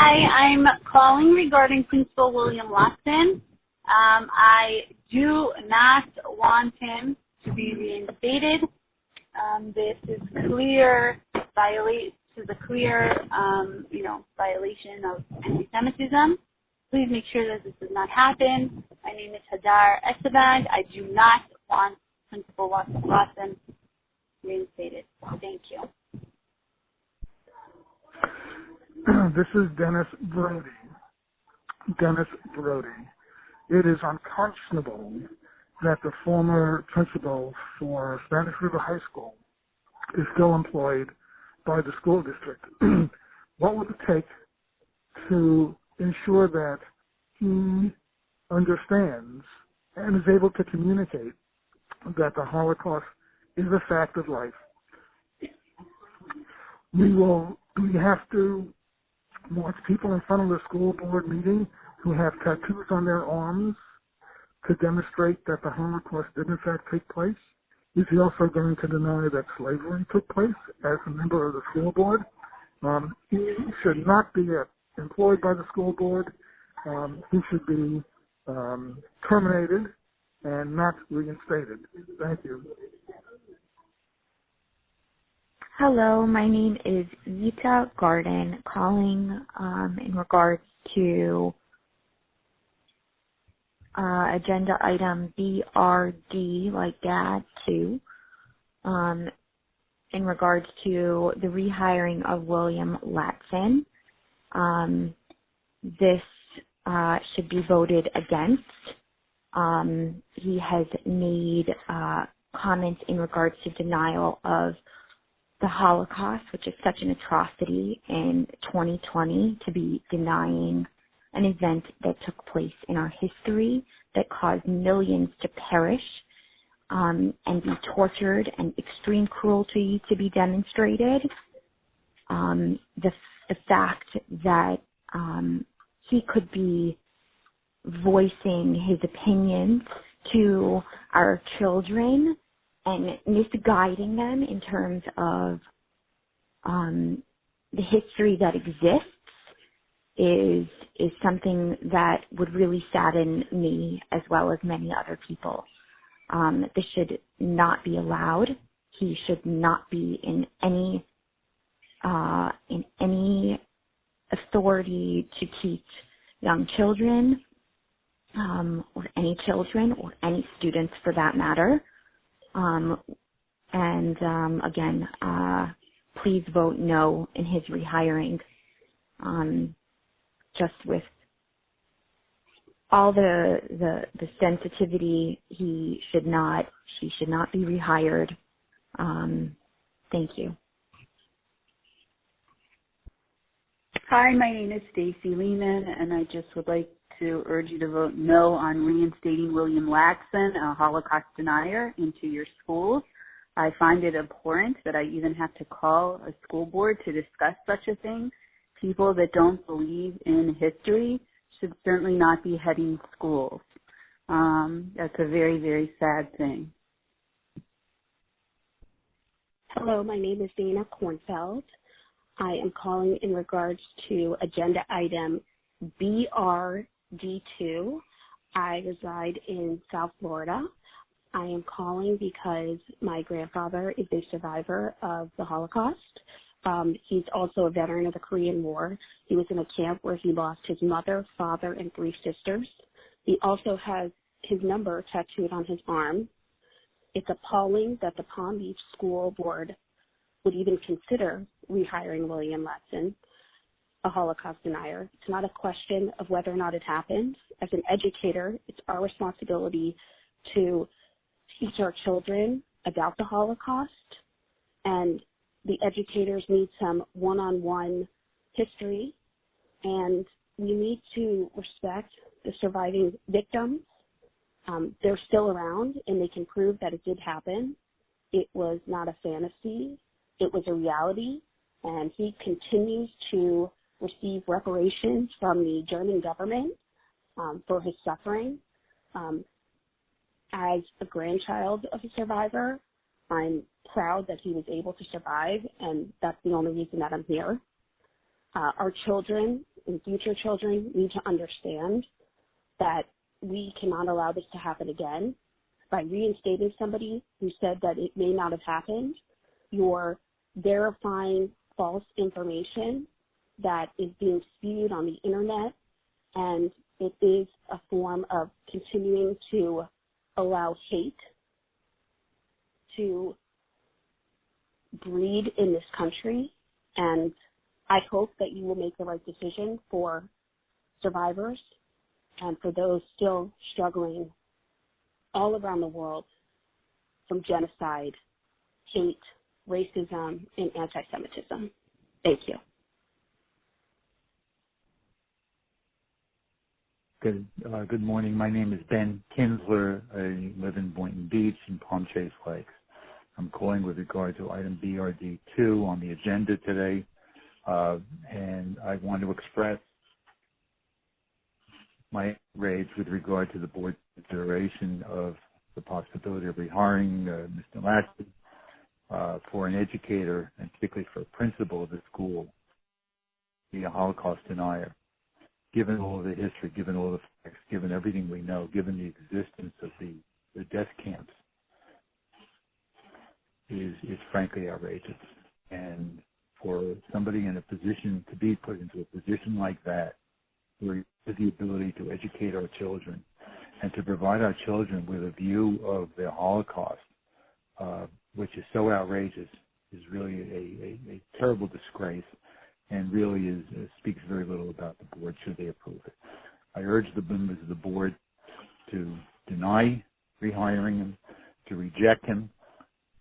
Hi, I'm calling regarding Principal William Watson. I do not want him to be reinstated. This is clear violation of anti-Semitism. Please make sure that this does not happen. My name is Hadar Esteban. I do not want Principal Watson reinstated. Thank you. This is Dennis Brody. It is unconscionable that the former principal for Spanish River High School is still employed by the school district. What would it take to ensure that he understands and is able to communicate that the Holocaust is a fact of life? We have to watch people in front of the school board meeting who have tattoos on their arms to demonstrate that the Holocaust did in fact take place? Is he also going to deny that slavery took place as a member of the school board? He should not be employed by the school board. He should be terminated and not reinstated. Thank you. Hello, my name is Yita Garden, calling in regards to agenda item BRD, like Dad, 2, in regards to the rehiring of William Latson. This should be voted against. He has made comments in regards to denial of the Holocaust, which is such an atrocity in 2020, to be denying an event that took place in our history that caused millions to perish and be tortured and extreme cruelty to be demonstrated. The fact that he could be voicing his opinions to our children and misguiding them in terms of the history that exists is something that would really sadden me as well as many other people. This should not be allowed. He should not be in any authority to teach young children, or any children, or any students for that matter. Again, please vote no in his rehiring. Just with all the sensitivity, she should not be rehired. Thank you. Hi, my name is Stacy Lehman, and I just would like to urge you to vote no on reinstating William Latson, a Holocaust denier, into your schools. I find it abhorrent that I even have to call a school board to discuss such a thing. People that don't believe in history should certainly not be heading schools. That's a very, very sad thing. Hello, my name is Dana Kornfeld. I am calling in regards to agenda item BRD2. I reside in South Florida. I am calling because my grandfather is a survivor of the Holocaust. He's also a veteran of the Korean War. He was in a camp where he lost his mother, father, and 3 sisters. He also has his number tattooed on his arm. It's appalling that the Palm Beach School Board would even consider rehiring William Latson, a Holocaust denier. It's not a question of whether or not it happened. As an educator, it's our responsibility to teach our children about the Holocaust, and the educators need some one-on-one history, and we need to respect the surviving victims. They're still around, and they can prove that it did happen. It was not a fantasy. It was a reality, and he continues to receive reparations from the German government for his suffering. As a grandchild of a survivor, I'm proud that he was able to survive, and that's the only reason that I'm here. Our children and future children need to understand that we cannot allow this to happen again. By reinstating somebody who said that it may not have happened, you're verifying false information that is being spewed on the internet, and it is a form of continuing to allow hate to breed in this country. And I hope that you will make the right decision for survivors and for those still struggling all around the world from genocide, hate, racism, and anti-Semitism. Thank you. Good morning. My name is Ben Kinsler. I live in Boynton Beach and Palm Chase Lakes. I'm calling with regard to item BRD2 on the agenda today, and I want to express my outrage with regard to the board's consideration of the possibility of rehiring Mr. Latson for an educator, and particularly for a principal of the school, be a Holocaust denier. Given all of the history, given all the facts, given everything we know, given the existence of the death camps, is frankly outrageous. And for somebody in a position to be put into a position like that, where you have the ability to educate our children and to provide our children with a view of the Holocaust, which is so outrageous, is really a terrible disgrace, and really speaks very little about the board should they approve it. I urge the members of the board to deny rehiring him, to reject him,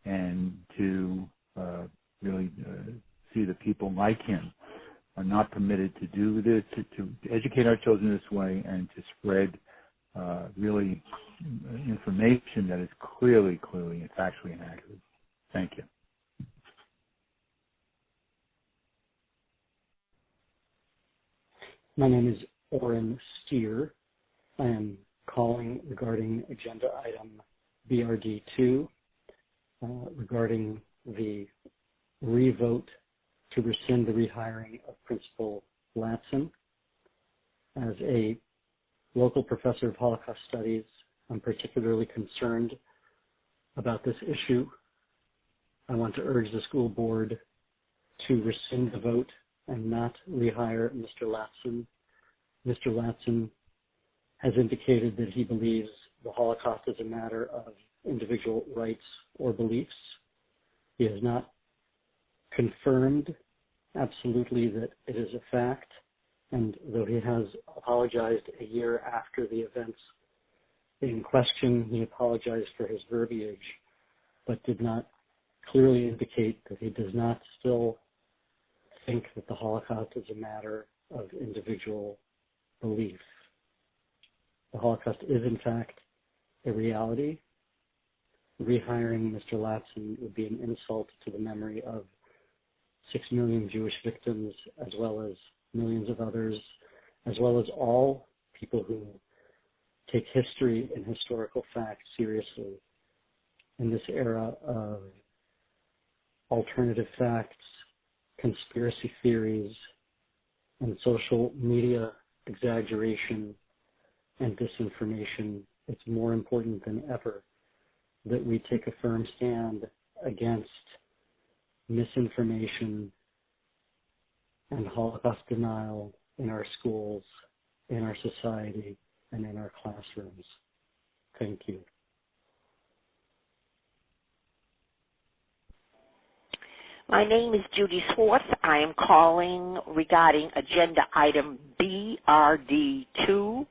and to really see that people like him are not permitted to do this, to educate our children this way, and to spread really information that is clearly and factually inaccurate. Thank you. My name is Oren Steer. I am calling regarding agenda item BRD2 regarding the revote to rescind the rehiring of Principal Latson. As a local professor of Holocaust Studies, I'm particularly concerned about this issue. I want to urge the school board to rescind the vote and not rehire Mr. Latson. Mr. Latson has indicated that he believes the Holocaust is a matter of individual rights or beliefs. He has not confirmed absolutely that it is a fact, and though he has apologized a year after the events in question, he apologized for his verbiage, but did not clearly indicate that he does not still think that the Holocaust is a matter of individual belief. The Holocaust is, in fact, a reality. Rehiring Mr. Latson would be an insult to the memory of 6 million Jewish victims, as well as millions of others, as well as all people who take history and historical facts seriously. In this era of alternative facts, conspiracy theories, and social media exaggeration and disinformation, it's more important than ever that we take a firm stand against misinformation and Holocaust denial in our schools, in our society, and in our classrooms. Thank you. My name is Judy Swartz. I am calling regarding agenda item BRD2.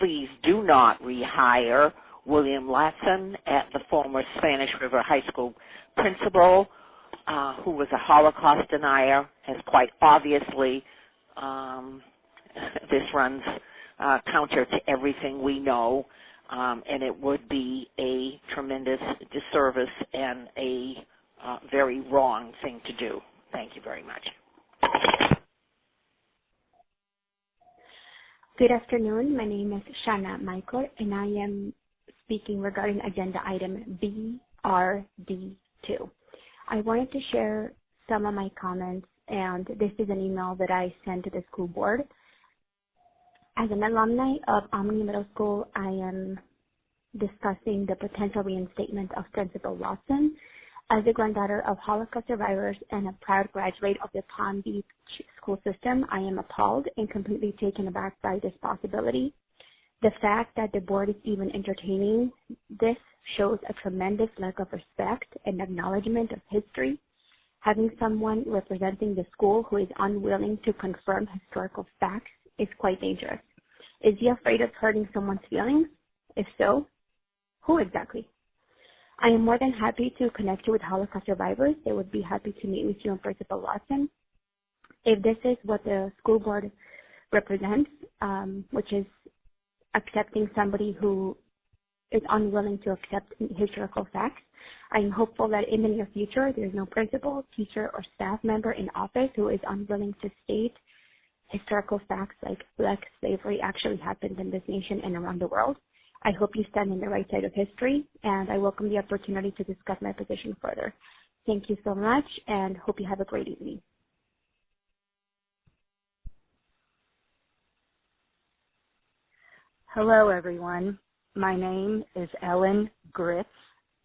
Please do not rehire William Latson at the former Spanish River High School principal, who was a Holocaust denier, as quite obviously this runs counter to everything we know, and it would be a tremendous disservice and a very wrong thing to do. Thank you very much. Good afternoon. My name is Shana Michael, and I am speaking regarding agenda item BRD2. I wanted to share some of my comments, and this is an email that I sent to the school board. As an alumni of Omni Middle School, I am discussing the potential reinstatement of Principal Lawson. As a granddaughter of Holocaust survivors and a proud graduate of the Palm Beach school system, I am appalled and completely taken aback by this possibility. The fact that the board is even entertaining this shows a tremendous lack of respect and acknowledgement of history. Having someone representing the school who is unwilling to confirm historical facts is quite dangerous. Is he afraid of hurting someone's feelings? If so, who exactly? I am more than happy to connect you with Holocaust survivors. They would be happy to meet with you and Principal Lawson. If this is what the school board represents, which is accepting somebody who is unwilling to accept historical facts, I am hopeful that in the near future there is no principal, teacher, or staff member in office who is unwilling to state historical facts like black slavery actually happened in this nation and around the world. I hope you stand on the right side of history, and I welcome the opportunity to discuss my position further. Thank you so much, and hope you have a great evening. Hello, everyone. My name is Ellen Gritz,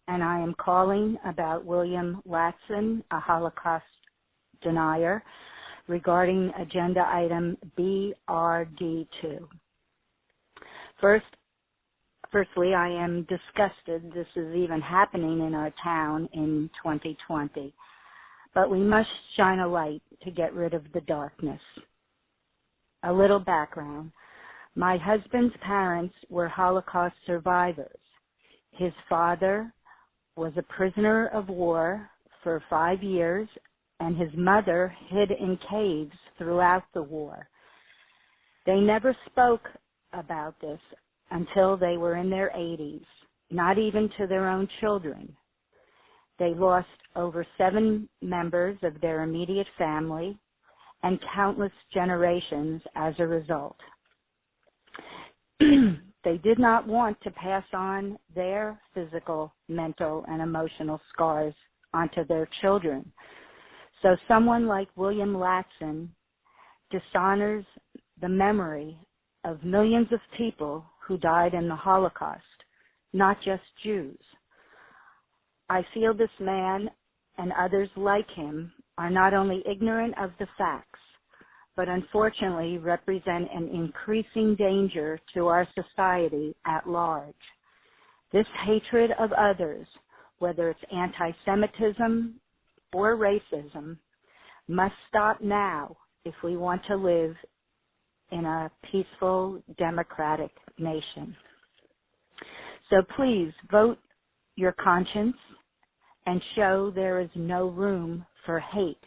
and I am calling about William Latson, a Holocaust denier, regarding agenda item BRD2. Firstly, I am disgusted this is even happening in our town in 2020. But we must shine a light to get rid of the darkness. A little background. My husband's parents were Holocaust survivors. His father was a prisoner of war for 5 years, and his mother hid in caves throughout the war. They never spoke about this until they were in their 80s, not even to their own children. They lost over 7 members of their immediate family and countless generations as a result. They did not want to pass on their physical, mental, and emotional scars onto their children. So someone like William Latson dishonors the memory of millions of people who died in the Holocaust, not just Jews. I feel this man and others like him are not only ignorant of the facts, but unfortunately represent an increasing danger to our society at large. This hatred of others, whether it's anti-Semitism or racism, must stop now if we want to live in a peaceful, democratic nation. So please vote your conscience and show there is no room for hate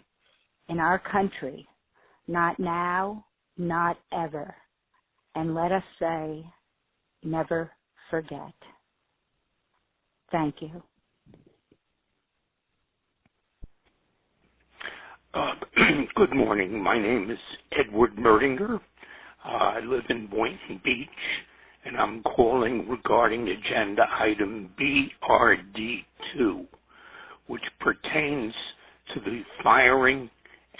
in our country. Not now, not ever. And let us say, never forget. Thank you. Good morning. My name is Edward Merdinger. I live in Boynton Beach, and I'm calling regarding agenda item BRD2, which pertains to the firing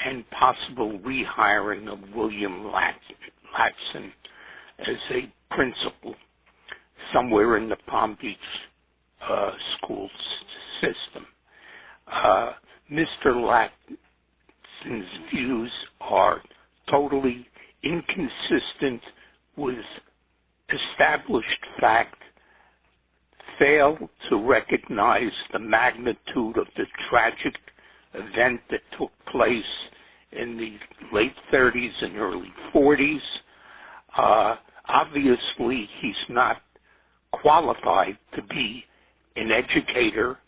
and possible rehiring of William Latson as a principal somewhere in the Palm Beach school system. Mr. Latson's views are totally inconsistent with established fact, fail to recognize the magnitude of the tragic event that took place in the late 30s and early 40s. Obviously, he's not qualified to be an educator,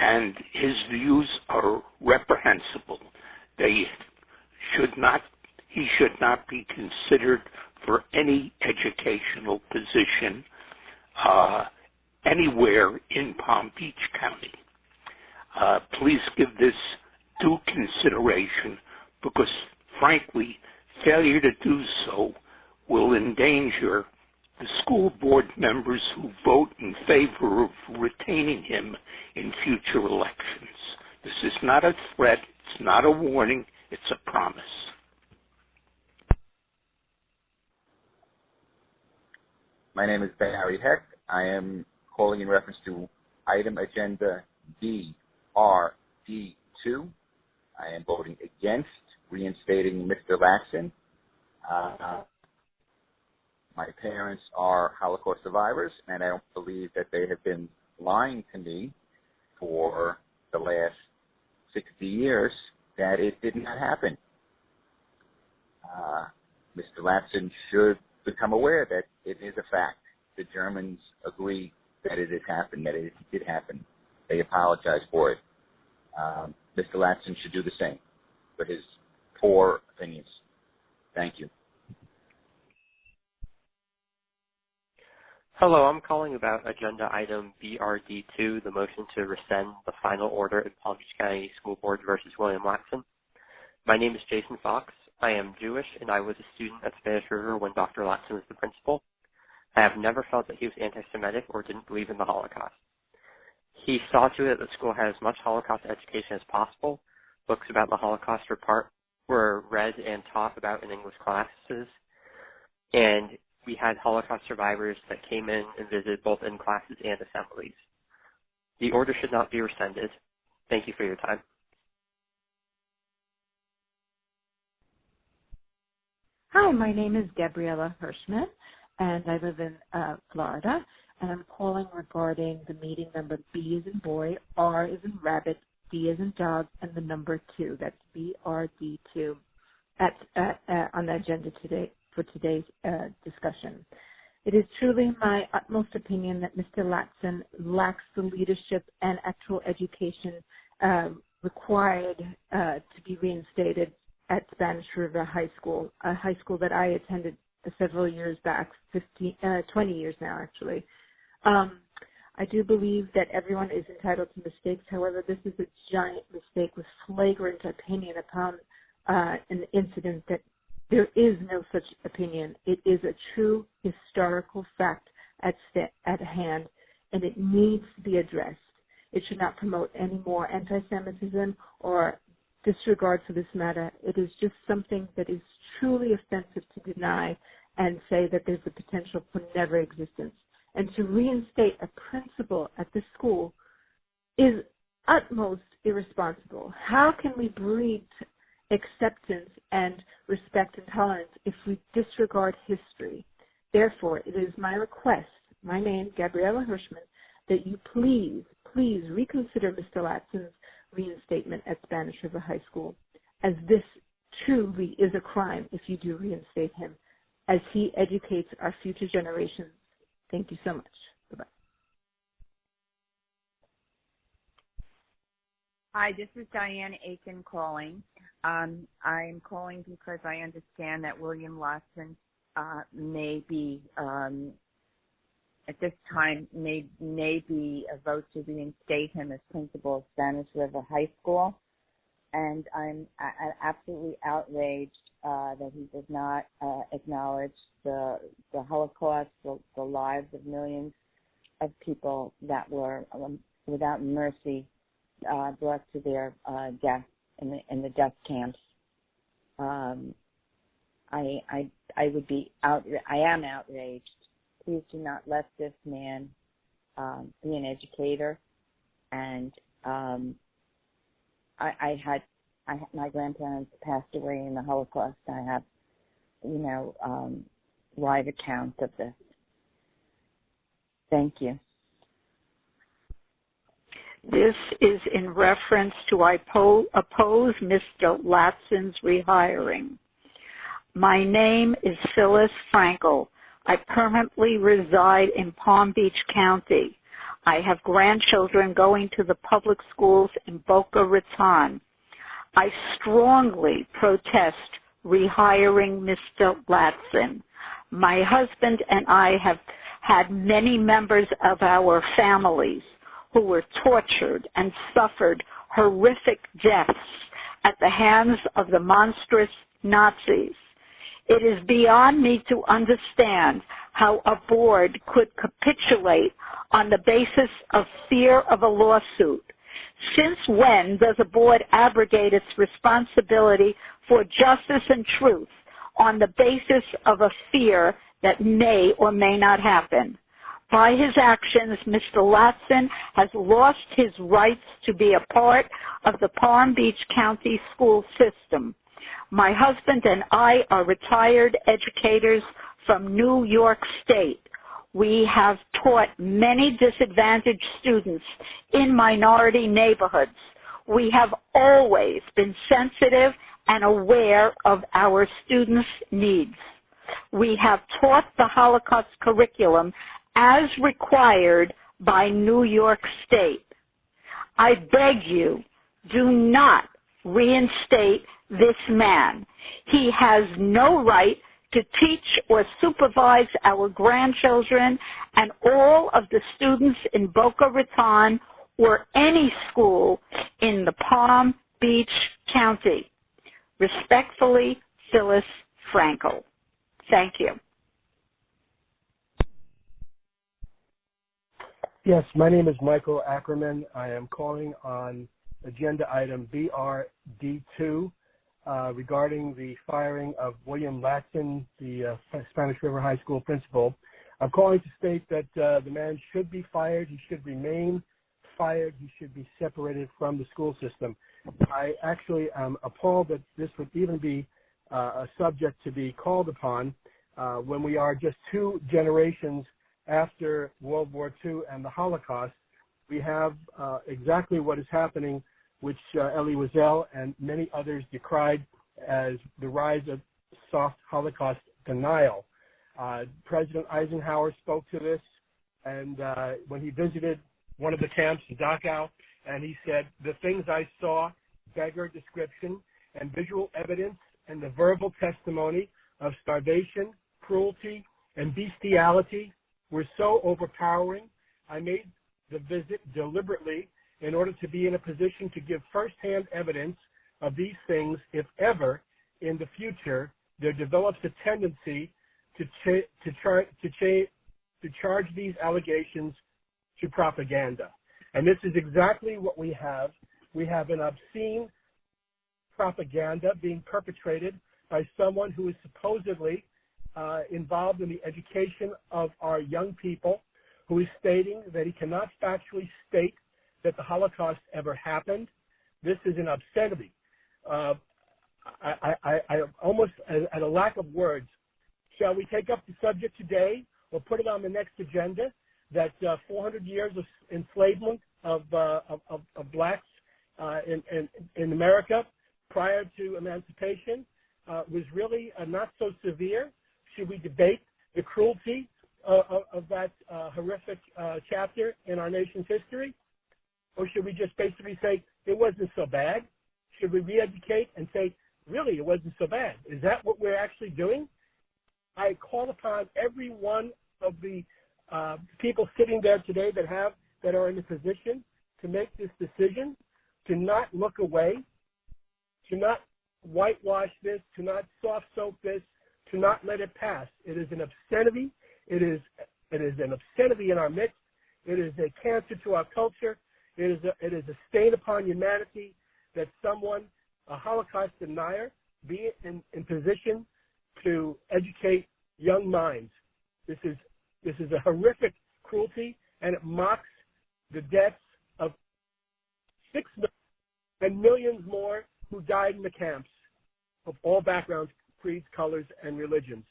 and his views are reprehensible. He should not be considered for any educational position anywhere in Palm Beach County. Please give this due consideration because, frankly, failure to do so will endanger the school board members who vote in favor of retaining him in future elections. This is not a threat, it's not a warning, it's a promise. My name is Barry Heck. I am calling in reference to item agenda BRD2. I am voting against reinstating Mr. Latson. My parents are Holocaust survivors, and I don't believe that they have been lying to me for the last 60 years that it did not happen. Mr. Latson should become aware that it is a fact. The Germans agree that it has happened, that it did happen. They apologize for it. Mr. Latson should do the same for his poor opinions. Thank you. Hello, I'm calling about agenda item BRD2, the motion to rescind the final order in Palm Beach County School Board versus William Latson. My name is Jason Fox. I am Jewish, and I was a student at Spanish River when Dr. Latson was the principal. I have never felt that he was anti-Semitic or didn't believe in the Holocaust. He saw to it that the school had as much Holocaust education as possible. Books about the Holocaust were read and taught about in English classes, and we had Holocaust survivors that came in and visited both in classes and assemblies. The order should not be rescinded. Thank you for your time. Hi, my name is Gabriella Hirschman, and I live in Florida, and I'm calling regarding the meeting number B as in boy, R as in rabbit, D as in dog, and the number 2. That's BRD2 on the agenda today for today's discussion. It is truly my utmost opinion that Mr. Latson lacks the leadership and actual education required to be reinstated at Spanish River High School, a high school that I attended several years back, 20 years now actually. I do believe that everyone is entitled to mistakes. However, this is a giant mistake with flagrant opinion upon an incident that there is no such opinion. It is a true historical fact at hand, and it needs to be addressed. It should not promote any more anti-Semitism or disregard for this matter. It is just something that is truly offensive to deny and say that there's a potential for never existence. And to reinstate a principal at the school is utmost irresponsible. How can we breed acceptance and respect and tolerance if we disregard history? Therefore, it is my request, my name, Gabriella Hirschman, that you please reconsider Mr. Latson's reinstatement at Spanish River High School, as this truly is a crime if you do reinstate him, as he educates our future generations. Thank you so much. Bye-bye. Hi, this is Diane Aiken calling. I'm calling because I understand that William Latson may be, at this time, may be a vote to reinstate him as principal of Spanish River High School. And I'm absolutely outraged that he does not acknowledge the Holocaust, the lives of millions of people that were without mercy brought to their death in the death camps. I am outraged. Please do not let this man be an educator. And my grandparents passed away in the Holocaust. I have, live account of this. Thank you. This is in reference to I oppose Mr. Latson's rehiring. My name is Phyllis Frankel. I permanently reside in Palm Beach County. I have grandchildren going to the public schools in Boca Raton. I strongly protest rehiring Mr. Latson. My husband and I have had many members of our families who were tortured and suffered horrific deaths at the hands of the monstrous Nazis. It is beyond me to understand how a board could capitulate on the basis of fear of a lawsuit. Since when does a board abrogate its responsibility for justice and truth on the basis of a fear that may or may not happen. By his actions, Mr. Latson has lost his rights to be a part of the Palm Beach County school system. My husband and I are retired educators from New York State. We have taught many disadvantaged students in minority neighborhoods. We have always been sensitive and aware of our students' needs. We have taught the Holocaust curriculum as required by New York State. I beg you, do not reinstate this man. He has no right to teach or supervise our grandchildren and all of the students in Boca Raton or any school in the Palm Beach County. Respectfully, Phyllis Frankel. Thank you. Yes, my name is Michael Ackerman. I am calling on agenda item BRD2 regarding the firing of William Latson, the Spanish River High School principal. I'm calling to state that the man should be fired. He should remain fired. He should be separated from the school system. I actually am appalled that this would even be a subject to be called upon when we are just 2 generations after World War II and the Holocaust. We have exactly what is happening, which Elie Wiesel and many others decried as the rise of soft Holocaust denial. President Eisenhower spoke to this, and when he visited one of the camps, Dachau, and he said, "The things I saw beggar description, and visual evidence and the verbal testimony of starvation, cruelty, and bestiality were so overpowering, I made the visit deliberately in order to be in a position to give firsthand evidence of these things if ever in the future there develops a tendency to charge these allegations to propaganda." And this is exactly what we have. We have an obscene propaganda being perpetrated by someone who is supposedly involved in the education of our young people, who is stating that he cannot factually state that the Holocaust ever happened. This is an obscenity. I almost at a lack of words. Shall we take up the subject today or put it on the next agenda, that 400 years of enslavement of blacks in America prior to emancipation was really not so severe? Should we debate the cruelty of that horrific chapter in our nation's history? Or should we just basically say it wasn't so bad? Should we re-educate and say, really, it wasn't so bad? Is that what we're actually doing? I call upon every one of the people sitting there today that are in a position to make this decision, to not look away, to not whitewash this, to not soft soap this, to not let it pass. It is an obscenity. It is an obscenity in our midst. It is a cancer to our culture. It is a stain upon humanity that someone, a Holocaust denier, be in position to educate young minds. This is a horrific cruelty, and it mocks the deaths of 6 million and millions more who died in the camps of all backgrounds, creeds, colors, and religions.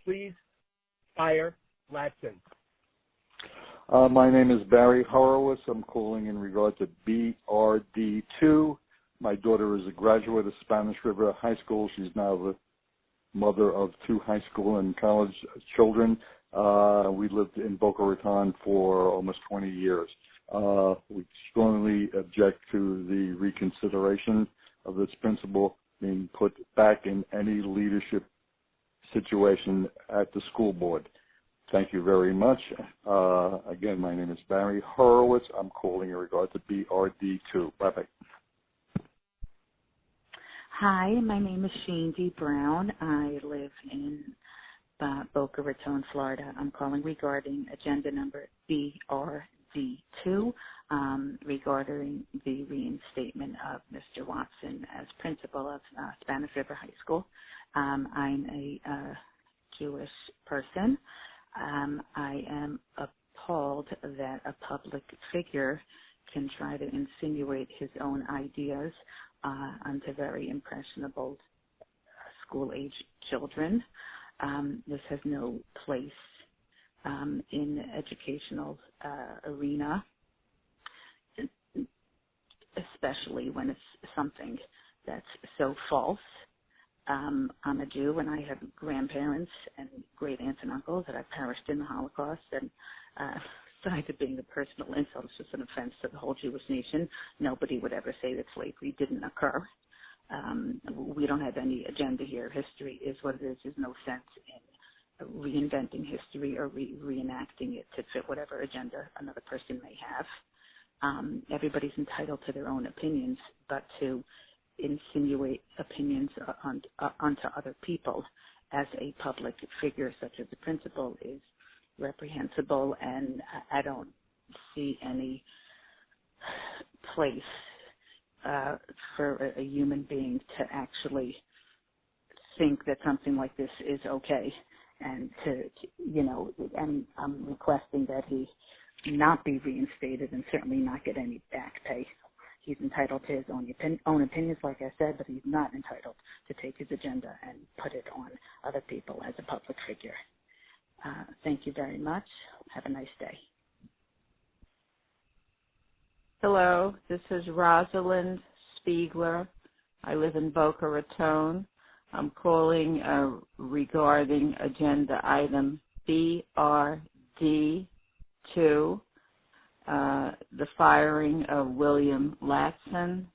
Please fire Latson. My name is Barry Horowitz. I'm calling in regard to BRD2. My daughter is a graduate of Spanish River High School. She's now the mother of 2 high school and college children. We lived in Boca Raton for almost 20 years. We strongly object to the reconsideration of this principal being put back in any leadership situation at the school board. Thank you very much. Again, my name is Barry Horowitz. I'm calling in regard to BRD2. Bye-bye. Hi, my name is Shane D. Brown. I live in Boca Raton, Florida. I'm calling regarding agenda number BRD2 regarding the reinstatement of Mr. Watson as principal of Spanish River High School. I'm a Jewish person. I am appalled that a public figure can try to insinuate his own ideas onto very impressionable school-age children. This has no place in the educational arena, especially when it's something that's so false. I'm a Jew, and I have grandparents and great aunts and uncles that have perished in the Holocaust, and besides it being a personal insult, it's just an offense to the whole Jewish nation. Nobody would ever say that slavery didn't occur. We don't have any agenda here. History is what it is. There's no sense in reinventing history or reenacting it to fit whatever agenda another person may have. Everybody's entitled to their own opinions, but to insinuate opinions onto other people as a public figure such as the principal is reprehensible, and I don't see any place for a human being to actually think that something like this is okay, and and I'm requesting that he not be reinstated and certainly not get any back pay. He's entitled to his own opinions, like I said, but he's not entitled to take his agenda and put it on other people as a public figure. Thank you very much. Have a nice day. Hello, this is Rosalind Spiegler. I live in Boca Raton. I'm calling regarding agenda item BRD2, the firing of William Latson.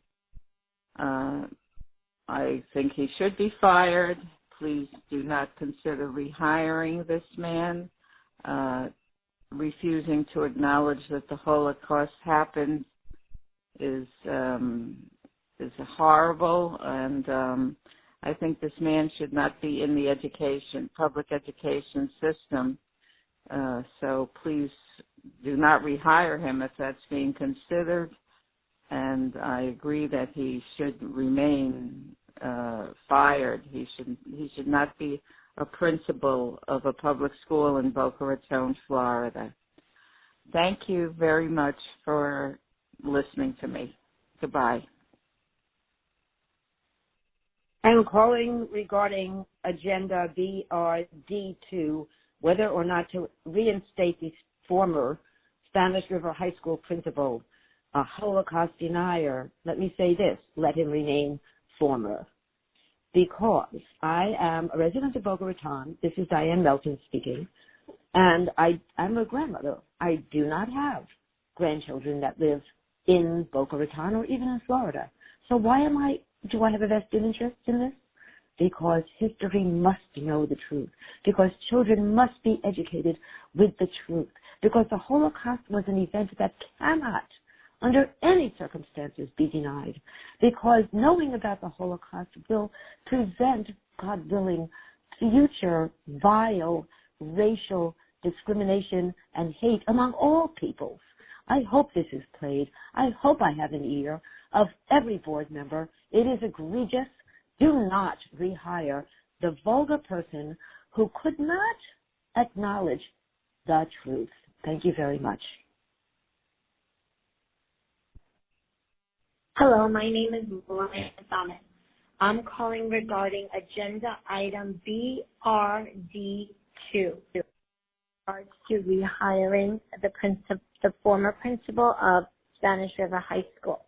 I think he should be fired. Please do not consider rehiring this man. Refusing to acknowledge that the Holocaust happened is horrible, and I think this man should not be in the public education system. So please do not rehire him if that's being considered. And I agree that he should remain fired. He should not be a principal of a public school in Boca Raton, Florida. Thank you very much for listening to me. Goodbye. I'm calling regarding agenda BRD2, whether or not to reinstate the former Spanish River High School principal, a Holocaust denier. Let me say this, let him remain former. Because I am a resident of Boca Raton. This is Diane Melton speaking. And I'm a grandmother. I do not have grandchildren that live in Boca Raton or even in Florida. So do I have a vested interest in this? Because history must know the truth. Because children must be educated with the truth. Because the Holocaust was an event that cannot, under any circumstances, be denied. Because knowing about the Holocaust will prevent, God willing, future vile racial discrimination and hate among all peoples. I hope this is played. I hope I have an ear of every board member. It is egregious. Do not rehire the vulgar person who could not acknowledge the truth. Thank you very much. Hello, my name is Lauren Thomas. I'm calling regarding agenda item BRD2, regards to rehiring the former principal of Spanish River High School.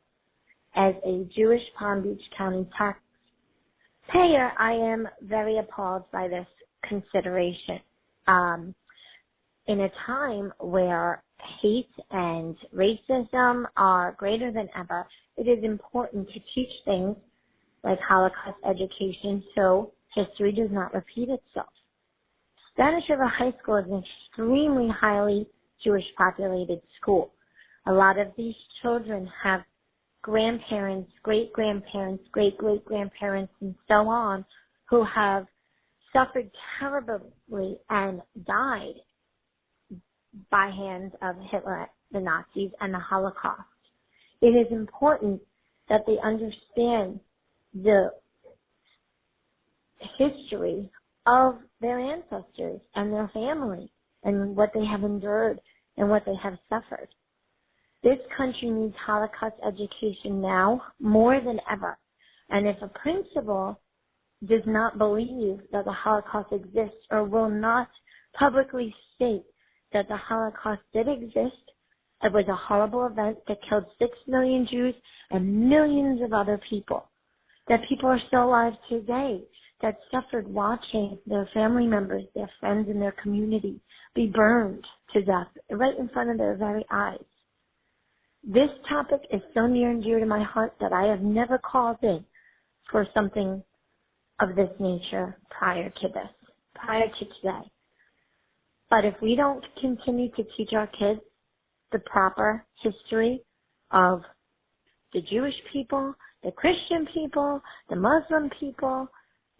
As a Jewish Palm Beach County taxpayer, I am very appalled by this consideration. In a time where hate and racism are greater than ever, it is important to teach things like Holocaust education so history does not repeat itself. Spanish River High School is an extremely highly Jewish populated school. A lot of these children have grandparents, great-grandparents, great-great-grandparents, and so on, who have suffered terribly and died by hands of Hitler, the Nazis, and the Holocaust. It is important that they understand the history of their ancestors and their family and what they have endured and what they have suffered. This country needs Holocaust education now more than ever. And if a principal does not believe that the Holocaust exists or will not publicly state that the Holocaust did exist, it was a horrible event that killed 6 million Jews and millions of other people, that people are still alive today that suffered watching their family members, their friends in their community be burned to death right in front of their very eyes. This topic is so near and dear to my heart that I have never called in for something of this nature prior to today. But if we don't continue to teach our kids the proper history of the Jewish people, the Christian people, the Muslim people,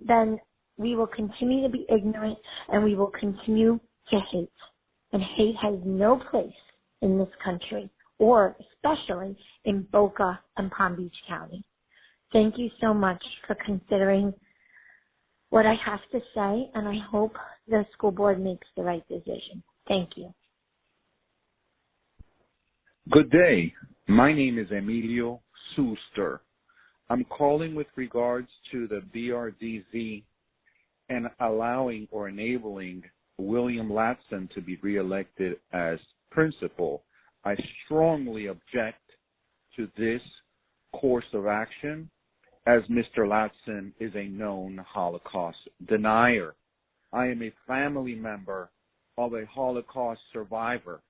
then we will continue to be ignorant and we will continue to hate. And hate has no place in this country, or especially in Boca and Palm Beach County. Thank you so much for considering what I have to say, and I hope the school board makes the right decision. Thank you. Good day. My name is Emilio Suster. I'm calling with regards to the BRDZ and allowing or enabling William Latson to be reelected as principal. I strongly object to this course of action, as Mr. Latson is a known Holocaust denier. I am a family member of a Holocaust survivor,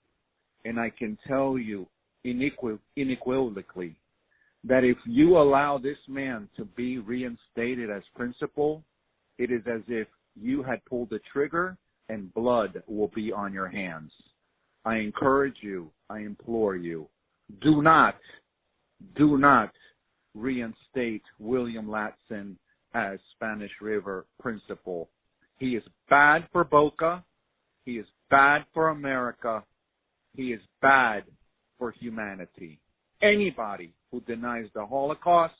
and I can tell you unequivocally that if you allow this man to be reinstated as principal, it is as if you had pulled the trigger and blood will be on your hands. I encourage you, I implore you, do not reinstate William Latson as Spanish River principal. He is bad for Boca. He is bad for America. He is bad for humanity. Anybody who denies the Holocaust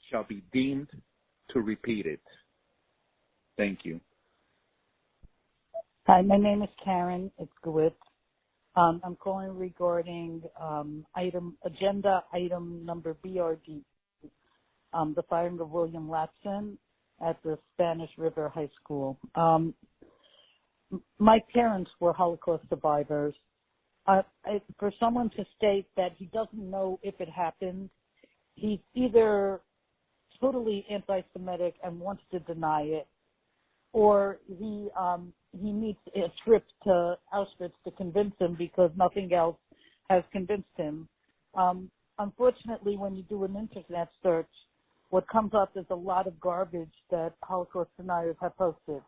shall be deemed to repeat it. Thank you. Hi, my name is Karen Itzkowitz. I'm calling regarding agenda item number BRD, the firing of William Latson at the Spanish River High School. My parents were Holocaust survivors. For someone to state that he doesn't know if it happened, he's either totally anti-Semitic and wants to deny it, or he needs a trip to Auschwitz to convince him because nothing else has convinced him. Unfortunately, when you do an internet search, what comes up is a lot of garbage that Holocaust deniers have posted.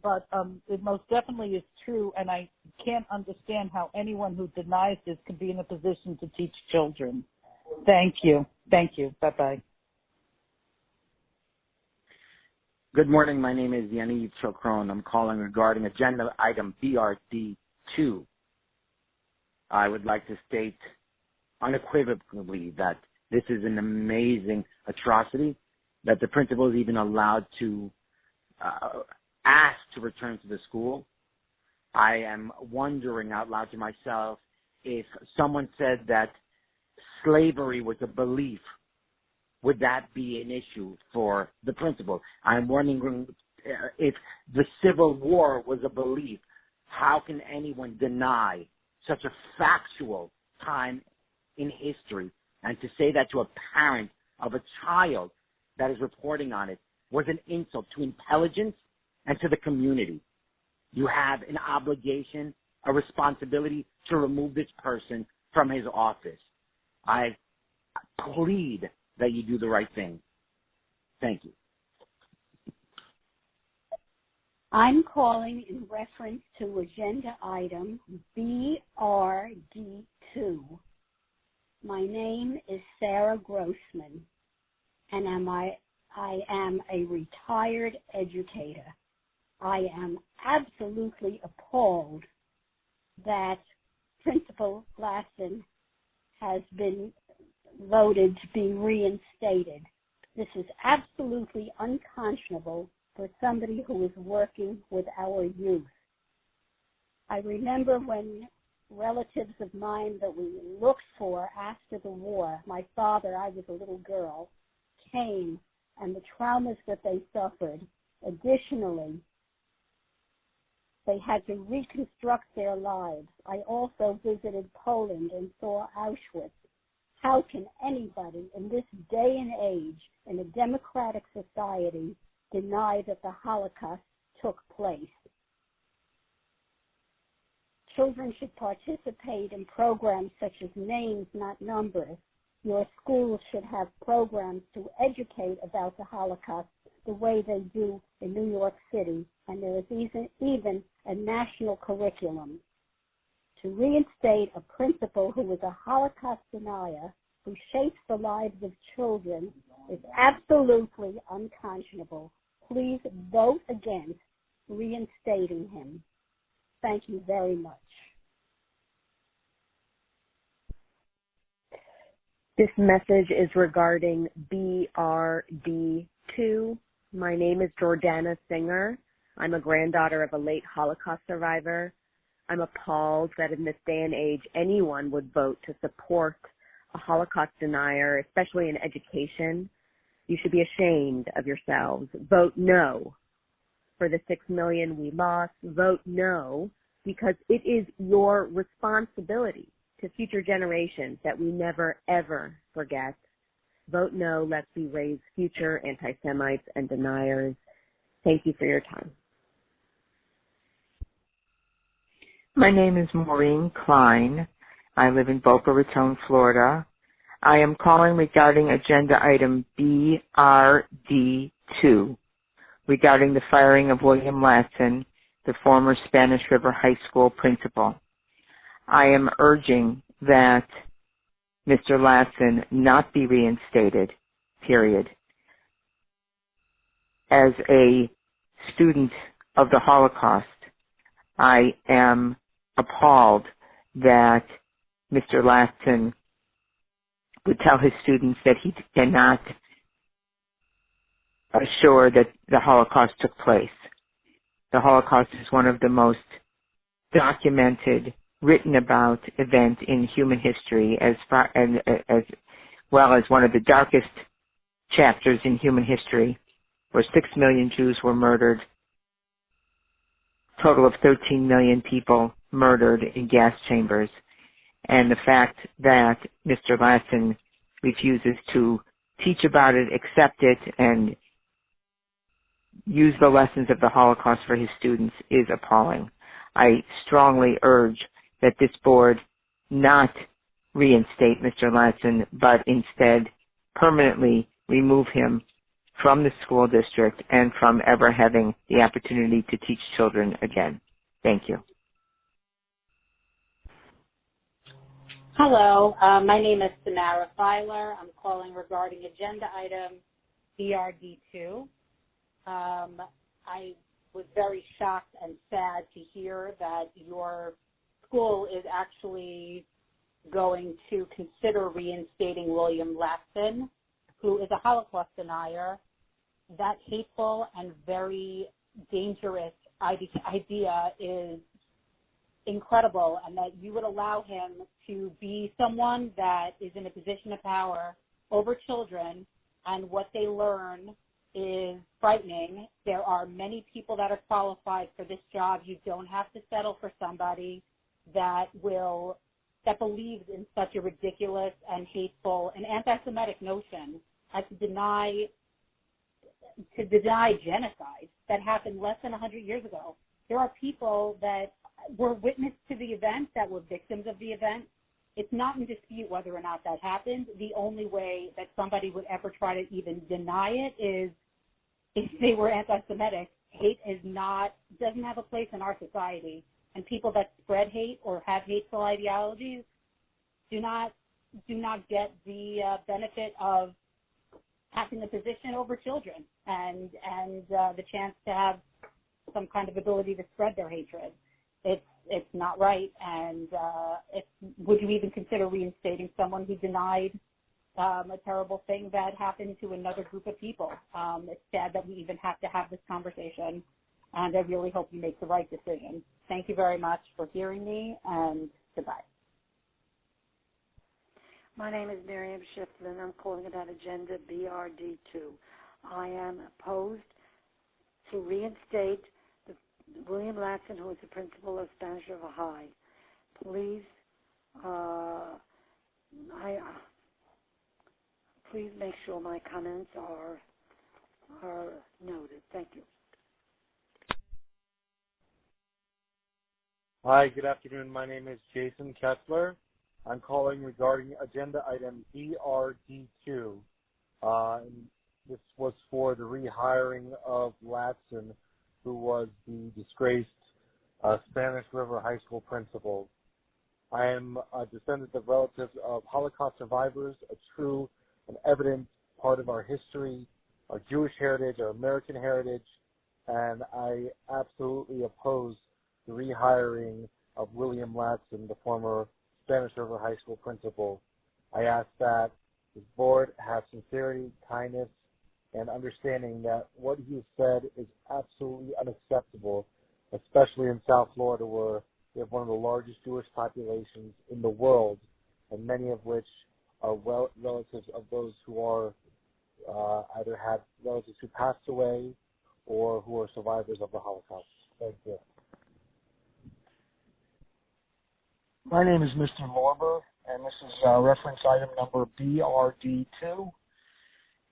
But it most definitely is true, and I can't understand how anyone who denies this can be in a position to teach children. Thank you. Thank you. Bye-bye. Good morning. My name is Yaniv Chokron. I'm calling regarding agenda item BRD2. I would like to state unequivocally that this is an amazing atrocity, that the principal is even allowed to ask to return to the school. I am wondering out loud to myself, if someone said that slavery was a belief, would that be an issue for the principal? I'm wondering if the Civil War was a belief, how can anyone deny such a factual time in history? And to say that to a parent of a child that is reporting on it was an insult to intelligence and to the community. You have an obligation, a responsibility to remove this person from his office. I plead that you do the right thing. Thank you. I'm calling in reference to agenda item BRD2. My name is Sarah Grossman, and I am a retired educator. I am absolutely appalled that Principal Latson has been voted to be reinstated. This is absolutely unconscionable for somebody who is working with our youth. I remember when relatives of mine that we looked for after the war, my father, I was a little girl, came, and the traumas that they suffered. Additionally, they had to reconstruct their lives. I also visited Poland and saw Auschwitz. How can anybody in this day and age, in a democratic society, deny that the Holocaust took place? Children should participate in programs such as Names, Not Numbers. Your schools should have programs to educate about the Holocaust the way they do in New York City, and there is even a national curriculum. To reinstate a principal who is a Holocaust denier, who shapes the lives of children, is absolutely unconscionable. Please vote against reinstating him. Thank you very much. This message is regarding BRD2. My name is Jordana Singer. I'm a granddaughter of a late Holocaust survivor. I'm appalled that in this day and age, anyone would vote to support a Holocaust denier, especially in education. You should be ashamed of yourselves. Vote no for the 6 million we lost. Vote no, because it is your responsibility to future generations that we never, ever forget. Vote no, lest we raise future anti-Semites and deniers. Thank you for your time. My name is Maureen Klein. I live in Boca Raton, Florida. I am calling regarding agenda item BRD2, regarding the firing of William Latson, the former Spanish River High School principal. I am urging that Mr. Latson not be reinstated, period. As a student of the Holocaust, I am appalled that Mr. Latson would tell his students that he cannot assure that the Holocaust took place. The Holocaust is one of the most documented, written about event in human history, as well as one of the darkest chapters in human history, where 6 million Jews were murdered, total of 13 million people murdered in gas chambers. And the fact that Mr. Latson refuses to teach about it, accept it, and use the lessons of the Holocaust for his students is appalling. I strongly urge that this board not reinstate Mr. Latson, but instead permanently remove him from the school district and from ever having the opportunity to teach children again. Thank you. Hello, my name is Samara Filer. I'm calling regarding agenda item BRD2. I was very shocked and sad to hear that your school is actually going to consider reinstating William Latson, who is a Holocaust denier. That hateful and very dangerous idea is incredible, and that you would allow him to be someone that is in a position of power over children, and what they learn is frightening. There are many people that are qualified for this job. You don't have to settle for somebody that believes in such a ridiculous and hateful and anti-Semitic notion as to deny genocide that happened less than 100 years ago. There are people that were witness to the event, that were victims of the event. It's not in dispute whether or not that happened. The only way that somebody would ever try to even deny it is if they were anti-Semitic. Hate doesn't have a place in our society, and people that spread hate or have hateful ideologies do not get the benefit of having the position over children and the chance to have some kind of ability to spread their hatred. It's not right, and would you even consider reinstating someone who denied a terrible thing that happened to another group of people. It's sad that we even have to have this conversation, and I really hope you make the right decision. Thank you very much for hearing me, and goodbye. My name is Miriam Shiflin. I'm calling about Agenda BRD2. I am opposed to reinstate William Latson, who is the principal of Spanish River High. Please, please make sure my comments are noted. Thank you. Hi, good afternoon. My name is Jason Kessler. I'm calling regarding agenda item BRD2. This was for the rehiring of Latson, who was the disgraced Spanish River High School principal. I am a descendant of relatives of Holocaust survivors, a true and evident part of our history, our Jewish heritage, our American heritage, and I absolutely oppose the rehiring of William Latson, the former Spanish River High School principal. I ask that this board have sincerity, kindness, and understanding that what he has said is absolutely unacceptable, especially in South Florida, where we have one of the largest Jewish populations in the world, and many of which are relatives of those who are either had relatives who passed away or who are survivors of the Holocaust. Thank you. My name is Mr. Lorber, and this is reference item number BRD2.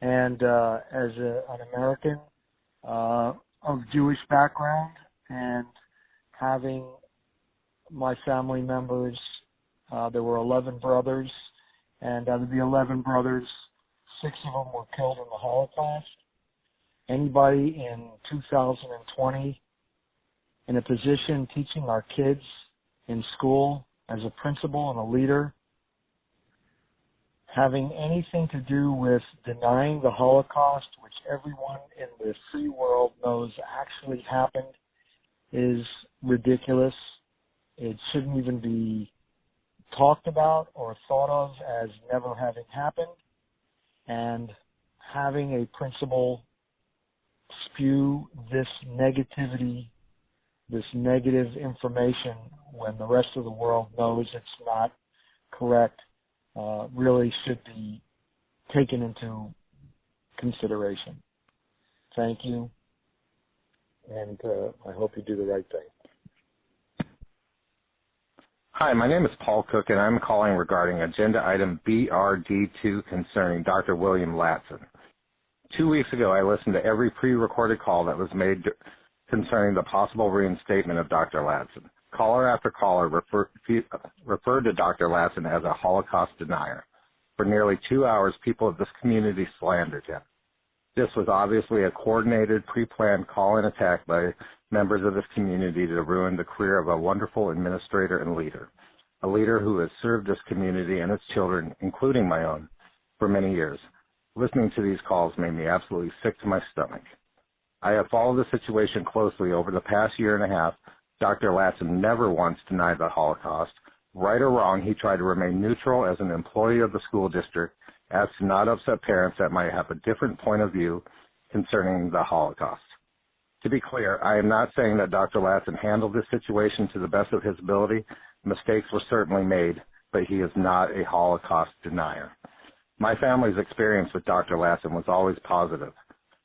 And as an American of Jewish background, and having my family members, there were 11 brothers, and out of the 11 brothers, 6 of them were killed in the Holocaust. Anybody in 2020 in a position teaching our kids in school as a principal and a leader, having anything to do with denying the Holocaust, which everyone in the free world knows actually happened, is ridiculous. It shouldn't even be talked about or thought of as never having happened. And having a principal spew this negativity, this negative information when the rest of the world knows it's not correct, really should be taken into consideration. Thank you, and I hope you do the right thing. Hi, my name is Paul Cook, and I'm calling regarding agenda item BRD2 concerning Dr. William Latson. 2 weeks ago, I listened to every pre-recorded call that was made concerning the possible reinstatement of Dr. Latson. Caller after caller referred to Dr. Latson as a Holocaust denier. For nearly 2 hours, people of this community slandered him. This was obviously a coordinated, pre-planned call-in attack by members of this community to ruin the career of a wonderful administrator and leader, a leader who has served this community and its children, including my own, for many years. Listening to these calls made me absolutely sick to my stomach. I have followed the situation closely over the past year and a half. Dr. Latson never once denied the Holocaust. Right or wrong, he tried to remain neutral as an employee of the school district as to not upset parents that might have a different point of view concerning the Holocaust. To be clear, I am not saying that Dr. Latson handled this situation to the best of his ability. Mistakes were certainly made, but he is not a Holocaust denier. My family's experience with Dr. Latson was always positive.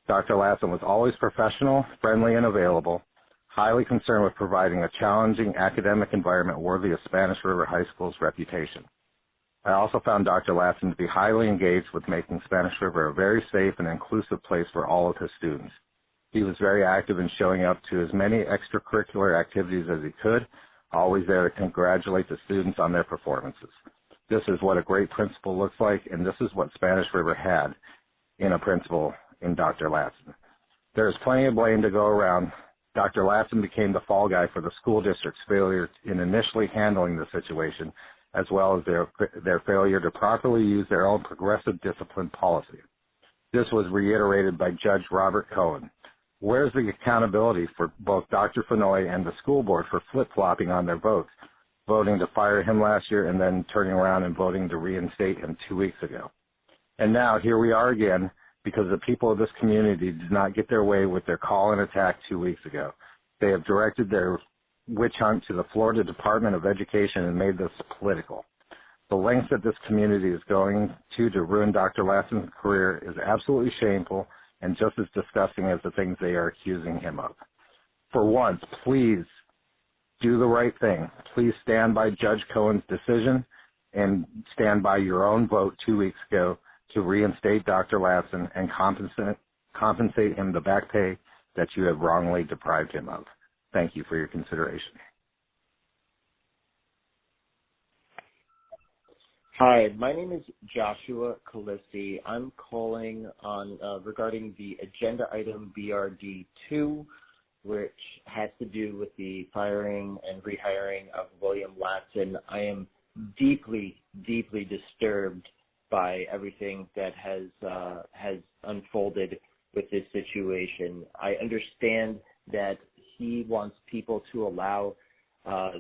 Dr. Latson was always professional, friendly, and available, highly concerned with providing a challenging academic environment worthy of Spanish River High School's reputation. I also found Dr. Latson to be highly engaged with making Spanish River a very safe and inclusive place for all of his students. He was very active in showing up to as many extracurricular activities as he could, always there to congratulate the students on their performances. This is what a great principal looks like, and this is what Spanish River had in a principal in Dr. Latson. There is plenty of blame to go around. Dr. Latson became the fall guy for the school district's failure in initially handling the situation, as well as their failure to properly use their own progressive discipline policy. This was reiterated by Judge Robert Cohen. Where's the accountability for both Dr. Fenoy and the school board for flip-flopping on their votes, voting to fire him last year and then turning around and voting to reinstate him 2 weeks ago? And now here we are again because the people of this community did not get their way with their call and attack 2 weeks ago. They have directed their witch hunt to the Florida Department of Education and made this political. The lengths that this community is going to ruin Dr. Latson's career is absolutely shameful and just as disgusting as the things they are accusing him of. For once, please do the right thing. Please stand by Judge Cohen's decision and stand by your own vote 2 weeks ago to reinstate Dr. Latson and compensate him the back pay that you have wrongly deprived him of. Thank you for your consideration. Hi, my name is Joshua Calissi. I'm calling on regarding the agenda item BRD2, which has to do with the firing and rehiring of William Latson. I am deeply, deeply disturbed by everything that has unfolded with this situation. I understand that he wants people to allow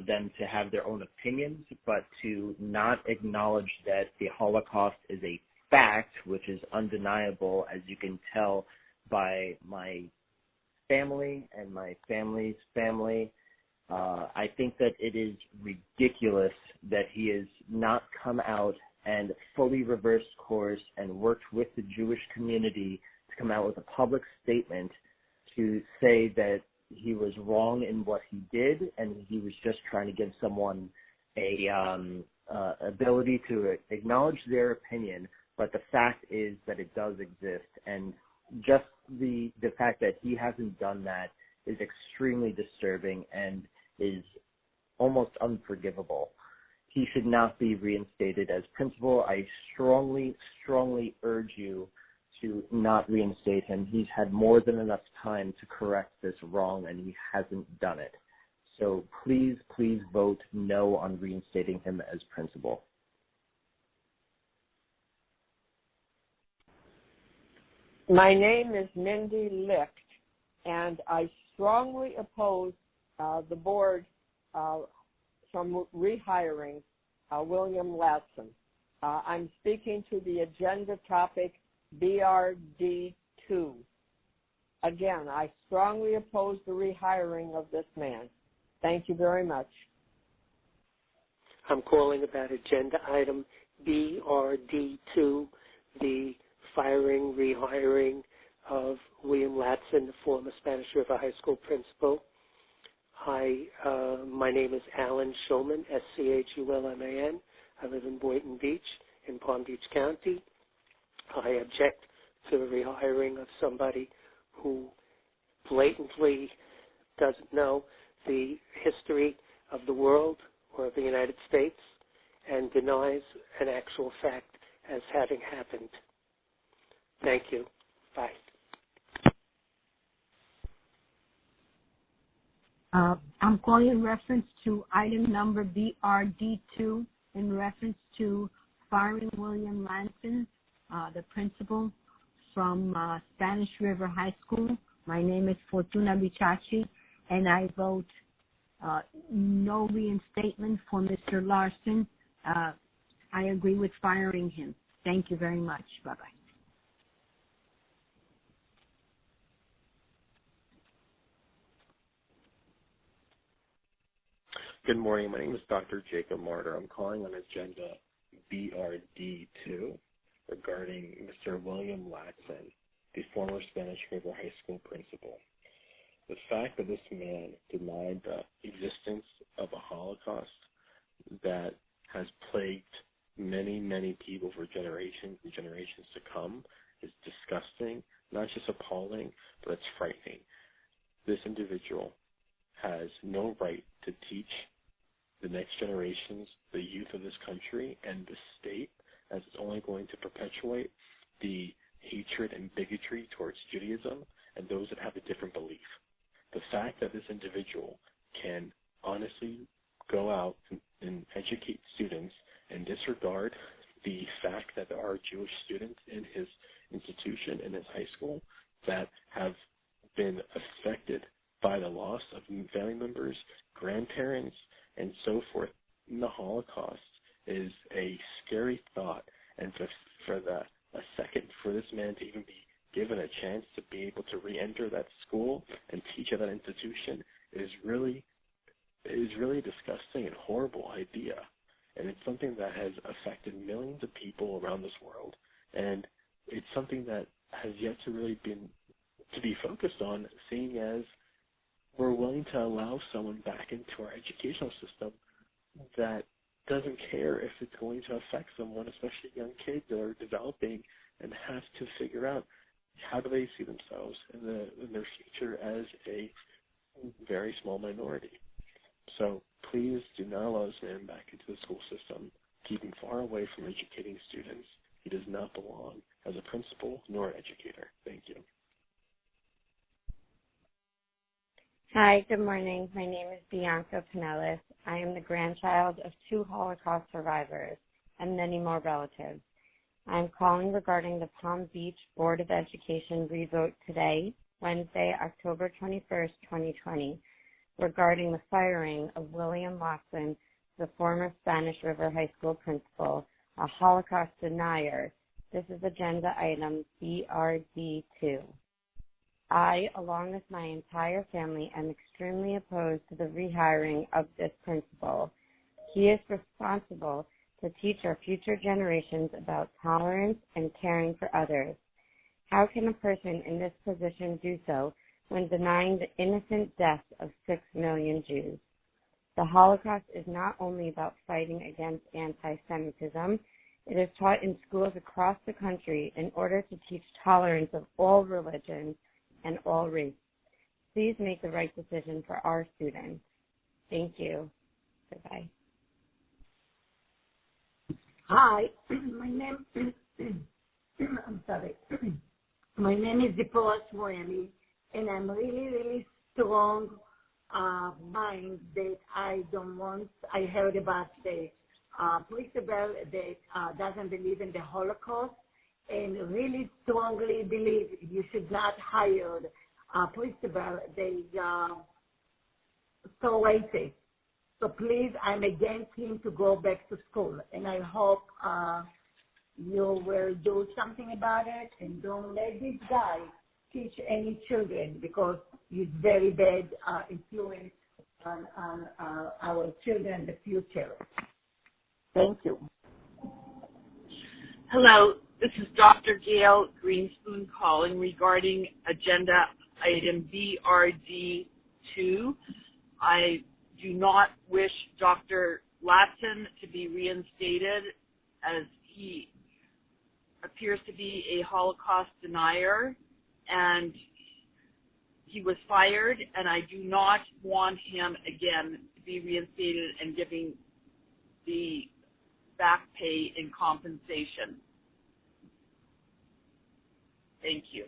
them to have their own opinions, but to not acknowledge that the Holocaust is a fact, which is undeniable, as you can tell by my family and my family's family. I think that it is ridiculous that he has not come out and fully reversed course and worked with the Jewish community to come out with a public statement to say that he was wrong in what he did and he was just trying to give someone a ability to acknowledge their opinion. But the fact is that it does exist, and just the fact that he hasn't done that is extremely disturbing and is almost unforgivable. He should not be reinstated as principal. I strongly, strongly urge you to not reinstate him. He's had more than enough time to correct this wrong, and he hasn't done it. So please, please vote no on reinstating him as principal. My name is Mindy Licht, and I strongly oppose the board from rehiring William Latson. I'm speaking to the agenda topic BRD2. Again, I strongly oppose the rehiring of this man. Thank you very much. I'm calling about agenda item BRD2, the firing, rehiring of William Latson, the former Spanish River High School principal. My name is Alan Schulman, SCHULMAN. I live in Boynton Beach in Palm Beach County. I object to the rehiring of somebody who blatantly doesn't know the history of the world or of the United States and denies an actual fact as having happened. Thank you. Bye. I'm calling in reference to item number BRD2 in reference to firing William Latson, the principal from Spanish River High School. My name is Fortuna Bichachi, and I vote no reinstatement for Mr. Larson. I agree with firing him. Thank you very much. Bye-bye. Good morning. My name is Dr. Jacob Martyr. I'm calling on agenda BRD2 regarding Mr. William Latson, the former Spanish River High School principal. The fact that this man denied the existence of a Holocaust that has plagued many, many people for generations and generations to come is disgusting, not just appalling, but it's frightening. This individual has no right to teach the next generations, the youth of this country and the state, as it's only going to perpetuate the hatred and bigotry towards Judaism and those that have a different belief. The fact that this individual can honestly go out and educate students and disregard the fact that there are Jewish students in his institution, in his high school, that have been affected by the loss of family members, grandparents, and so forth in the Holocaust is a scary thought. And for the that institution is really disgusting and horrible idea. And it's something that has affected millions of people around this world. And it's something that has yet to really to be focused on, seeing as we're willing to allow someone back into our educational system that doesn't care if it's going to affect someone, especially young kids that are developing and have to figure out how do they see themselves in their future as a very small minority. So please do not allow this man back into the school system. Keep him far away from educating students. He does not belong as a principal nor an educator. Thank you. Hi, good morning. My name is Bianca Pinellas. I am the grandchild of 2 Holocaust survivors and many more relatives. I am calling regarding the Palm Beach Board of Education revote today, Wednesday, October 21st, 2020, regarding the firing of William Watson, the former Spanish River High School principal, a Holocaust denier. This is agenda item BRD2. I, along with my entire family, am extremely opposed to the rehiring of this principal. He is responsible to teach our future generations about tolerance and caring for others. How can a person in this position do so when denying the innocent deaths of 6 million Jews? The Holocaust is not only about fighting against anti-Semitism. It is taught in schools across the country in order to teach tolerance of all religions and all races. Please make the right decision for our students. Thank you. Goodbye. Hi, my name I'm sorry. My name is Zipporah Shmueli, and I'm really strong mind that I heard about the principal that doesn't believe in the Holocaust, and really strongly believe you should not hire a principal. They so racist. So please, I'm against him to go back to school, and I hope you will do something about it and don't let this guy teach any children, because he's very bad influence on our children in the future. Thank you. Hello, this is Dr. Gail Greenspoon calling regarding agenda item BRD2. I do not wish Dr. Latson to be reinstated, as he appears to be a Holocaust denier, and he was fired, and I do not want him again to be reinstated and giving the back pay and compensation. Thank you.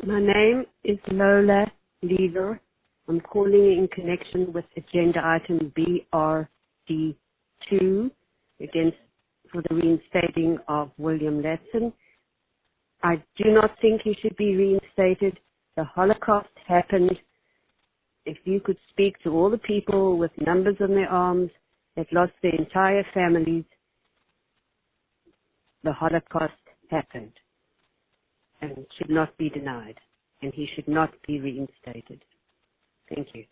My name is Lola Leader. I'm calling in connection with agenda item BRD2 for the reinstating of William Latson. I do not think he should be reinstated. The Holocaust happened. If you could speak to all the people with numbers on their arms that lost their entire families, the Holocaust happened and should not be denied, and he should not be reinstated. Thank you.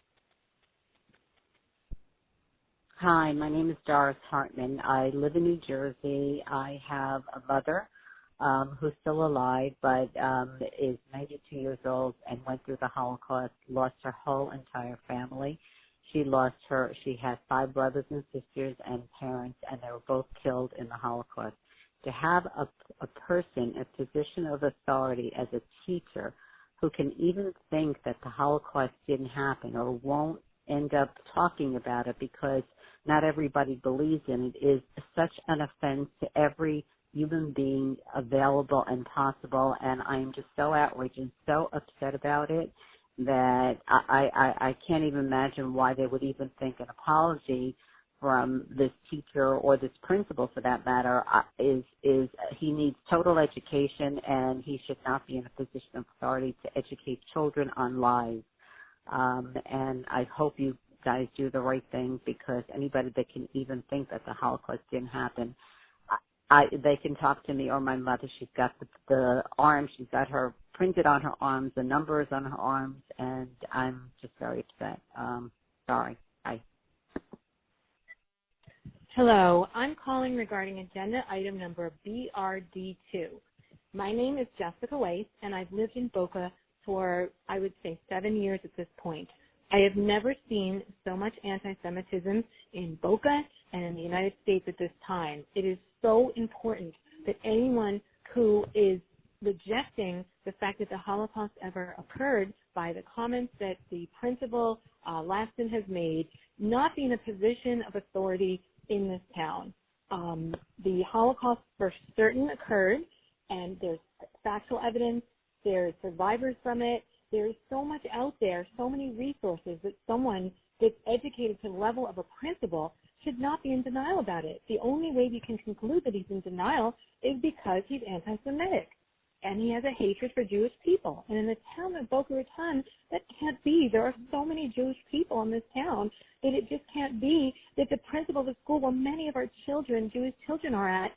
Hi, my name is Doris Hartman. I live in New Jersey. I have a mother who's still alive, but is 92 years old and went through the Holocaust, lost her whole entire family. She had 5 brothers and sisters and parents, and they were both killed in the Holocaust. To have a person, a position of authority as a teacher who can even think that the Holocaust didn't happen or won't end up talking about it because not everybody believes in it is such an offense to every human being available and possible, and I am just so outraged and so upset about it that I can't even imagine why they would even think an apology from this teacher or this principal for that matter is he needs total education, and he should not be in a position of authority to educate children on lies. And I hope you guys do the right thing, because anybody that can even think that the Holocaust didn't happen, they can talk to me or my mother. She's got the arms, she's got her printed on her arms, the numbers on her arms, and I'm just very upset. Sorry. Bye. Hello, I'm calling regarding agenda item number BRD2. My name is Jessica Weiss, and I've lived in Boca for, I would say, 7 years at this point. I have never seen so much anti-Semitism in Boca and in the United States at this time. It is so important that anyone who is rejecting the fact that the Holocaust ever occurred by the comments that the principal, Latson, has made, not be in a position of authority in this town. The Holocaust for certain occurred, and there's factual evidence, there's survivors from it. There's so much out there, so many resources that someone that's educated to the level of a principal should not be in denial about it. The only way we can conclude that he's in denial is because he's anti-Semitic and he has a hatred for Jewish people. And in the town of Boca Raton, that can't be. There are so many Jewish people in this town that it just can't be that the principal of the school where many of our children, Jewish children, are at,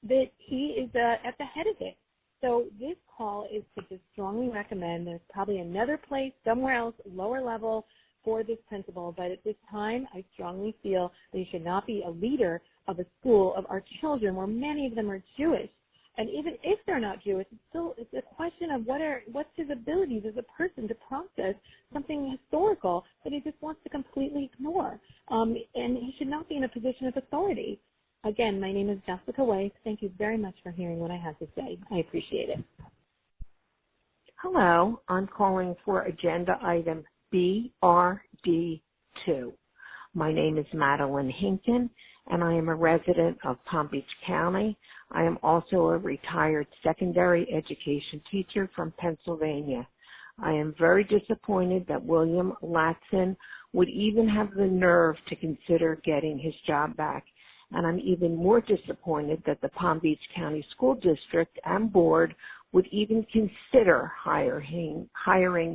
that he is at the head of it. So this call is to just strongly recommend there's probably another place somewhere else, lower level, for this principal. But at this time, I strongly feel that he should not be a leader of a school of our children where many of them are Jewish. And even if they're not Jewish, it's a question of what's his abilities as a person to process something historical that he just wants to completely ignore. And he should not be in a position of authority. Again, my name is Jessica Weiss. Thank you very much for hearing what I have to say. I appreciate it. Hello, I'm calling for agenda item BRD2. My name is Madeline Hinton, and I am a resident of Palm Beach County. I am also a retired secondary education teacher from Pennsylvania. I am very disappointed that William Latson would even have the nerve to consider getting his job back. And I'm even more disappointed that the Palm Beach County School District and Board would even consider hiring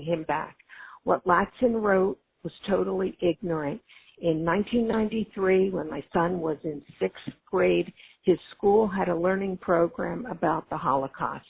him back. What Latson wrote was totally ignorant. In 1993, when my son was in 6th grade, his school had a learning program about the Holocaust.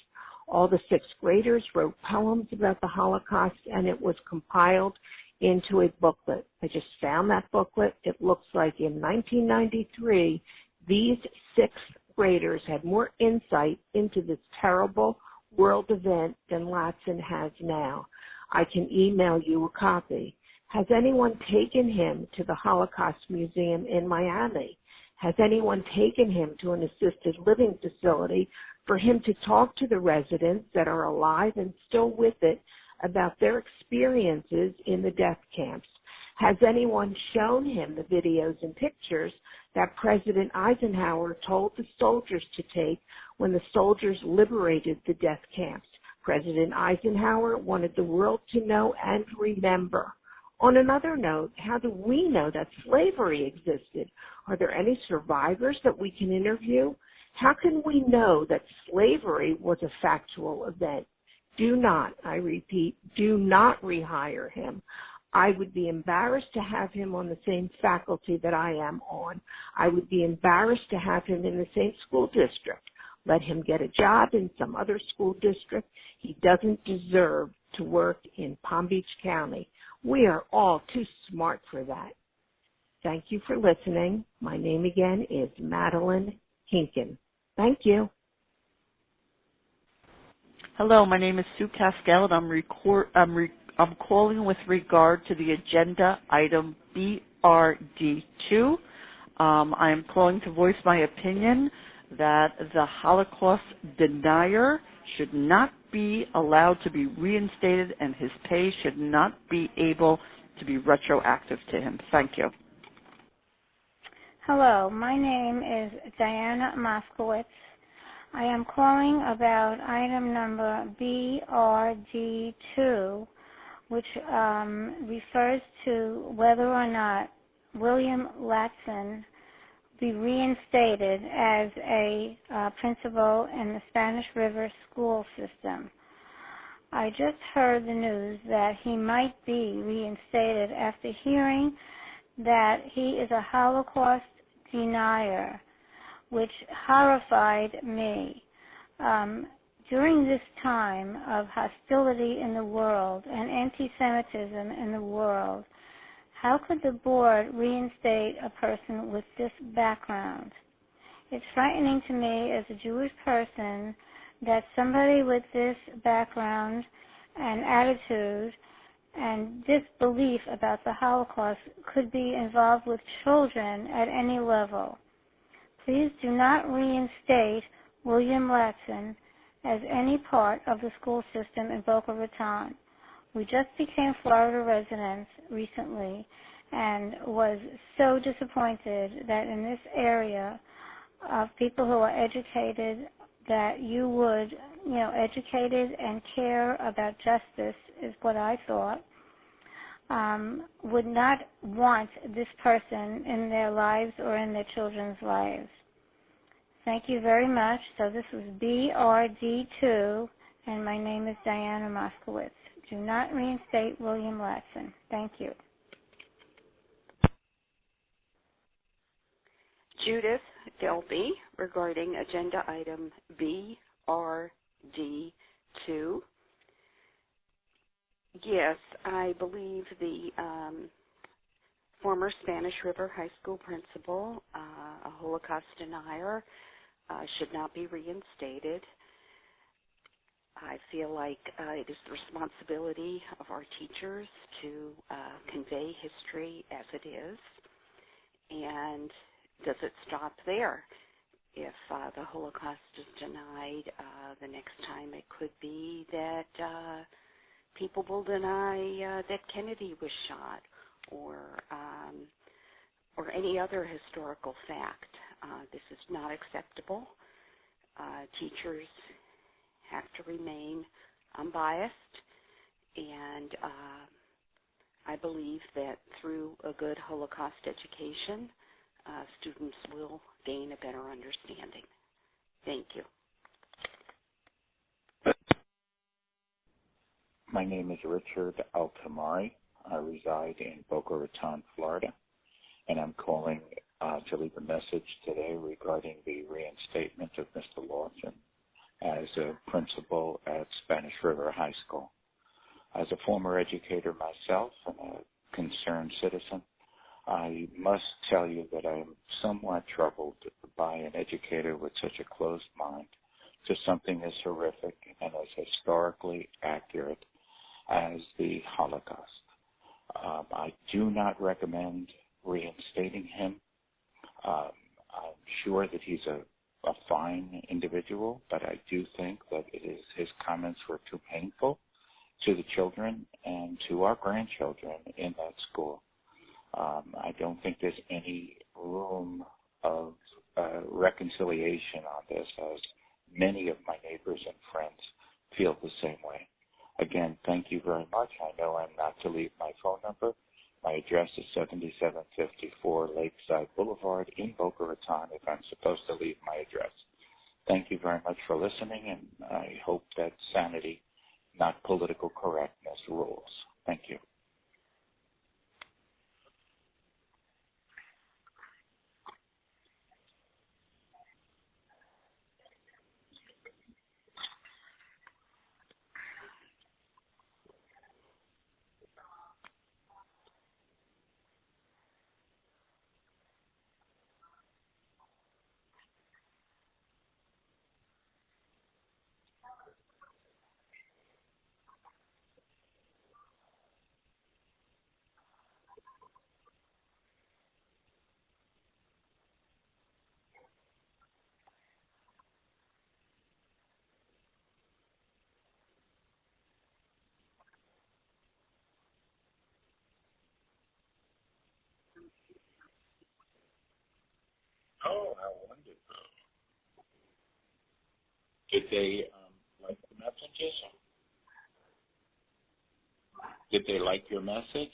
All the 6th graders wrote poems about the Holocaust, and it was compiled into a booklet. I just found that booklet. It looks like in 1993, these 6th graders had more insight into this terrible world event than Latson has now. I can email you a copy. Has anyone taken him to the Holocaust Museum in Miami? Has anyone taken him to an assisted living facility for him to talk to the residents that are alive and still with it about their experiences in the death camps? Has anyone shown him the videos and pictures that President Eisenhower told the soldiers to take when the soldiers liberated the death camps? President Eisenhower wanted the world to know and remember. On another note, how do we know that slavery existed? Are there any survivors that we can interview? How can we know that slavery was a factual event? Do not, I repeat, do not rehire him. I would be embarrassed to have him on the same faculty that I am on. I would be embarrassed to have him in the same school district. Let him get a job in some other school district. He doesn't deserve to work in Palm Beach County. We are all too smart for that. Thank you for listening. My name again is Madeline Hinken. Thank you. Hello, my name is Sue Cascal, and I'm calling with regard to the agenda item BRD2. I am calling to voice my opinion that the Holocaust denier should not be allowed to be reinstated and his pay should not be able to be retroactive to him. Thank you. Hello, my name is Diana Moskowitz. I am calling about item number BRD2, which refers to whether or not William Latson be reinstated as a principal in the Spanish River school system. I just heard the news that he might be reinstated after hearing that he is a Holocaust denier, which horrified me. During this time of hostility in the world and anti-Semitism in the world, how could the board reinstate a person with this background? It's frightening to me as a Jewish person that somebody with this background and attitude and disbelief about the Holocaust could be involved with children at any level. Please do not reinstate William Latson as any part of the school system in Boca Raton. We just became Florida residents recently and was so disappointed that in this area of people who are educated, that you would, educated and care about justice is what I thought, would not want this person in their lives or in their children's lives. Thank you very much. So this was BRD2, and my name is Diana Moskowitz. Do not reinstate William Latson. Thank you. Judith Delby regarding agenda item BRD2. Yes, I believe the former Spanish River High School principal, a Holocaust denier, should not be reinstated. I feel like it is the responsibility of our teachers to convey history as it is. And does it stop there? If the Holocaust is denied, the next time it could be that people will deny that Kennedy was shot, or any other historical fact. This is not acceptable. Teachers have to remain unbiased, and I believe that through a good Holocaust education, students will gain a better understanding. Thank you. My name is Richard Altamari. I reside in Boca Raton, Florida, and I'm calling to leave a message today regarding the reinstatement of Mr. Lawson as a principal at Spanish River High School. As a former educator myself and a concerned citizen, I must tell you that I am somewhat troubled by an educator with such a closed mind to something as horrific and as historically accurate as the Holocaust. I do not recommend reinstating him. I'm sure that he's a fine individual, but I do think that his comments were too painful to the children and to our grandchildren in that school. I don't think there's any room of reconciliation on this, as many of my neighbors and friends feel the same tell him not to leave my phone number. My address is 7754 Lakeside Boulevard in Boca Raton if I'm supposed to leave my address. Thank you very much for listening, and I hope that sanity, not political correctness, rules. Thank you. Oh, how wonderful. Did they like the messages? Did they like your message?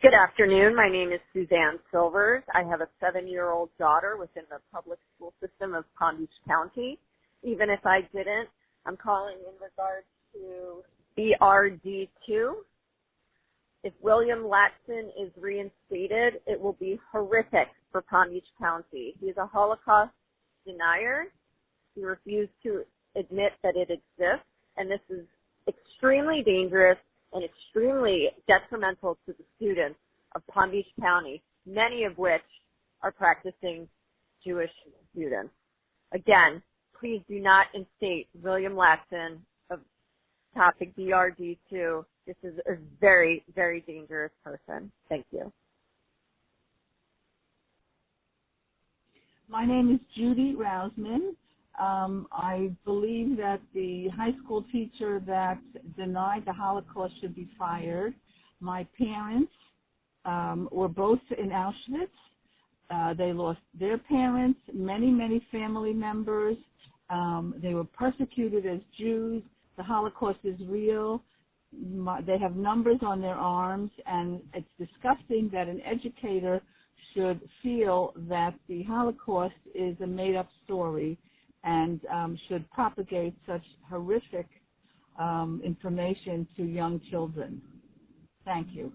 Good afternoon. My name is Suzanne Silvers. I have a 7-year-old daughter within the public school system of Palm Beach County. Even if I didn't, I'm calling in regards to BRD2. If William Latson is reinstated, it will be horrific for Palm Beach County. He's a Holocaust denier. He refused to admit that it exists, and this is extremely dangerous and extremely detrimental to the students of Palm Beach County, many of which are practicing Jewish students. Again, please do not instate William Latson of topic BRD2. This is a very, very dangerous person. Thank you. My name is Judy Rousman. I believe that the high school teacher that denied the Holocaust should be fired. My parents were both in Auschwitz. They lost their parents, many, many family members. They were persecuted as Jews. The Holocaust is real. They have numbers on their arms, and it's disgusting that an educator should feel that the Holocaust is a made-up story and should propagate such horrific information to young children. Thank you.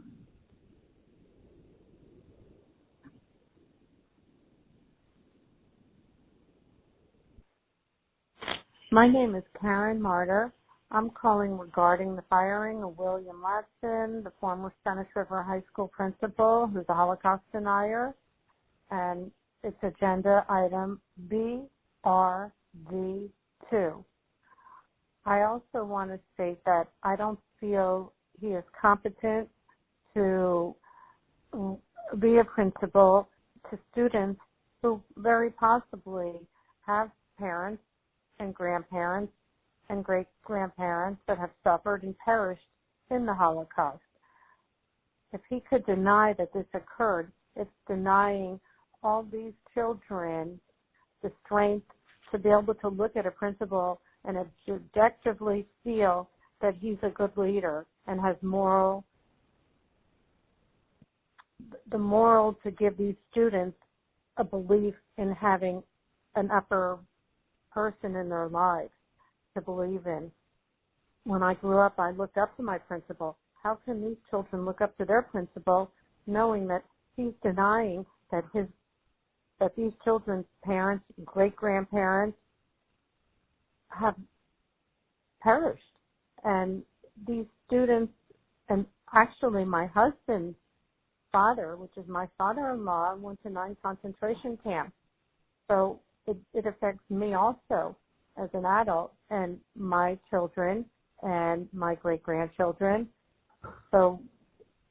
My name is Karen Martyr. I'm calling regarding the firing of William Latson, the former Spanish River High School principal, who's a Holocaust denier, and it's agenda item BRD2. I also want to state that I don't feel he is competent to be a principal to students who very possibly have parents and grandparents and great-grandparents that have suffered and perished in the Holocaust. If he could deny that this occurred, it's denying all these children the strength to be able to look at a principal and objectively feel that he's a good leader and has the moral to give these students a belief in having an upper person in their lives to believe in. When I grew up, I looked up to my principal. How can these children look up to their principal knowing that he's denying that these children's parents, great-grandparents have perished? And these students, and actually my husband's father, which is my father-in-law, went to 9 concentration camps. So it affects me also as an adult and my children and my great-grandchildren. So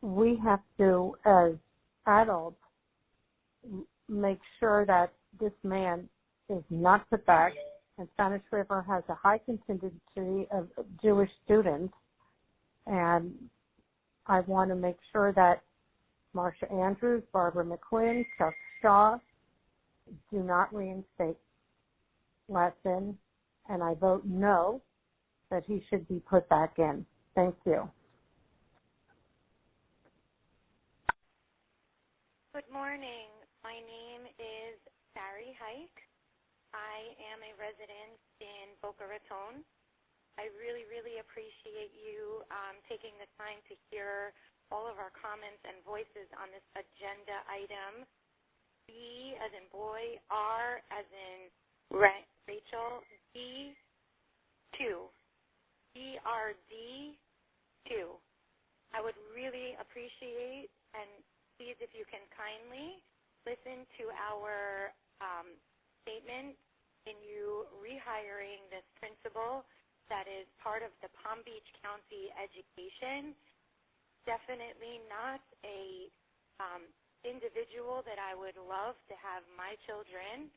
we have to, as adults, make sure that this man is not put back and Spanish River has a high contingency of Jewish students, and I want to make sure that Marsha Andrews, Barbara McQuinn, Chuck Shaw do not reinstate Latson, and I vote no, that he should be put back in. Thank you. Good morning. My name is Sari Hike. I am a resident in Boca Raton. I really, really appreciate you taking the time to hear all of our comments and voices on this agenda item. B as in boy, R as in Rachel, D2. BRD2. I would really appreciate, and please if you can kindly listen to our statement in you rehiring this principal that is part of the Palm Beach County education. Definitely not a individual that I would love to have my children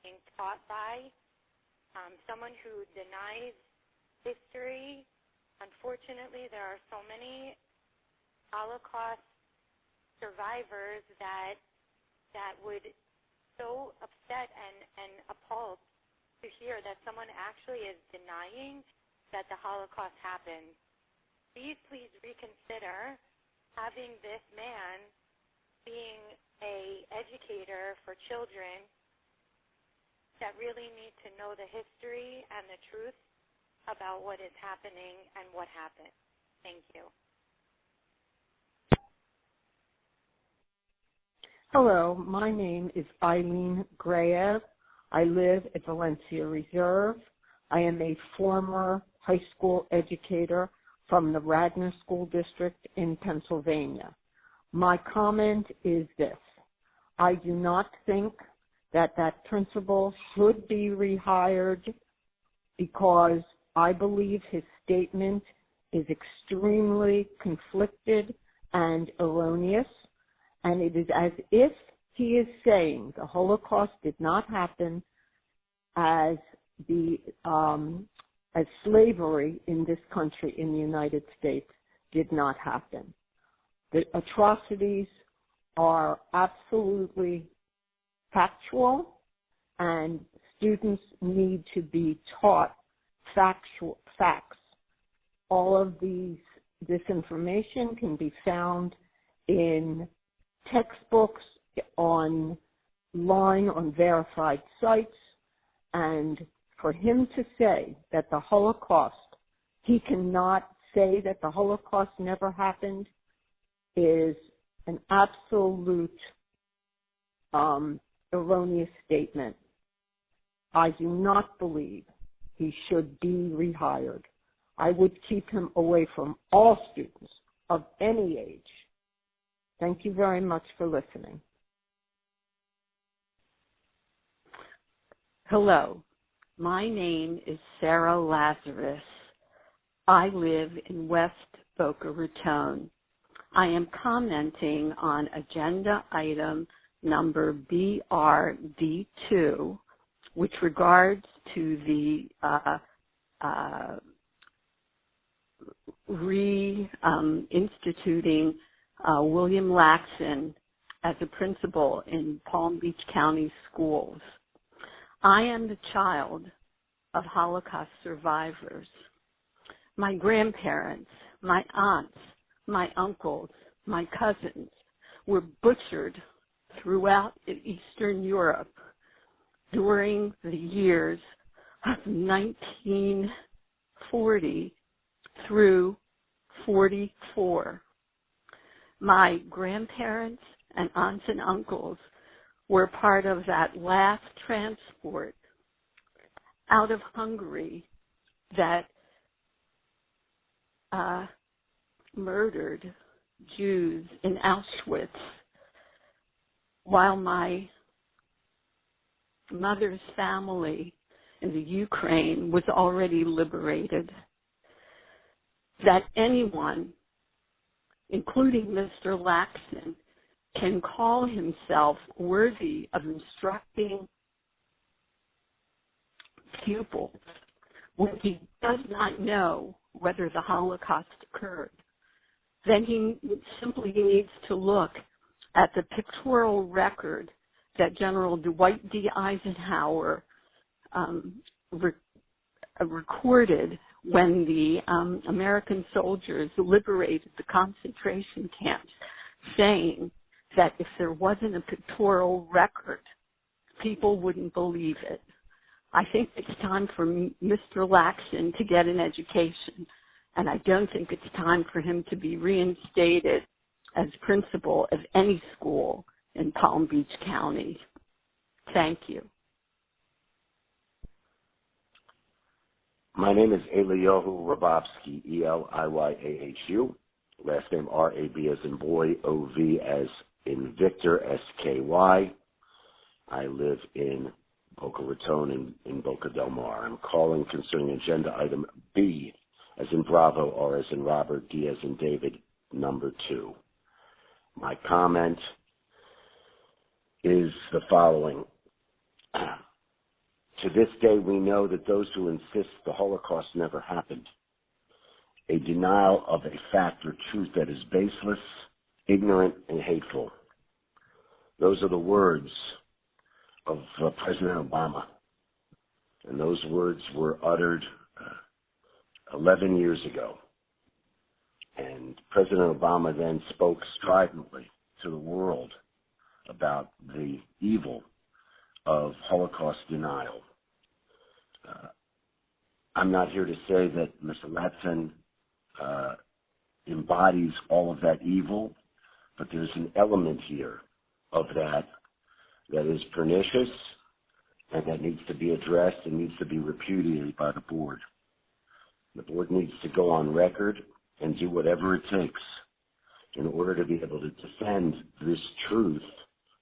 being taught by, someone who denies history. Unfortunately, there are so many Holocaust survivors that would so upset and appalled to hear that someone actually is denying that the Holocaust happened. Please reconsider having this man being an educator for children that really need to know the history and the truth about what is happening and what happened. Thank you. Hello, my name is Eileen Graev. I live at Valencia Reserve. I am a former high school educator from the Radnor School District in Pennsylvania. My comment is this. I do not think that principal should be rehired because I believe his statement is extremely conflicted and erroneous. And it is as if he is saying the Holocaust did not happen as slavery in this country, in the United States, did not happen. The atrocities are absolutely factual, and students need to be taught facts. All of this information can be found in textbooks, online, on verified sites, and for him to say that the Holocaust, he cannot say that the Holocaust never happened, is an absolute erroneous statement. I do not believe he should be rehired. I would keep him away from all students of any age. Thank you very much for listening. Hello, my name is Sarah Lazarus. I live in West Boca Raton. I am commenting on agenda item number BRD2, which regards to the reinstituting William Latson as a principal in Palm Beach County schools. I am the child of Holocaust survivors. My grandparents, my aunts, my uncles, my cousins were butchered throughout Eastern Europe during the years of 1940 through 44. My grandparents and aunts and uncles were part of that last transport out of Hungary that murdered Jews in Auschwitz, while my mother's family in the Ukraine was already liberated. That anyone, including Mr. Latson, can call himself worthy of instructing pupils when he does not know whether the Holocaust occurred, then he simply needs to look at the pictorial record that General Dwight D. Eisenhower recorded when the American soldiers liberated the concentration camps, saying that if there wasn't a pictorial record, people wouldn't believe it. I think it's time for Mr. Laxon to get an education, and I don't think it's time for him to be reinstated as principal of any school in Palm Beach County. Thank you. My name is Eliyahu Rabovsky, Eliyaahu. Last name R-A-B as in boy, O-V as in Victor, S-K-Y. I live in Boca Raton in Boca Del Mar. I'm calling concerning agenda item B as in Bravo, R as in Robert, D as in David, number 2. My comment is the following. To this day, we know that those who insist the Holocaust never happened, a denial of a fact or truth that is baseless, ignorant, and hateful. Those are the words of President Obama. And those words were uttered 11 years ago. And President Obama then spoke stridently to the world about the evil of Holocaust denial. I'm not here to say that Mr. Latson embodies all of that evil, but there's an element here of that is pernicious and that needs to be addressed and needs to be repudiated by the board. The board needs to go on record and do whatever it takes in order to be able to defend this truth,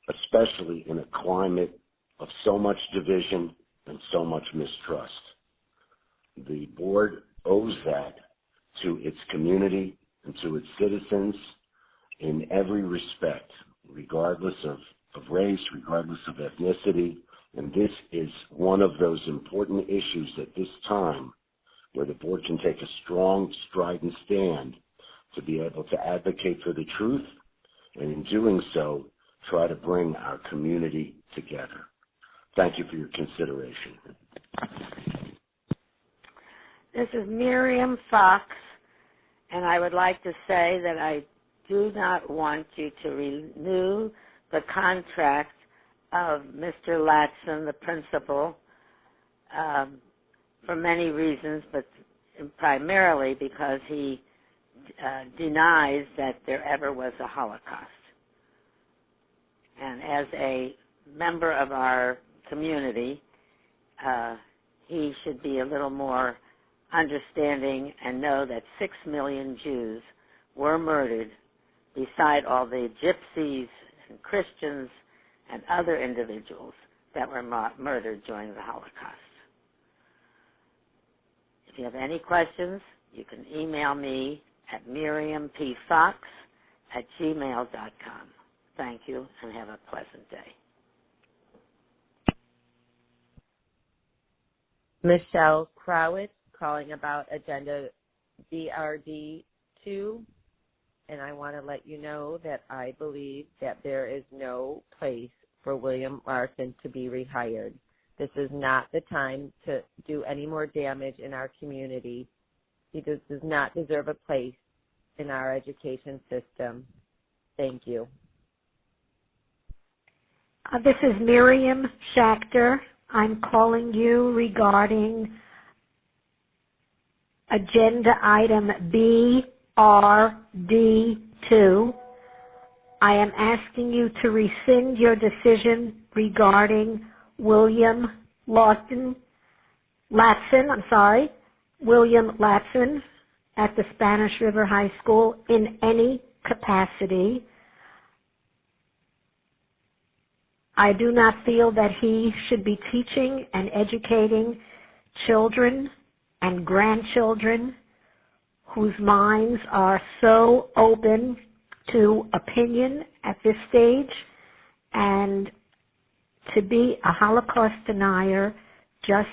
especially in a climate of so much division and so much mistrust. The board owes that to its community and to its citizens in every respect, regardless of race, regardless of ethnicity. And this is one of those important issues at this time where the board can take a strong, strident stand to be able to advocate for the truth, and in doing so, try to bring our community together. Thank you for your consideration. This is Miriam Fox, and I would like to say that I do not want you to renew the contract of Mr. Latson, the principal, for many reasons, but primarily because he denies that there ever was a Holocaust. And as a member of our community, he should be a little more understanding and know that 6 million Jews were murdered beside all the gypsies and Christians and other individuals that were murdered during the Holocaust. If you have any questions, you can email me at miriampfox@gmail.com. Thank you, and have a pleasant day. Michelle Crowitz calling about agenda BRD2, and I want to let you know that I believe that there is no place for William Larson to be rehired. This is not the time to do any more damage in our community. He does not deserve a place in our education system. Thank you. This is Miriam Schachter. I'm calling you regarding agenda item BRD2. I am asking you to rescind your decision regarding William Latson at the Spanish River High School in any capacity. I do not feel that he should be teaching and educating children and grandchildren whose minds are so open to opinion at this stage, and to be a Holocaust denier just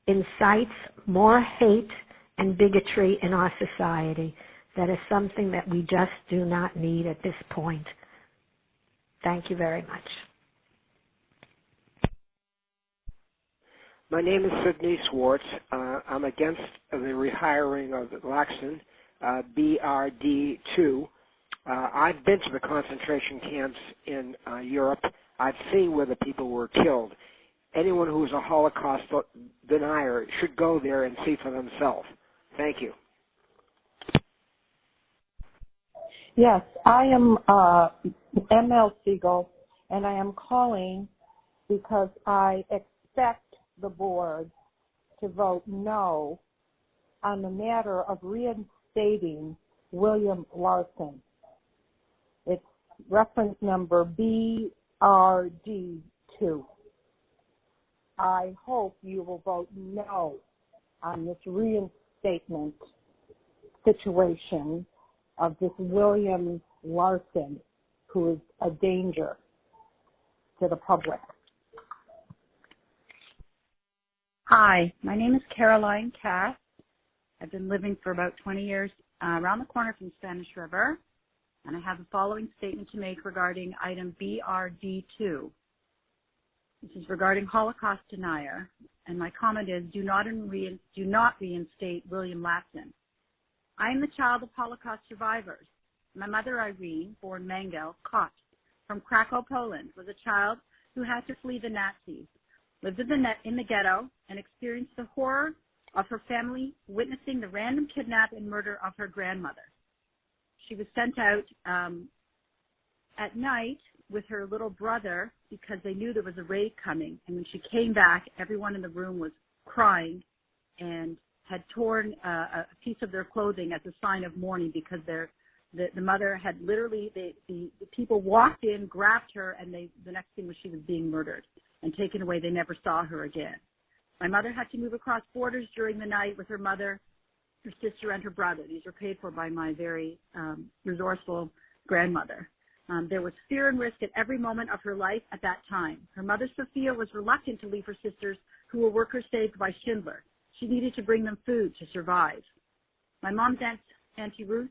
incites more hate and bigotry in our society. That is something that we just do not need at this point. Thank you very much. My name is Sidney Swartz. I'm against the rehiring of Laxton, BRD2. I've been to the concentration camps in Europe. I've seen where the people were killed. Anyone who is a Holocaust denier should go there and see for themselves. Thank you. Yes, I am ML Siegel, and I am calling because I expect the board to vote no on the matter of reinstating William Larson. It's reference number BRD2. I hope you will vote no on this reinstatement situation of this William Larson, who is a danger to the public. Hi, my name is Caroline Cass. I've been living for about 20 years around the corner from Spanish River, and I have the following statement to make regarding item BRD2. This is regarding Holocaust denier, and my comment is do not reinstate William Latson. I am the child of Holocaust survivors. My mother, Irene, born Mangel, Kot, from Krakow, Poland, was a child who had to flee the Nazis, lived in the ghetto, and experienced the horror of her family witnessing the random kidnap and murder of her grandmother. She was sent out at night with her little brother because they knew there was a raid coming. And when she came back, everyone in the room was crying and had torn a piece of their clothing as a sign of mourning because the mother had literally, the people walked in, grabbed her, and the next thing was she was being murdered and taken away. They never saw her again. My mother had to move across borders during the night with her mother, her sister, and her brother. These were paid for by my very resourceful grandmother. There was fear and risk at every moment of her life at that time. Her mother, Sophia, was reluctant to leave her sisters, who were workers saved by Schindler. She needed to bring them food to survive. My mom's aunt, Auntie Ruth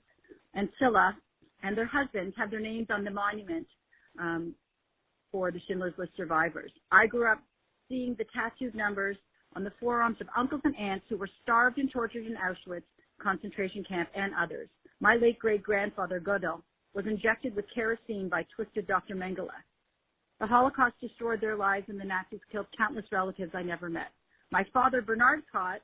and Scylla, and their husbands have their names on the monument for the Schindler's List survivors. I grew up seeing the tattooed numbers on the forearms of uncles and aunts who were starved and tortured in Auschwitz concentration camp and others. My late great-grandfather, Godel, was injected with kerosene by twisted Dr. Mengele. The Holocaust destroyed their lives, and the Nazis killed countless relatives I never met. My father, Bernard Kot,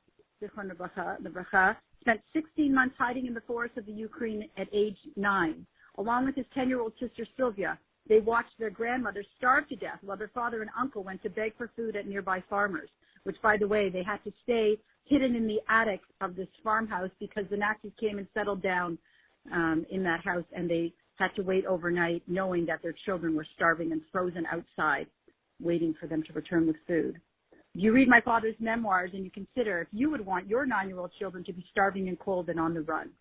spent 16 months hiding in the forests of the Ukraine at age 9. Along with his 10-year-old sister, Sylvia, they watched their grandmother starve to death while their father and uncle went to beg for food at nearby farmers, which, by the way, they had to stay hidden in the attic of this farmhouse because the Nazis came and settled down in that house, and they had to wait overnight knowing that their children were starving and frozen outside, waiting for them to return with food. You read my father's memoirs and you consider if you would want your 9-year-old children to be starving and cold and on the run.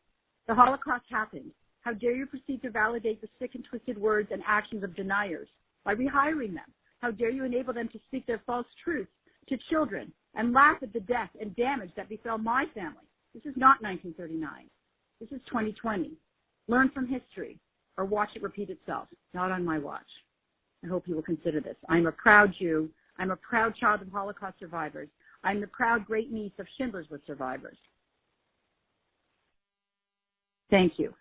The Holocaust happened. How dare you proceed to validate the sick and twisted words and actions of deniers by rehiring them? How dare you enable them to speak their false truths to children and laugh at the death and damage that befell my family? This is not 1939. This is 2020. Learn from history or watch it repeat itself. Not on my watch. I hope you will consider this. I'm a proud Jew. I'm a proud child of Holocaust survivors. I'm the proud great niece of Schindler's List survivors. Thank you.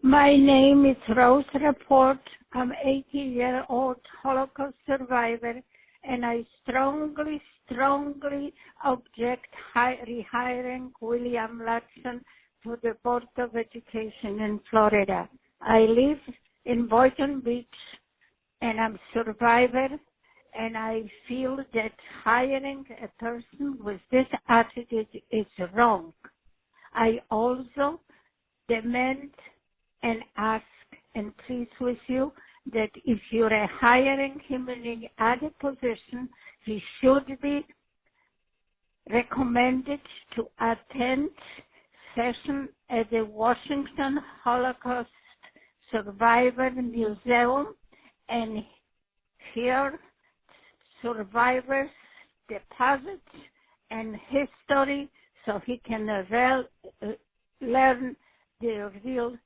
My name is Rose Report. I'm 80-year-old Holocaust survivor, and I strongly object rehiring William Latson to the Board of Education in Florida. I live in Boynton Beach, and I'm a survivor, and I feel that hiring a person with this attitude is wrong. I also demand and ask and plead with you that if you're hiring him in any other position, he should be recommended to attend session at the Washington Holocaust Survivor Museum and hear survivors' deposits and history so he can learn the real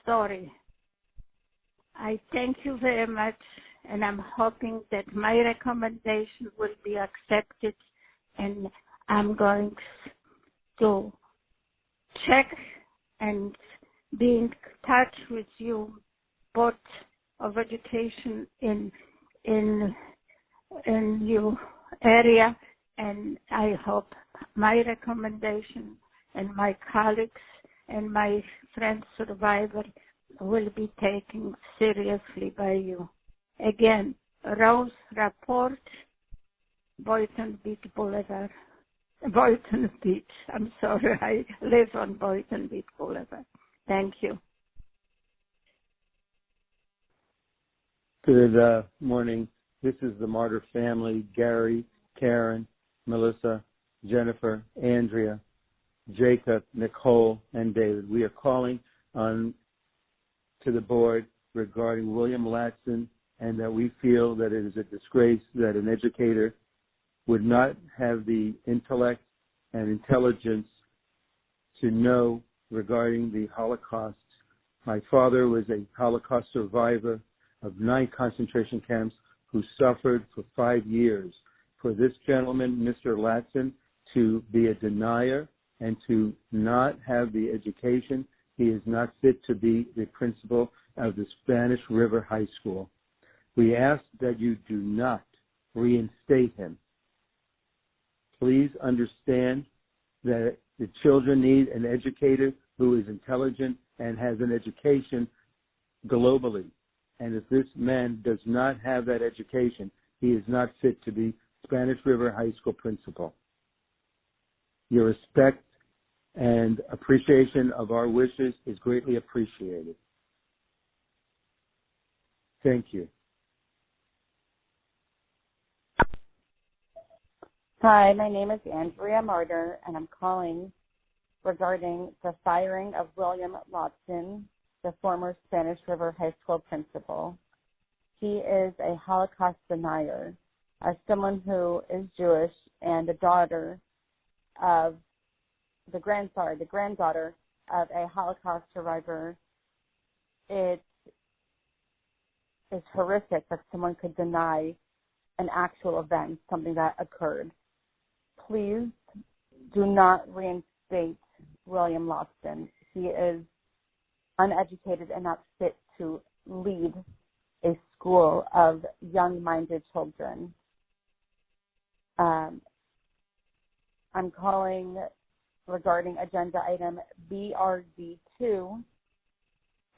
story. I thank you very much, and I'm hoping that my recommendation will be accepted, and I'm going to check and be in touch with you, Board of Education in your area, and I hope my recommendation and my colleagues and my friends survivors will be taken seriously by you. Again, Rose Rapport, Boynton Beach Boulevard. Boynton Beach. I'm sorry, I live on Boynton Beach Boulevard. Thank you. Good morning. This is the Martyr family, Gary, Karen, Melissa, Jennifer, Andrea, Jacob, Nicole, and David. We are calling on to the board regarding William Latson, and that we feel that it is a disgrace that an educator would not have the intellect and intelligence to know regarding the Holocaust. My father was a Holocaust survivor of 9 concentration camps who suffered for 5 years. For this gentleman, Mr. Latson, to be a denier and to not have the education, he is not fit to be the principal of the Spanish River High School. We ask that you do not reinstate him. Please understand that the children need an educator who is intelligent and has an education globally. And if this man does not have that education, he is not fit to be Spanish River High School principal. Your respect and appreciation of our wishes is greatly appreciated. Thank you. Hi, my name is Andrea Martyr, and I'm calling regarding the firing of William Latson, the former Spanish River High School principal. He is a Holocaust denier. As someone who is Jewish and the daughter of the granddaughter of a Holocaust survivor, it is horrific that someone could deny an actual event, something that occurred. Please do not reinstate William Latson. He is uneducated and not fit to lead a school of young-minded children. I'm calling regarding agenda item BRD2.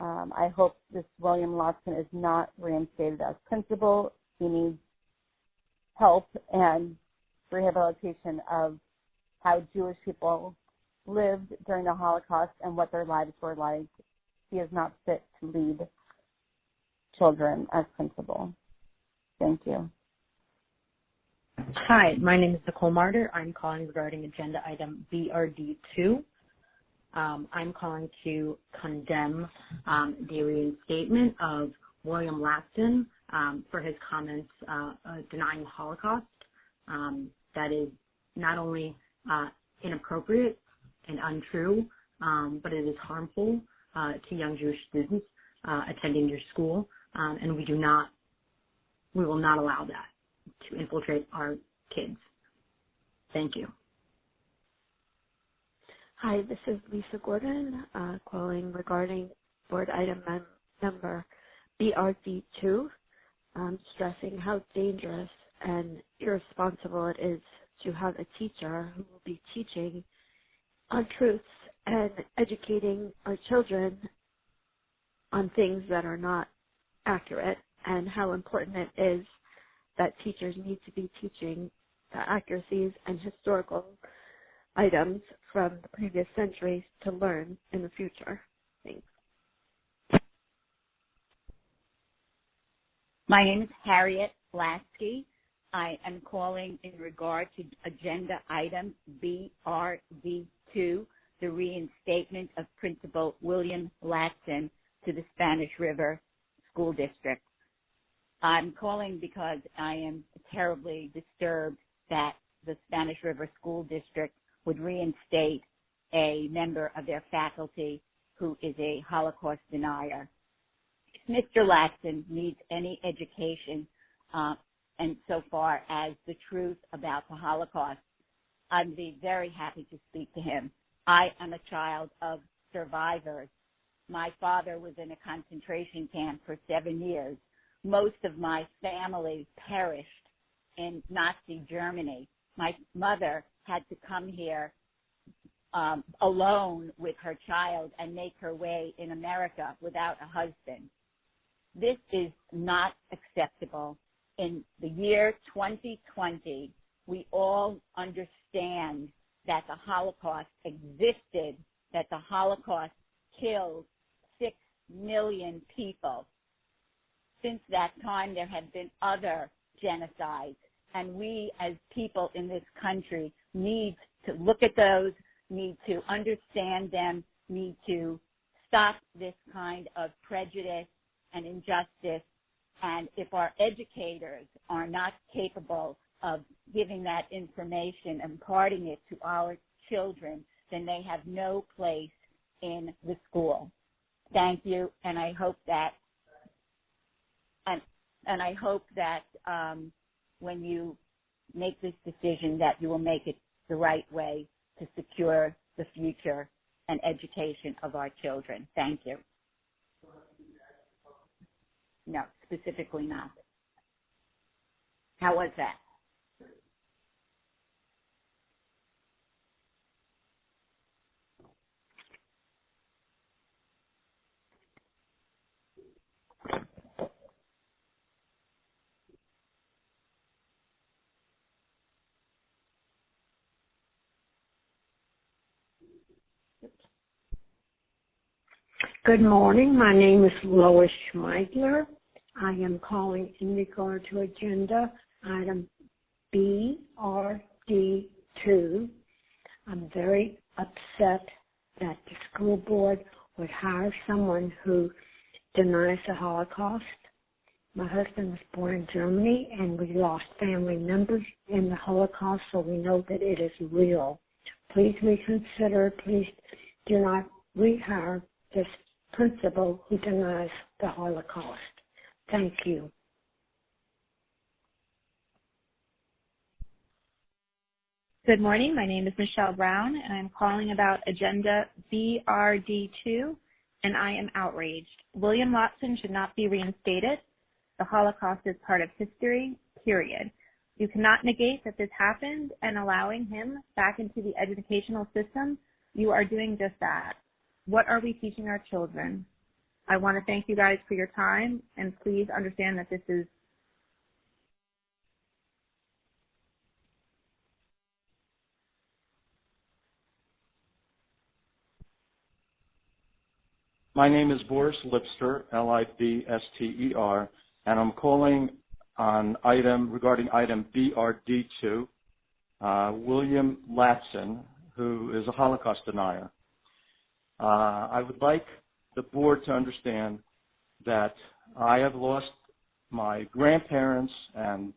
I hope this William Latson is not reinstated as principal. He needs help and rehabilitation of how Jewish people lived during the Holocaust and what their lives were like. He is not fit to lead children as principal. Thank you. Hi, my name is Nicole Martyr. I'm calling regarding agenda item BRD2. I'm calling to condemn the reinstatement of William Latson for his comments denying the Holocaust. That is not only inappropriate and untrue, but it is harmful to young Jewish students attending your school, and we will not allow that to infiltrate our kids. Thank you. Hi, this is Lisa Gordon, calling regarding board item number BRD2, stressing how dangerous and irresponsible it is to have a teacher who will be teaching untruths and educating our children on things that are not accurate, and how important it is that teachers need to be teaching the accuracies and historical items from the previous centuries to learn in the future. Thanks. My name is Harriet Lasky. I am calling in regard to agenda item BRD2, the reinstatement of Principal William Latson to to the Spanish River School District. I'm calling because I am terribly disturbed that the Spanish River School District would reinstate a member of their faculty who is a Holocaust denier. If Mr. Latson needs any education, and so far as the truth about the Holocaust, I'd be very happy to speak to him. I am a child of survivors. My father was in a concentration camp for 7 years. Most of my family perished in Nazi Germany. My mother had to come here alone with her child and make her way in America without a husband. This is not acceptable. In the year 2020, we all understand that the Holocaust existed, that the Holocaust killed 6 million people. Since that time, there have been other genocides, and we as people in this country need to look at those, need to understand them, need to stop this kind of prejudice and injustice. And if our educators are not capable of giving that information, imparting it to our children, then they have no place in the school. Thank you, and I hope that when you make this decision that you will make it the right way to secure the future and education of our children. Thank you. No, specifically not. How was that? Good morning. My name is Lois Schmeidler. I am calling in regard to agenda item BRD2. I'm very upset that the school board would hire someone who denies the Holocaust. My husband was born in Germany, and we lost family members in the Holocaust, so we know that it is real. Please reconsider. Please do not rehire this principal who denies the Holocaust. Thank you. Good morning. My name is Michelle Brown, and I'm calling about agenda BRD2, and I am outraged. William Watson should not be reinstated. The Holocaust is part of history, period. You cannot negate that this happened, and allowing him back into the educational system, you are doing just that. What are we teaching our children? I want to thank you guys for your time, and please understand that this is My name is Boris Lipster, Libster, and I'm calling on regarding item BRD2, William Latson, who is a Holocaust denier. I would like the board to understand that I have lost my grandparents and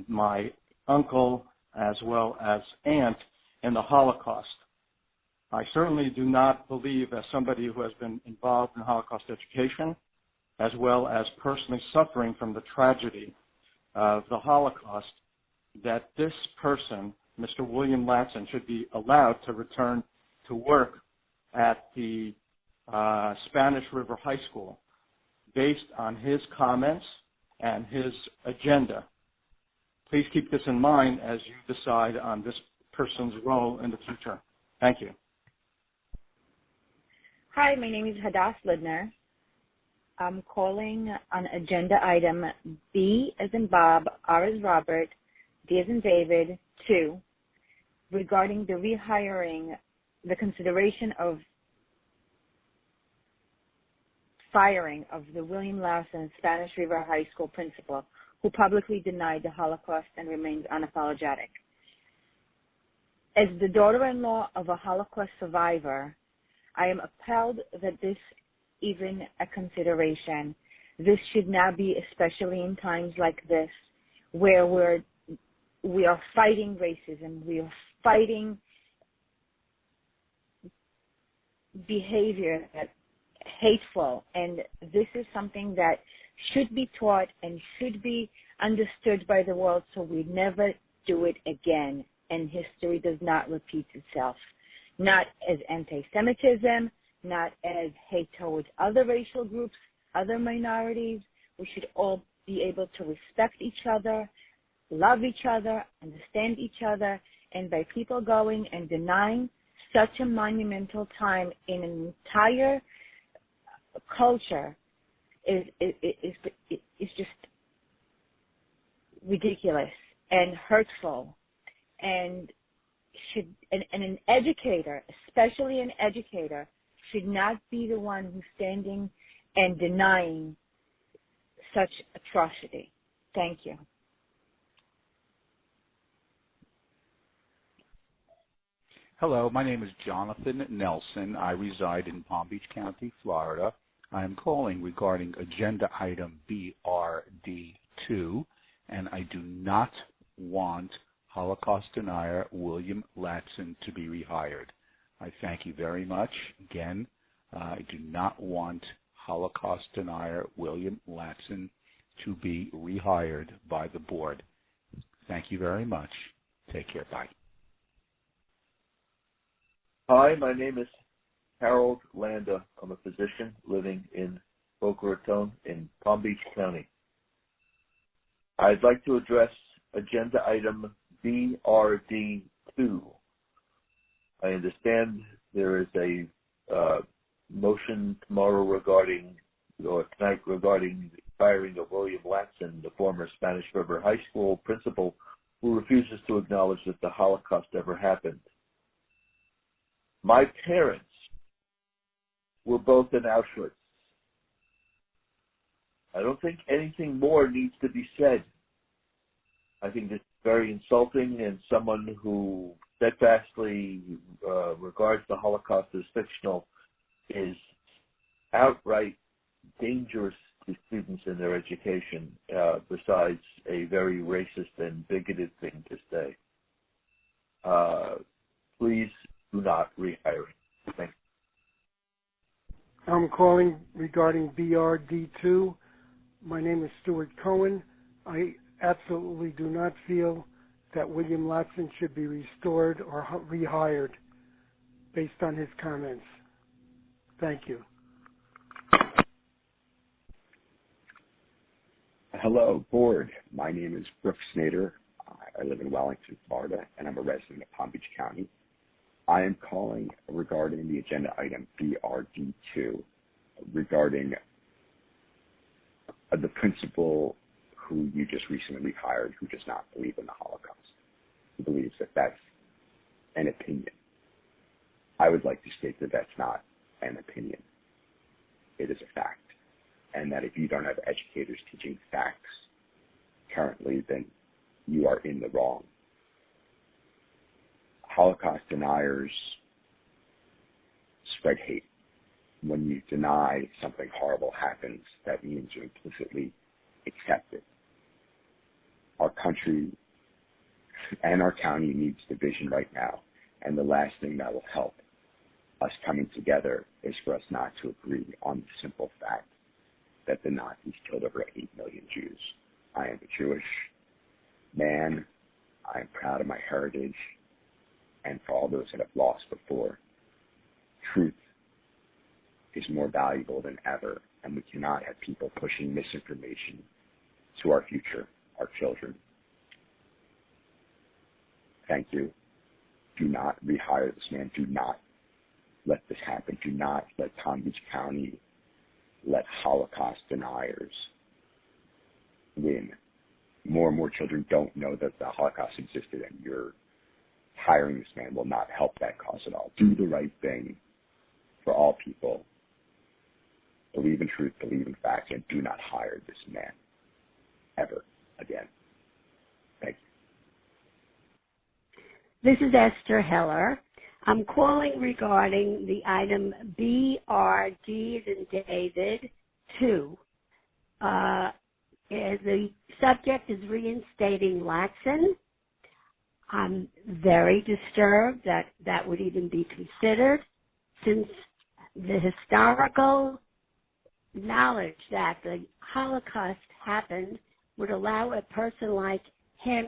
my uncle as well as aunt in the Holocaust. I certainly do not believe, as somebody who has been involved in Holocaust education, as well as personally suffering from the tragedy of the Holocaust, that this person, Mr. William Latson, should be allowed to return to work at the Spanish River High School based on his comments and his agenda. Please keep this in mind as you decide on this person's role in the future. Thank you. Hi, my name is Hadass Lidner. I'm calling on agenda item B as in Bob, R as Robert, D as in David, 2, regarding the rehiring, the consideration of firing of the William Latson Spanish River High School principal, who publicly denied the Holocaust and remains unapologetic. As the daughter-in-law of a Holocaust survivor, I am appalled that this even a consideration. This should not be, especially in times like this, where we are fighting racism, we are fighting behavior that's hateful, and this is something that should be taught and should be understood by the world so we never do it again and history does not repeat itself. Not as anti-Semitism, not as hate towards other racial groups, other minorities. We should all be able to respect each other, love each other, understand each other, and by people going and denying such a monumental time in an entire culture is just ridiculous and hurtful, and an educator, especially an educator, should not be the one who's standing and denying such atrocity. Thank you. Hello, my name is Jonathan Nelson. I reside in Palm Beach County, Florida. I am calling regarding agenda item BRD2, and I do not want Holocaust denier William Latson to be rehired. I thank you very much. Again, I do not want Holocaust denier William Latson to be rehired by the board. Thank you very much. Take care. Bye. Hi, my name is Harold Landa. I'm a physician living in Boca Raton in Palm Beach County. I'd like to address agenda item BRD2. I understand there is a motion tomorrow tonight regarding the firing of William Latson, the former Spanish River High School principal who refuses to acknowledge that the Holocaust ever happened. My parents were both in Auschwitz. I don't think anything more needs to be said. I think it's very insulting, and someone who steadfastly regards the Holocaust as fictional is outright dangerous to students in their education, besides a very racist and bigoted thing to say. Please do not rehire him. Thank you. I'm calling regarding BRD2. My name is Stuart Cohen. I absolutely do not feel that William Latson should be restored or rehired based on his comments. Thank you. Hello, board. My name is Brooke Snyder. I live in Wellington, Florida, and I'm a resident of Palm Beach County. I am calling regarding the agenda item BRD2 regarding the principal who you just recently hired who does not believe in the Holocaust. He believes that that's an opinion. I would like to state that that's not an opinion. It is a fact. And that if you don't have educators teaching facts currently, then you are in the wrong. Holocaust deniers spread hate. When you deny something horrible happens, that means you implicitly accept it. Our country and our county needs division right now, and the last thing that will help us coming together is for us not to agree on the simple fact that the Nazis killed over 8 million Jews. I am a Jewish man. I am proud of my heritage. And for all those that have lost before, truth is more valuable than ever, and we cannot have people pushing misinformation to our future, our children. Thank you. Do not rehire this man. Do not let this happen. Do not let Palm Beach County let Holocaust deniers win. More and more children don't know that the Holocaust existed, and your hiring this man will not help that cause at all. Do the right thing for all people. Believe in truth, believe in facts, and do not hire this man ever again. Thank you. This is Esther Heller. I'm calling regarding the item BRD as in David 2. The subject is reinstating Latson. I'm very disturbed that that would even be considered, since the historical knowledge that the Holocaust happened would allow a person like him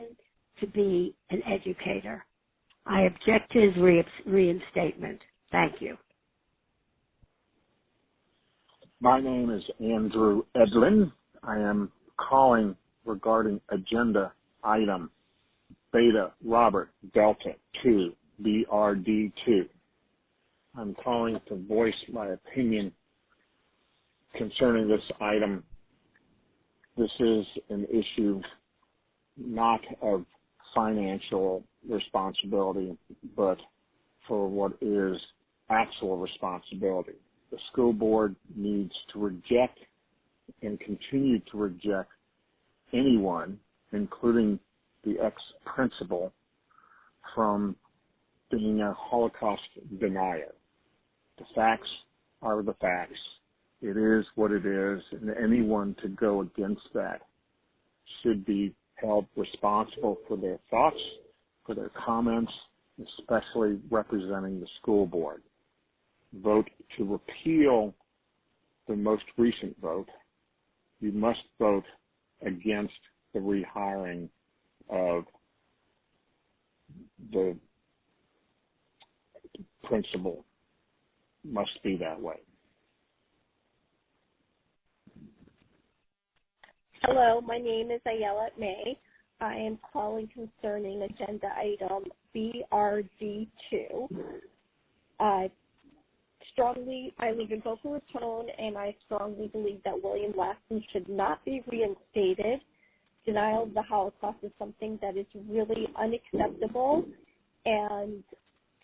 to be an educator. I object to his reinstatement. Thank you. My name is Andrew Edlin. I am calling regarding agenda item Beta Robert Delta 2 BRD 2. I'm calling to voice my opinion concerning this item. This is an issue not of financial responsibility, but for what is actual responsibility. The school board needs to reject and continue to reject anyone, including the ex-principal, from being a Holocaust denier. The facts are the facts. It is what it is, and anyone to go against that should be held responsible for their thoughts, for their comments, especially representing the school board. Vote to repeal the most recent vote. You must vote against the rehiring of the principal. Must be that way. Hello, my name is Ayala May. I am calling concerning agenda item BRD2. I live in Boca Raton, and I strongly believe that William Latson should not be reinstated. Denial of the Holocaust is something that is really unacceptable, and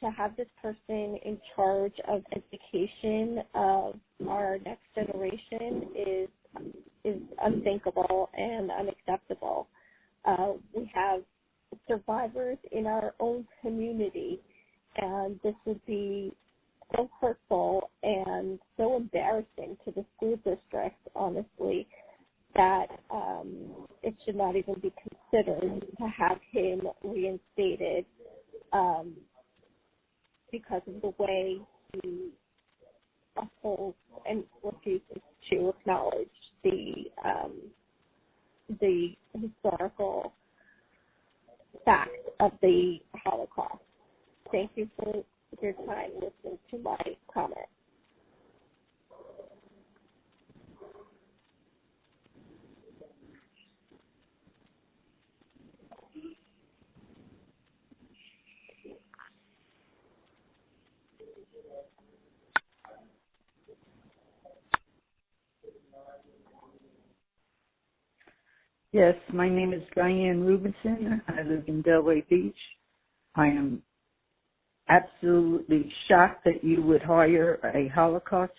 to have this person in charge of education of our next generation is unthinkable and unacceptable. We have survivors in our own community, and this would be so hurtful and so embarrassing to the school district, honestly, that it should not even be considered to have him reinstated because of the way he upholds and refuses to acknowledge the historical fact of the Holocaust. Thank you for your time listening to my comment. Yes, my name is Diane Rubinson. I live in Delray Beach. I am absolutely shocked that you would hire a Holocaust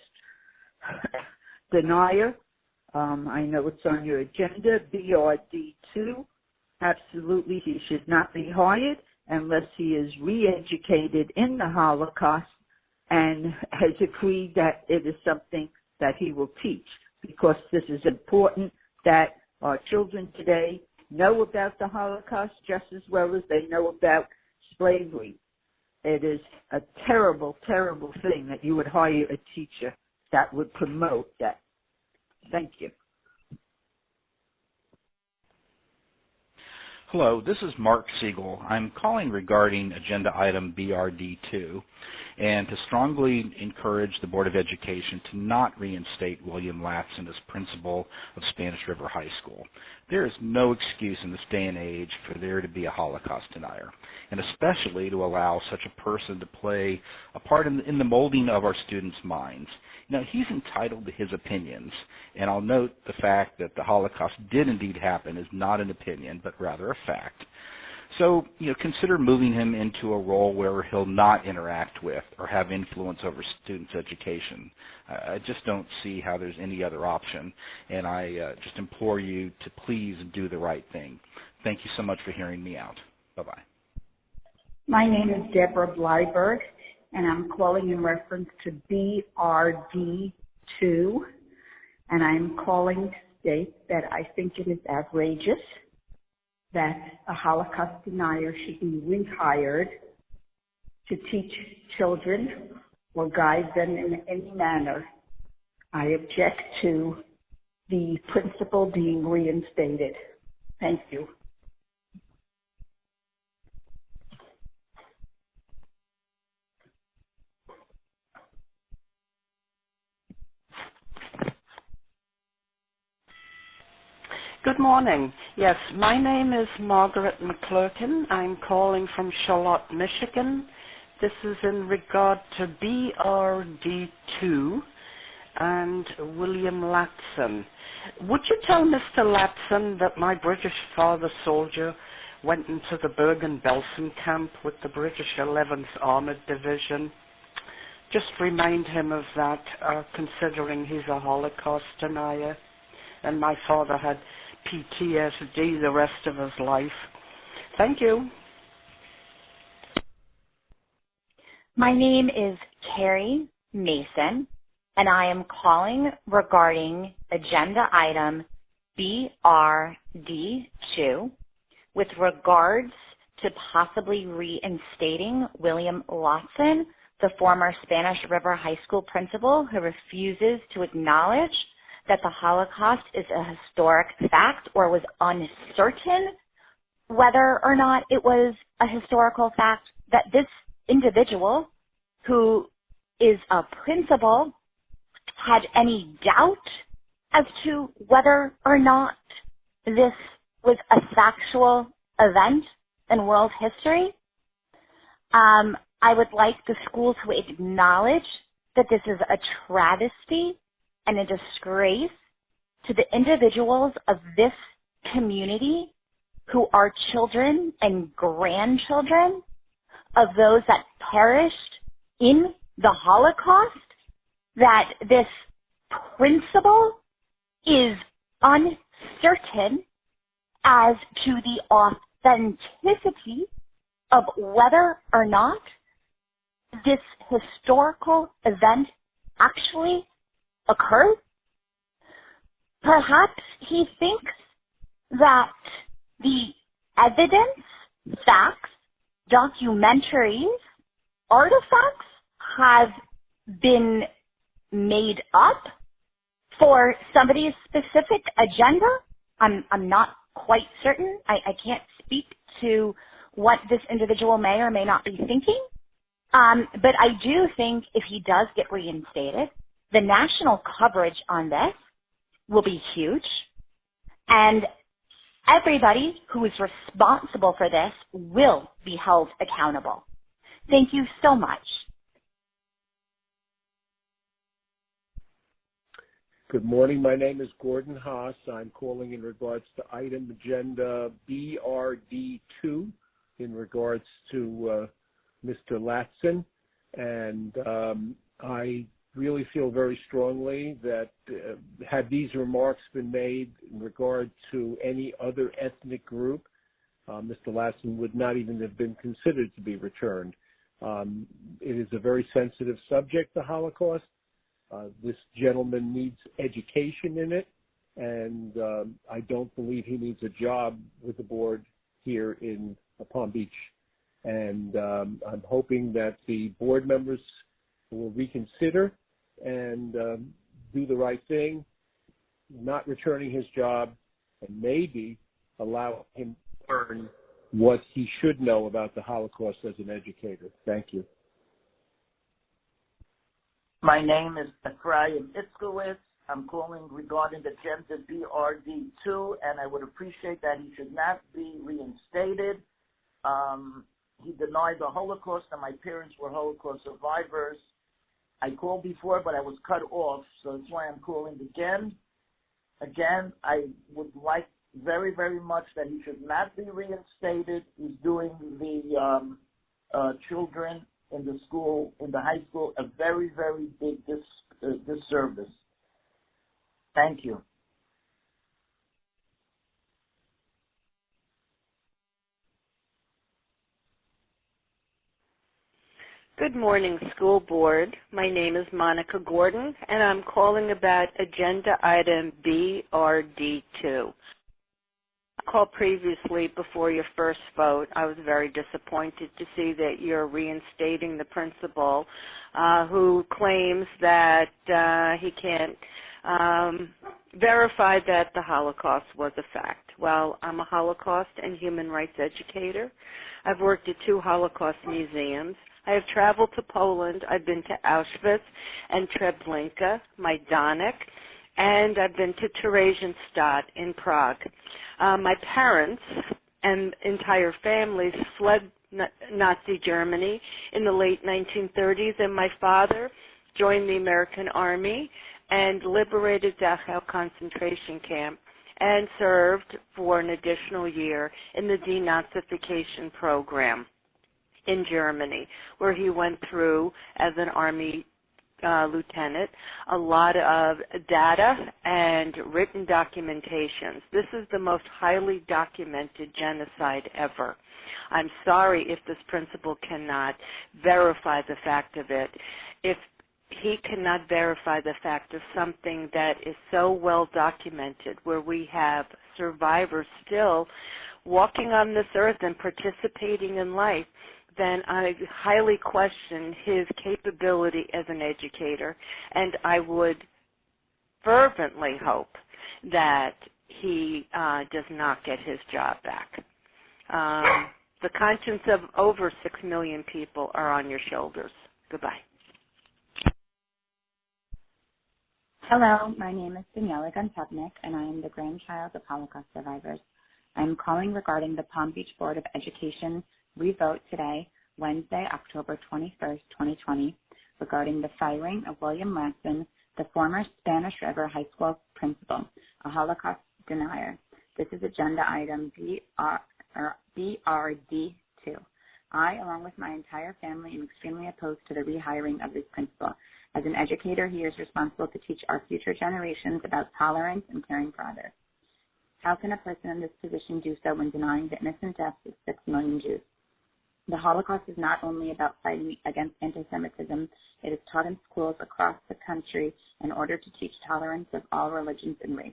denier. I know it's on your agenda, BRD2. Absolutely, he should not be hired unless he is re-educated in the Holocaust and has agreed that it is something that he will teach, because this is important that our children today know about the Holocaust just as well as they know about slavery. It is a terrible, terrible thing that you would hire a teacher that would promote that. Thank you. Hello, this is Mark Siegel. I'm calling regarding agenda item BRD2 and to strongly encourage the Board of Education to not reinstate William Latson as principal of Spanish River High School. There is no excuse in this day and age for there to be a Holocaust denier, and especially to allow such a person to play a part in the molding of our students' minds. You know, he's entitled to his opinions, and I'll note the fact that the Holocaust did indeed happen is not an opinion, but rather a fact. So, consider moving him into a role where he'll not interact with or have influence over students' education. I just don't see how there's any other option, and I just implore you to please do the right thing. Thank you so much for hearing me out. Bye-bye. My name is Deborah Blyberg, and I'm calling in reference to BRD2, and I'm calling to state that I think it is outrageous that a Holocaust denier should be rehired to teach children or guide them in any manner. I object to the principal being reinstated. Thank you. Good morning. Yes, my name is Margaret McClurkin. I'm calling from Charlotte, Michigan. This is in regard to BRD2 and William Latson. Would you tell Mr. Latson that my British father soldier went into the Bergen-Belsen camp with the British 11th Armored Division? Just remind him of that, considering he's a Holocaust denier. And my father had PTSD the rest of his life. Thank you. My name is Carrie Mason, and I am calling regarding agenda item BRD2 with regards to possibly reinstating William Latson, the former Spanish River High School principal who refuses to acknowledge that the Holocaust is a historic fact or was uncertain whether or not it was a historical fact, that this individual who is a principal had any doubt as to whether or not this was a factual event in world history. I would like the school to acknowledge that this is a travesty and a disgrace to the individuals of this community who are children and grandchildren of those that perished in the Holocaust, that this principle is uncertain as to the authenticity of whether or not this historical event actually occurred. Perhaps he thinks that the evidence, facts, documentaries, artifacts have been made up for somebody's specific agenda. I'm not quite certain. I can't speak to what this individual may or may not be thinking. But I do think if he does get reinstated, the national coverage on this will be huge, and everybody who is responsible for this will be held accountable. Thank you so much. Good morning. My name is Gordon Haas. I'm calling in regards to item agenda BRD2 in regards to Mr. Latson, and I really feel very strongly that had these remarks been made in regard to any other ethnic group, Mr. Latson would not even have been considered to be returned. It is a very sensitive subject, the Holocaust. This gentleman needs education in it, and I don't believe he needs a job with the board here in Palm Beach. And I'm hoping that the board members will reconsider and do the right thing, not returning his job, and maybe allow him to learn what he should know about the Holocaust as an educator. Thank you. My name is Ephraim Itzkowitz. I'm calling regarding the agenda BRD2, and I would appreciate that he should not be reinstated. He denied the Holocaust, and my parents were Holocaust survivors. I called before, but I was cut off, so that's why I'm calling again. Again, I would like very, very much that he should not be reinstated. He's doing the children in the school, in the high school, a very, very big disservice. Thank you. Good morning, school board. My name is Monica Gordon, and I'm calling about agenda item BRD2. I called previously before your first vote. I was very disappointed to see that you're reinstating the principal who claims that he can't verify that the Holocaust was a fact. Well, I'm a Holocaust and human rights educator. I've worked at 2 Holocaust museums. I have traveled to Poland. I've been to Auschwitz and Treblinka, Majdanek, and I've been to Theresienstadt in Prague. My parents and entire families fled Nazi Germany in the late 1930s, and my father joined the American Army and liberated Dachau concentration camp and served for an additional year in the denazification program in Germany, where he went through as an Army lieutenant a lot of data and written documentations. This is the most highly documented genocide ever. I'm sorry if this principal cannot verify the fact of it. If he cannot verify the fact of something that is so well documented, where we have survivors still walking on this earth and participating in life, then I highly question his capability as an educator, and I would fervently hope that he does not get his job back. The conscience of over 6 million people are on your shoulders. Goodbye. Hello, my name is Daniela Gonchevnik, and I am the grandchild of Holocaust survivors. I am calling regarding the Palm Beach Board of Education revote today, Wednesday, October 21st, 2020, regarding the firing of William Latson, the former Spanish River High School principal, a Holocaust denier. This is agenda item BRD2. I, along with my entire family, am extremely opposed to the rehiring of this principal. As an educator, he is responsible to teach our future generations about tolerance and caring for others. How can a person in this position do so when denying the innocent deaths of 6 million Jews? The Holocaust is not only about fighting against anti-Semitism. It is taught in schools across the country in order to teach tolerance of all religions and race.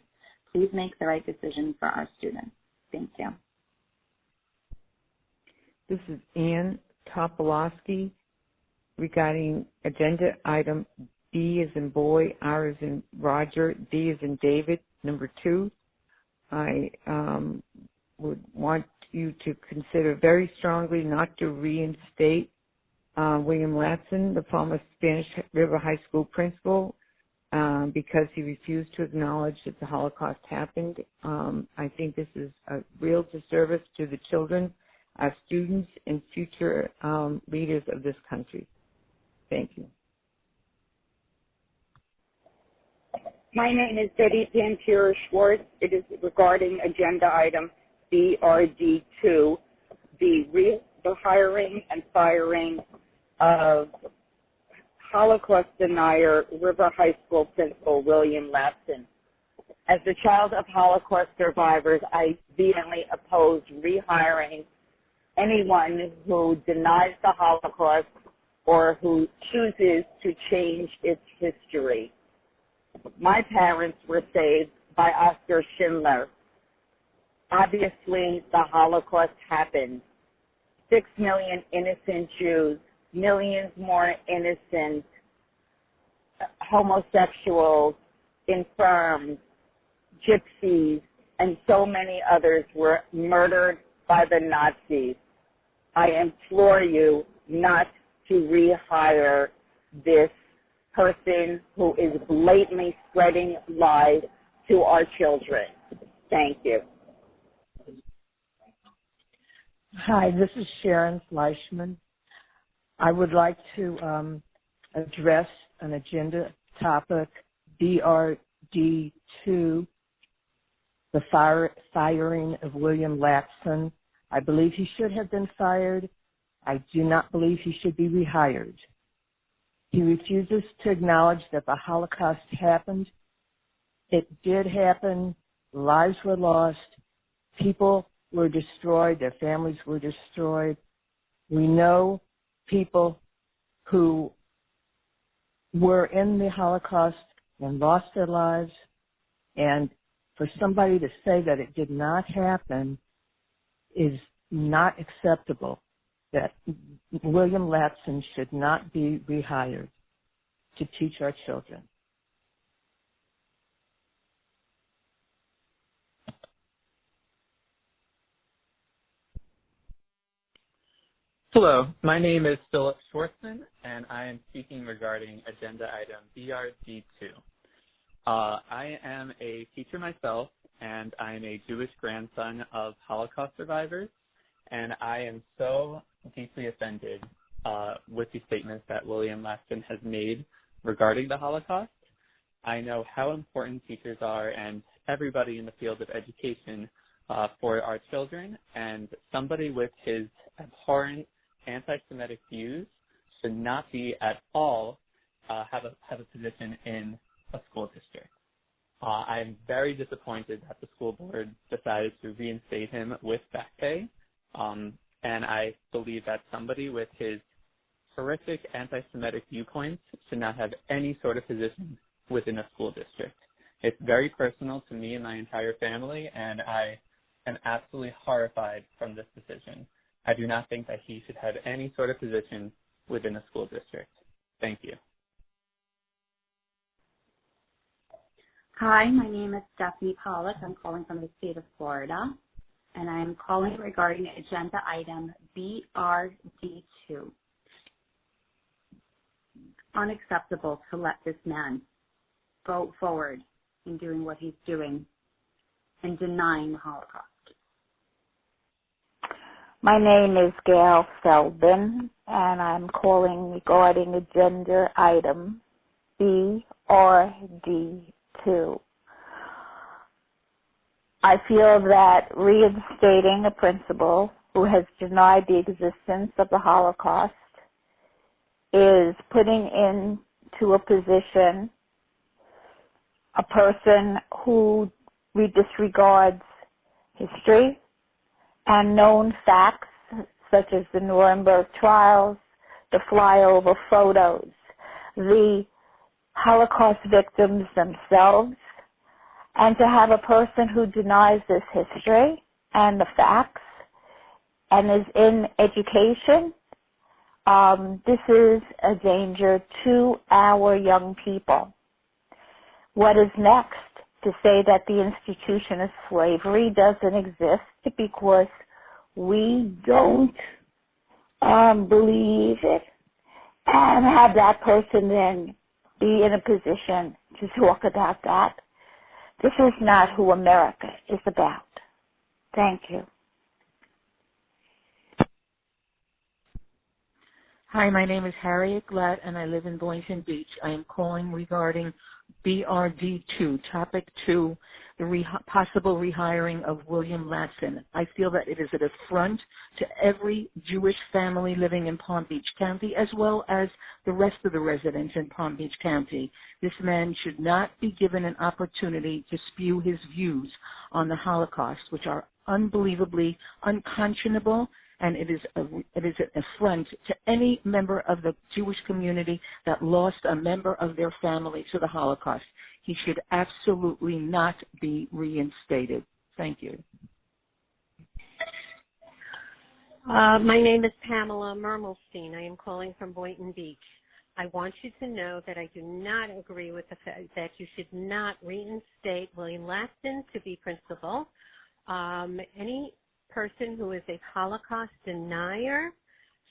Please make the right decision for our students. Thank you. This is Ann Topolowski regarding agenda item B as in boy, R as in Roger, D as in David, number 2. I would want you to consider very strongly not to reinstate William Latson, the former Spanish River High School principal, because he refused to acknowledge that the Holocaust happened. I think this is a real disservice to the children, our students, and future leaders of this country. Thank you. My name is Betty Pantera Schwartz. It is regarding agenda item BRD2, the hiring and firing of Holocaust denier River High School principal William Latson. As a child of Holocaust survivors, I vehemently oppose rehiring anyone who denies the Holocaust or who chooses to change its history. My parents were saved by Oskar Schindler. Obviously, the Holocaust happened. 6 million innocent Jews, millions more innocent homosexuals, infirms, gypsies, and so many others were murdered by the Nazis. I implore you not to rehire this person who is blatantly spreading lies to our children. Thank you. Hi, this is Sharon Fleischman. I would like to address an agenda topic, BRD2, the firing of William Latson. I believe he should have been fired. I do not believe he should be rehired. He refuses to acknowledge that the Holocaust happened. It did happen. Lives were lost. People were destroyed. Their families were destroyed. We know people who were in the Holocaust and lost their lives, and for somebody to say that it did not happen is not acceptable, that William Latson should not be rehired to teach our children. Hello, my name is Philip Schwartzman, and I am speaking regarding agenda item BRD2. I am a teacher myself, and I am a Jewish grandson of Holocaust survivors, and I am so deeply offended with the statements that William Latson has made regarding the Holocaust. I know how important teachers are and everybody in the field of education for our children, and somebody with his abhorrent anti-Semitic views should not be at all have a position in a school district. I'm very disappointed that the school board decided to reinstate him with back pay, and I believe that somebody with his horrific anti-Semitic viewpoints should not have any sort of position within a school district. It's very personal to me and my entire family, and I am absolutely horrified from this decision. I do not think that he should have any sort of position within a school district. Thank you. Hi, my name is Stephanie Pollack. I'm calling from the state of Florida, and I'm calling regarding agenda item BRD2. Unacceptable to let this man go forward in doing what he's doing and denying the Holocaust. My name is Gail Selbin, and I'm calling regarding agenda item BRD2. I feel that reinstating a principal who has denied the existence of the Holocaust is putting into a position a person who disregards history and known facts such as the Nuremberg trials, the flyover photos, the Holocaust victims themselves, and to have a person who denies this history and the facts and is in education, this is a danger to our young people. What is next? To say that the institution of slavery doesn't exist because we don't believe it, and have that person then be in a position to talk about that. This is not who America is about. Thank you. Hi, my name is Harriet Glatt, and I live in Boynton Beach. I am calling regarding BRD2, Topic 2, the possible rehiring of William Latson. I feel that it is an affront to every Jewish family living in Palm Beach County, as well as the rest of the residents in Palm Beach County. This man should not be given an opportunity to spew his views on the Holocaust, which are unbelievably unconscionable, and it is an affront to any member of the Jewish community that lost a member of their family to the Holocaust. He should absolutely not be reinstated. Thank you. My name is Pamela Mermelstein. I am calling from Boynton Beach. I want you to know that I do not agree with the fact that you should not reinstate William Latson to be principal. Any person who is a Holocaust denier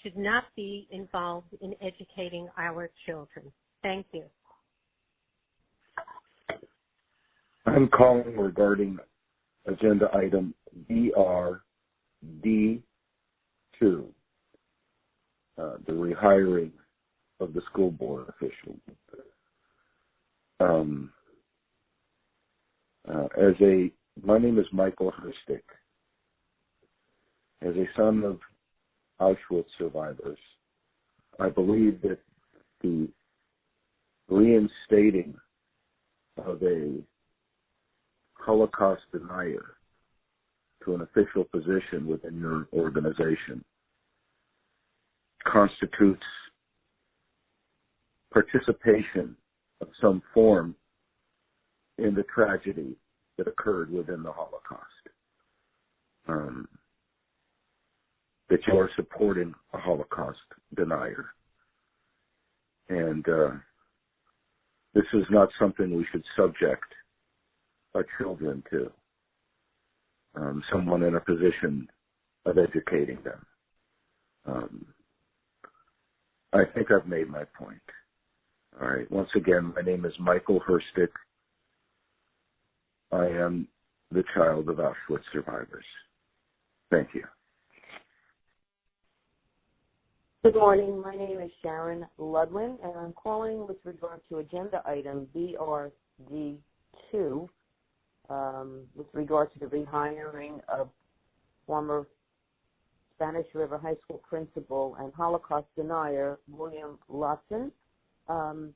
should not be involved in educating our children. Thank you. I'm calling regarding agenda item BRD2, the rehiring of the school board official. My name is Michael Herstick. As a son of Auschwitz survivors, I believe that the reinstating of a Holocaust denier to an official position within your organization constitutes participation of some form in the tragedy that occurred within the Holocaust. That you are supporting a Holocaust denier. And this is not something we should subject our children to. Someone in a position of educating them. I think I've made my point. All right. Once again, my name is Michael Herstick. I am the child of Auschwitz survivors. Thank you. Good morning. My name is Sharon Ludwin, and I'm calling with regard to agenda item BRD2 with regard to the rehiring of former Spanish River High School principal and Holocaust denier William Lotson. I'm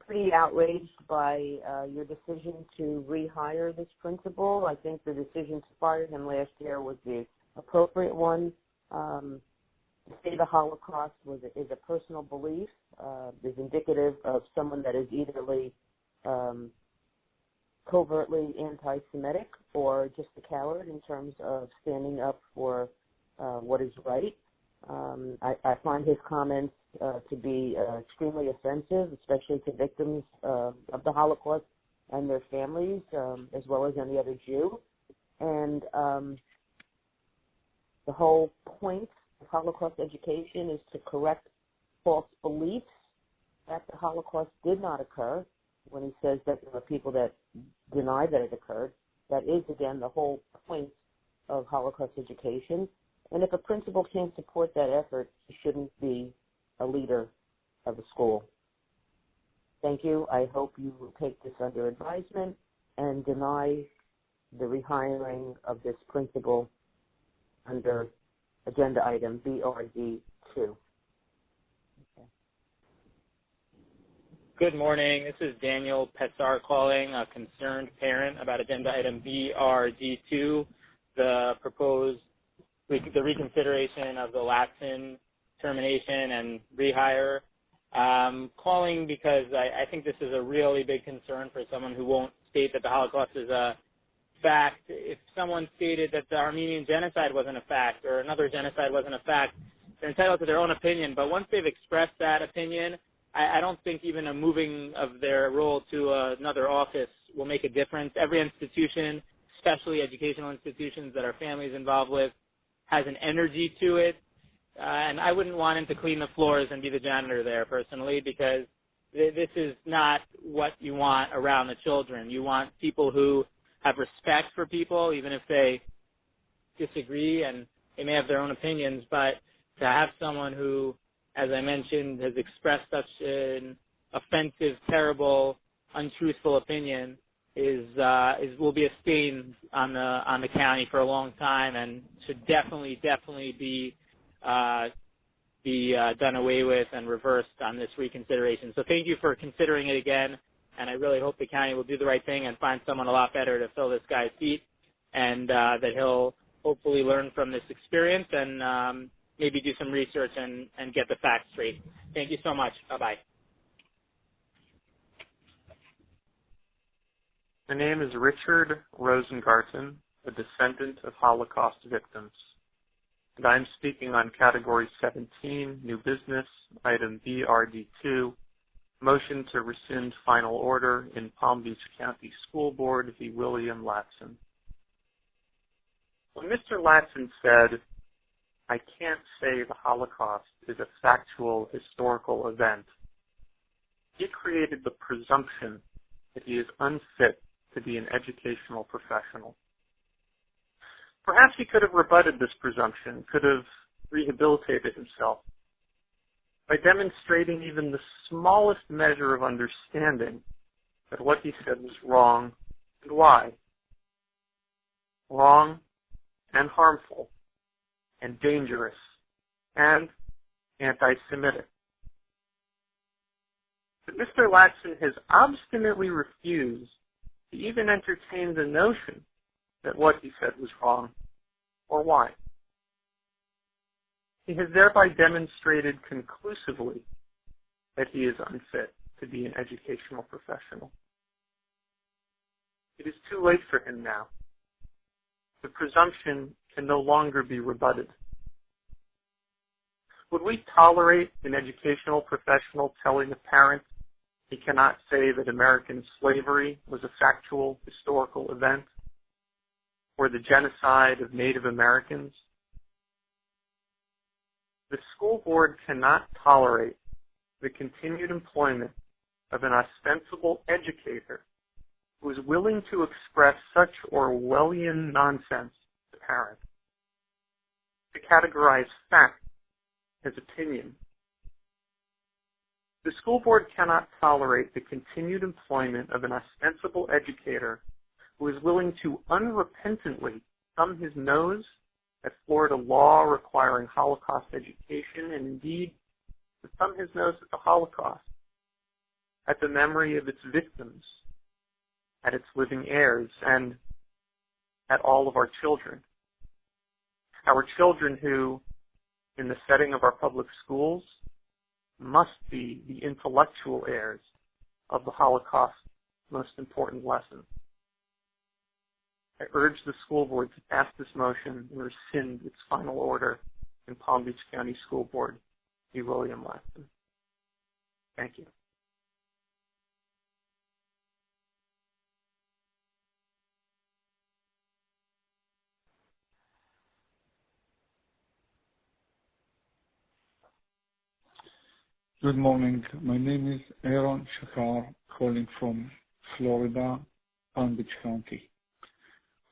pretty outraged by your decision to rehire this principal. I think the decision to fire him last year was the appropriate one. To say the Holocaust is a personal belief, is indicative of someone that is either covertly anti-Semitic or just a coward in terms of standing up for what is right. I find his comments to be extremely offensive, especially to victims of the Holocaust and their families, as well as any other Jew. And the whole point of Holocaust education is to correct false beliefs that the Holocaust did not occur. When he says that there are people that deny that it occurred, that is, again, the whole point of Holocaust education. And if a principal can't support that effort, he shouldn't be a leader of a school. Thank you. I hope you will take this under advisement and deny the rehiring of this principal under agenda item BRD2. Okay. Good morning. This is Daniel Pessar calling, a concerned parent about agenda item BRD2, the reconsideration of the Latson termination and rehire. Calling because I think this is a really big concern for someone who won't state that the Holocaust is a fact. If someone stated that the Armenian genocide wasn't a fact or another genocide wasn't a fact, they're entitled to their own opinion. But once they've expressed that opinion, I don't think even a moving of their role to another office will make a difference. Every institution, especially educational institutions that our family's involved with, has an energy to it. And I wouldn't want him to clean the floors and be the janitor there personally, because this is not what you want around the children. You want people who have respect for people, even if they disagree and they may have their own opinions, but to have someone who, as I mentioned, has expressed such an offensive, terrible, untruthful opinion will be a stain on the county for a long time, and should definitely be done away with and reversed on this reconsideration. So thank you for considering it again, and I really hope the county will do the right thing and find someone a lot better to fill this guy's seat, and that he'll hopefully learn from this experience and maybe do some research and get the facts straight. Thank you so much. Bye-bye. My name is Richard Rosengarten, a descendant of Holocaust victims, and I'm speaking on Category 17, New Business, Item BRD2, Motion to Rescind Final Order in Palm Beach County School Board v. William Latson. When Mr. Latson said, "I can't say the Holocaust is a factual historical event," he created the presumption that he is unfit to be an educational professional. Perhaps he could have rebutted this presumption, could have rehabilitated himself by demonstrating even the smallest measure of understanding that what he said was wrong and why. Wrong and harmful and dangerous and anti-Semitic. But Mr. Latson has obstinately refused to even entertain the notion that what he said was wrong or why. He has thereby demonstrated conclusively that he is unfit to be an educational professional. It is too late for him now. The presumption can no longer be rebutted. Would we tolerate an educational professional telling a parent he cannot say that American slavery was a factual historical event or the genocide of Native Americans? The school board cannot tolerate the continued employment of an ostensible educator who is willing to express such Orwellian nonsense to parents, to categorize fact as opinion. The school board cannot tolerate the continued employment of an ostensible educator who is willing to unrepentantly thumb his nose at Florida law requiring Holocaust education, and indeed to thumb his nose at the Holocaust, at the memory of its victims, at its living heirs, and at all of our children. Our children who, in the setting of our public schools, must be the intellectual heirs of the Holocaust's most important lesson. I urge the school board to pass this motion and rescind its final order in Palm Beach County School Board v. William Latson. Thank you. Good morning. My name is Aaron Shakar, calling from Florida, Palm Beach County.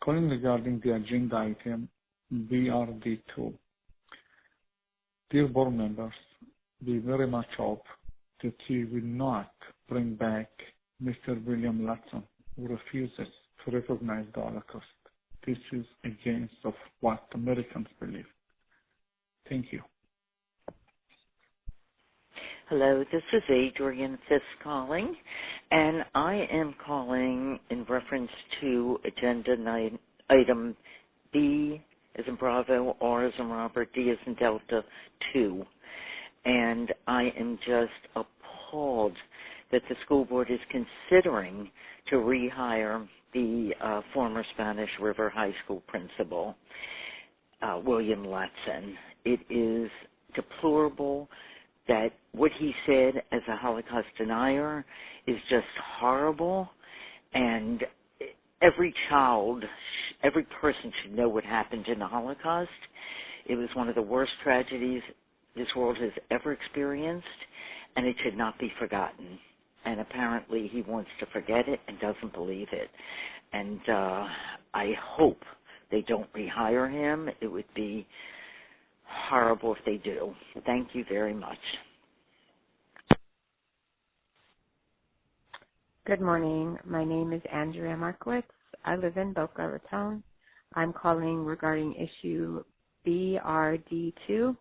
Calling regarding the agenda item BRD2. Dear board members, we very much hope that you will not bring back Mr. William Latson, who refuses to recognize the Holocaust. This is against of what Americans believe. Thank you. Hello, this is Adrienne Fisk calling, and I am calling in reference to agenda item B as in Bravo, R as in Robert, D as in Delta 2. And I am just appalled that the school board is considering to rehire the former Spanish River High School principal, William Latson. It is deplorable that what he said as a Holocaust denier is just horrible, and every child, every person should know what happened in the Holocaust. It was one of the worst tragedies this world has ever experienced, and it should not be forgotten. And apparently he wants to forget it and doesn't believe it. And I hope they don't rehire him. It would be horrible if they do. Thank you very much. Good morning. My name is Andrea Markowitz. I live in Boca Raton. I'm calling regarding issue BRD2,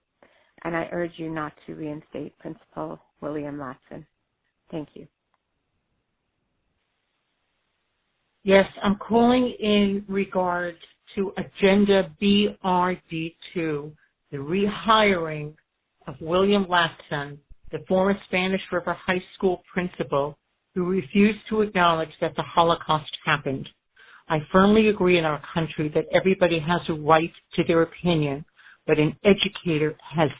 and I urge you not to reinstate Principal William Latson. Thank you. Yes, I'm calling in regard to Agenda BRD2, the rehiring of William Latson, the former Spanish River High School principal who refused to acknowledge that the Holocaust happened. I firmly agree in our country that everybody has a right to their opinion, but an educator has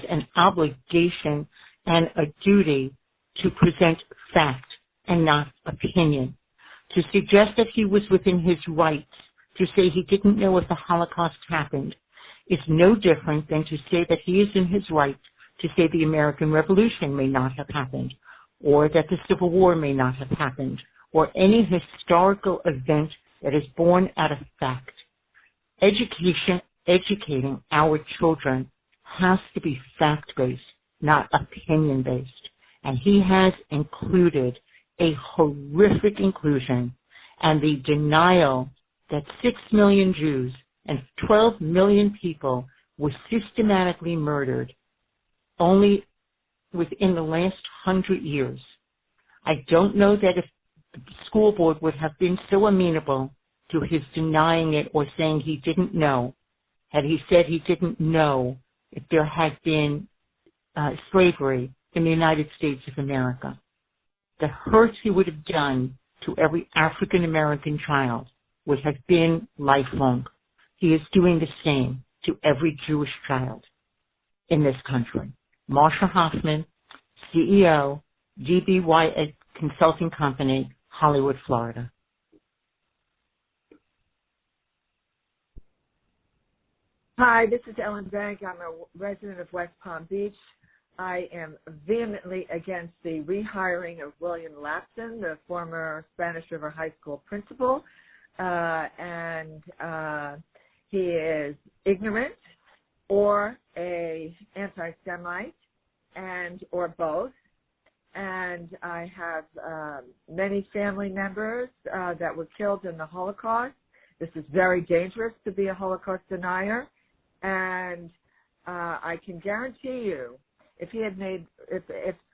an obligation and a duty to present fact and not opinion. To suggest that he was within his rights to say he didn't know if the Holocaust happened is no different than to say that he is in his right to say the American Revolution may not have happened, or that the Civil War may not have happened, or any historical event that is born out of fact. Educating our children has to be fact-based, not opinion-based. And he has included a horrific inclusion and the denial that 6 million Jews and 12 million people were systematically murdered only within the last 100 years. I don't know that if the school board would have been so amenable to his denying it or saying he didn't know, had he said he didn't know if there had been slavery in the United States of America. The hurt he would have done to every African American child would have been lifelong. He is doing the same to every Jewish child in this country. Marsha Hoffman, CEO, DBY Consulting Company, Hollywood, Florida. Hi, this is Ellen Bank. I'm a resident of West Palm Beach. I am vehemently against the rehiring of William Lapson, the former Spanish River High School principal, and he is ignorant or a anti-Semite and or both. And I have many family members that were killed in the Holocaust. This is very dangerous to be a Holocaust denier, and I can guarantee you, if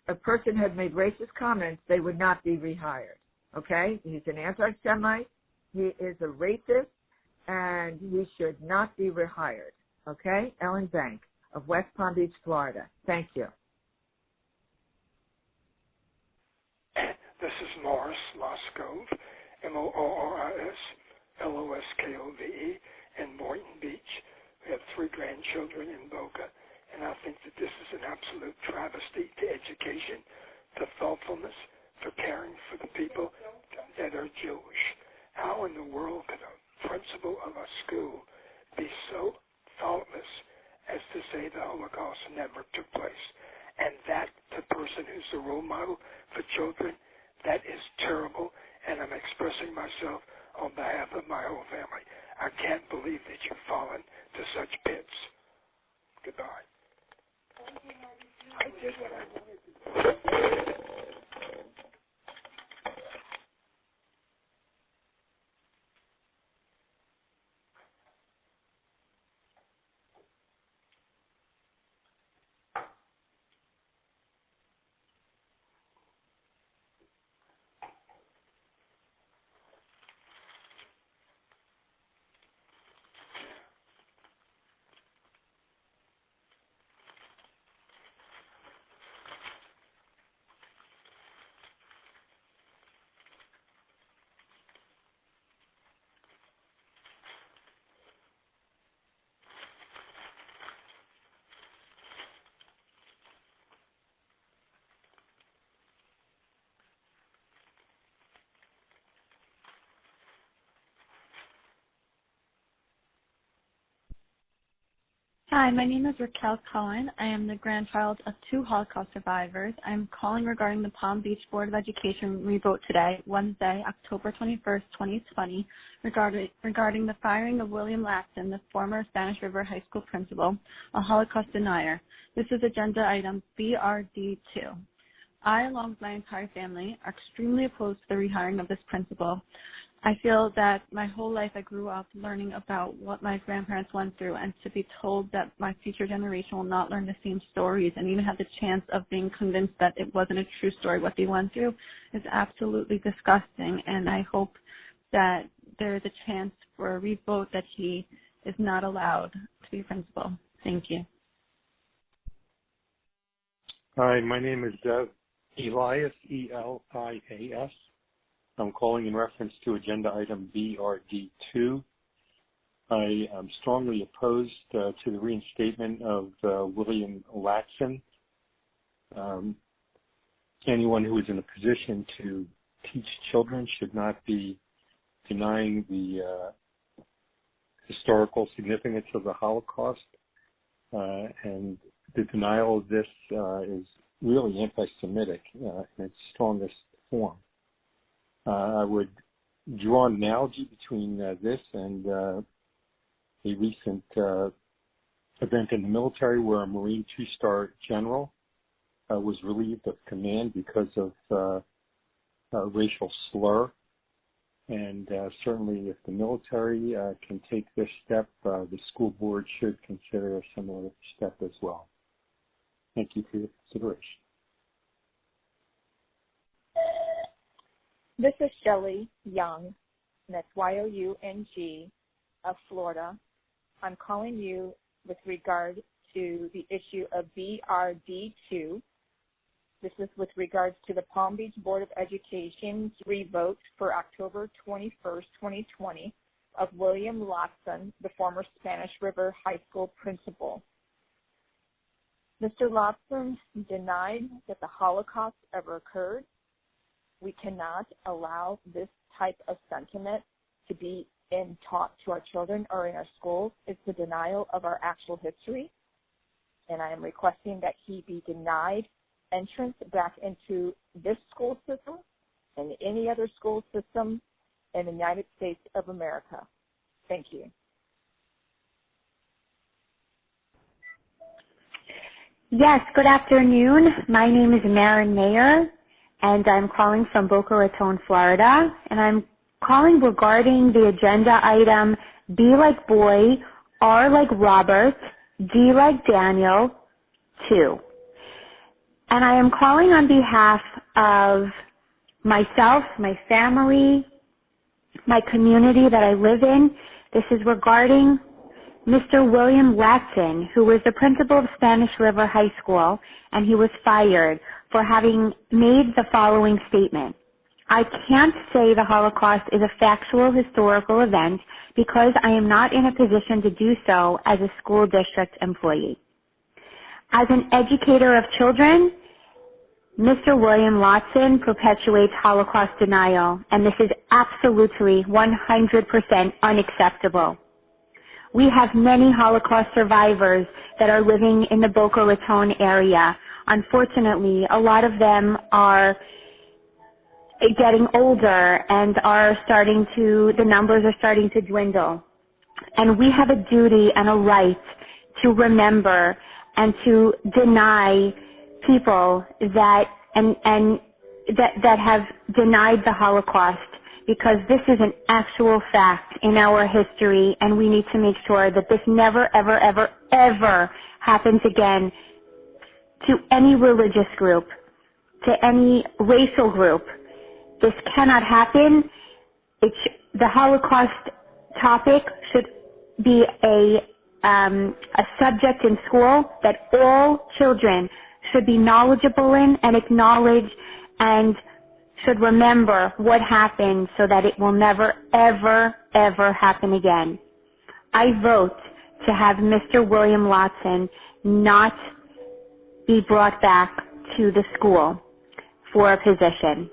a person had made racist comments, they would not be rehired. Okay? He's an anti-Semite. He is a racist, and he should not be rehired. Okay? Ellen Bank of West Palm Beach, Florida. Thank you. This is Morris Loskove, Morris Loskove, in Boynton Beach. We have 3 grandchildren in Boca, and I think that this is an absolute travesty to education, to thoughtfulness, for caring for the people that are Jewish. How in the world could a principal of a school be so thoughtless as to say the Holocaust never took place? And that the person who's the role model for children, that is terrible, and I'm expressing myself on behalf of my whole family. I can't believe that you've fallen to such pits. Goodbye. I did what I wanted to do. Hi, my name is Raquel Cohen. I am the grandchild of 2 Holocaust survivors. I'm calling regarding the Palm Beach Board of Education revote today, Wednesday, October 21st, 2020, regarding the firing of William Lapson, the former Spanish River High School principal, a Holocaust denier. This is agenda item BRD2. I, along with my entire family, are extremely opposed to the rehiring of this principal. I feel that my whole life I grew up learning about what my grandparents went through, and to be told that my future generation will not learn the same stories and even have the chance of being convinced that it wasn't a true story what they went through is absolutely disgusting. And I hope that there is a chance for a revote that he is not allowed to be principal. Thank you. Hi, my name is Elias, E-L-I-A-S. I'm calling in reference to agenda item BRD2. I am strongly opposed to the reinstatement of William Lapson. Anyone who is in a position to teach children should not be denying the historical significance of the Holocaust, and the denial of this is really anti-Semitic in its strongest form. I would draw an analogy between this and a recent event in the military where a Marine 2-star general was relieved of command because of a racial slur. And certainly if the military can take this step, the school board should consider a similar step as well. Thank you for your consideration. This is Shelley Young, and that's Y-O-U-N-G, of Florida. I'm calling you with regard to the issue of BRD2, This is with regards to the Palm Beach Board of Education's revote for October 21st, 2020 of William Lotson, the former Spanish River High School principal. Mr. Lotson denied that the Holocaust ever occurred. We cannot allow this type of sentiment to be taught to our children or in our schools. It's a denial of our actual history. And I am requesting that he be denied entrance back into this school system and any other school system in the United States of America. Thank you. Yes, good afternoon. My name is Maren Mayer, and I'm calling from Boca Raton, Florida, and I'm calling regarding the agenda item B like boy, R like Robert, D like Daniel, 2. And I am calling on behalf of myself, my family, my community that I live in. This is regarding Mr. William Latson, who was the principal of Spanish River High School, and he was fired for having made the following statement. I can't say the Holocaust is a factual historical event because I am not in a position to do so as a school district employee. As an educator of children, Mr. William Lotson perpetuates Holocaust denial, and this is absolutely 100% unacceptable. We have many Holocaust survivors that are living in the Boca Raton area. Unfortunately, a lot of them are getting older and the numbers are starting to dwindle. And we have a duty and a right to remember and to deny people that have denied the Holocaust, because this is an actual fact in our history, and we need to make sure that this never, ever, ever, ever happens again to any religious group, to any racial group. This cannot happen. The Holocaust topic should be a subject in school that all children should be knowledgeable in and acknowledge and should remember what happened so that it will never, ever, ever happen again. I vote to have Mr. William Lotson not be brought back to the school for a position.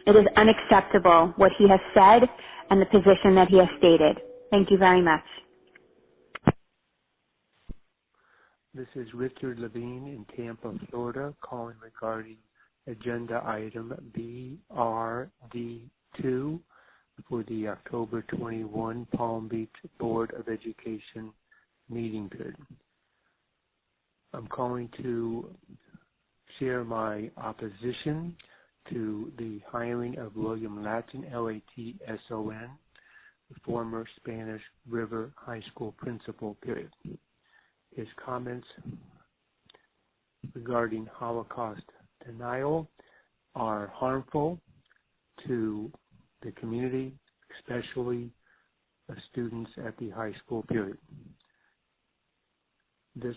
It is unacceptable what he has said and the position that he has stated. Thank you very much. This is Richard Levine in Tampa, Florida, calling regarding agenda item BRD2 for the October 21 Palm Beach Board of Education meeting period. I'm calling to share my opposition to the hiring of William Latson, Latson, the former Spanish River High School principal, period. His comments regarding Holocaust denial are harmful to the community, especially the students at the high school period. This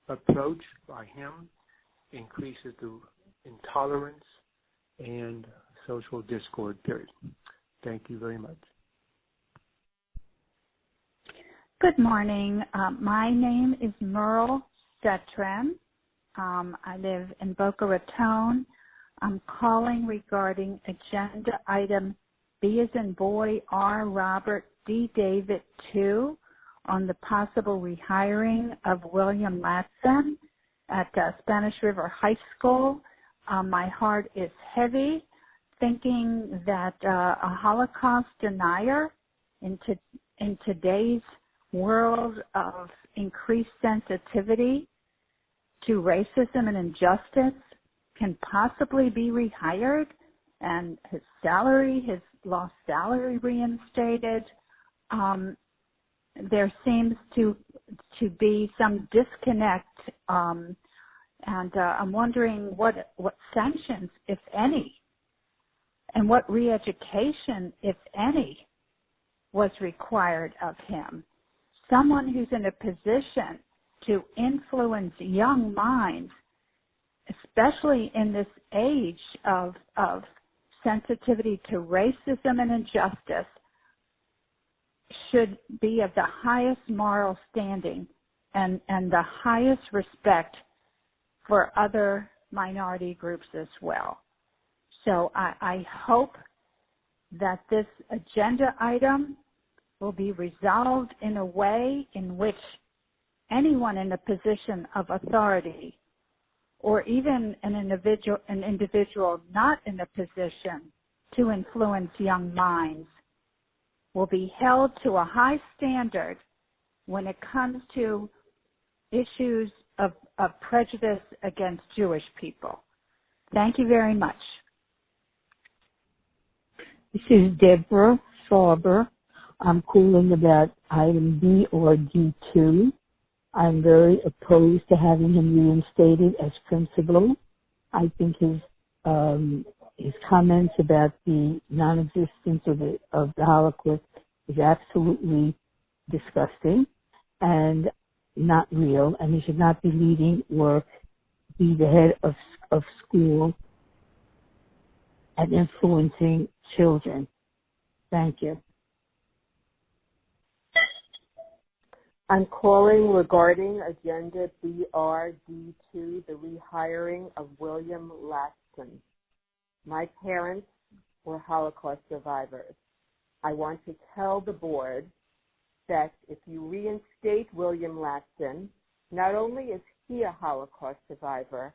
approach by him increases the intolerance and social discord, period. Thank you very much. Good morning. My name is Merle Setram. I live in Boca Raton. I'm calling regarding agenda item B as in boy, R Robert, D David 2 on the possible rehiring of William Latson at Spanish River High School. My heart is heavy thinking that a Holocaust denier in today's world of increased sensitivity to racism and injustice can possibly be rehired and his lost salary reinstated. There seems to be some disconnect, and I'm wondering what sanctions, if any, and what re-education, if any, was required of him. Someone who's in a position to influence young minds especially in this age of sensitivity to racism and injustice, should be of the highest moral standing and the highest respect for other minority groups as well. So I hope that this agenda item will be resolved in a way in which anyone in a position of authority, or even an individual not in a position to influence young minds, will be held to a high standard when it comes to issues of prejudice against Jewish people. Thank you very much. This is Deborah Sauber. I'm calling about item B or D2. I'm very opposed to having him reinstated as principal. I think his comments about the non-existence of the Holocaust is absolutely disgusting and not real, and he should not be leading or be the head of school and influencing children. Thank you. I'm calling regarding Agenda BRD2, the rehiring of William Latson. My parents were Holocaust survivors. I want to tell the board that if you reinstate William Latson, not only is he a Holocaust survivor,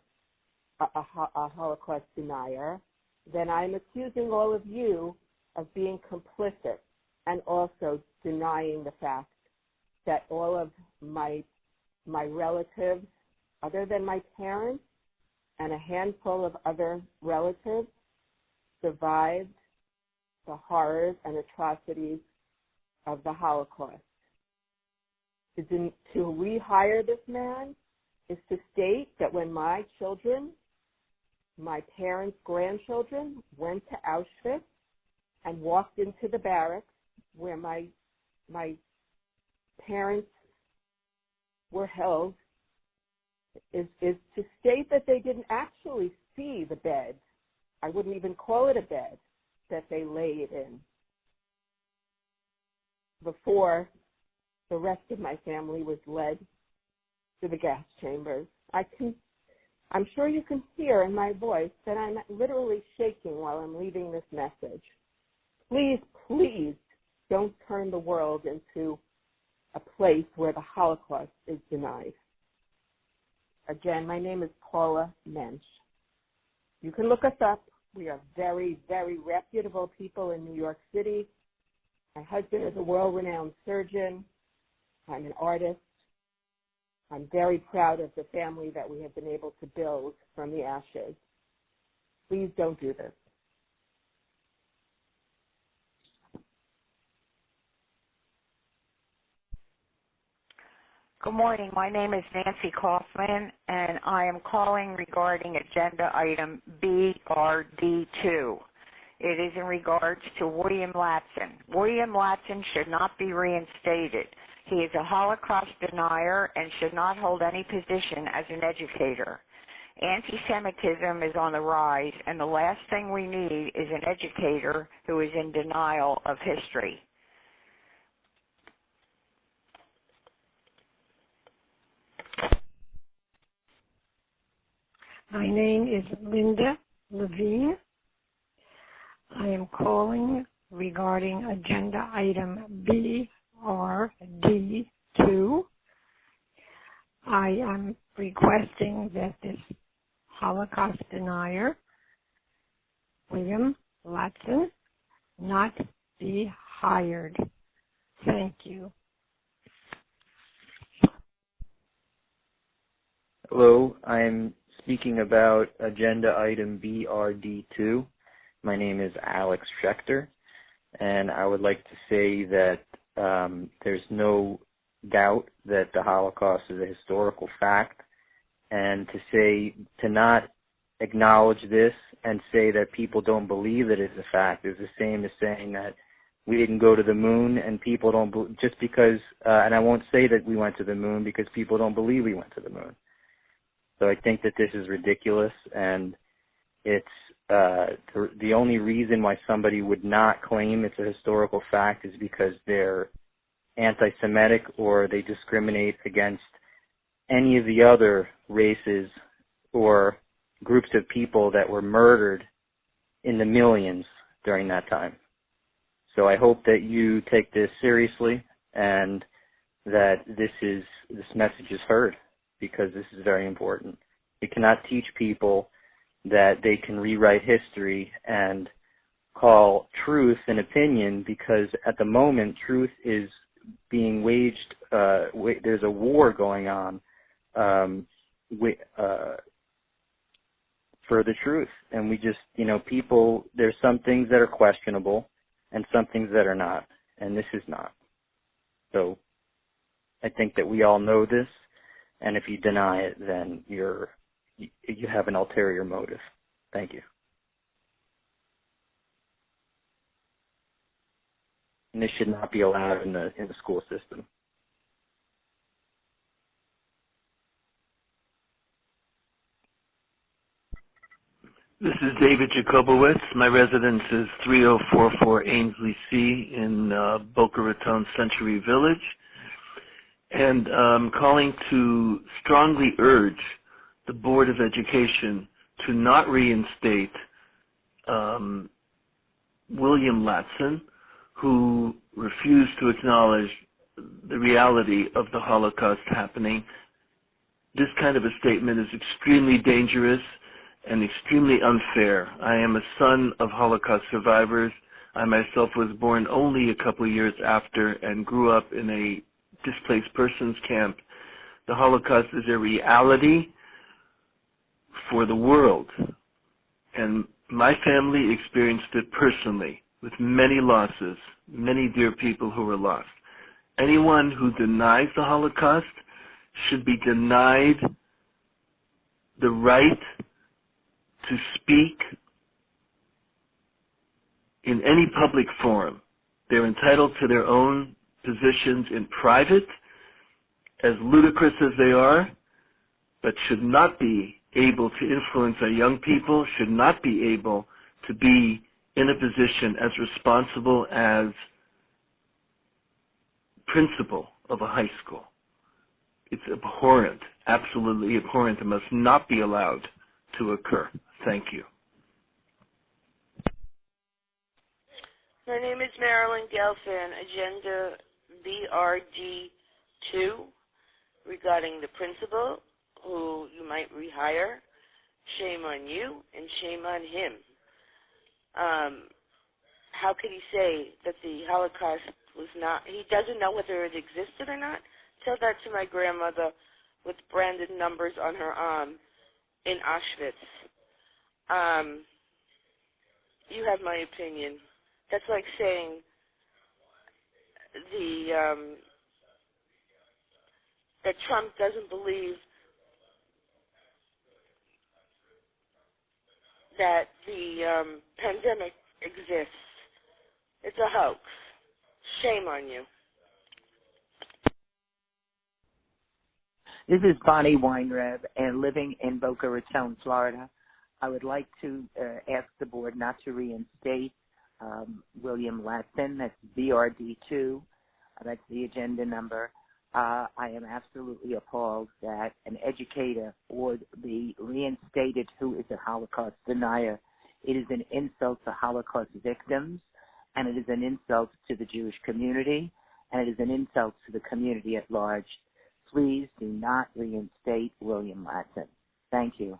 a Holocaust denier, then I'm accusing all of you of being complicit and also denying the fact that all of my relatives, other than my parents and a handful of other relatives, survived the horrors and atrocities of the Holocaust. To rehire this man is to state that when my children, my parents' grandchildren, went to Auschwitz and walked into the barracks where my parents were held, is to state that they didn't actually see the bed. I wouldn't even call it a bed that they laid in before the rest of my family was led to the gas chambers. I'm sure you can hear in my voice that I'm literally shaking while I'm leaving this message. Please, please don't turn the world into a place where the Holocaust is denied. Again, my name is Paula Mensch. You can look us up. We are very, very reputable people in New York City. My husband is a world-renowned surgeon. I'm an artist. I'm very proud of the family that we have been able to build from the ashes. Please don't do this. Good morning. My name is Nancy Kaufman, and I am calling regarding agenda item BRD2. It is in regards to William Latson. William Latson should not be reinstated. He is a Holocaust denier and should not hold any position as an educator. Anti-Semitism is on the rise, and the last thing we need is an educator who is in denial of history. My name is Linda Levine. I am calling regarding agenda item BRD2. I am requesting that this Holocaust denier, William Latson, not be hired. Thank you. Hello, I'm speaking about agenda item BRD2. My name is Alex Schechter, and I would like to say that there's no doubt that the Holocaust is a historical fact, and to not acknowledge this and say that people don't believe that it's a fact is the same as saying that we didn't go to the moon and people don't just because and I won't say that we went to the moon because people don't believe we went to the moon. So I think that this is ridiculous, and it's the only reason why somebody would not claim it's a historical fact is because they're anti-Semitic or they discriminate against any of the other races or groups of people that were murdered in the millions during that time. So I hope that you take this seriously and that this message is heard, because this is very important. We cannot teach people that they can rewrite history and call truth an opinion, because at the moment truth is being waged. There's a war going on for the truth, and we just, people. There's some things that are questionable, and some things that are not, and this is not. So I think that we all know this, and if you deny it, then you have an ulterior motive. Thank you. And this should not be allowed in the school system. This is David Jacobowitz. My residence is 3044 Ainsley C in Boca Raton Century Village. And I'm calling to strongly urge the Board of Education to not reinstate William Latson, who refused to acknowledge the reality of the Holocaust happening. This kind of a statement is extremely dangerous and extremely unfair. I am a son of Holocaust survivors. I myself was born only a couple of years after and grew up in a displaced persons camp. The Holocaust is a reality for the world, and my family experienced it personally with many losses, many dear people who were lost. Anyone who denies the Holocaust should be denied the right to speak in any public forum. They're entitled to their own positions in private, as ludicrous as they are, but should not be able to influence our young people, should not be able to be in a position as responsible as principal of a high school. It's abhorrent, absolutely abhorrent, and must not be allowed to occur. Thank you. My name is Marilyn Gelfand, Agenda BRD2, regarding the principal who you might rehire. Shame on you and shame on him. How could he say that the Holocaust was not, he doesn't know whether it existed or not? Tell that to my grandmother with branded numbers on her arm in Auschwitz. You have my opinion. That's like saying that Trump doesn't believe that the pandemic exists. It's a hoax. Shame on you. This is Bonnie Weinreb, and living in Boca Raton, Florida. I would like to ask the board not to reinstate William Latson. That's BRD2. That's the agenda number. I am absolutely appalled that an educator would be reinstated who is a Holocaust denier. It is an insult to Holocaust victims, and it is an insult to the Jewish community, and it is an insult to the community at large. Please do not reinstate William Latson. Thank you.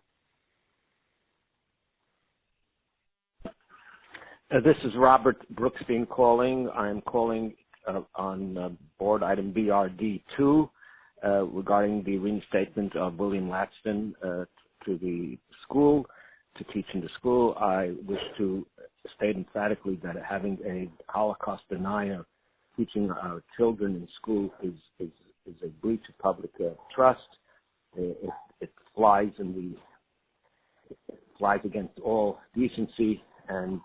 This is Robert Brookstein calling. I'm calling on board item BRD2 regarding the reinstatement of William Latson to the school, to teach in the school. I wish to state emphatically that having a Holocaust denier teaching our children in school is a breach of public trust. It flies against all decency, and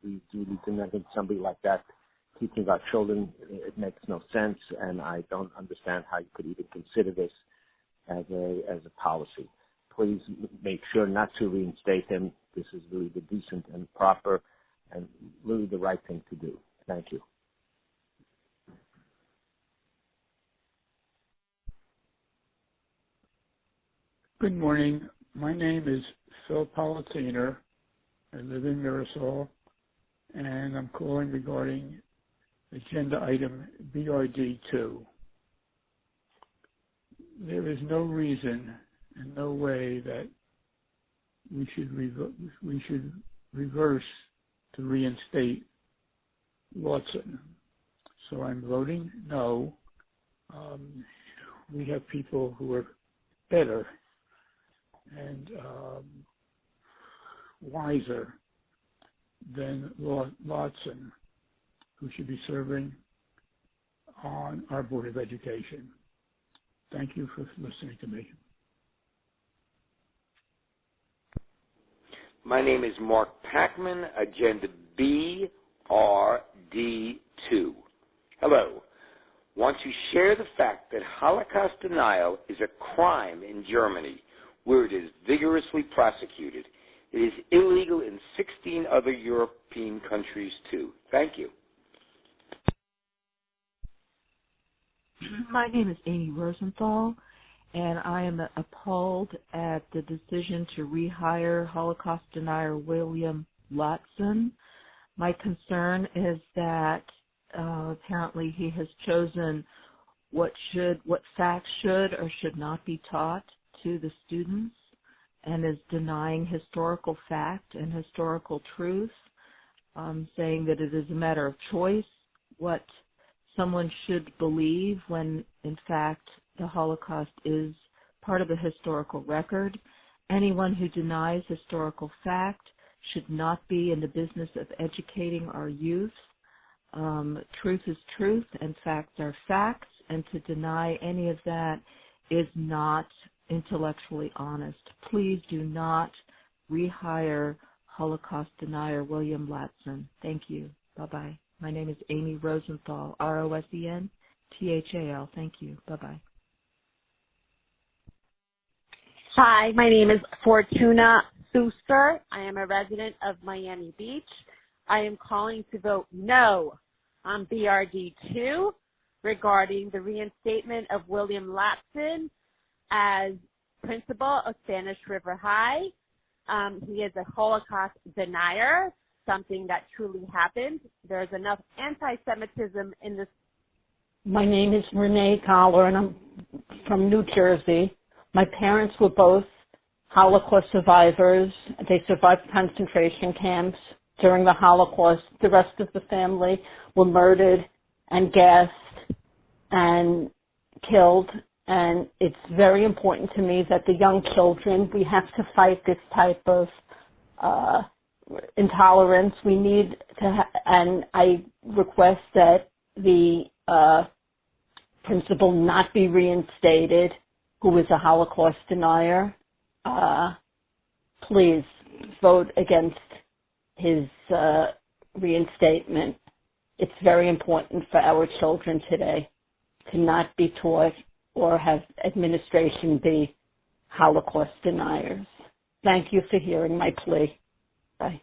we do need to have somebody like that teaching our children. It makes no sense, and I don't understand how you could even consider this as a policy. please make sure not to reinstate him. This is really the decent and proper and really the right thing to do. Thank you. Good morning. My name is Phil Palatiner. I live in Mirasol, and I'm calling regarding agenda item BRD2. There is no reason and no way that we should reverse to reinstate Watson. So I'm voting no. We have people who are better and wiser than Watson, who should be serving on our Board of Education. Thank you for listening to me. My name is Mark Packman, Agenda BRD2. Hello. Want to share the fact that Holocaust denial is a crime in Germany, where it is vigorously prosecuted. It is illegal in 16 other European countries, too. Thank you. My name is Amy Rosenthal, and I am appalled at the decision to rehire Holocaust denier William Latson. My concern is that apparently he has chosen what facts should or should not be taught to the students and is denying historical fact and historical truth, saying that it is a matter of choice what someone should believe when, in fact, the Holocaust is part of the historical record. Anyone who denies historical fact should not be in the business of educating our youth. Truth is truth and facts are facts, and to deny any of that is not intellectually honest. Please do not rehire Holocaust denier William Latson. Thank you. Bye-bye. My name is Amy Rosenthal, Rosenthal. Thank you. Bye-bye. Hi, my name is Fortuna Suster. I am a resident of Miami Beach. I am calling to vote no on BRD2 regarding the reinstatement of William Latson as principal of Spanish River High. He is a Holocaust denier, something that truly happened. There's enough anti-Semitism in this. My name is Renee Collar, and I'm from New Jersey. My parents were both Holocaust survivors. They survived concentration camps during the Holocaust. The rest of the family were murdered and gassed and killed. And it's very important to me that the young children, we have to fight this type of intolerance. We need to, and I request that the principal not be reinstated, who is a Holocaust denier. Please vote against his reinstatement. It's very important for our children today to not be taught or have administration be Holocaust deniers. Thank you for hearing my plea. Bye.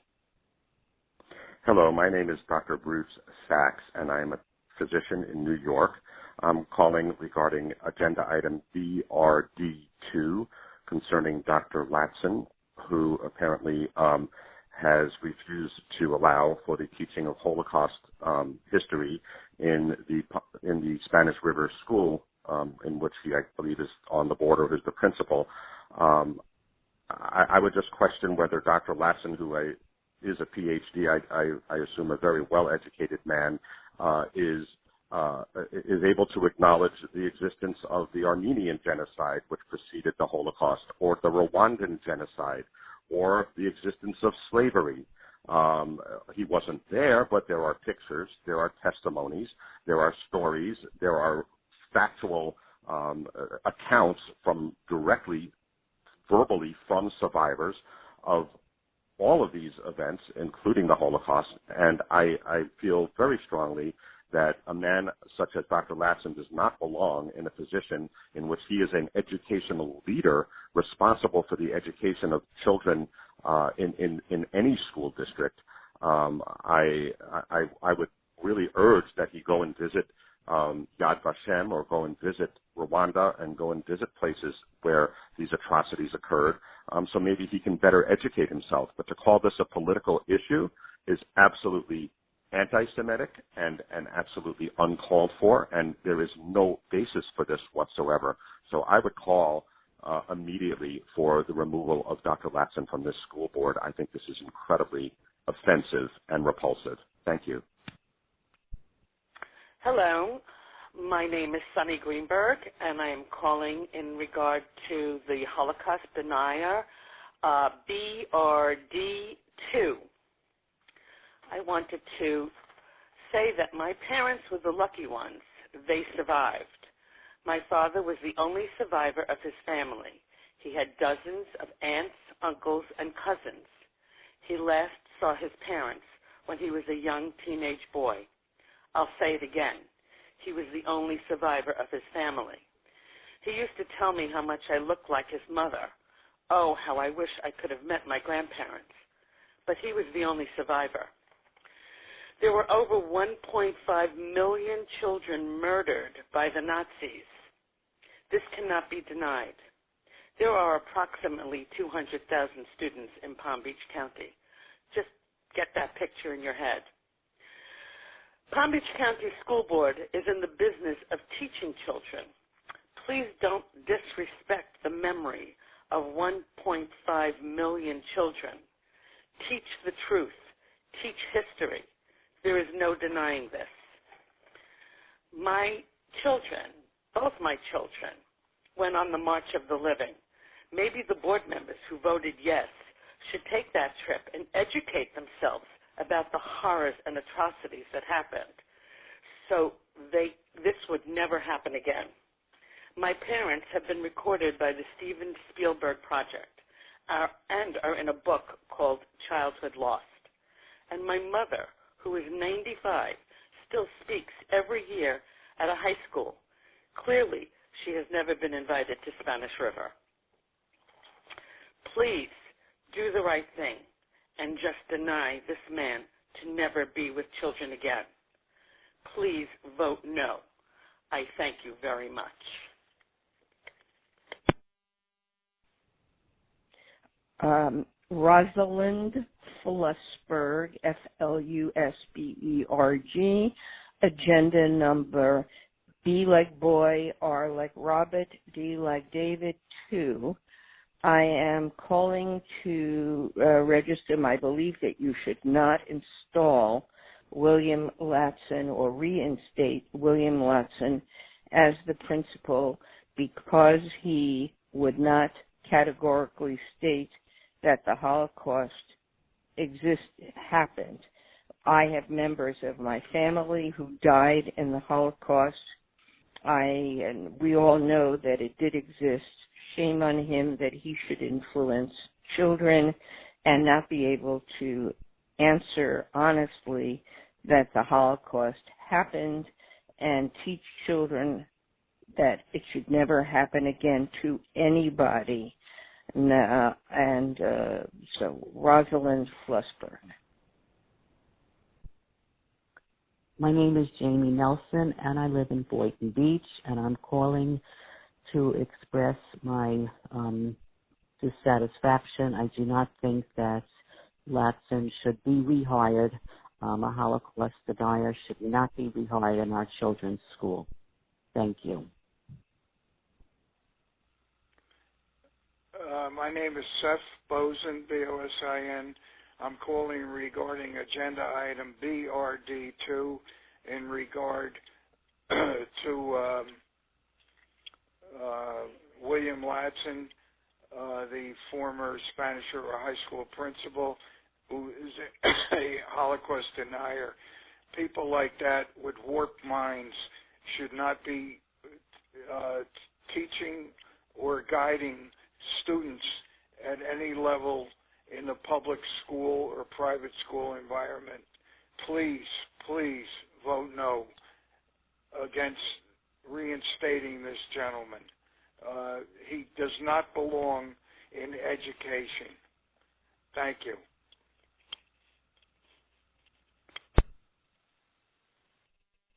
Hello, my name is Dr. Bruce Sachs, and I am a physician in New York. I'm calling regarding agenda item BRD2 concerning Dr. Latson, who apparently has refused to allow for the teaching of Holocaust history in the Spanish River School, in which he, I believe, is on the board or is the principal. I would just question whether Dr. Latson, who is a PhD, I assume a very well-educated man, is able to acknowledge the existence of the Armenian genocide, which preceded the Holocaust, or the Rwandan genocide, or the existence of slavery. He wasn't there, but there are pictures, there are testimonies, there are stories, there are factual accounts from directly, verbally from survivors of all of these events, including the Holocaust, and I feel very strongly that a man such as Dr. Latson does not belong in a position in which he is an educational leader responsible for the education of children in any school district. I would really urge that he go and visit Yad Vashem, or go and visit Rwanda, and go and visit places where these atrocities occurred, so maybe he can better educate himself. But to call this a political issue is absolutely anti-Semitic and absolutely uncalled for, and there is no basis for this whatsoever. So I would call immediately for the removal of Dr. Latson from this school board. I think this is incredibly offensive and repulsive. Thank you. Hello, my name is Sunny Greenberg, and I am calling in regard to the Holocaust denier, BRD2. I wanted to say that my parents were the lucky ones. They survived. My father was the only survivor of his family. He had dozens of aunts, uncles, and cousins. He last saw his parents when he was a young teenage boy. I'll say it again. He was the only survivor of his family. He used to tell me how much I looked like his mother. Oh, how I wish I could have met my grandparents. But he was the only survivor. There were over 1.5 million children murdered by the Nazis. This cannot be denied. There are approximately 200,000 students in Palm Beach County. Just get that picture in your head. Palm Beach County School Board is in the business of teaching children. Please don't disrespect the memory of 1.5 million children. Teach the truth. Teach history. There is no denying this. My children, both my children, went on the March of the Living. Maybe the board members who voted yes should take that trip and educate themselves about the horrors and atrocities that happened, so this would never happen again. My parents have been recorded by the Steven Spielberg Project and are in a book called Childhood Lost. And my mother, who is 95, still speaks every year at a high school. Clearly, she has never been invited to Spanish River. Please do the right thing and just deny this man to never be with children again. Please vote no. I thank you very much. Rosalind Flusberg, Flusberg, agenda number B like boy, R like Robert, D like David, 2. I am calling to register my belief that you should not install William Latson or reinstate William Latson as the principal because he would not categorically state that the Holocaust happened. I have members of my family who died in the Holocaust. And we all know that it did exist. Shame on him that he should influence children and not be able to answer honestly that the Holocaust happened and teach children that it should never happen again to anybody. So Rosalind Flusberg. My name is Jamie Nelson, and I live in Boynton Beach, and I'm calling to express my dissatisfaction. I do not think that Latson should be rehired. A Holocaust denier should not be rehired in our children's school. Thank you. My name is Seth Bosin, B-O-S-I-N. I'm calling regarding agenda item BRD2 in regard to William Latson, the former Spanish River High School principal, who is a Holocaust denier. People like that with warped minds should not be teaching or guiding students at any level in the public school or private school environment. Please, please vote no against reinstating this gentleman. He does not belong in education. Thank you.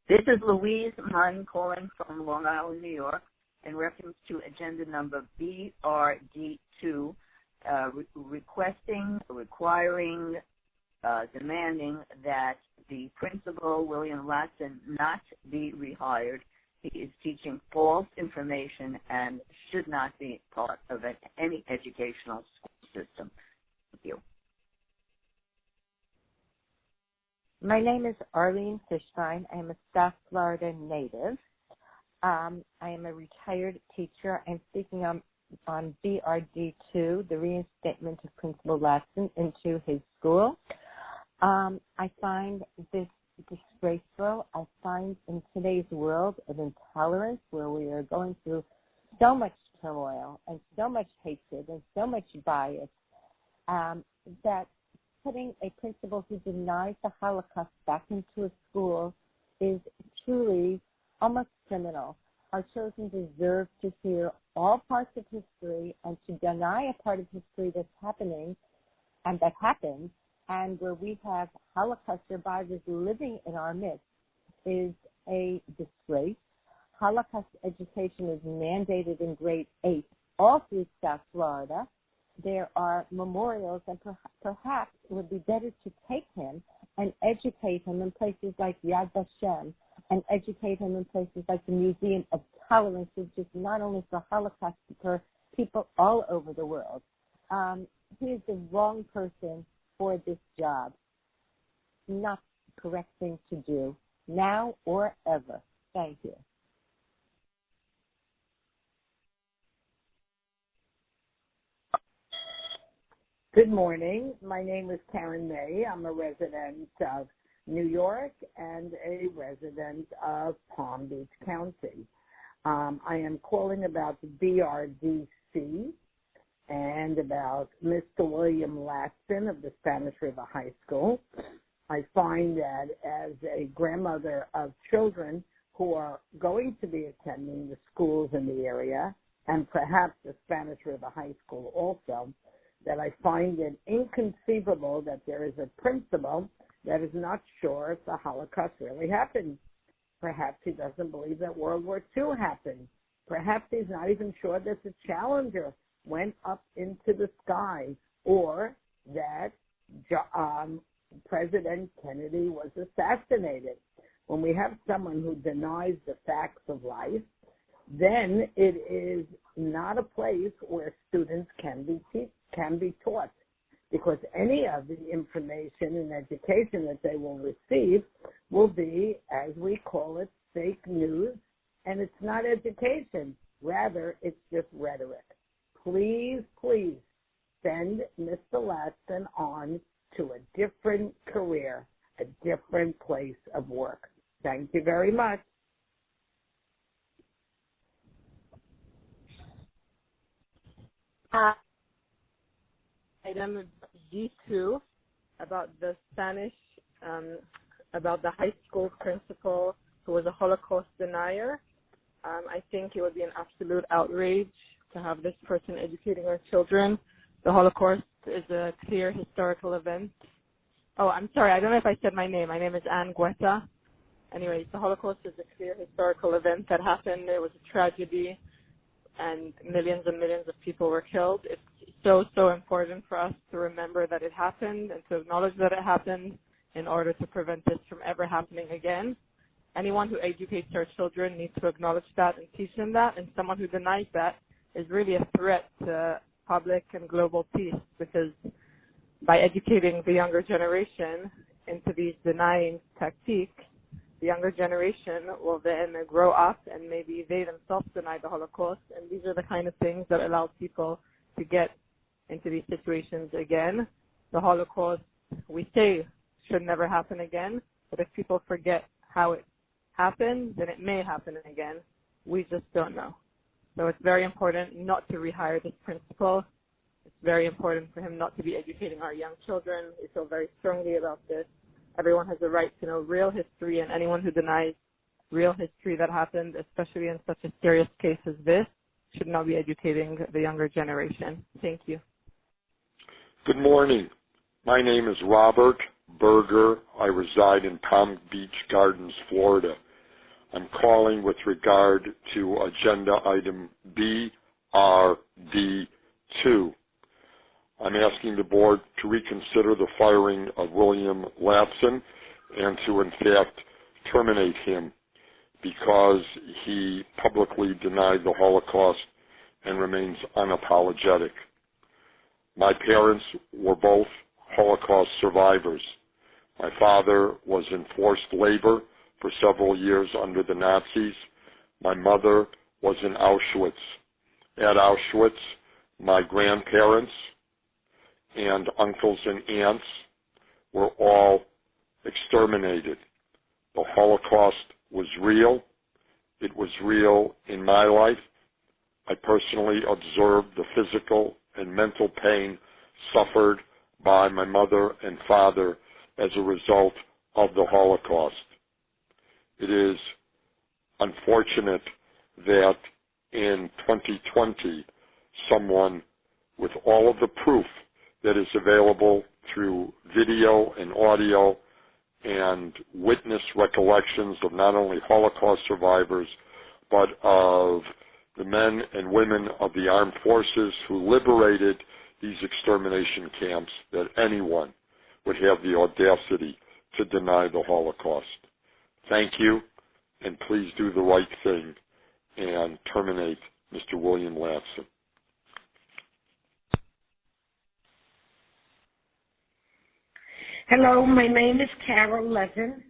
This is Louise Munn calling from Long Island, New York, in reference to agenda number BRD2, requiring, demanding that the principal, William Latson, not be rehired. He is teaching false information and should not be part of any educational school system. Thank you. My name is Arlene Fishbein. I am a South Florida native. I am a retired teacher. I'm speaking on BRD2, the reinstatement of Principal Latson into his school. I find this disgraceful. I find in today's world of intolerance, where we are going through so much turmoil and so much hatred and so much bias, that putting a principal who denies the Holocaust back into a school is truly almost criminal. Our children deserve to hear all parts of history, and to deny a part of history that's happening and that happened, and where we have Holocaust survivors living in our midst, is a disgrace. Holocaust education is mandated in grade 8 all through South Florida. There are memorials, and perhaps it would be better to take him and educate him in places like Yad Vashem, and educate him in places like the Museum of Tolerance, which is not only for Holocaust, but for people all over the world. He is the wrong person for this job. Not the correct thing to do, now or ever. Thank you. Good morning. My name is Karen May. I'm a resident of New York and a resident of Palm Beach County. I am calling about the BRDC and about Mr. William Latson of the Spanish River High School. I find that as a grandmother of children who are going to be attending the schools in the area, and perhaps the Spanish River High School also, that I find it inconceivable that there is a principal that is not sure if the Holocaust really happened. Perhaps he doesn't believe that World War II happened. Perhaps he's not even sure that the Challenger went up into the sky, or that President Kennedy was assassinated. When we have someone who denies the facts of life, then it is not a place where students can be taught, because any of the information and education that they will receive will be, as we call it, fake news, and it's not education. Rather, it's just rhetoric. Please, please send Mr. Latson on to a different career, a different place of work. Thank you very much. Item G2 about the Spanish, about the high school principal who was a Holocaust denier. I think it would be an absolute outrage to have this person educating our children. The Holocaust is a clear historical event. Oh, I'm sorry, I don't know if I said my name. My name is Ann Guetta. Anyways, the Holocaust is a clear historical event that happened. It was a tragedy, and millions of people were killed. It's so important for us to remember that it happened and to acknowledge that it happened in order to prevent this from ever happening again. Anyone who educates our children needs to acknowledge that and teach them that, and someone who denies that is really a threat to public and global peace, because by educating the younger generation into these denying tactiques, the younger generation will then grow up and maybe they themselves deny the Holocaust, and these are the kind of things that allow people to get into these situations again. The Holocaust, we say, should never happen again, but if people forget how it happened, then it may happen again. We just don't know. So it's very important not to rehire this principal. It's very important for him not to be educating our young children. We feel very strongly about this. everyone has a right to know real history, and anyone who denies real history that happened, especially in such a serious case as this, should not be educating the younger generation. Thank you. Good morning. My name is Robert Berger. I reside in Palm Beach Gardens, Florida. I'm calling with regard to agenda item BRD2. I'm asking the board to reconsider the firing of William Latson and to, in fact, terminate him because he publicly denied the Holocaust and remains unapologetic. My parents were both Holocaust survivors. My father was in forced labor for several years under the Nazis. My mother was in Auschwitz. At Auschwitz, my grandparents and uncles and aunts were all exterminated. The Holocaust was real. It was real in my life. I personally observed the physical and mental pain suffered by my mother and father as a result of the Holocaust. It is unfortunate that in 2020, someone with all of the proof that is available through video and audio and witness recollections of not only Holocaust survivors, but of the men and women of the armed forces who liberated these extermination camps, that anyone would have the audacity to deny the Holocaust. Thank you, and please do the right thing and terminate Mr. William Latson. Hello, my name is Carol Levin,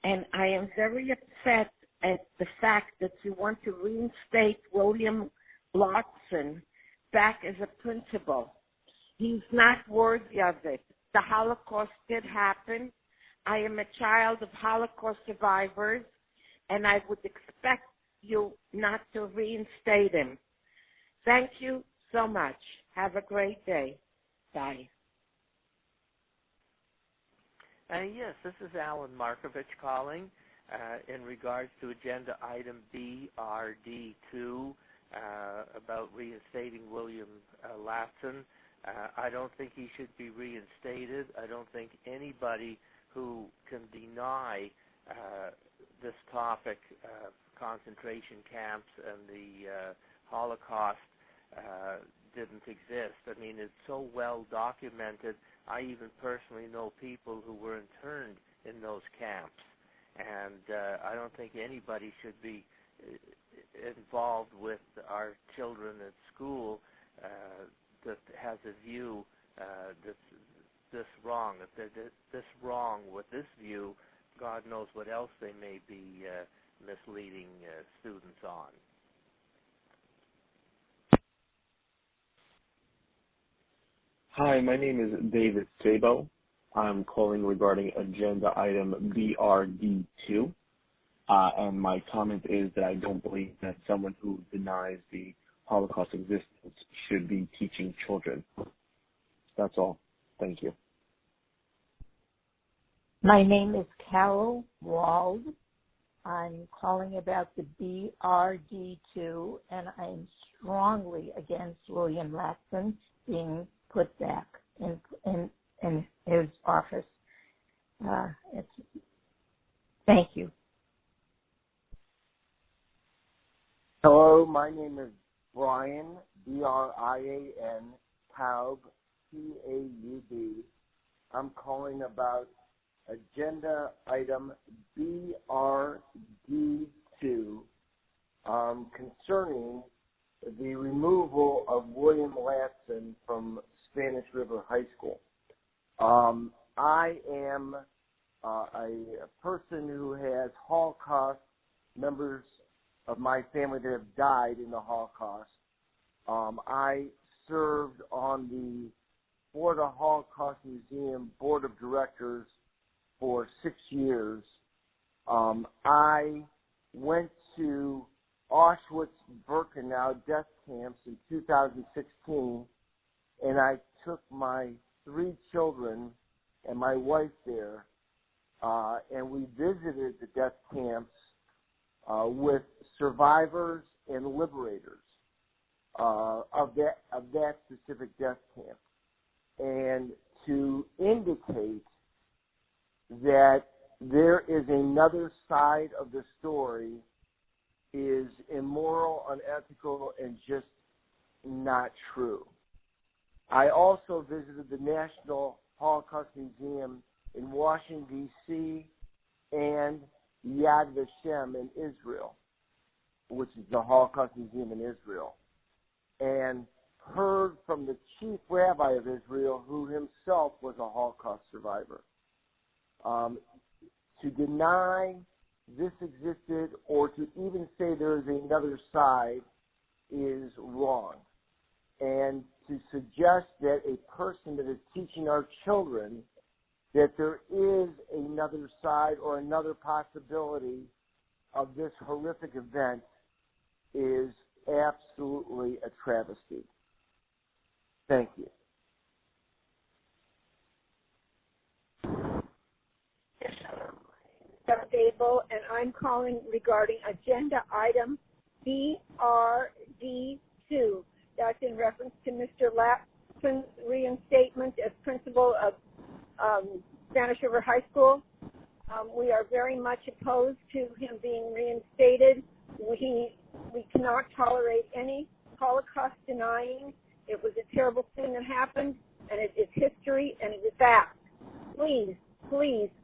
and I am very upset at the fact that you want to reinstate William Latson back as a principal. He's not worthy of it. The Holocaust did happen. I am a child of Holocaust survivors, and I would expect you not to reinstate him. Thank you so much. Have a great day. Bye. Yes, this is Alan Markovich calling in regards to agenda item BRD2 about reinstating William Latson. I don't think he should be reinstated. I don't think anybody who can deny this topic, concentration camps and the Holocaust, didn't exist. I mean, it's so well documented. I even personally know people who were interned in those camps, and I don't think anybody should be involved with our children at school that has a view that's this wrong. If they're this wrong with this view, God knows what else they may be misleading students on. Hi, my name is David Sabo. I'm calling regarding agenda item BRD2. And my comment is that I don't believe that someone who denies the Holocaust existence should be teaching children. That's all. Thank you. My name is Carol Wald. I'm calling about the BRD2, and I'm strongly against William Latson being put back in his office. Thank you. Hello, my name is Brian, B-R-I-A-N, Taub, T-A-U-B. I'm calling about agenda item BRD2 concerning the removal of William Latson from Spanish River High School. I am a person who has Holocaust members of my family that have died in the Holocaust. I served on the Florida Holocaust Museum Board of Directors for 6 years. I went to Auschwitz-Birkenau death camps in 2016, and I took my 3 children and my wife there, and we visited the death camps with survivors and liberators of that specific death camp, and to indicate that there is another side of the story is immoral, unethical, and just not true. I also visited the National Holocaust Museum in Washington, D.C., and Yad Vashem in Israel, which is the Holocaust Museum in Israel, and heard from the chief rabbi of Israel, who himself was a Holocaust survivor. To deny this existed or to even say there is another side is wrong. And to suggest that a person that is teaching our children that there is another side or another possibility of this horrific event is absolutely a travesty. Thank you. Stable, and I'm calling regarding agenda item BRD2. That's in reference to Mr. Lapson's reinstatement as principal of Spanish River High School. We are very much opposed to him being reinstated. We cannot tolerate any Holocaust denying. It was a terrible thing that happened, and it is history, and it is fact. Please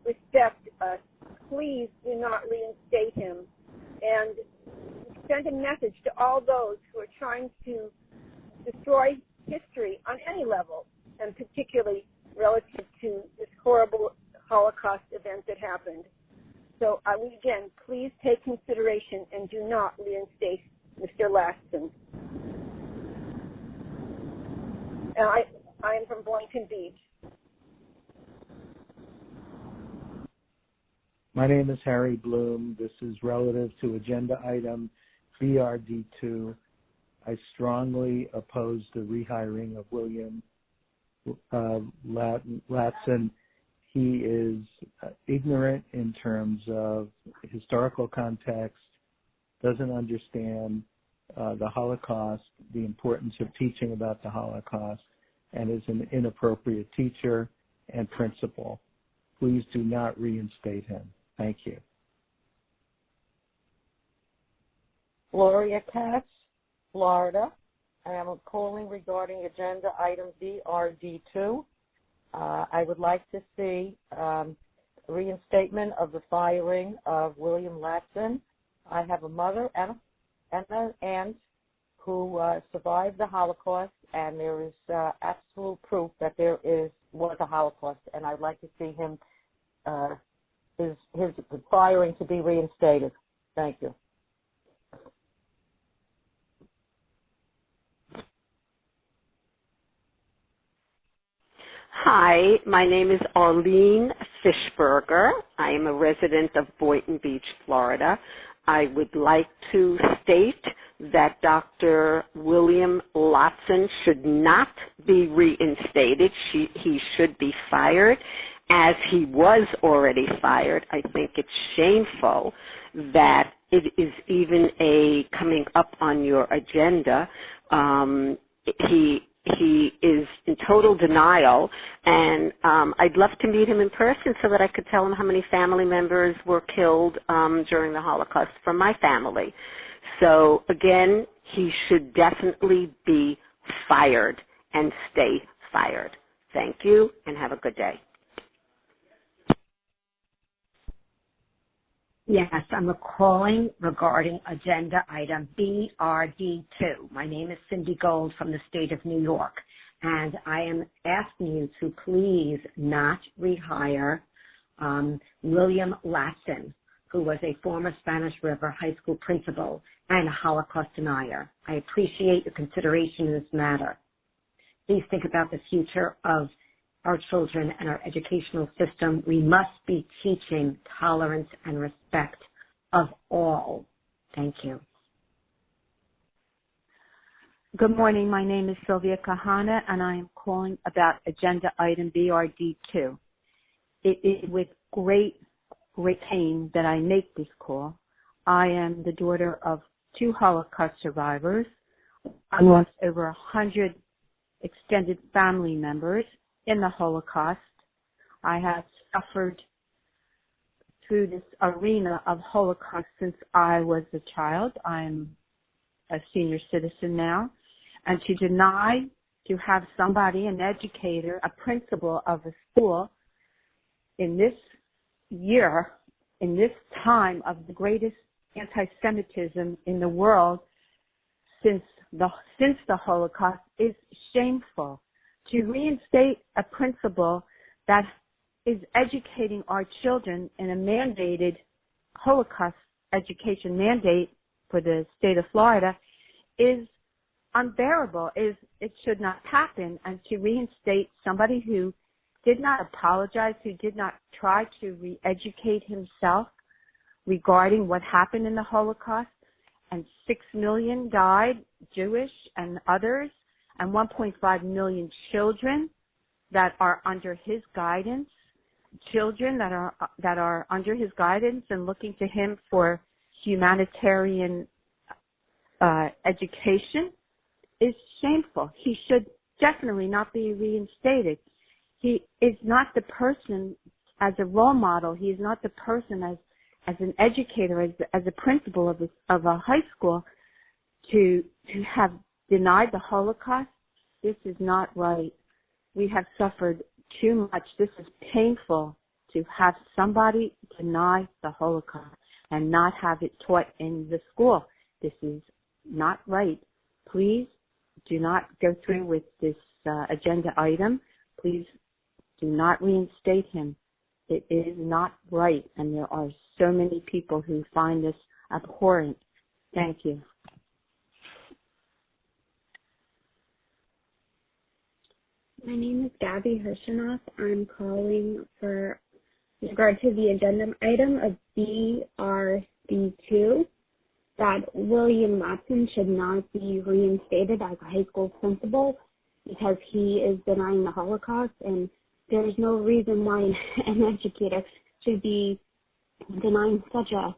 respect us. Please do not reinstate him, and send a message to all those who are trying to destroy history on any level, and particularly relative to this horrible Holocaust event that happened. So again, please take consideration and do not reinstate Mr. Laston. And I am from Boynton Beach. My name is Harry Bloom. This is relative to agenda item BRD2. I strongly oppose the rehiring of William Latson. He is ignorant in terms of historical context, doesn't understand the Holocaust, the importance of teaching about the Holocaust, and is an inappropriate teacher and principal. Please do not reinstate him. Thank you. Gloria Katz, Florida. I am calling regarding agenda item BRD2. I would like to see reinstatement of the firing of William Latson. I have a mother and an aunt who survived the Holocaust, and there is absolute proof that there was a Holocaust, and I'd like to see him his firing to be reinstated. Thank you. Hi, my name is Arlene Fishberger. I am a resident of Boynton Beach, Florida. I would like to state that Dr. William Latson should not be reinstated. He should be fired, as he was already fired. I think it's shameful that it is even coming up on your agenda. He is in total denial, and I'd love to meet him in person so that I could tell him how many family members were killed during the Holocaust from my family. So, again, he should definitely be fired and stay fired. Thank you, and have a good day. Yes, I'm calling regarding agenda item BRD2. My name is Cindy Gold from the state of New York, and I am asking you to please not rehire William Latson, who was a former Spanish River High School principal and a Holocaust denier. I appreciate your consideration in this matter. Please think about the future of our children and our educational system. We must be teaching tolerance and respect of all. Thank you. Good morning. My name is Sylvia Kahana, and I am calling about agenda item BRD2. It is with great great pain that I make this call. I am the daughter of 2 Holocaust survivors. I lost over 100 extended family members in the Holocaust. I have suffered through this arena of Holocaust since I was a child. I'm a senior citizen now. And to deny to have somebody, an educator, a principal of a school in this year, in this time of the greatest anti-Semitism in the world since the Holocaust is shameful. To reinstate a principal that is educating our children in a mandated Holocaust education mandate for the state of Florida is unbearable. It should not happen. And to reinstate somebody who did not apologize, who did not try to re-educate himself regarding what happened in the Holocaust, and 6 million died, Jewish and others, and 1.5 million children that are under his guidance, children that are under his guidance and looking to him for humanitarian education is shameful. He should definitely not be reinstated. He is not the person as a role model. He is not the person as an educator, as a principal of a high school to have denied the Holocaust. This is not right. We have suffered too much. This is painful to have somebody deny the Holocaust and not have it taught in the school. This is not right. Please do not go through with this agenda item. Please do not reinstate him. It is not right, and there are so many people who find this abhorrent. Thank you. My name is Gabby Hirschenoff. I'm calling for regard to the agenda item of BRD2, that William Latson should not be reinstated as a high school principal because he is denying the Holocaust, and there's no reason why an educator should be denying such a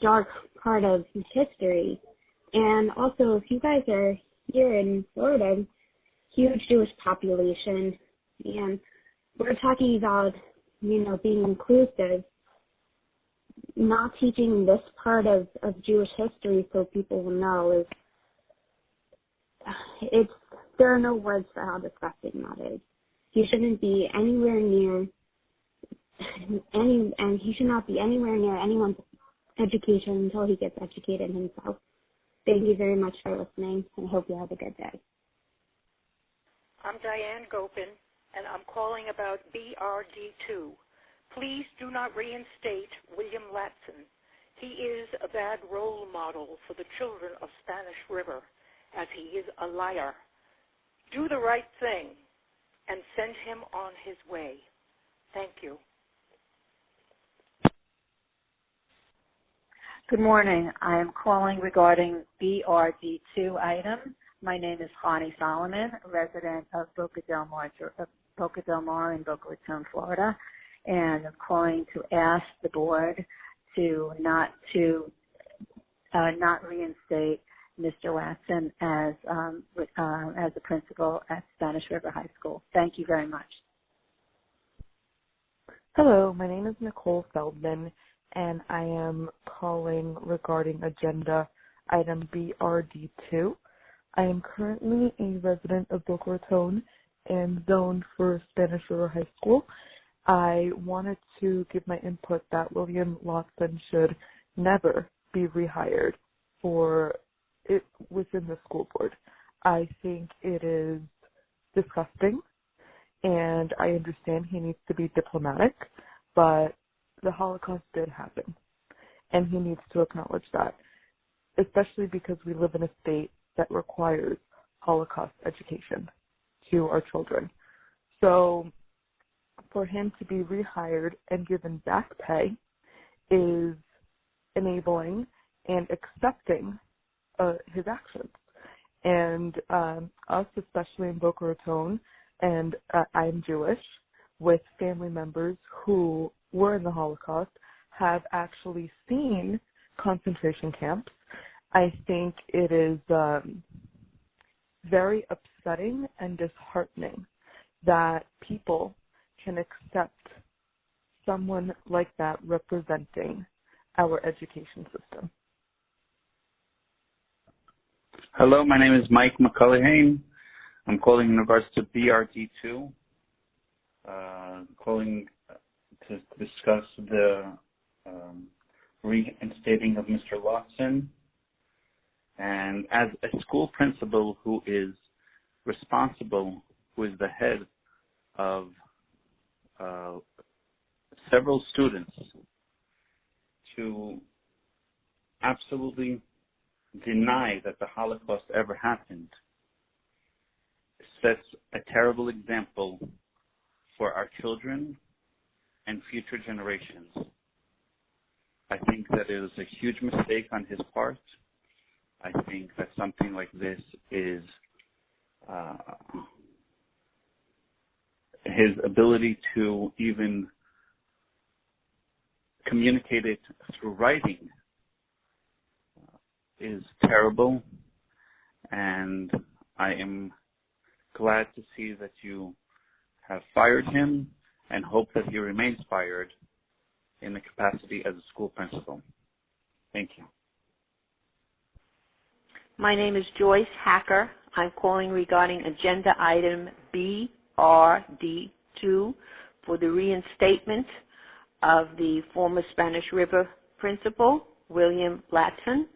dark part of history. And also, if you guys are here in Florida, huge Jewish population, and we're talking about, being inclusive, not teaching this part of Jewish history so people will know there are no words for how disgusting that is. He shouldn't be anywhere near and he should not be anywhere near anyone's education until he gets educated himself. Thank you very much for listening, and I hope you have a good day. I'm Diane Gopin, and I'm calling about BRD2. Please do not reinstate William Latson. He is a bad role model for the children of Spanish River, as he is a liar. Do the right thing and send him on his way. Thank you. Good morning. I am calling regarding BRD2 item. My name is Connie Solomon, resident of Boca Del Mar in Boca Raton, Florida, and I'm calling to ask the board to not reinstate Mr. Watson as a principal at Spanish River High School. Thank you very much. Hello, my name is Nicole Feldman, and I am calling regarding agenda item BRD2. I am currently a resident of Boca Raton and zoned for Spanish River High School. I wanted to give my input that William Latson should never be rehired within the school board. I think it is disgusting, and I understand he needs to be diplomatic, but the Holocaust did happen, and he needs to acknowledge that, especially because we live in a state that requires Holocaust education to our children. So for him to be rehired and given back pay is enabling and accepting his actions. And us, especially in Boca Raton, and I'm Jewish, with family members who were during the Holocaust have actually seen concentration camps. I think it is very upsetting and disheartening that people can accept someone like that representing our education system. Hello, my name is Mike McCullaghan. I'm calling in regards to BRD2, calling to discuss the reinstating of Mr. Lawson. And as a school principal who is responsible, who is the head of several students, to absolutely deny that the Holocaust ever happened sets a terrible example for our children and future generations. I think that it was a huge mistake on his part. I think that something like this is his ability to even communicate it through writing is terrible, and I am glad to see that you have fired him and hope that he remains fired in the capacity as a school principal. Thank you. My name is Joyce Hacker. I'm calling regarding agenda item BRD2 for the reinstatement of the former Spanish River principal, William Latson,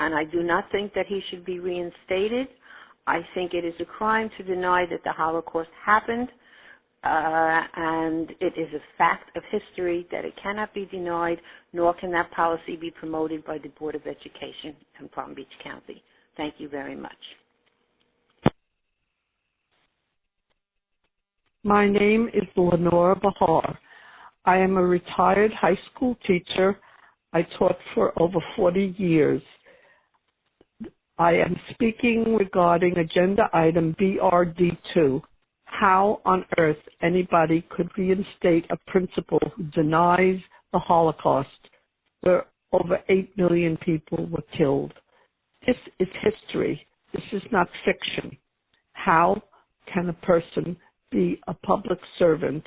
and I do not think that he should be reinstated. I think it is a crime to deny that the Holocaust happened, and it is a fact of history that it cannot be denied, nor can that policy be promoted by the Board of Education in Palm Beach County. Thank you very much. My name is Lenore Bahar. I am a retired high school teacher. I taught for over 40 years. I am speaking regarding agenda item BRD2, how on earth anybody could reinstate a principal who denies the Holocaust, where over 8 million people were killed. This is history. This is not fiction. How can a person be a public servant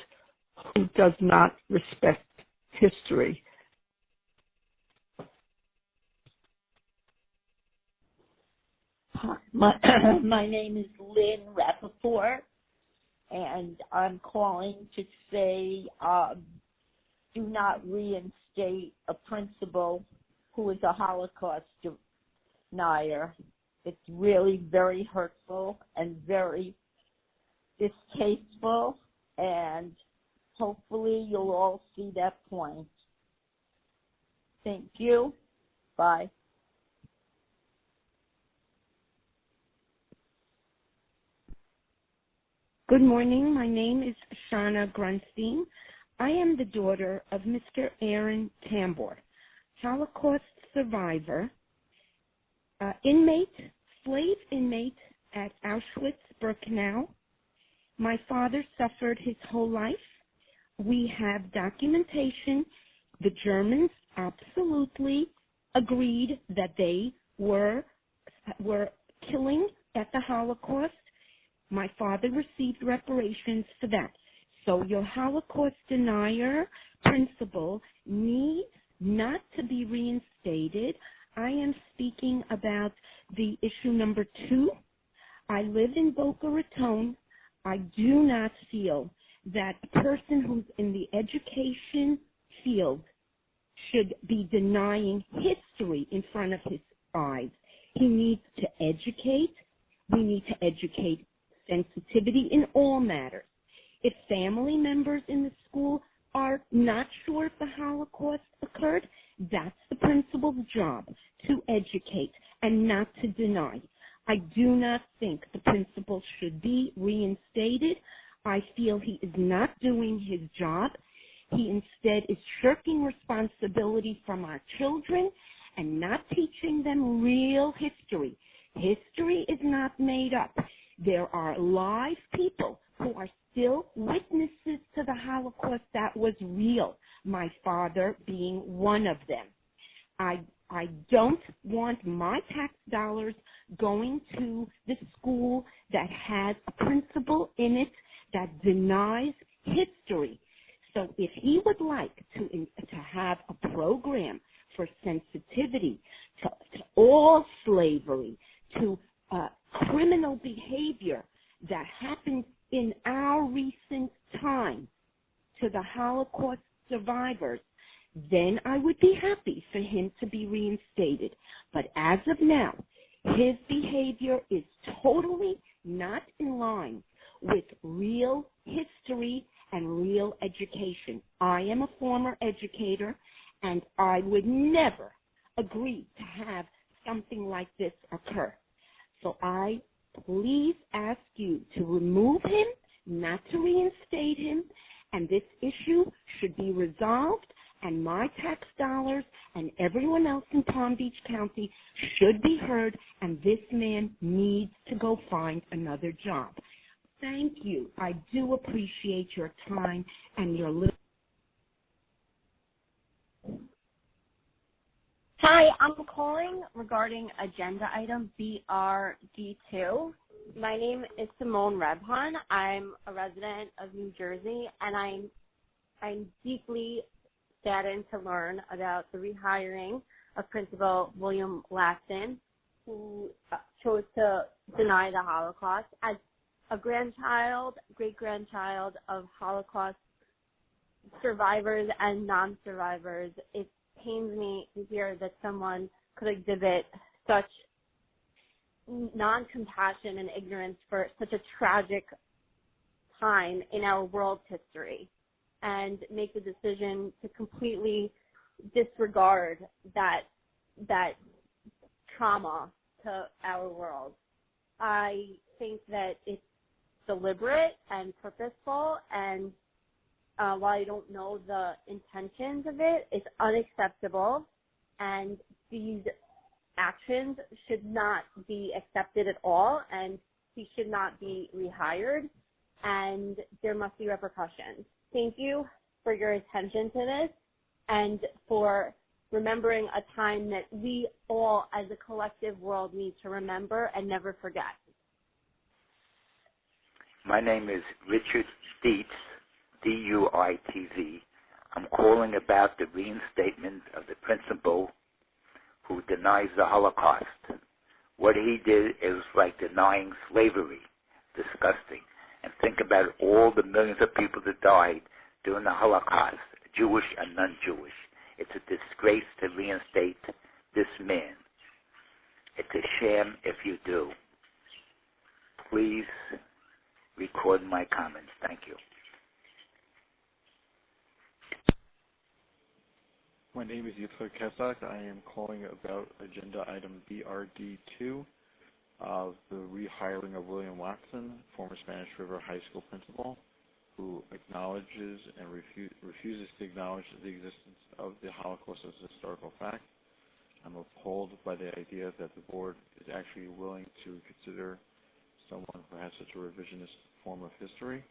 who does not respect history? Hi, my name is Lynn Rappaport, and I'm calling to say do not reinstate a principal who is a Holocaust denier. It's really very hurtful and very distasteful, and hopefully you'll all see that point. Thank you. Bye. Good morning. My name is Shauna Grunstein. I am the daughter of Mr. Aaron Tambor, Holocaust survivor, slave inmate at Auschwitz-Birkenau. My father suffered his whole life. We have documentation. The Germans absolutely agreed that they were killing at the Holocaust. My father received reparations for that. So your Holocaust denier principle needs not to be reinstated. I am speaking about the issue number 2. I live in Boca Raton. I do not feel that a person who's in the education field should be denying history in front of his eyes. He needs to educate. We need to educate sensitivity in all matters. If family members in the school are not sure if the Holocaust occurred, that's the principal's job, to educate and not to deny. I do not think the principal should be reinstated. I feel he is not doing his job. He instead is shirking responsibility from our children and not teaching them real history. History is not made up. There are live people who are still witnesses to the Holocaust that was real. my father being one of them. I don't want my tax dollars going to the school that has a principal in it that denies history. So if he would like to have a program for sensitivity to all slavery, to criminal behavior that happened in our recent time to the Holocaust survivors, then I would be happy for him to be reinstated. But as of now, his behavior is totally not in line with real history and real education. I am a former educator, and I would never agree to have something like this occur. So I please ask you to remove him, not to reinstate him, and this issue should be resolved, and my tax dollars and everyone else in Palm Beach County should be heard, and this man needs to go find another job. Thank you. I do appreciate your time and your little. Hi, I'm calling regarding agenda item BRD2. My name is Simone Rebhan. I'm a resident of New Jersey, and I'm deeply saddened to learn about the rehiring of Principal William Latson, who chose to deny the Holocaust. As a grandchild, great-grandchild of Holocaust survivors and non-survivors, it pains me to hear that someone could exhibit such non-compassion and ignorance for such a tragic time in our world's history and make the decision to completely disregard that trauma to our world. I think that it's deliberate and purposeful, and while I don't know the intentions of it, it's unacceptable, and these actions should not be accepted at all, and he should not be rehired, and there must be repercussions. Thank you for your attention to this and for remembering a time that we all as a collective world need to remember and never forget. My name is Richard Dietz, D-U-I-T-Z. I'm calling about the reinstatement of the principal who denies the Holocaust. What he did is like denying slavery. Disgusting. And think about all the millions of people that died during the Holocaust, Jewish and non-Jewish. It's a disgrace to reinstate this man. It's a sham if you do. Please record my comments. Thank you. My name is Yitzhak Kesak. I am calling about agenda item BRD2 of the rehiring of William Watson, former Spanish River High School principal, who acknowledges and refuses to acknowledge the existence of the Holocaust as a historical fact. I'm appalled by the idea that the board is actually willing to consider someone who has such a revisionist form of history,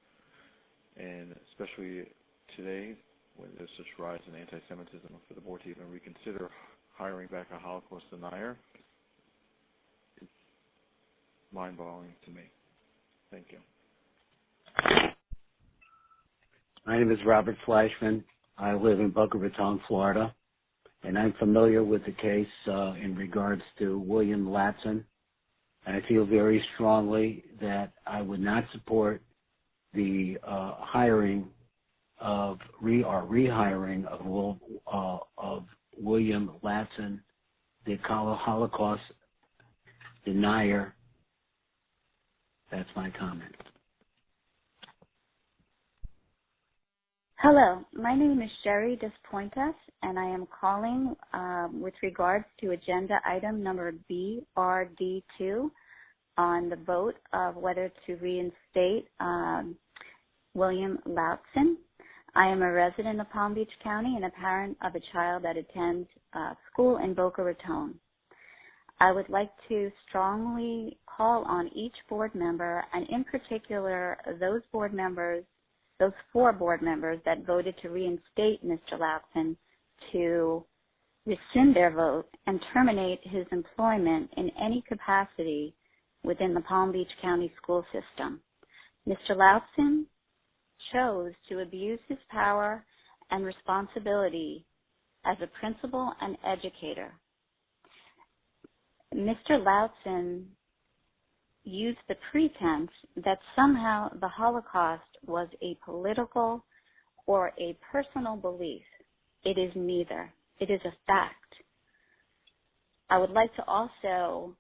and especially today when there's such rise in anti-Semitism, for the board to even reconsider hiring back a Holocaust denier. It's mind-boggling to me. Thank you. My name is Robert Flashman. I live in Boca Raton, Florida, and I'm familiar with the case in regards to William Latson. And I feel very strongly that I would not support the hiring of rehiring of William Latson, the Holocaust denier. That's my comment. Hello, my name is Sherry Despointas, and I am calling with regards to agenda item number BRD2 on the vote of whether to reinstate William Latson. I am a resident of Palm Beach County and a parent of a child that attends school in Boca Raton. I would like to strongly call on each board member, and in particular those board members those 4 board members that voted to reinstate Mr. Latson to rescind their vote and terminate his employment in any capacity within the Palm Beach County school system. Mr. Latson chose to abuse his power and responsibility as a principal and educator. Mr. Latson used the pretense that somehow the Holocaust was a political or a personal belief. It is neither. It is a fact. I would like to also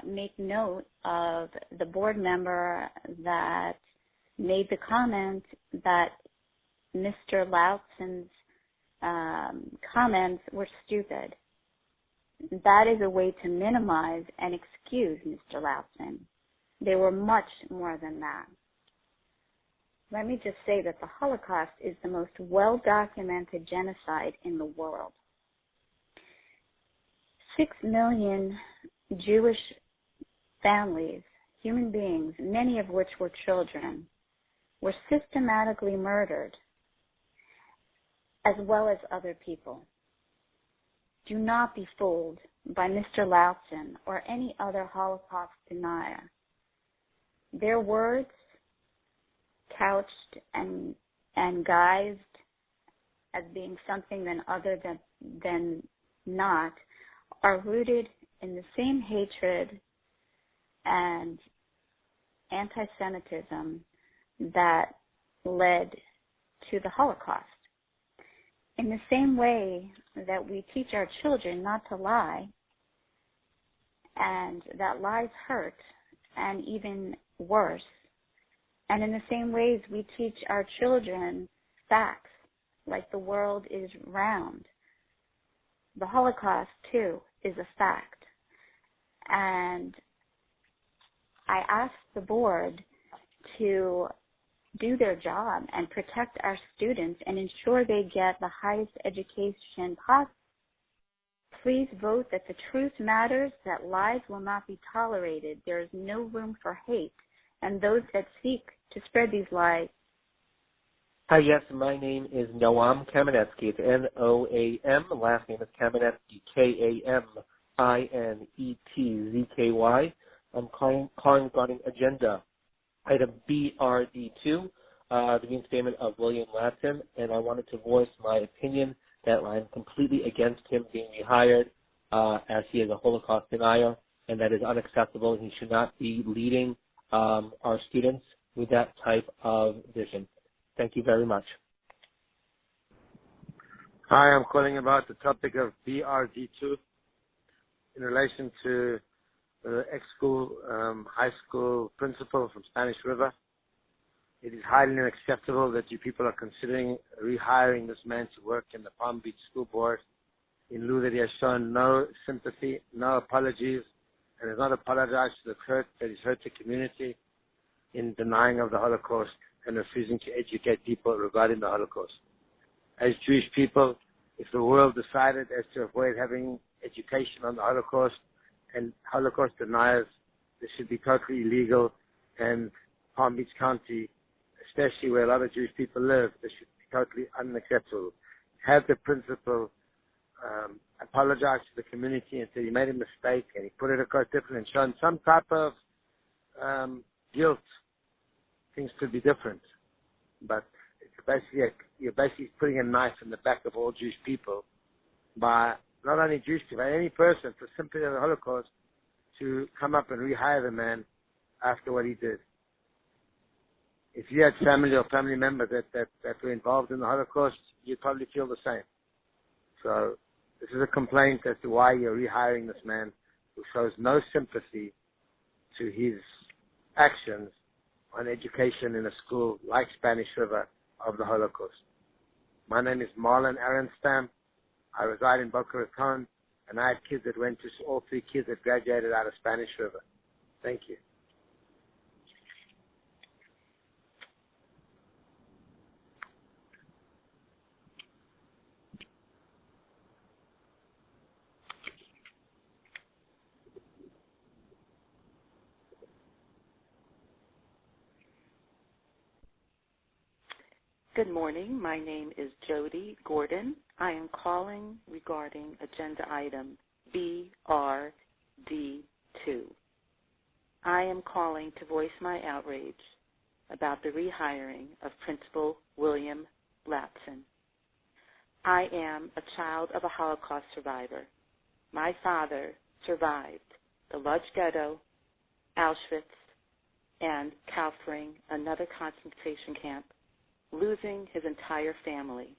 make note of the board member that made the comment that Mr. Latson's comments were stupid. That is a way to minimize and excuse Mr. Latson. They were much more than that. Let me just say that the Holocaust is the most well-documented genocide in the world. 6 million Jewish families, human beings, many of which were children, were systematically murdered, as well as other people. Do not be fooled by Mr. Latson or any other Holocaust denier. Their words, couched and guised as being something other than not, are rooted in the same hatred and anti-Semitism that led to the Holocaust. In the same way that we teach our children not to lie, and that lies hurt, and even worse, and in the same ways we teach our children facts, like the world is round. The Holocaust, too, is a fact. And I ask the board to do their job and protect our students and ensure they get the highest education possible. Please vote that the truth matters, that lies will not be tolerated. There is no room for hate, and those that seek to spread these lies. Hi, yes, my name is Noam Kamenetsky. It's N-O-A-M. The last name is Kamenetsky, K-A-M-I-N-E-T-Z-K-Y. I'm calling regarding agenda item BRD2, the reinstatement of William Latson, and I wanted to voice my opinion that I'm completely against him being rehired as he is a Holocaust denier, and that is unacceptable. He should not be leading our students with that type of vision. Thank you very much. Hi, I'm calling about the topic of BRD2 in relation to the ex-school, high school principal from Spanish River. It is highly unacceptable that you people are considering rehiring this man to work in the Palm Beach School Board in lieu that he has shown no sympathy, no apologies, and has not apologized to the hurt that he's hurt the community in denying of the Holocaust and refusing to educate people regarding the Holocaust. As Jewish people, if the world decided as to avoid having education on the Holocaust and Holocaust deniers, this should be totally illegal, and Palm Beach County, especially where a lot of Jewish people live, this should be totally unacceptable. Have the principal apologize to the community and say he made a mistake and he put it across different and shown some type of guilt, things could be different. But it's basically you're basically putting a knife in the back of all Jewish people by not only Jewish people, but any person for sympathy of the Holocaust to come up and rehire the man after what he did. If you had family or family members that were involved in the Holocaust, you'd probably feel the same. So this is a complaint as to why you're rehiring this man who shows no sympathy to his actions on education in a school like Spanish River of the Holocaust. My name is Marlon Arenstam. I reside in Boca Raton, and I had kids that went to, all 3 kids that graduated out of Spanish River. Thank you. Good morning. My name is Jody Gordon. I am calling regarding agenda item BRD2. I am calling to voice my outrage about the rehiring of Principal William Latson. I am a child of a Holocaust survivor. My father survived the Lodz Ghetto, Auschwitz, and Kaufering, another concentration camp, losing his entire family.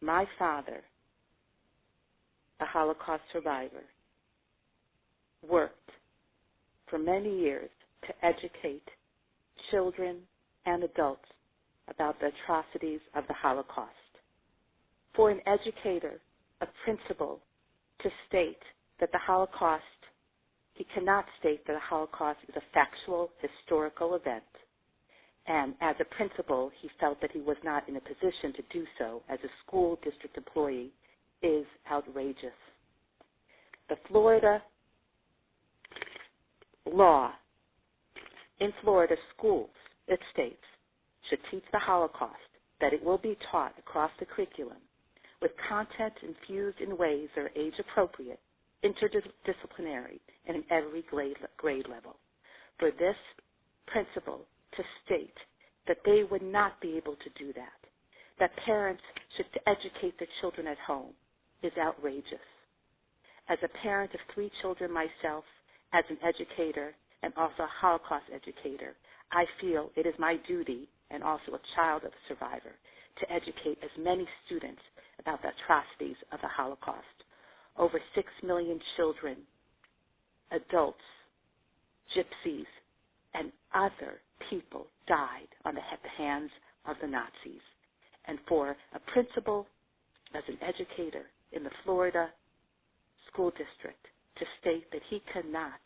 My father, a Holocaust survivor, worked for many years to educate children and adults about the atrocities of the Holocaust. For an educator, a principal, to state that the Holocaust, he cannot state that the Holocaust is a factual, historical event. And as a principal, he felt that he was not in a position to do so as a school district employee is outrageous. The Florida law, in Florida schools, it states, should teach the Holocaust, that it will be taught across the curriculum with content infused in ways that are age-appropriate, interdisciplinary, and in every grade level. For this principal to state that they would not be able to do that parents should educate their children at home, is outrageous. As a parent of 3 children myself, as an educator, and also a Holocaust educator, I feel it is my duty, and also a child of a survivor, to educate as many students about the atrocities of the Holocaust. Over 6 million children, adults, gypsies, and other people died on the hands of the Nazis. And for a principal, as an educator in the Florida school district, to state that he cannot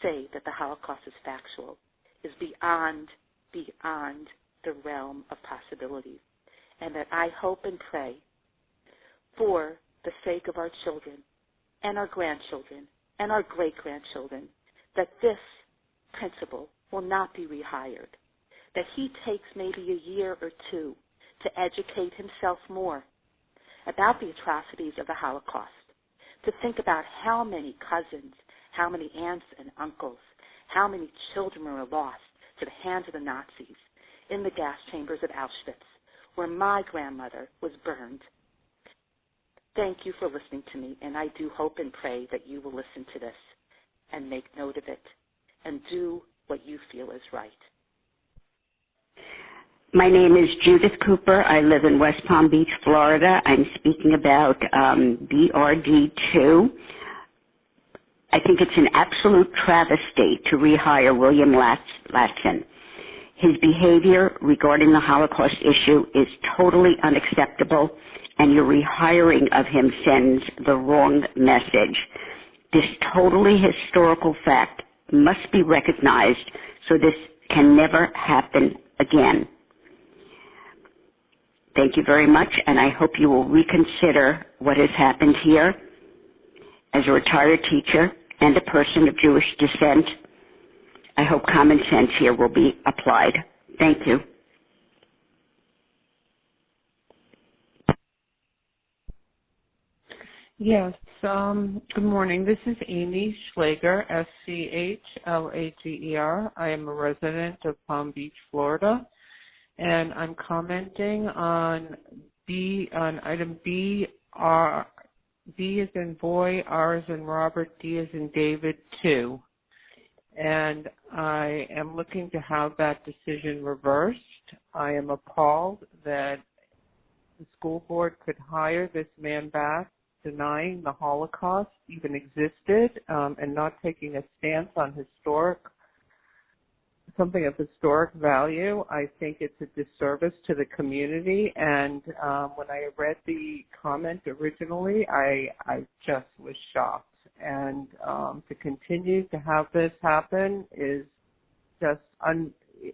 say that the Holocaust is factual is beyond the realm of possibilities. And that I hope and pray for the sake of our children and our grandchildren and our great-grandchildren that this principal will not be rehired, that he takes maybe a year or 2 to educate himself more about the atrocities of the Holocaust, to think about how many cousins, how many aunts and uncles, how many children were lost to the hands of the Nazis in the gas chambers at Auschwitz, where my grandmother was burned. Thank you for listening to me, and I do hope and pray that you will listen to this and make note of it and do what you feel is right. My name is Judith Cooper. I live in West Palm Beach, Florida. I'm speaking about BRD2. I think it's an absolute travesty to rehire William Latson. His behavior regarding the Holocaust issue is totally unacceptable, and your rehiring of him sends the wrong message. This totally historical fact must be recognized so this can never happen again. Thank you very much, and I hope you will reconsider what has happened here. As a retired teacher and a person of Jewish descent, I hope common sense here will be applied. Thank you. Yes, good morning. This is Amy Schlager, SCHLAGER. I am a resident of Palm Beach, Florida, and I'm commenting on item B, B as in boy, R as in Robert, D as in David, 2. And I am looking to have that decision reversed. I am appalled that the school board could hire this man back, denying the Holocaust even existed, and not taking a stance on something of historic value. I think it's a disservice to the community, and when I read the comment originally, I just was shocked. And to continue to have this happen is just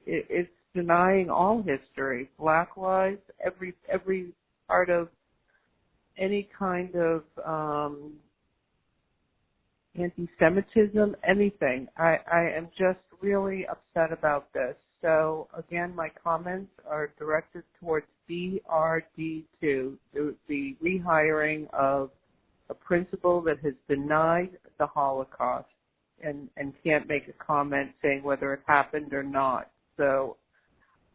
it's denying all history, Black lives, every part of any kind of anti-Semitism, anything. I am just really upset about this, So again, my comments are directed towards BRD2, the rehiring of a principal that has denied the Holocaust and can't make a comment saying whether it happened or not. So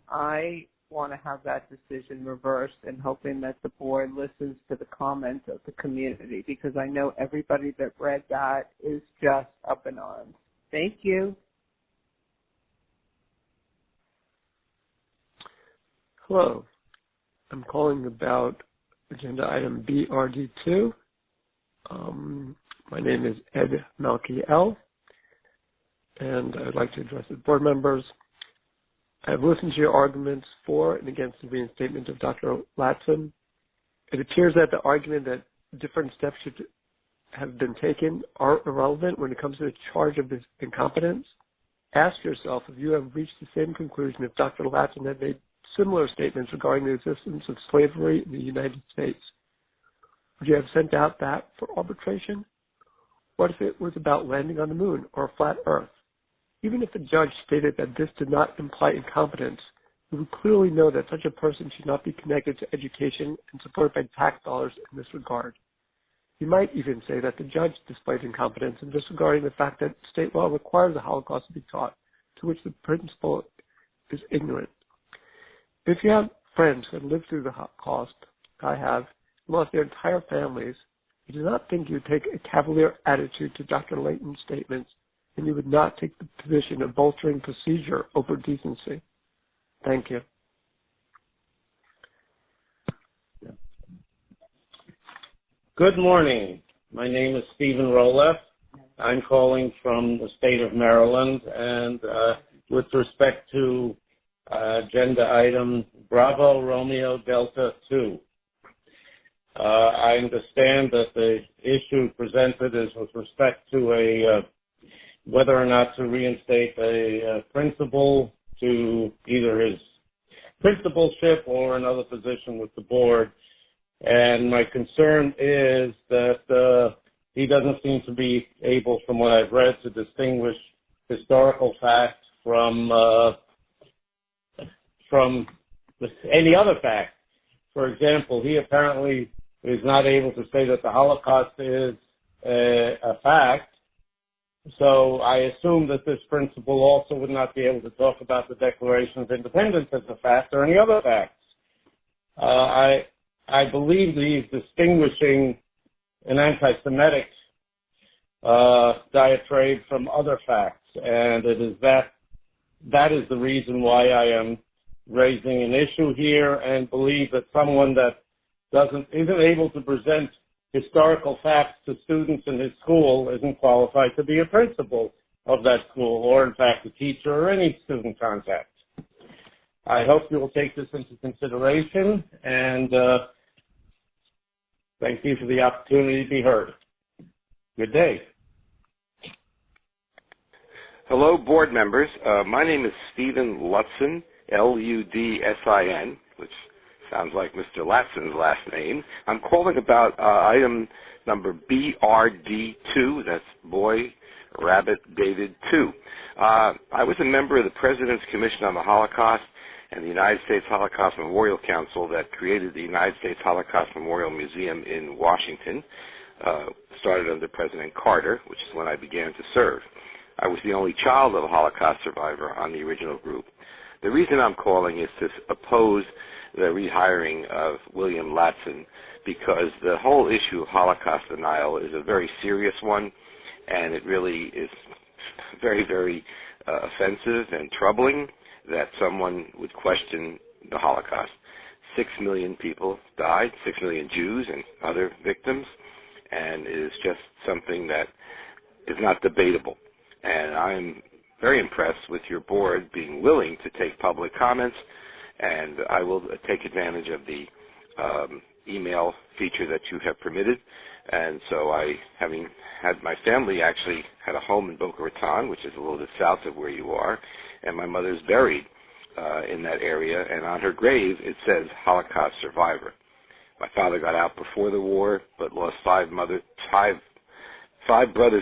I want to have that decision reversed and hoping that the board listens to the comments of the community, because I know everybody that read that is just up in arms. Thank you. Hello. I'm calling about agenda item BRD2. My name is Ed Malkiel, and I'd like to address the board members. I've listened to your arguments for and against the reinstatement of Dr. Latson. It appears that the argument that different steps should have been taken are irrelevant when it comes to the charge of this incompetence. Ask yourself if you have reached the same conclusion if Dr. Latson had made similar statements regarding the existence of slavery in the United States. Would you have sent out that for arbitration? What if it was about landing on the moon or a flat earth? Even if the judge stated that this did not imply incompetence, you would clearly know that such a person should not be connected to education and supported by tax dollars in this regard. You might even say that the judge displayed incompetence in disregarding the fact that state law requires the Holocaust to be taught, to which the principal is ignorant. If you have friends who have lived through the Holocaust, I have, lost their entire families, I do not think you would take a cavalier attitude to Dr. Layton's statements, and you would not take the position of bolstering procedure over decency. Thank you. Good morning. My name is Stephen Roloff. I'm calling from the state of Maryland, and with respect to agenda item Bravo Romeo Delta 2. I understand that the issue presented is with respect to whether or not to reinstate a principal to either his principalship or another position with the board. And my concern is that he doesn't seem to be able, from what I've read, to distinguish historical facts from any other fact. For example, he apparently is not able to say that the Holocaust is a fact. So I assume that this principal also would not be able to talk about the Declaration of Independence as a fact or any other facts. I believe that he's distinguishing an anti-Semitic diatribe from other facts, and it is that is the reason why I am raising an issue here, and believe that someone that isn't able to present historical facts to students in his school isn't qualified to be a principal of that school, or in fact a teacher or any student contact. I hope you will take this into consideration, and thank you for the opportunity to be heard. Good day. Hello, board members. My name is Stephen Lutzen, Ludsin, which sounds like Mr. Latson's last name. I'm calling about item number BRD2, that's Boy, Rabbit, David 2. I was a member of the President's Commission on the Holocaust and the United States Holocaust Memorial Council that created the United States Holocaust Memorial Museum in Washington, started under President Carter, which is when I began to serve. I was the only child of a Holocaust survivor on the original group. The reason I'm calling is to oppose the rehiring of William Latson, because the whole issue of Holocaust denial is a very serious one, and it really is very, very offensive and troubling that someone would question the Holocaust. 6 million people died, 6 million Jews and other victims, and it is just something that is not debatable. And I'm very impressed with your board being willing to take public comments, and I will take advantage of the email feature that you have permitted. And so having had my family actually had a home in Boca Raton, which is a little bit south of where you are, and my mother's buried in that area, and on her grave it says Holocaust survivor. My father got out before the war, but lost five brothers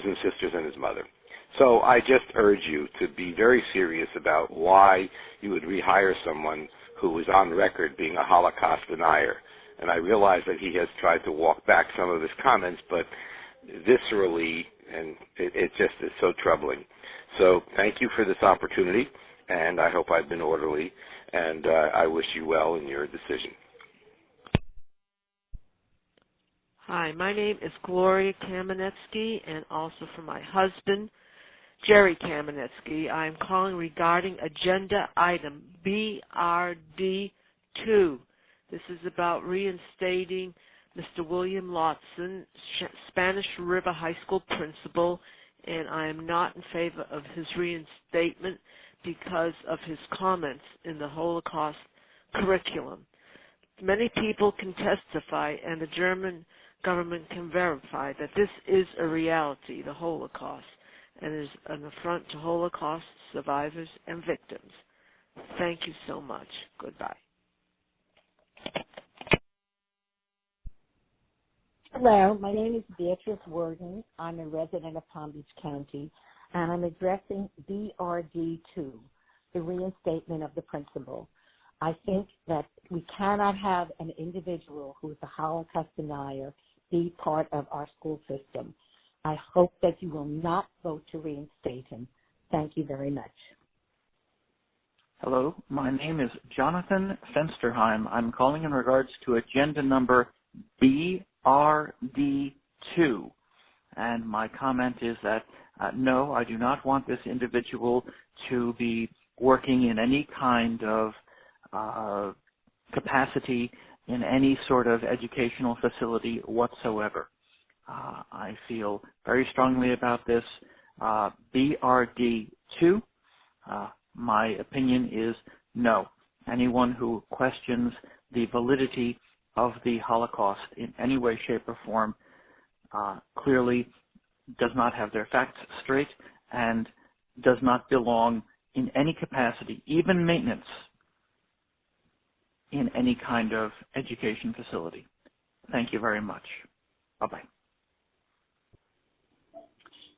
and sisters and his mother. So I just urge you to be very serious about why you would rehire someone who is on record being a Holocaust denier. And I realize that he has tried to walk back some of his comments, but viscerally, and it just is so troubling. So thank you for this opportunity, and I hope I've been orderly, and I wish you well in your decision. Hi, my name is Gloria Kamenetsky, and also for my husband, Jerry Kamenetsky. I'm calling regarding agenda item BRD2. This is about reinstating Mr. William Lotson, Spanish River High School principal, and I am not in favor of his reinstatement because of his comments in the Holocaust curriculum. Many people can testify, and the German government can verify that this is a reality, the Holocaust, and is an affront to Holocaust survivors and victims. Thank you so much. Goodbye. Hello, my name is Beatrice Worden. I'm a resident of Palm Beach County, and I'm addressing BRD2, the reinstatement of the principal. I think that we cannot have an individual who is a Holocaust denier be part of our school system. I hope that you will not vote to reinstate him. Thank you very much. Hello, my name is Jonathan Fensterheim. I'm calling in regards to agenda number BRD2. And my comment is that, no, I do not want this individual to be working in any kind of capacity in any sort of educational facility whatsoever. I feel very strongly about this. BRD2, my opinion is no. Anyone who questions the validity of the Holocaust in any way, shape, or form clearly does not have their facts straight and does not belong in any capacity, even maintenance, in any kind of education facility. Thank you very much. Bye-bye.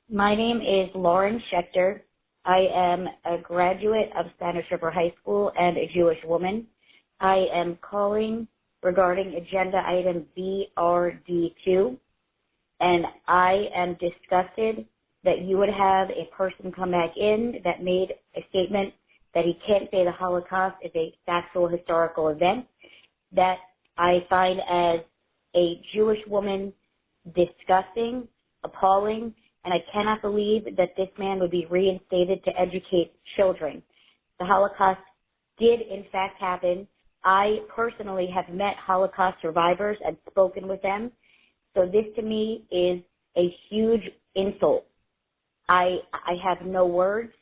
My name is Lauren Schechter. I am a graduate of Spanish River High School and a Jewish woman. I am calling regarding agenda item BRD2, and I am disgusted that you would have a person come back in that made a statement that he can't say the Holocaust is a factual historical event, that I find as a Jewish woman disgusting, appalling, and I cannot believe that this man would be reinstated to educate children. The Holocaust did in fact happen. I personally have met Holocaust survivors and spoken with them. So this to me is a huge insult. I have no words.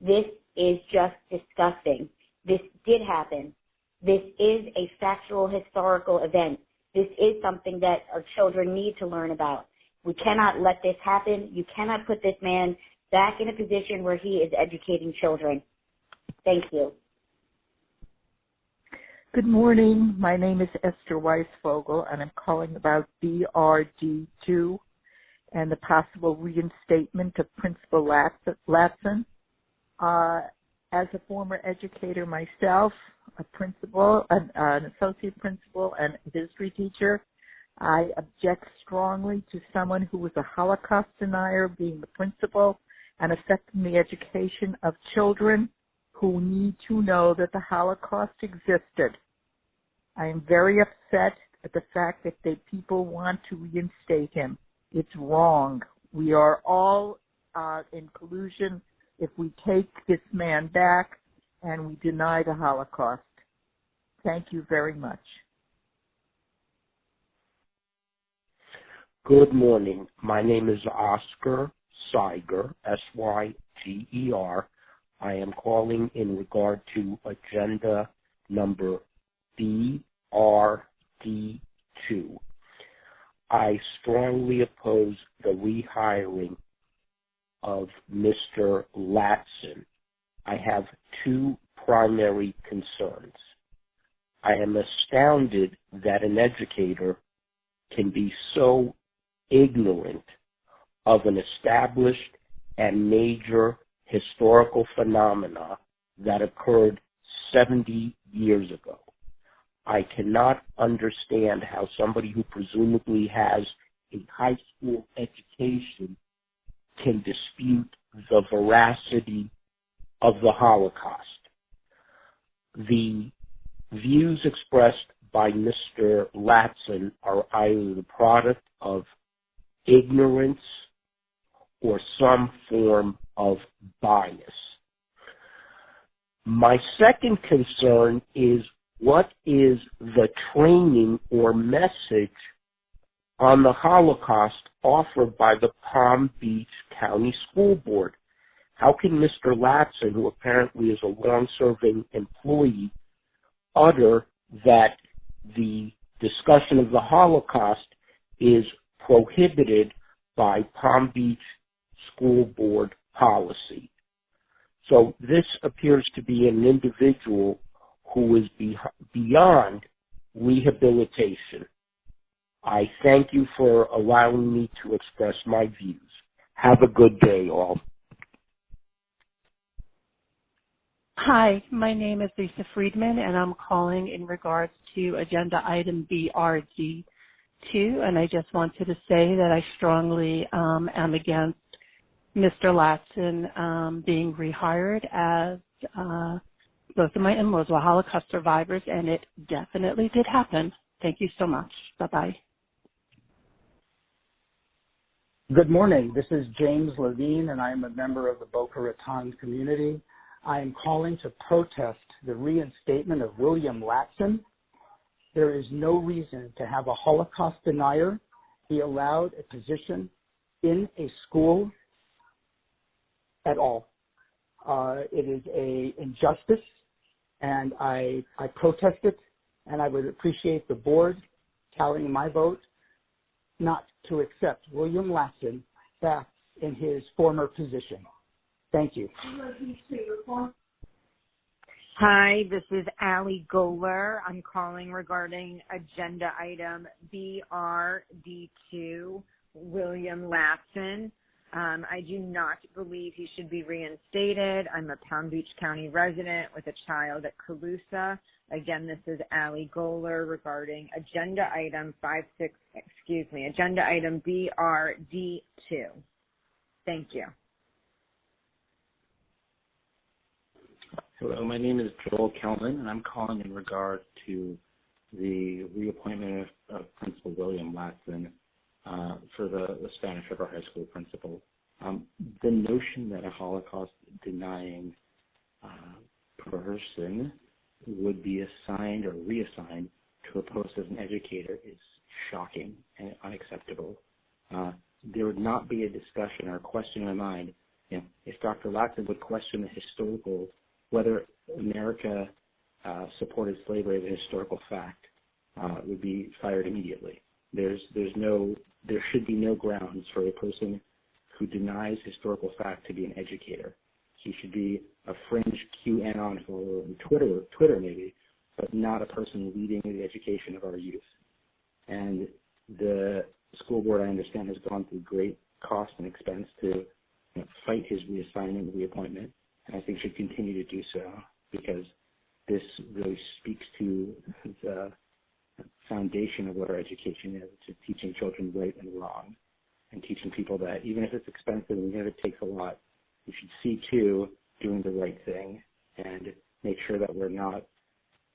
This is just disgusting. This did happen. This is a factual historical event. This is something that our children need to learn about. We cannot let this happen. You cannot put this man back in a position where he is educating children. Thank you. Good morning. My name is Esther Weisvogel, and I'm calling about BRD2 and the possible reinstatement of Principal Latson. As a former educator myself, a principal, an associate principal, and a history teacher, I object strongly to someone who was a Holocaust denier being the principal and affecting the education of children who need to know that the Holocaust existed. I am very upset at the fact that people want to reinstate him. It's wrong. We are all in collusion if we take this man back and we deny the Holocaust. Thank you very much. Good morning. My name is Oscar Seiger, S-Y-G-E-R. I am calling in regard to agenda number BRD2. I strongly oppose the rehiring of Mr. Latson. I have two primary concerns. I am astounded that an educator can be so ignorant of an established and major historical phenomena that occurred 70 years ago. I cannot understand how somebody who presumably has a high school education can dispute the veracity of the Holocaust. The views expressed by Mr. Latson are either the product of ignorance or some form of bias. My second concern is, what is the training or message on the Holocaust offered by the Palm Beach County School Board? How can Mr. Latson, who apparently is a long-serving employee, utter that the discussion of the Holocaust is prohibited by Palm Beach School Board policy? So this appears to be an individual who is beyond rehabilitation. I thank you for allowing me to express my views. Have a good day, all. Hi, my name is Lisa Friedman, and I'm calling in regards to agenda item BRD2, and I just wanted to say that I strongly am against Mr. Latson being rehired, as both of my in-laws were Holocaust survivors, and it definitely did happen. Thank you so much. Bye-bye. Good morning. This is James Levine, and I am a member of the Boca Raton community. I am calling to protest the reinstatement of William Latson. There is no reason to have a Holocaust denier be allowed a position in a school at all. It is an injustice, and I protest it, and I would appreciate the board tallying my vote not to accept William Latson back in his former position. Thank you. Hi, this is Allie Goler. I'm calling regarding agenda item BRD2, William Latson. I do not believe he should be reinstated. I'm a Palm Beach County resident with a child at Calusa. Again, this is Allie Goler regarding agenda item agenda item BRD2. Thank you. Hello, my name is Joel Kelman, and I'm calling in regard to the reappointment of Principal William Latson for the Spanish River High School principal. The notion that a Holocaust-denying person would be assigned or reassigned to a post as an educator is shocking and unacceptable. There would not be a discussion or a question in my mind, if Dr. Latson would question the historical, whether America supported slavery as a historical fact, would be fired immediately. There should be no grounds for a person who denies historical fact to be an educator. He should be a fringe QAnon for Twitter maybe, but not a person leading the education of our youth. And the school board, I understand, has gone through great cost and expense to fight his reassignment and reappointment, and I think should continue to do so, because this really speaks to the foundation of what our education is, to teaching children right and wrong, and teaching people that even if it's expensive and even if it takes a lot, we should see to doing the right thing and make sure that we're not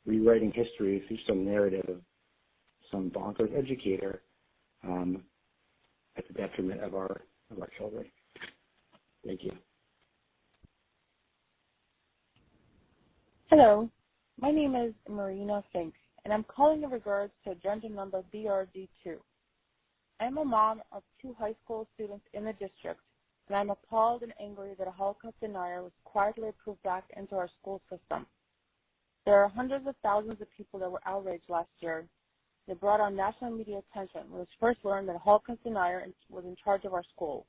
rewriting history through some narrative of some bonkers educator at the detriment of our children. Thank you. Hello, my name is Marina Fink, and I'm calling in regards to agenda number BRD2. I'm a mom of 2 high school students in the district, and I'm appalled and angry that a Holocaust denier was quietly approved back into our school system. There are hundreds of thousands of people that were outraged last year. They brought on national media attention when it was first learned that a Holocaust denier was in charge of our school.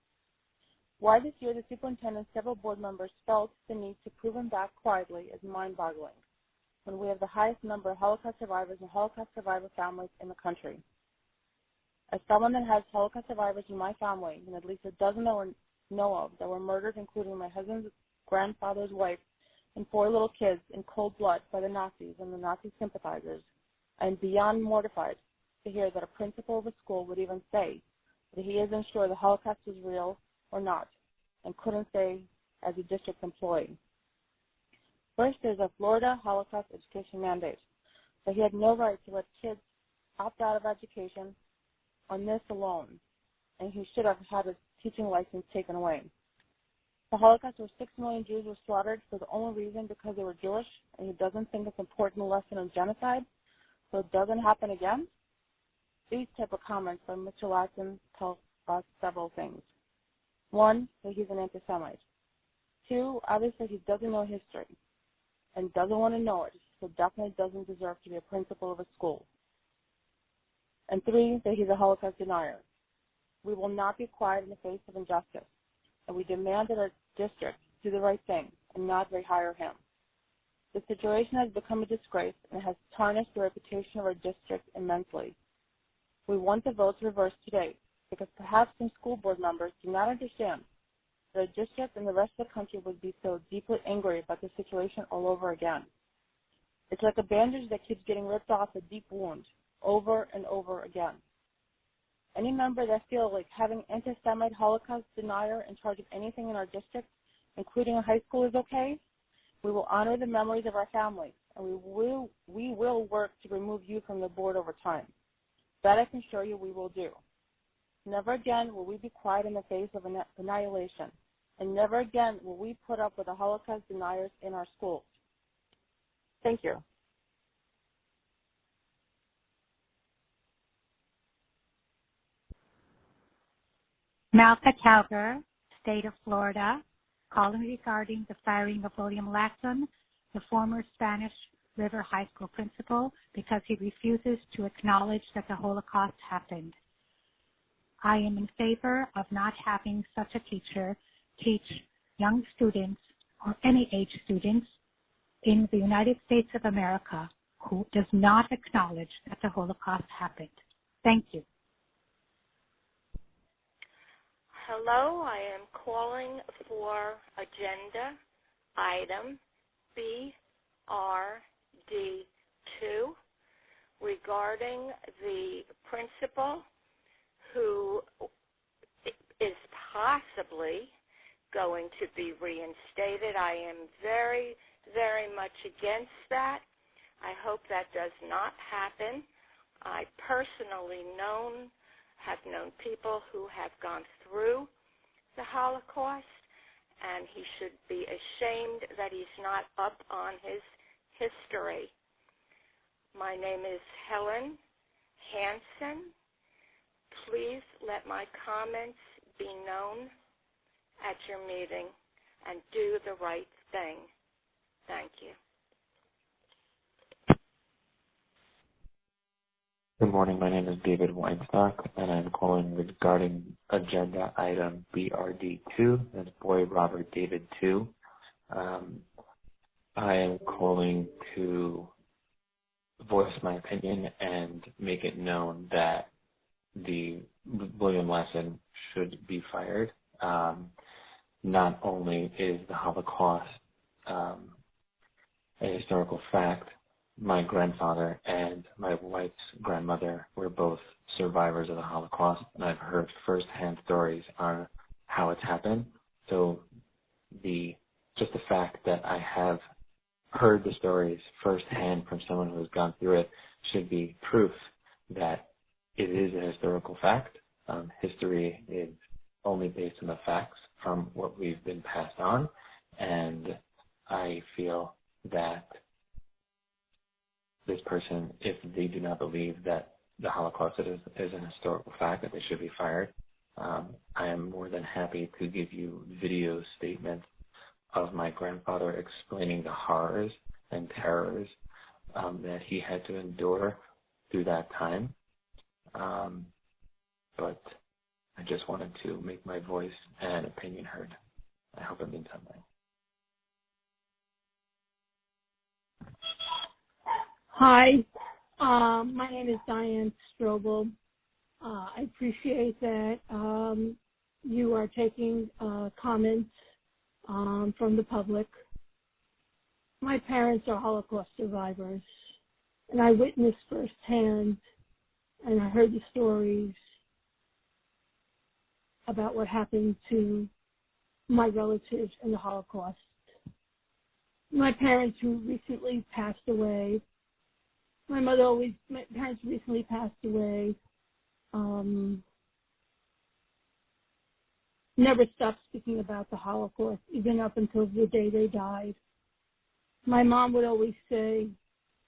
Why this year the superintendent and several board members felt the need to prove him back quietly is mind-boggling, when we have the highest number of Holocaust survivors and Holocaust survivor families in the country. As someone that has Holocaust survivors in my family and at least a dozen know of that were murdered, including my husband's grandfather's wife and 4 little kids in cold blood by the Nazis and the Nazi sympathizers. I am beyond mortified to hear that a principal of a school would even say that he isn't sure the Holocaust was real or not, and couldn't say as a district employee. First, there's a Florida Holocaust education mandate, but he had no right to let kids opt out of education on this alone, and he should have had his teaching license taken away. The Holocaust, where 6 million Jews were slaughtered for the only reason because they were Jewish, and he doesn't think it's an important lesson of genocide, so it doesn't happen again? These type of comments by Mr. Latson tell us several things. 1, that he's an anti-Semite. 2, obviously he doesn't know history and doesn't want to know it, so definitely doesn't deserve to be a principal of a school. And 3, that he's a Holocaust denier. We will not be quiet in the face of injustice, and we demand that our district do the right thing and not rehire him. The situation has become a disgrace and has tarnished the reputation of our district immensely. We want the votes reversed today because perhaps some school board members do not understand that our district and the rest of the country would be so deeply angry about the situation all over again. It's like a bandage that keeps getting ripped off a deep wound over and over again. Any member that feels like having anti-Semite Holocaust denier in charge of anything in our district, including a high school, is okay, we will honor the memories of our families, and we will work to remove you from the board over time. That I can assure you we will do. Never again will we be quiet in the face of annihilation, and never again will we put up with the Holocaust deniers in our schools. Thank you. Malka Talger, State of Florida, calling regarding the firing of William Latson, the former Spanish River High School principal, because he refuses to acknowledge that the Holocaust happened. I am in favor of not having such a teacher teach young students or any age students in the United States of America who does not acknowledge that the Holocaust happened. Thank you. Hello, I am calling for agenda item BRD2 regarding the principal who is possibly going to be reinstated. I am very, very much against that. I hope that does not happen. I personally have known people who have gone through the Holocaust, and he should be ashamed that he's not up on his history. My name is Helen Hansen. Please let my comments be known at your meeting and do the right thing. Thank you. Good morning. My name is David Weinstock, and I'm calling regarding agenda item BRD2. That's Boy Robert David 2. I am calling to voice my opinion and make it known that the William Latson should be fired. Not only is the Holocaust a historical fact, my grandfather and my wife's grandmother were both survivors of the Holocaust, and I've heard firsthand stories on how it's happened. So just the fact that I have heard the stories firsthand from someone who has gone through it should be proof that it is a historical fact. History is only based on the facts from what we've been passed on, and I feel that this person, if they do not believe that the Holocaust is an historical fact, that they should be fired. I am more than happy to give you video statements of my grandfather explaining the horrors and terrors that he had to endure through that time. But I just wanted to make my voice and opinion heard. I hope it means something. Hi, my name is Diane Strobel. I appreciate that you are taking comments from the public. My parents are Holocaust survivors, and I witnessed firsthand, and I heard the stories about what happened to my relatives in the Holocaust. My parents who recently passed away, my parents recently passed away, never stopped speaking about the Holocaust, even up until the day they died. My mom would always say,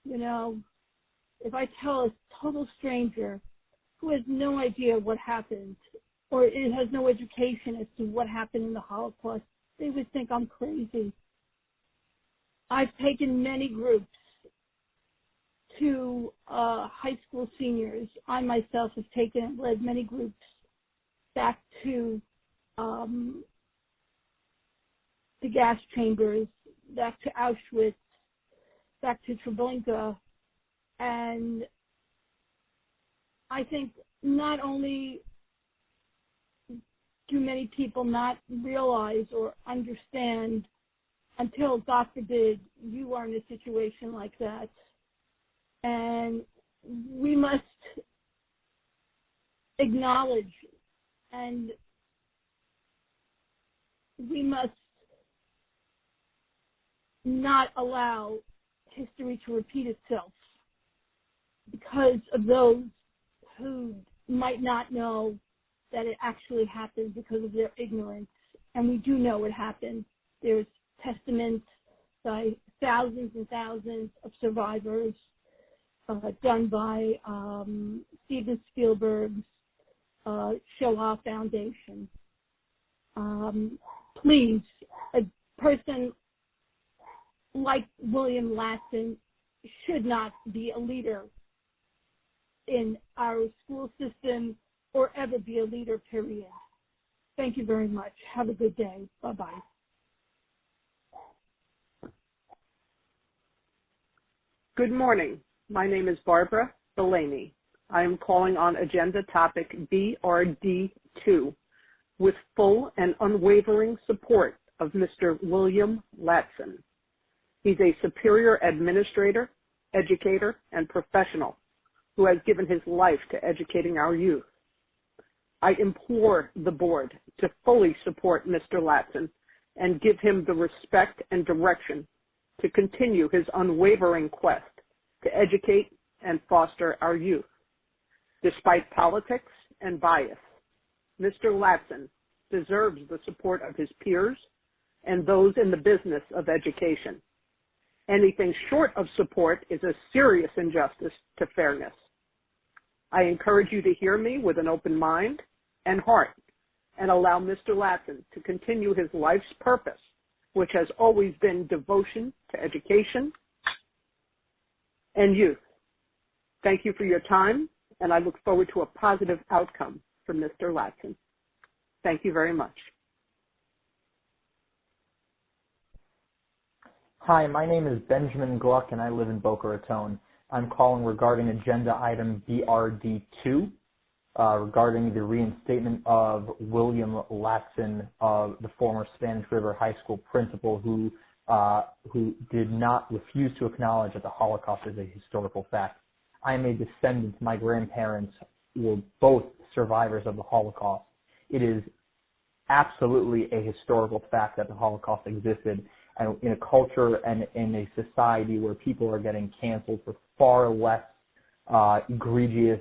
you know, if I tell a total stranger who has no idea what happened or it has no education as to what happened in the Holocaust, they would think I'm crazy. I've taken many groups to high school seniors. I myself have taken and led many groups back to the gas chambers, back to Auschwitz, back to Treblinka, and I think not only do many people not realize or understand until, God forbid, you are in a situation like that, and we must acknowledge and we must not allow history to repeat itself because of those who might not know that it actually happened because of their ignorance. And we do know it happened. There's testaments by thousands and thousands of survivors done by Steven Spielberg's Shoah Foundation. Please, a person like William Latson should not be a leader in our school system or ever be a leader, period. Thank you very much. Have a good day. Bye-bye. Good morning. My name is Barbara Delaney. I am calling on agenda topic BRD2 with full and unwavering support of Mr. William Latson. He's a superior administrator, educator, and professional who has given his life to educating our youth. I implore the board to fully support Mr. Latson and give him the respect and direction to continue his unwavering quest to educate and foster our youth. Despite politics and bias, Mr. Latson deserves the support of his peers and those in the business of education. Anything short of support is a serious injustice to fairness. I encourage you to hear me with an open mind and heart and allow Mr. Latson to continue his life's purpose, which has always been devotion to education and youth. Thank you for your time, and I look forward to a positive outcome for Mr. Latson. Thank you very much. Hi, my name is Benjamin Gluck, and I live in Boca Raton. I'm calling regarding agenda item BRD2, regarding the reinstatement of William Latson, the former Spanish River High School principal who did not refuse to acknowledge that the Holocaust is a historical fact. I am a descendant. My grandparents were both survivors of the Holocaust. It is absolutely a historical fact that the Holocaust existed, and in a culture and in a society where people are getting canceled for far less egregious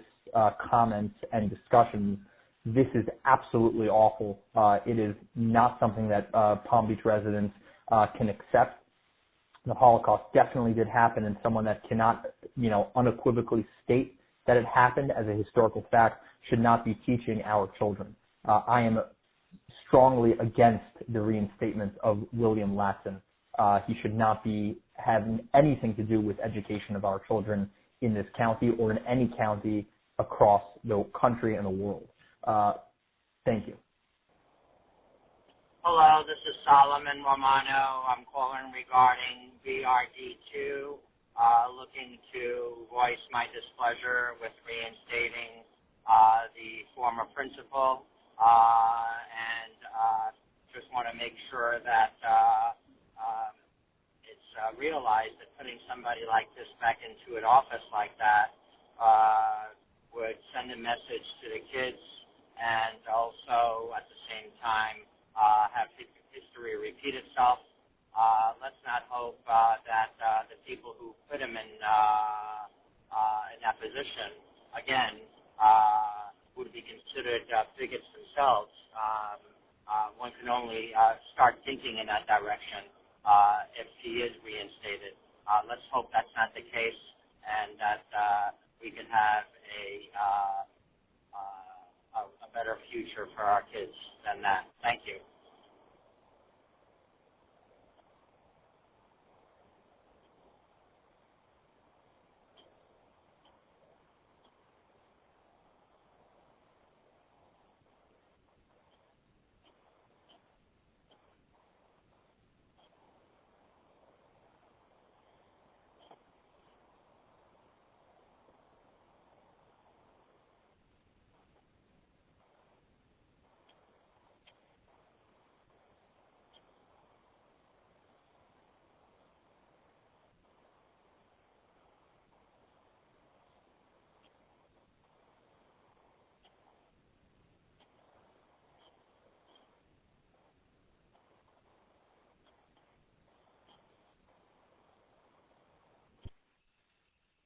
comments and discussions, this is absolutely awful. It is not something that Palm Beach residents can accept. The Holocaust definitely did happen, and someone that cannot, unequivocally state that it happened as a historical fact should not be teaching our children. I am strongly against the reinstatement of William Latson. He should not be having anything to do with education of our children in this county or in any county across the country and the world. Thank you. Hello, this is Solomon Romano. I'm calling regarding BRD2, looking to voice my displeasure with reinstating the former principal and just want to make sure that it's realized that putting somebody like this back into an office like that would send a message to the kids and also at the same time have history repeat itself. Let's not hope that the people who put him in that position, again, would be considered bigots themselves. One can only start thinking in that direction if he is reinstated. Let's hope that's not the case and that we can have a better future for our kids than that. Thank you.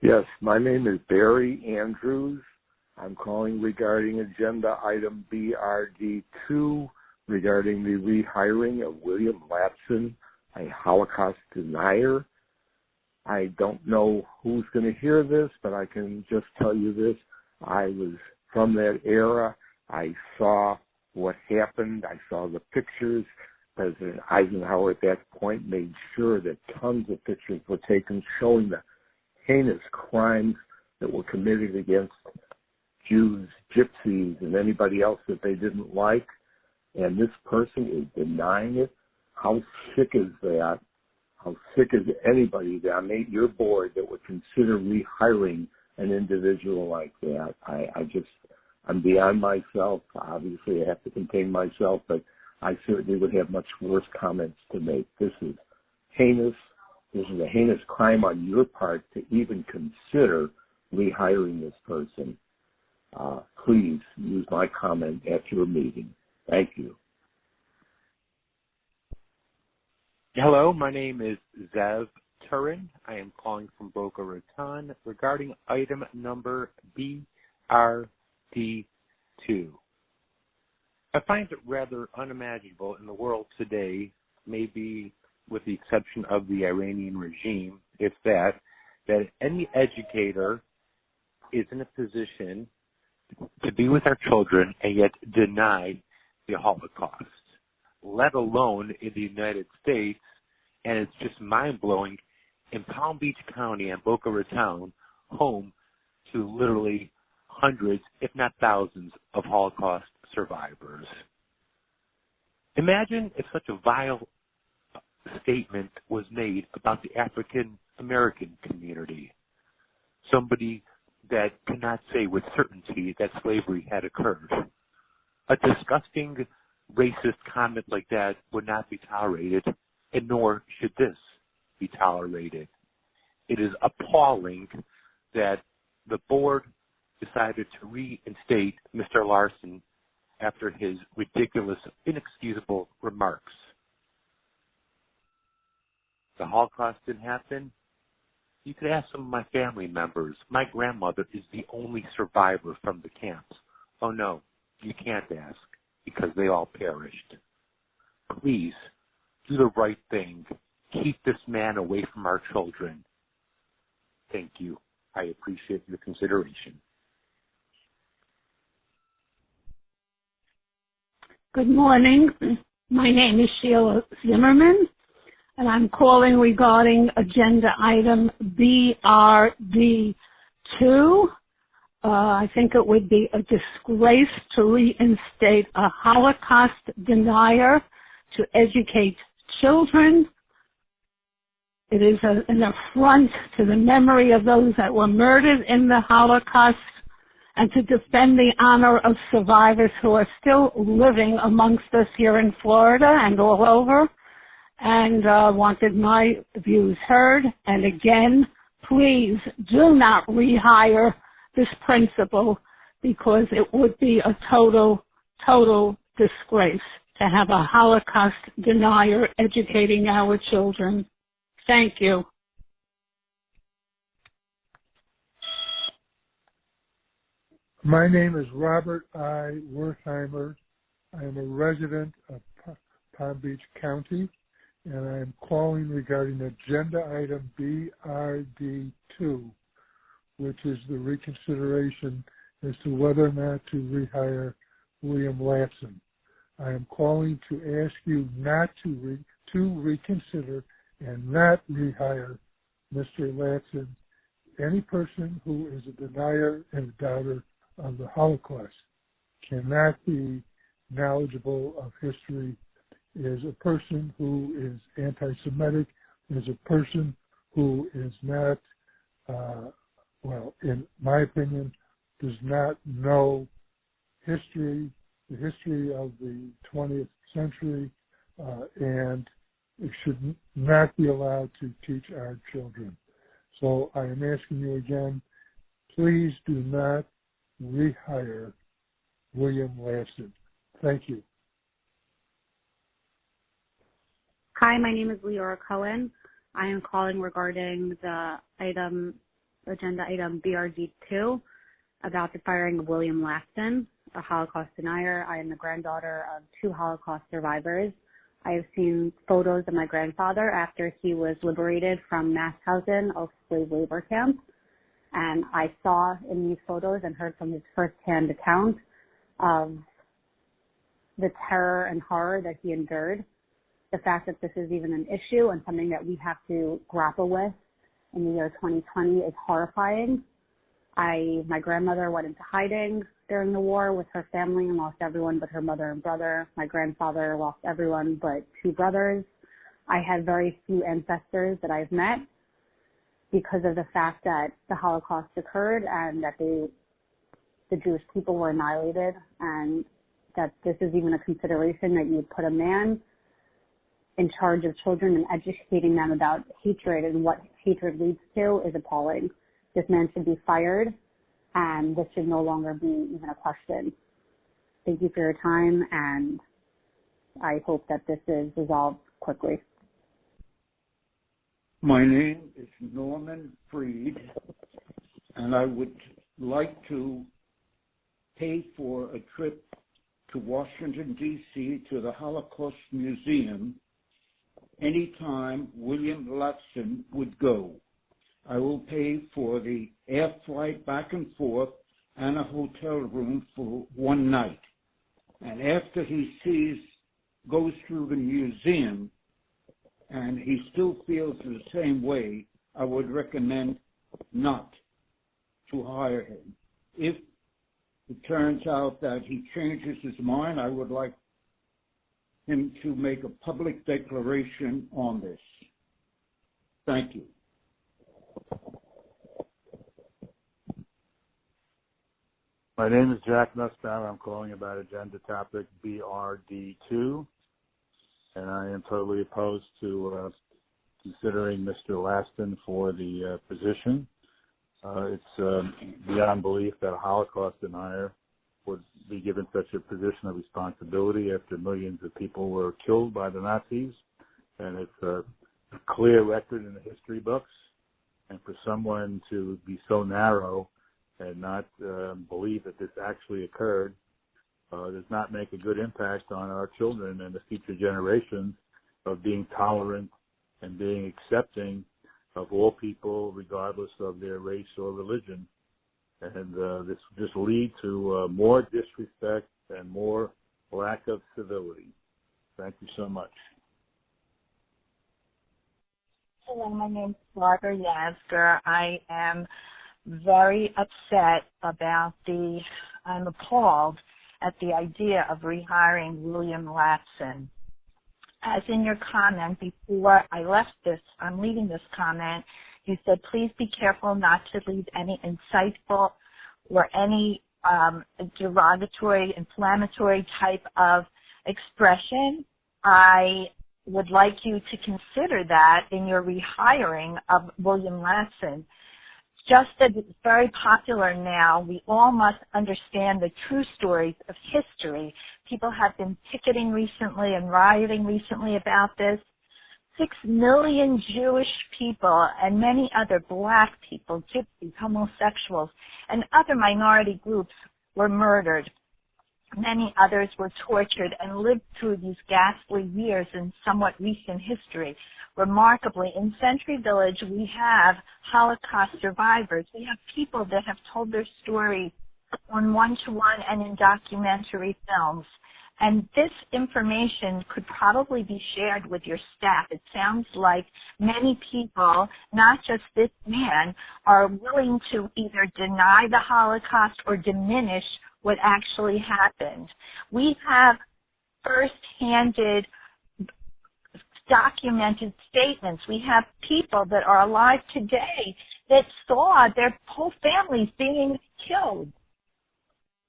Yes, my name is Barry Andrews. I'm calling regarding agenda item BRD2 regarding the rehiring of William Latson, a Holocaust denier. I don't know who's going to hear this, but I can just tell you this. I was from that era. I saw what happened. I saw the pictures. President Eisenhower at that point made sure that tons of pictures were taken showing the heinous crimes that were committed against Jews, gypsies, and anybody else that they didn't like. And this person is denying it. How sick is that? How sick is anybody that on your board that would consider rehiring an individual like that? I'm beyond myself. Obviously, I have to contain myself, but I certainly would have much worse comments to make. This is heinous. This is a heinous crime on your part to even consider rehiring this person. Please use my comment at your meeting. Thank you. Hello, my name is Zev Turin. I am calling from Boca Raton regarding item number BRD2. I find it rather unimaginable in the world today, maybe with the exception of the Iranian regime, if that any educator is in a position to be with our children and yet deny the Holocaust, let alone in the United States. And it's just mind-blowing in Palm Beach County and Boca Raton, home to literally hundreds, if not thousands, of Holocaust survivors. Imagine if such a vile statement was made about the African American community. Somebody that cannot say with certainty that slavery had occurred. A disgusting racist comment like that would not be tolerated, and nor should this be tolerated. It is appalling that the board decided to reinstate Mr. Larson after his ridiculous, inexcusable remarks. The Holocaust didn't happen. You could ask some of my family members. My grandmother is the only survivor from the camps. Oh no, you can't ask because they all perished. Please do the right thing. Keep this man away from our children. Thank you. I appreciate your consideration. Good morning. My name is Sheila Zimmerman, and I'm calling regarding agenda item BRD2. I think it would be a disgrace to reinstate a Holocaust denier to educate children. It is an affront to the memory of those that were murdered in the Holocaust, and to defend the honor of survivors who are still living amongst us here in Florida and all over, and wanted my views heard. And again, please do not rehire this principal, because it would be a total disgrace to have a Holocaust denier educating our children. Thank you. My name is Robert I. Wertheimer. I am a resident of Palm Beach County, and I am calling regarding agenda item BRD2, which is the reconsideration as to whether or not to rehire William Latson. I am calling to ask you not to reconsider and not rehire Mr. Latson. Any person who is a denier and a doubter of the Holocaust cannot be knowledgeable of history, is a person who is anti-Semitic, is a person who is not, in my opinion, does not know history, the history of the 20th century, and it should not be allowed to teach our children. So I am asking you again, please do not rehire William Latson. Thank you. Hi, my name is Leora Cohen. I am calling regarding the agenda item BRD2 about the firing of William Latson, a Holocaust denier. I am the granddaughter of 2 Holocaust survivors. I have seen photos of my grandfather after he was liberated from Mauthausen, a slave labor camp. And I saw in these photos and heard from his firsthand account of the terror and horror that he endured. The fact that this is even an issue and something that we have to grapple with in the year 2020 is horrifying. My grandmother went into hiding during the war with her family and lost everyone but her mother and brother. My grandfather lost everyone but 2 brothers. I had very few ancestors that I've met because of the fact that the Holocaust occurred and that the Jewish people were annihilated, and that this is even a consideration that you put a man in charge of children and educating them about hatred and what hatred leads to is appalling. This man should be fired, and this should no longer be even a question. Thank you for your time, and I hope that this is resolved quickly. My name is Norman Freed, and I would like to pay for a trip to Washington, D.C. to the Holocaust Museum anytime William Latson would go. I will pay for the air flight back and forth and a hotel room for one night. And after he goes through the museum, and he still feels the same way, I would recommend not to hire him. If it turns out that he changes his mind, I would like him to make a public declaration on this. Thank you. My name is Jack Nussbaum. I'm calling about agenda topic BRD2. And I am totally opposed to considering Mr. Latson for the position. It's beyond belief that a Holocaust denier would be given such a position of responsibility after millions of people were killed by the Nazis. And it's a clear record in the history books. And for someone to be so narrow and not believe that this actually occurred does not make a good impact on our children and the future generations of being tolerant and being accepting of all people regardless of their race or religion. And this will just lead to more disrespect and more lack of civility. Thank you so much. Hello, my name is Barbara Yazger. I am very upset about I'm appalled at the idea of rehiring William Latson. As in your comment before I'm leaving this comment, you said, please be careful not to leave any insightful or any derogatory, inflammatory type of expression, I would like you to consider that in your rehiring of William Latson. Just as it's very popular now, we all must understand the true stories of history. People have been picketing recently and rioting recently about this. 6 million Jewish people and many other black people, gypsies, homosexuals, and other minority groups were murdered. Many others were tortured and lived through these ghastly years in somewhat recent history. Remarkably, in Century Village, we have Holocaust survivors. We have people that have told their stories on one-to-one and in documentary films. And this information could probably be shared with your staff. It sounds like many people, not just this man, are willing to either deny the Holocaust or diminish what actually happened. We have first-handed documented statements. We have people that are alive today that saw their whole families being killed.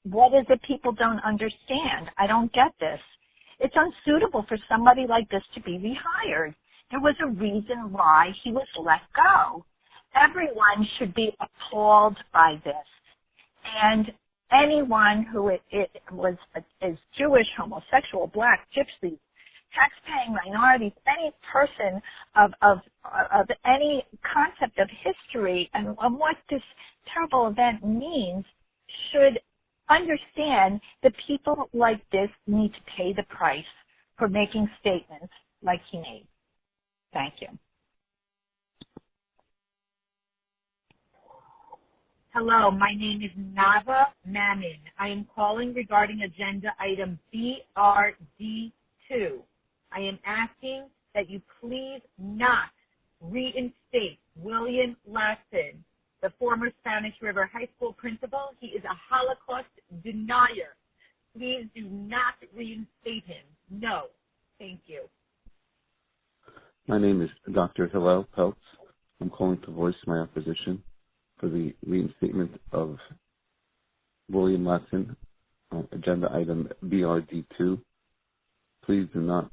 What is it people don't understand? I don't get this. It's unsuitable for somebody like this to be rehired. There was a reason why he was let go. Everyone should be appalled by this. And anyone who is Jewish, homosexual, black, gypsy, tax-paying minorities, any person of any concept of history and what this terrible event means should understand that people like this need to pay the price for making statements like he made. Thank you. Hello, my name is Nava Mamin. I am calling regarding agenda item BRD2. I am asking that you please not reinstate William Latson, the former Spanish River High School principal. He is a Holocaust denier. Please do not reinstate him. No. Thank you. My name is Dr. Hillel Peltz. I'm calling to voice my opposition for the reinstatement of William Latson on agenda item BRD2. Please do not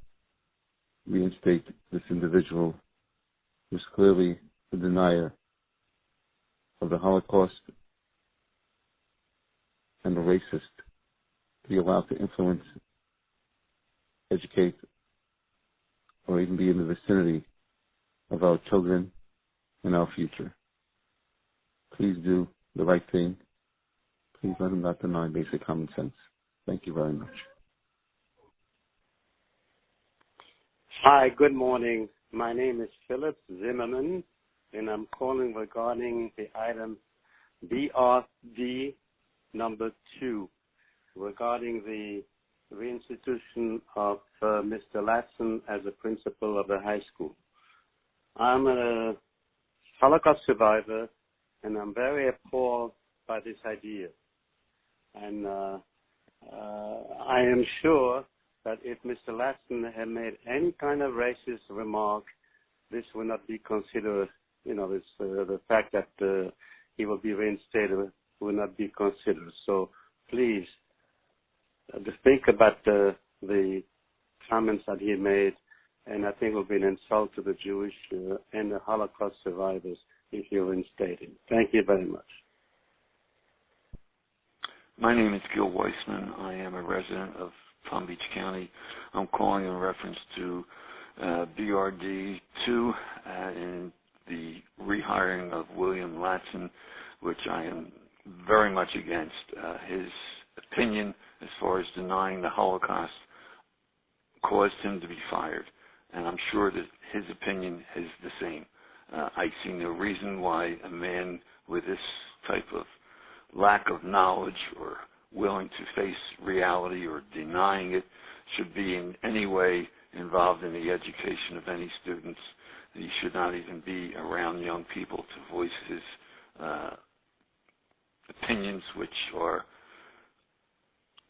reinstate this individual who is clearly a denier of the Holocaust and a racist to be allowed to influence, educate, or even be in the vicinity of our children and our future. Please do the right thing. Please let him not deny basic common sense. Thank you very much. Hi, good morning. My name is Philip Zimmerman, and I'm calling regarding the item BRD number 2, regarding the reinstitution of Mr. Latson as a principal of the high school. I'm a Holocaust survivor, and I'm very appalled by this idea. And I am sure that if Mr. Latson had made any kind of racist remark, this would not be considered, the fact that he will be reinstated will not be considered. So please, think about the comments that he made, and I think it will be an insult to the Jewish and the Holocaust survivors if you reinstate him. Thank you very much. My name is Gil Weissman. I am a resident of Palm Beach County. I'm calling in reference to BRD2 and the rehiring of William Latson, which I am very much against. His opinion as far as denying the Holocaust caused him to be fired, and I'm sure that his opinion is the same. I see no reason why a man with this type of lack of knowledge or willing to face reality or denying it should be in any way involved in the education of any students. He should not even be around young people to voice his opinions, which are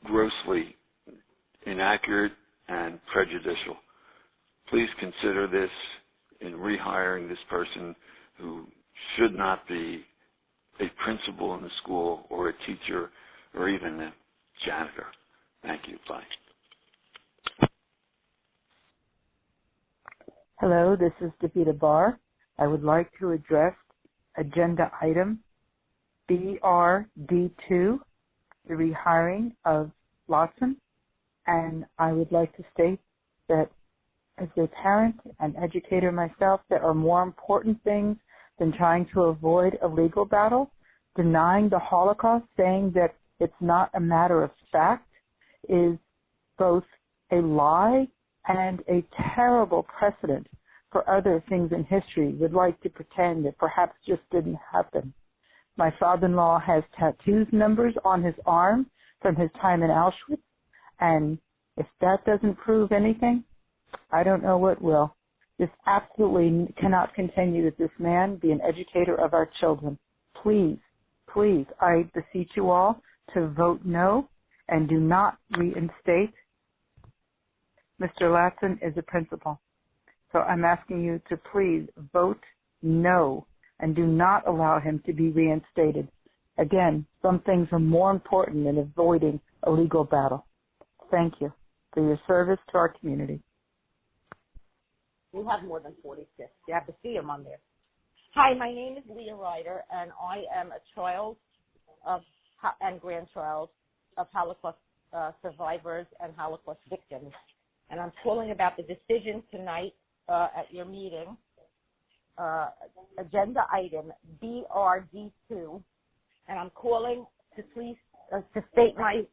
grossly inaccurate and prejudicial. Please consider this in rehiring this person who should not be a principal in the school or a teacher or even a janitor. Thank you. Bye. Hello, this is Davida Barr. I would like to address agenda item BRD2, the rehiring of Lawson, and I would like to state that as a parent and educator myself, there are more important things than trying to avoid a legal battle. Denying the Holocaust, saying that it's not a matter of fact, is both a lie and a terrible precedent for other things in history. We'd like to pretend that perhaps just didn't happen. My father-in-law has tattoos numbers on his arm from his time in Auschwitz, and if that doesn't prove anything, I don't know what will. This absolutely cannot continue that this man be an educator of our children. Please, please, I beseech you all to vote no and do not reinstate. Mr. Latson is a principal. So I'm asking you to please vote no and do not allow him to be reinstated. Again, some things are more important than avoiding a legal battle. Thank you for your service to our community. You have more than 46. You have to see them on there. Hi, my name is Leah Ryder, and I am a child of and grandchild of Holocaust survivors and Holocaust victims. And I'm calling about the decision tonight at your meeting, agenda item BRD2, and I'm calling to please to state my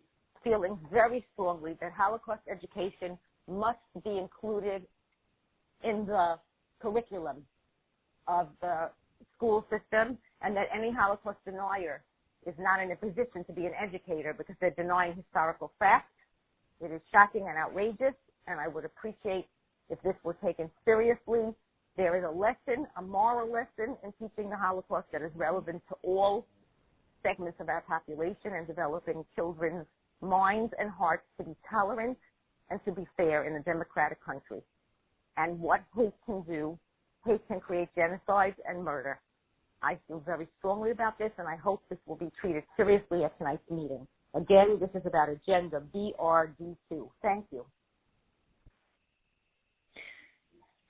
feelings very strongly that Holocaust education must be included in the curriculum of the school system, and that any Holocaust denier is not in a position to be an educator because they're denying historical facts. It is shocking and outrageous, and I would appreciate if this were taken seriously. There is a lesson, a moral lesson in teaching the Holocaust that is relevant to all segments of our population and developing children's minds and hearts to be tolerant and to be fair in a democratic country. And what hate can do, hate can create genocide and murder. I feel very strongly about this, and I hope this will be treated seriously at tonight's meeting. Again, this is about agenda BRD2. Thank you.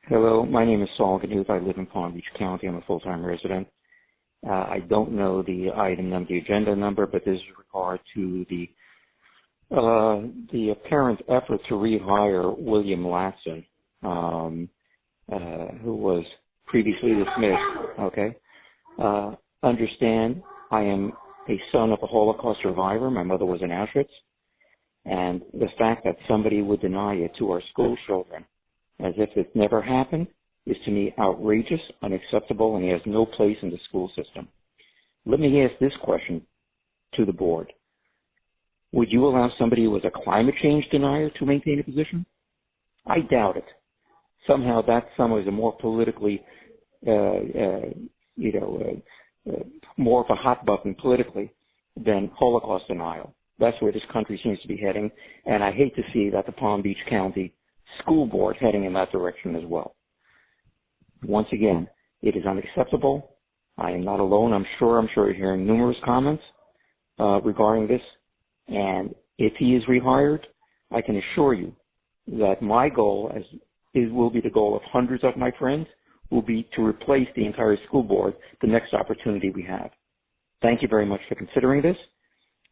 Hello, my name is Saul Gaduth. I live in Palm Beach County. I'm a full-time resident. I don't know the item number, the agenda number, but this is with regard to the apparent effort to rehire William Latson, who was previously dismissed. Okay. Understand, I am a son of a Holocaust survivor. My mother was in Auschwitz. And the fact that somebody would deny it to our school children as if it never happened is to me outrageous, unacceptable, and he has no place in the school system. Let me ask this question to the board. Would you allow somebody who was a climate change denier to maintain a position? I doubt it. Somehow that someone is a more politically, more of a hot button politically than Holocaust denial. That's where this country seems to be heading, and I hate to see that the Palm Beach County School Board heading in that direction as well. Once again, it is unacceptable. I am not alone. I'm sure you're hearing numerous comments regarding this, and if he is rehired, I can assure you that my goal will be the goal of hundreds of my friends, will be to replace the entire school board the next opportunity we have. Thank you very much for considering this,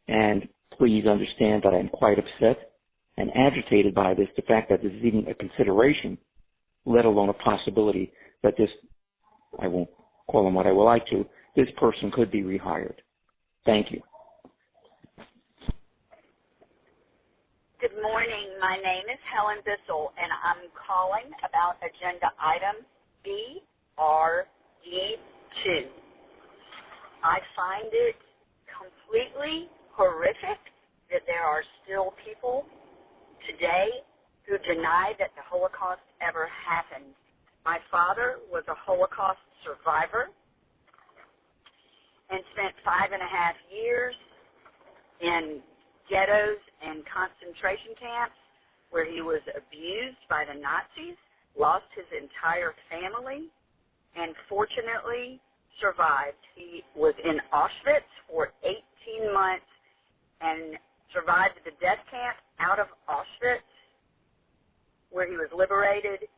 and please understand that I'm quite upset and agitated by this, the fact that this is even a consideration, let alone a possibility that this, I won't call him what I would like to, this person could be rehired. Thank you. Good morning. My name is Helen Bissell, and I'm calling about agenda item BRD2. I find it completely horrific that there are still people today who deny that the Holocaust ever happened. My father was a Holocaust survivor and spent 5.5 years in ghettos and concentration camps where he was abused by the Nazis, lost his entire family, and fortunately survived. He was in Auschwitz for 18 months and survived the death camp out of Auschwitz, where he was liberated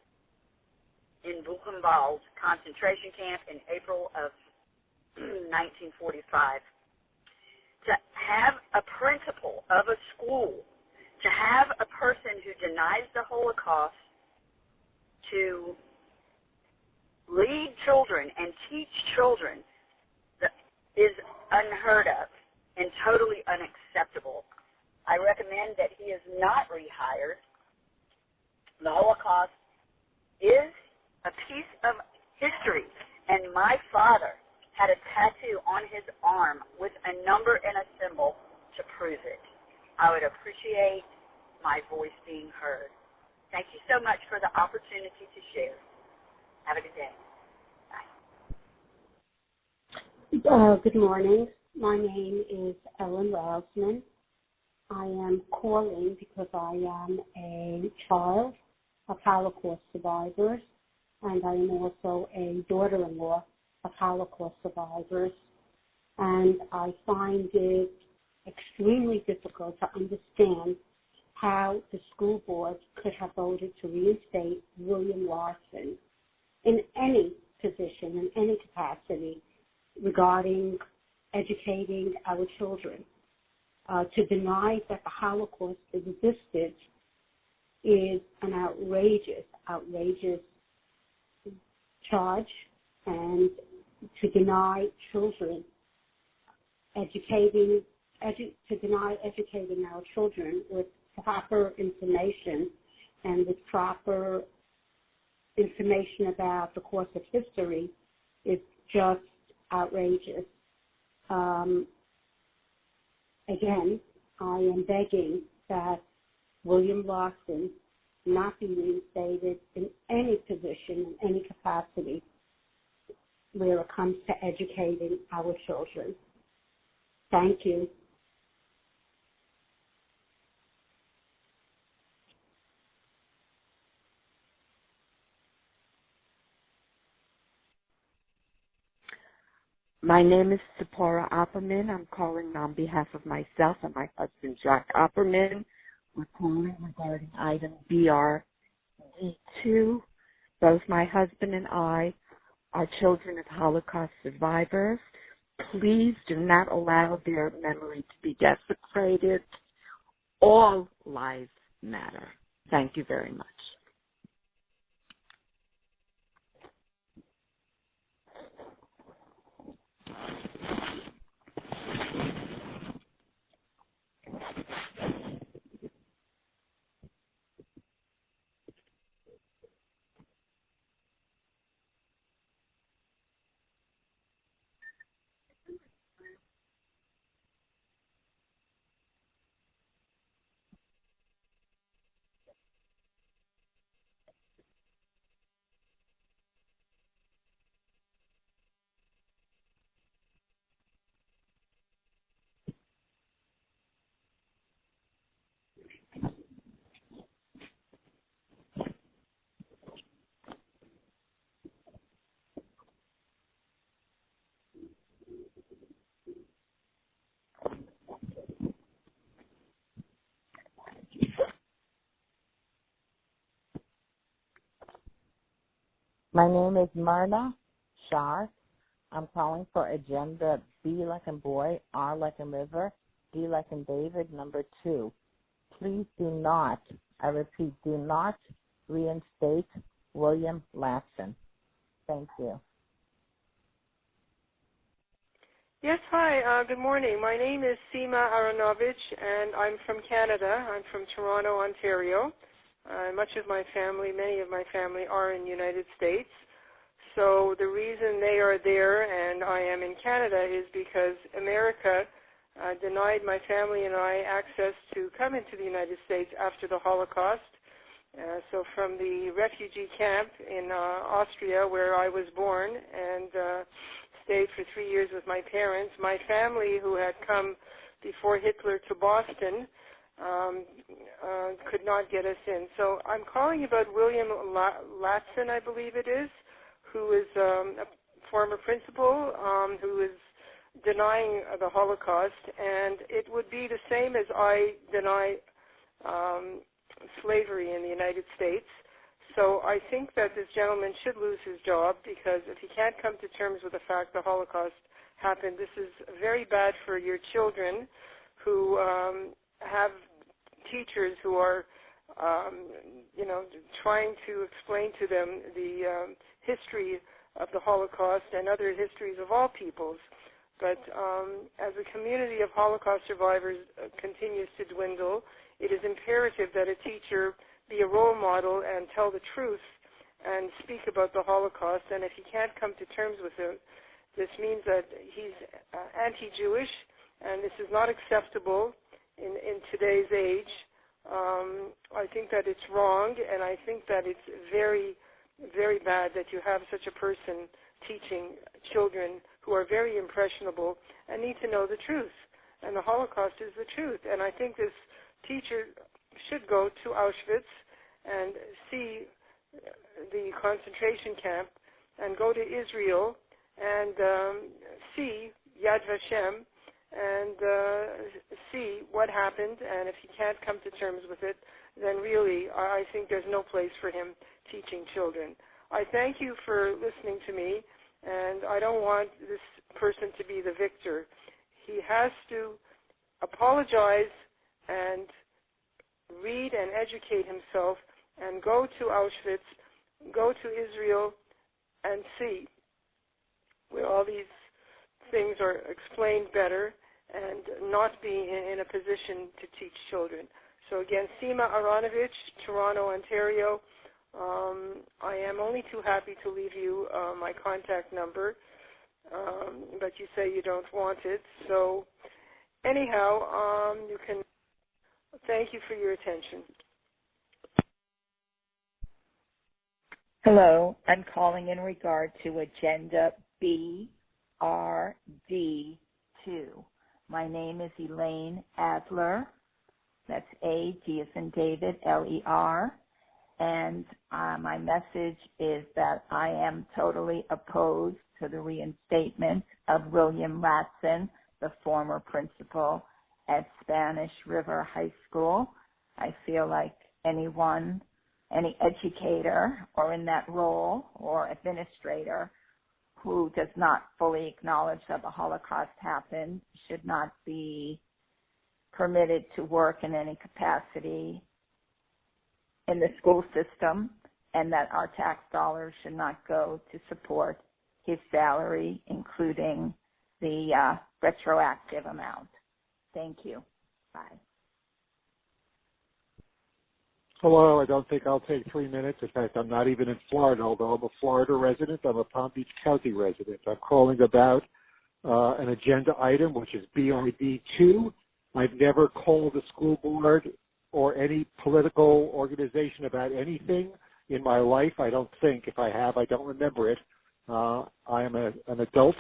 in Buchenwald concentration camp in April of 1945. To have a principal of a school, to have a person who denies the Holocaust, to lead children and teach children is unheard of and totally unacceptable. I recommend that he is not rehired. The Holocaust is a piece of history, and my father had a tattoo on his arm with a number and a symbol to prove it. I would appreciate my voice being heard. Thank you so much for the opportunity to share. Have a good day. Bye. Good morning. My name is Ellen Rousman. I am calling because I am a child of Holocaust survivors, and I am also a daughter-in-law of Holocaust survivors. And I find it extremely difficult to understand how the school board could have voted to reinstate William Larson in any position, in any capacity, regarding educating our children. To deny that the Holocaust existed is an outrageous charge, and to deny children educating our children with proper information and with proper information about the course of history is just outrageous. Again, I am begging that William Larson not be reinstated in any position, in any capacity, where it comes to educating our children. Thank you. My name is Sephora Opperman. I'm calling on behalf of myself and my husband, Jack Opperman. We're calling regarding item BRD2. Both my husband and I are children of Holocaust survivors. Please do not allow their memory to be desecrated. All lives matter. Thank you very much. My name is Myrna Shar. I'm calling for agenda B like in boy, R like in river, D like in David, number 2. Please do not, I repeat, do not reinstate William Latson. Thank you. Yes, hi. Good morning. My name is Seema Aronovich, and I'm from Canada. I'm from Toronto, Ontario. Many of my family are in the United States. So the reason they are there and I am in Canada is because America denied my family and I access to come into the United States after the Holocaust. So from the refugee camp in Austria, where I was born and stayed for 3 years with my parents, my family, who had come before Hitler to Boston, could not get us in. So I'm calling about William Latson, I believe it is, who is a former principal who is denying the Holocaust, and it would be the same as I deny slavery in the United States. So I think that this gentleman should lose his job, because if he can't come to terms with the fact the Holocaust happened, this is very bad for your children who have teachers who are trying to explain to them the history of the Holocaust and other histories of all peoples. But as the community of Holocaust survivors continues to dwindle, it is imperative that a teacher be a role model and tell the truth and speak about the Holocaust. And if he can't come to terms with it, this means that he's anti-Jewish, and this is not acceptable in today's age. I think that it's wrong, and I think that it's very, very bad that you have such a person teaching children who are very impressionable and need to know the truth. And the Holocaust is the truth. And I think this teacher should go to Auschwitz and see the concentration camp, and go to Israel and see Yad Vashem and see what happened. And if he can't come to terms with it, then really I think there's no place for him teaching children. I thank you for listening to me, and I don't want this person to be the victor. He has to apologize and read and educate himself and go to Auschwitz, go to Israel, and see where all these things are explained better, and not be in a position to teach children. So again, Seema Aronovich, Toronto, Ontario. I am only too happy to leave you my contact number, but you say you don't want it. So anyhow, you can. Thank you for your attention. Hello, I'm calling in regard to Agenda BRD2. My name is Elaine Adler. That's A-D as in David, L-E-R. And my message is that I am totally opposed to the reinstatement of William Latson, the former principal at Spanish River High School. I feel like any educator or in that role or administrator who does not fully acknowledge that the Holocaust happened should not be permitted to work in any capacity in the school system, and that our tax dollars should not go to support his salary, including the retroactive amount. Thank you. Bye. Hello, I don't think I'll take 3 minutes. In fact, I'm not even in Florida, although I'm a Florida resident. I'm a Palm Beach County resident. I'm calling about an agenda item, which is BRD2. I've never called the school board or any political organization about anything in my life. I don't think. If I have, I don't remember it. I am an adult,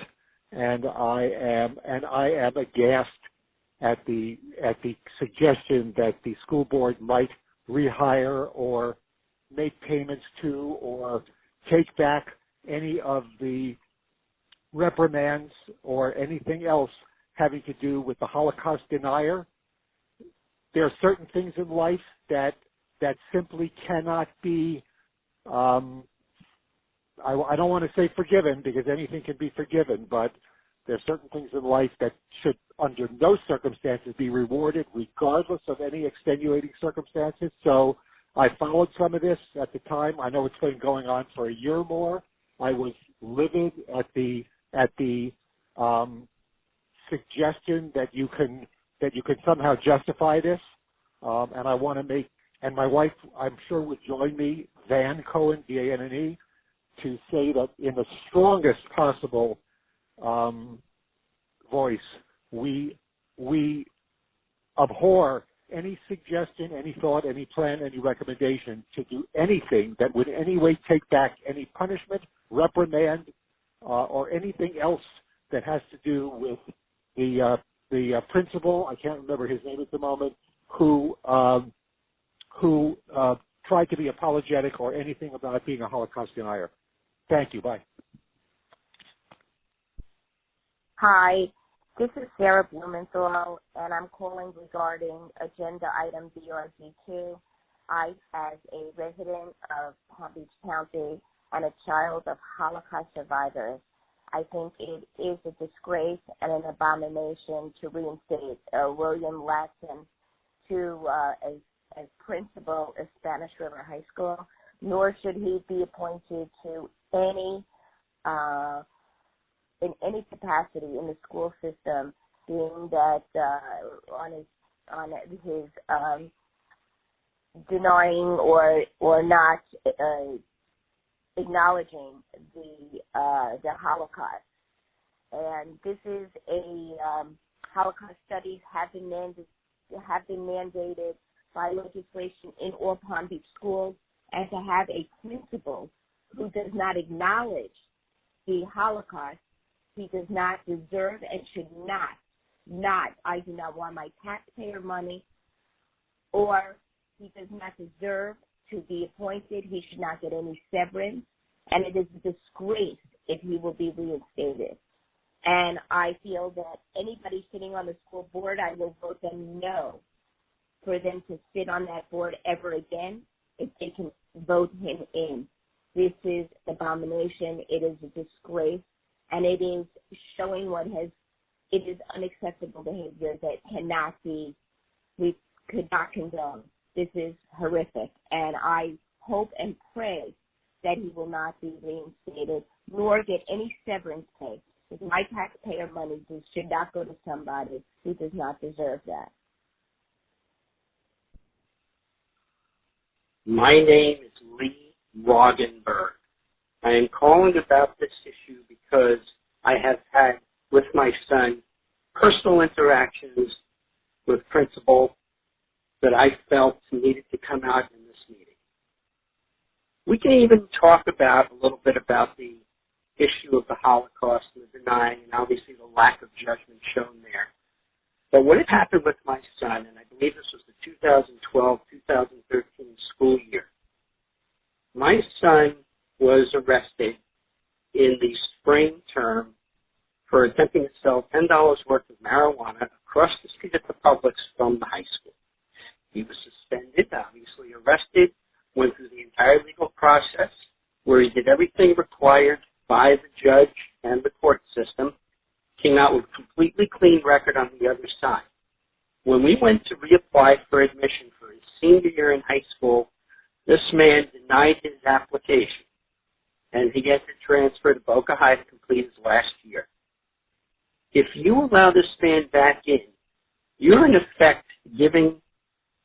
and I am aghast at the suggestion that the school board might rehire or make payments to or take back any of the reprimands or anything else having to do with the Holocaust denier. There are certain things in life that simply cannot be, I don't want to say forgiven, because anything can be forgiven, but there are certain things in life that should under no circumstances be rewarded, regardless of any extenuating circumstances. So I followed some of this at the time. I know it's been going on for a year or more. I was livid at the suggestion that you can somehow justify this, and I want to make, and my wife, I'm sure, would join me, Van Cohen, V-A-N-N-E, to say that in the strongest possible voice, we abhor any suggestion, any thought, any plan, any recommendation to do anything that would in any way take back any punishment, reprimand, or anything else that has to do with the principal, I can't remember his name at the moment, who tried to be apologetic or anything about being a Holocaust denier. Thank you. Bye. Hi, this is Sarah Blumenthal, and I'm calling regarding agenda item BRG2. I, as a resident of Palm Beach County and a child of Holocaust survivors, I think it is a disgrace and an abomination to reinstate William Latson to as principal of Spanish River High School, nor should he be appointed to any in any capacity in the school system, being that on his denying or not acknowledging the Holocaust. And this is a Holocaust studies have been mandated by legislation in all Palm Beach schools, and to have a principal who does not acknowledge the Holocaust, he does not deserve and should not, I do not want my taxpayer money, or he does not deserve to be appointed. He should not get any severance, and it is a disgrace if he will be reinstated. And I feel that anybody sitting on the school board, I will vote them no for them to sit on that board ever again if they can vote him in. This is abomination. It is a disgrace, and it is showing it is unacceptable behavior that we could not condone. This is horrific, and I hope and pray that he will not be reinstated nor get any severance pay. Because my taxpayer money should not go to somebody who does not deserve that. My name is Lee Roggenberg. I am calling about this issue because I have had with my son personal interactions with principals that I felt needed to come out in this meeting. We can even talk about a little bit about the issue of the Holocaust and the denying, and obviously the lack of judgment shown there. But what had happened with my son, and I believe this was the 2012-2013 school year, my son was arrested in the spring term for attempting to sell $10 worth of marijuana across the street at the Publix from the high school. He was suspended, obviously arrested, went through the entire legal process where he did everything required by the judge and the court system, came out with a completely clean record on the other side. When we went to reapply for admission for his senior year in high school, this man denied his application, and he had to transfer to Boca High to complete his last year. If you allow this man back in, you're in effect giving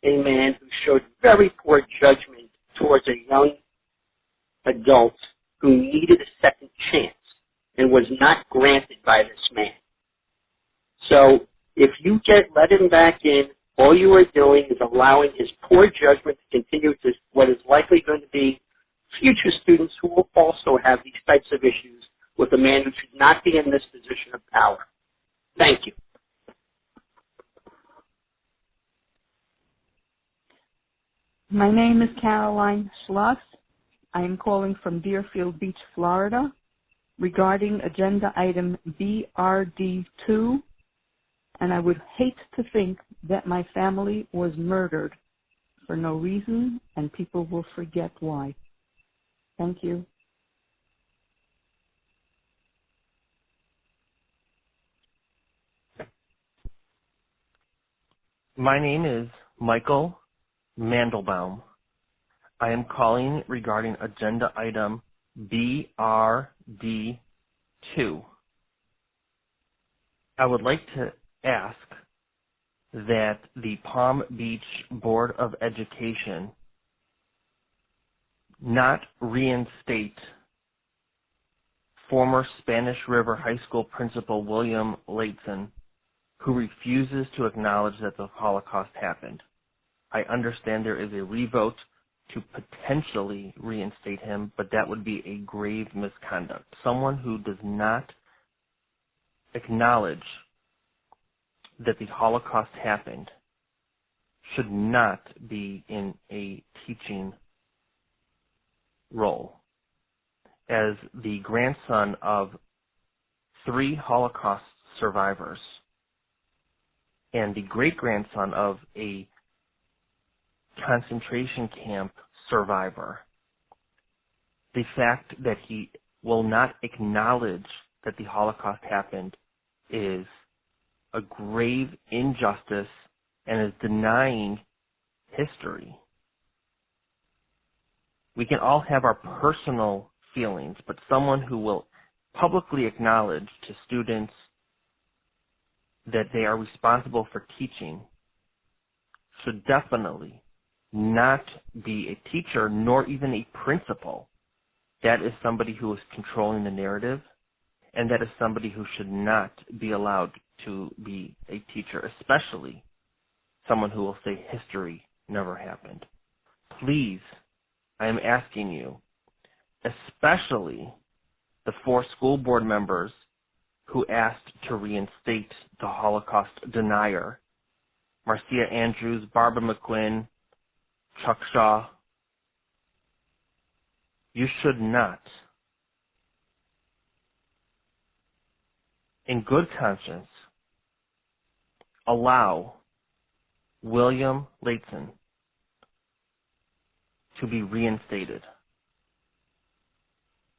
a man who showed very poor judgment towards a young adult who needed a second chance and was not granted by this man. So if you let him back in, all you are doing is allowing his poor judgment to continue to what is likely going to be future students who will also have these types of issues with a man who should not be in this position of power. Thank you. My name is Caroline Schloss. I am calling from Deerfield Beach, Florida, regarding agenda item BRD2, and I would hate to think that my family was murdered for no reason, and people will forget why. Thank you. My name is Michael Mandelbaum. I am calling regarding agenda item BRD2. I would like to ask that the Palm Beach Board of Education not reinstate former Spanish River High School principal William Latson, who refuses to acknowledge that the Holocaust happened. I understand there is a revote to potentially reinstate him, but that would be a grave misconduct. Someone who does not acknowledge that the Holocaust happened should not be in a teaching role. As the grandson of 3 Holocaust survivors and the great-grandson of a concentration camp survivor. The fact that he will not acknowledge that the Holocaust happened is a grave injustice and is denying history. We can all have our personal feelings, but someone who will publicly acknowledge to students that they are responsible for teaching should definitely not be a teacher nor even a principal. That is somebody who is controlling the narrative, and that is somebody who should not be allowed to be a teacher, especially someone who will say history never happened. Please, I am asking you, especially the 4 school board members who asked to reinstate the Holocaust denier, Marcia Andrews, Barbara McQuinn, Chuck Shaw, you should not, in good conscience, allow William Layton to be reinstated.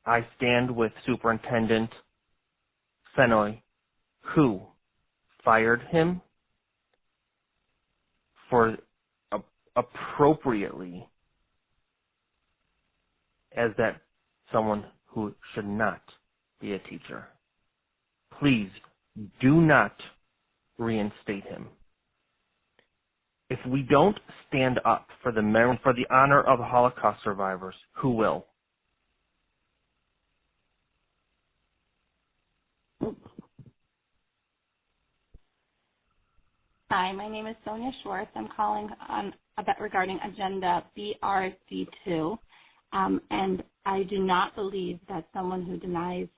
I stand with Superintendent Fennoy, who fired him for appropriately as that someone who should not be a teacher. Please do not reinstate him. If we don't stand up for the honor of Holocaust survivors, who will? Hi, my name is Sonia Schwartz. I'm calling regarding Agenda BRD2, and I do not believe that someone who denies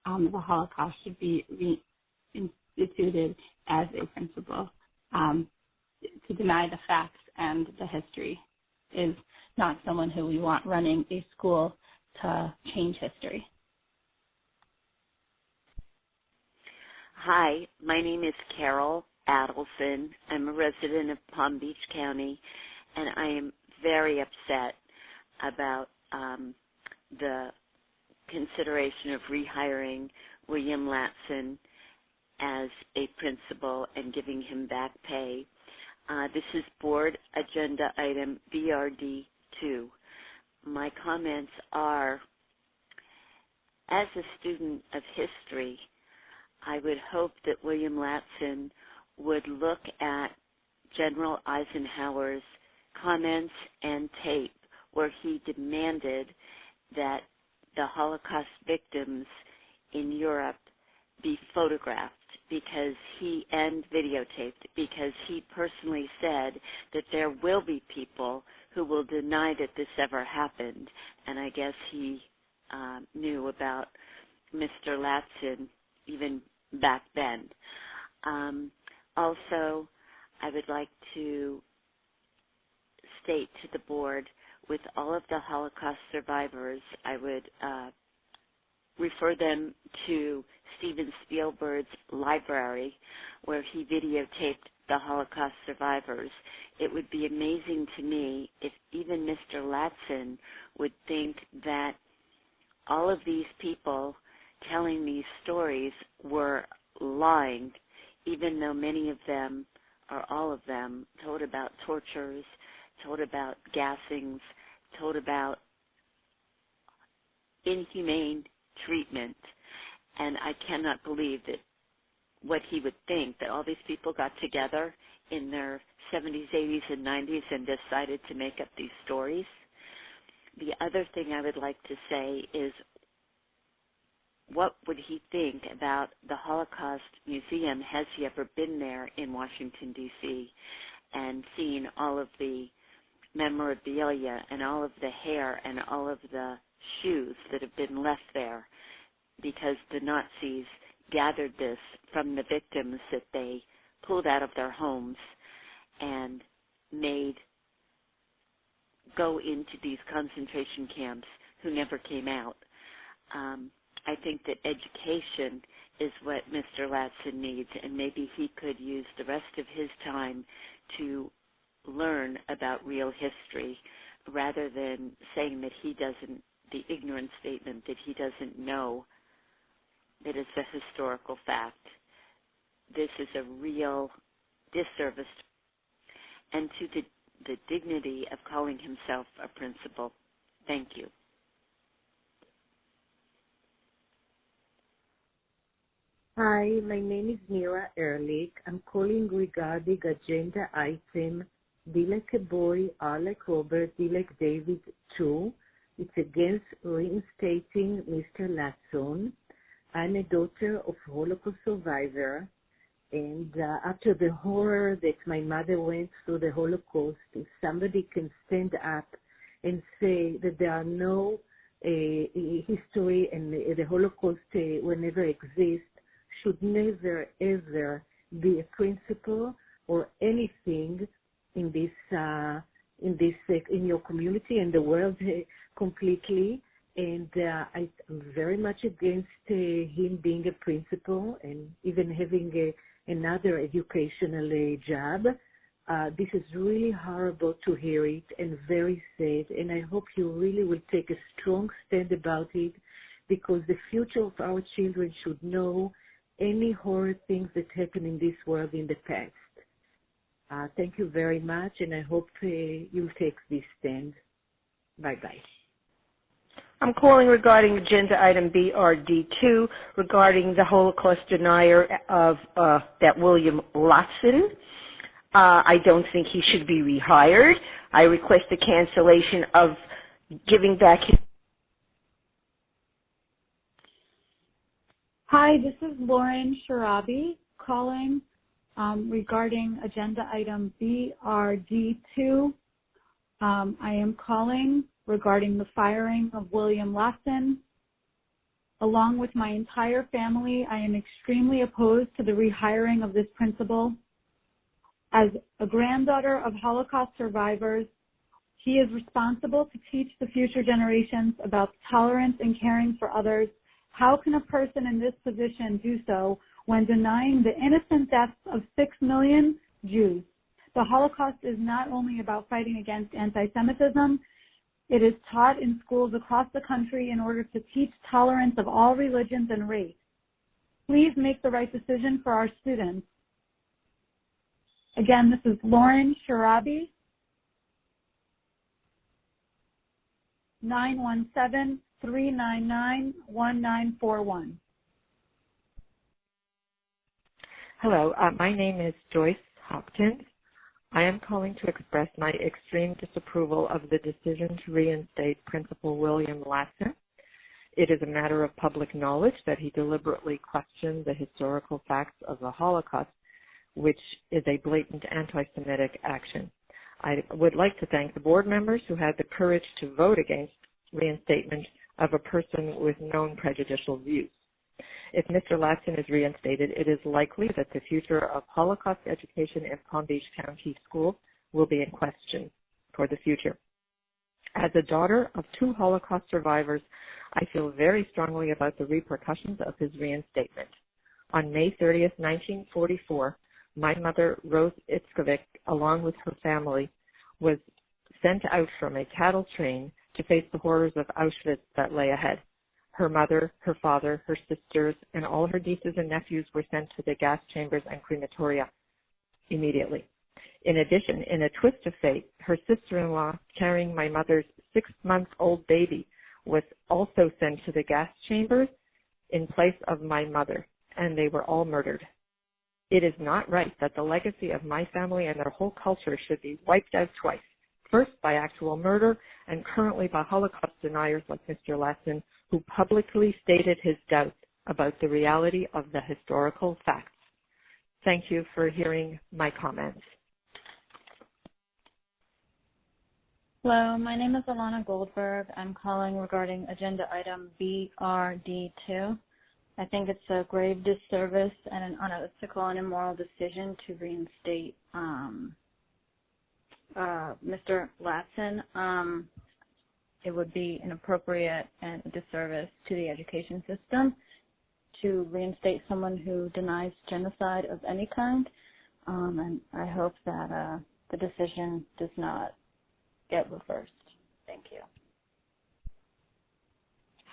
the Holocaust should be reinstituted as a principal. To deny the facts and the history is not someone who we want running a school to change history. Hi, my name is Carol Adelson. I'm a resident of Palm Beach County, and I am very upset about the consideration of rehiring William Latson as a principal and giving him back pay. This is Board Agenda Item BRD2. My comments are, as a student of history, I would hope that William Latson would look at General Eisenhower's comments and tape where he demanded that the Holocaust victims in Europe be photographed and videotaped, because he personally said that there will be people who will deny that this ever happened, and I guess he knew about Mr. Latson even back then. Also, I would like to state to the board, with all of the Holocaust survivors, I would refer them to Steven Spielberg's library, where he videotaped the Holocaust survivors. It would be amazing to me if even Mr. Latson would think that all of these people telling these stories were lying, even though many of them, or all of them, told about tortures, told about gassings, told about inhumane treatment. And I cannot believe that what he would think, that all these people got together in their 70s, 80s, and 90s and decided to make up these stories. The other thing I would like to say is, what would he think about the Holocaust Museum? Has he ever been there in Washington, D.C., and seen all of the memorabilia and all of the hair and all of the shoes that have been left there? Because the Nazis gathered this from the victims that they pulled out of their homes and made go into these concentration camps who never came out. I think that education is what Mr. Latson needs, and maybe he could use the rest of his time to learn about real history rather than saying that he doesn't, the ignorant statement that he doesn't know that it's a historical fact. This is a real disservice and to the dignity of calling himself a principal. Thank you. Hi, my name is Mira Ehrlich. I'm calling regarding agenda item D like a boy, R like Robert, D like David 2. It's against reinstating Mr. Latson. I'm a daughter of Holocaust survivor, and after the horror that my mother went through the Holocaust, if somebody can stand up and say that there are no history and the Holocaust will never exist, should never ever be a principle or anything in your community and the world completely. And I'm very much against him being a principal and even having another educational job. This is really horrible to hear it and very sad. And I hope you really will take a strong stand about it, because the future of our children should know any horror things that happened in this world in the past. Thank you very much, and I hope you'll take this stand. Bye-bye. I'm calling regarding agenda item BRD2 regarding the Holocaust denier of that William Latson. I don't think he should be rehired. I request the cancellation of giving back his... Hi, this is Lauren Sharabi calling regarding agenda item BRD2. I am calling regarding the firing of William Latson. Along with my entire family, I am extremely opposed to the rehiring of this principal. As a granddaughter of Holocaust survivors, he is responsible to teach the future generations about tolerance and caring for others. How can a person in this position do so when denying the innocent deaths of 6 million Jews? The Holocaust is not only about fighting against anti-Semitism. It is taught in schools across the country in order to teach tolerance of all religions and race. Please make the right decision for our students. Again, this is Lauren Sharabi, 917-399-1941. Hello, my name is Joyce Hopkins. I am calling to express my extreme disapproval of the decision to reinstate Principal William Latson. It is a matter of public knowledge that he deliberately questioned the historical facts of the Holocaust, which is a blatant anti-Semitic action. I would like to thank the board members who had the courage to vote against reinstatement of a person with known prejudicial views. If Mr. Latson is reinstated, it is likely that the future of Holocaust education in Palm Beach County schools will be in question for the future. As a daughter of 2 Holocaust survivors, I feel very strongly about the repercussions of his reinstatement. On May 30th, 1944, my mother, Rose Itzkovic, along with her family, was sent out from a cattle train to face the horrors of Auschwitz that lay ahead. Her mother, her father, her sisters, and all her nieces and nephews were sent to the gas chambers and crematoria immediately. In addition, in a twist of fate, her sister-in-law, carrying my mother's 6-month-old baby, was also sent to the gas chambers in place of my mother, and they were all murdered. It is not right that the legacy of my family and their whole culture should be wiped out twice, first by actual murder and currently by Holocaust deniers like Mr. Latson, who publicly stated his doubts about the reality of the historical facts. Thank you for hearing my comments. Hello, my name is Alana Goldberg. I'm calling regarding agenda item BRD2. I think it's a grave disservice and an unethical and immoral decision to reinstate Mr. Latson. it would be inappropriate and a disservice to the education system to reinstate someone who denies genocide of any kind. And I hope that the decision does not get reversed. Thank you.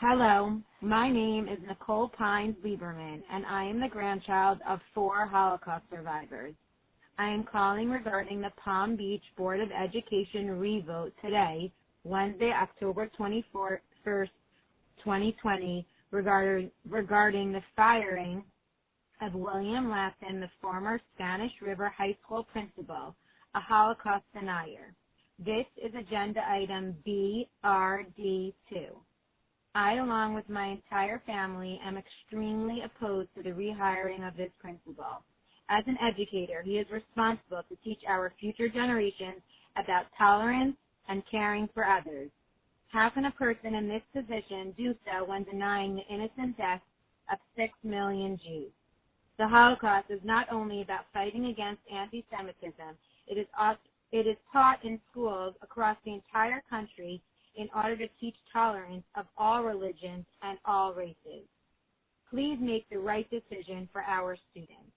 Hello, my name is Nicole Pines Lieberman, and I am the grandchild of 4 Holocaust survivors. I am calling regarding the Palm Beach Board of Education revote today, Wednesday, October 21st, 2020, regarding the firing of William Lattin, the former Spanish River High School principal, a Holocaust denier. This is agenda item BRD2. I, along with my entire family, am extremely opposed to the rehiring of this principal. As an educator, he is responsible to teach our future generations about tolerance and caring for others. How can a person in this position do so when denying the innocent deaths of 6 million Jews? The Holocaust is not only about fighting against anti-Semitism. It is taught in schools across the entire country in order to teach tolerance of all religions and all races. Please make the right decision for our students.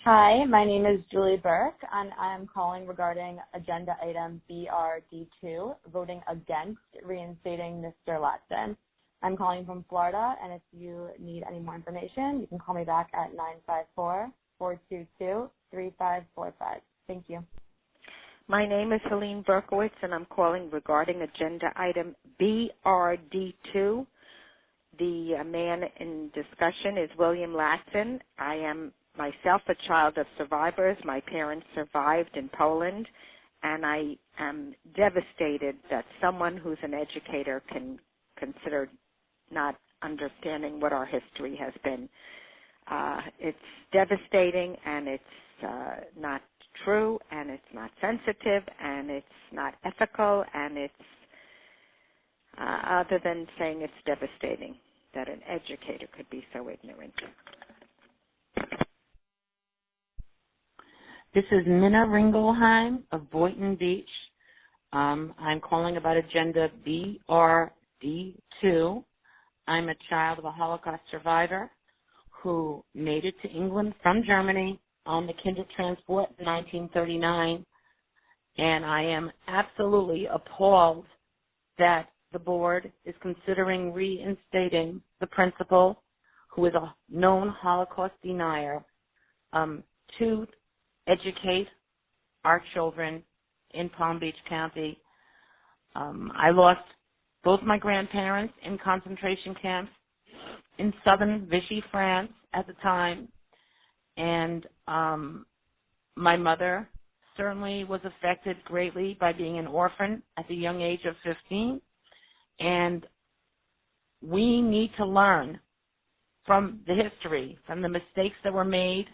Hi, my name is Julie Burke, and I am calling regarding agenda item BRD2, voting against reinstating Mr. Latson. I'm calling from Florida, and if you need any more information, you can call me back at 954-422-3545. Thank you. My name is Helene Berkowitz, and I'm calling regarding agenda item BRD2. The man in discussion is William Latson. I am myself a child of survivors. My parents survived in Poland, and I am devastated that someone who's an educator can consider not understanding what our history has been. It's devastating, and it's not true, and it's not sensitive, and it's not ethical, and it's other than saying it's devastating that an educator could be so ignorant. This is Minna Ringelheim of Boynton Beach. I'm calling about agenda BRD2. I'm a child of a Holocaust survivor who made it to England from Germany on the Kindertransport in 1939, and I am absolutely appalled that the board is considering reinstating the principal, who is a known Holocaust denier, to educate our children in Palm Beach County. I lost both my grandparents in concentration camps in southern Vichy, France at the time, and my mother certainly was affected greatly by being an orphan at the young age of 15, and we need to learn from the history, from the mistakes that were made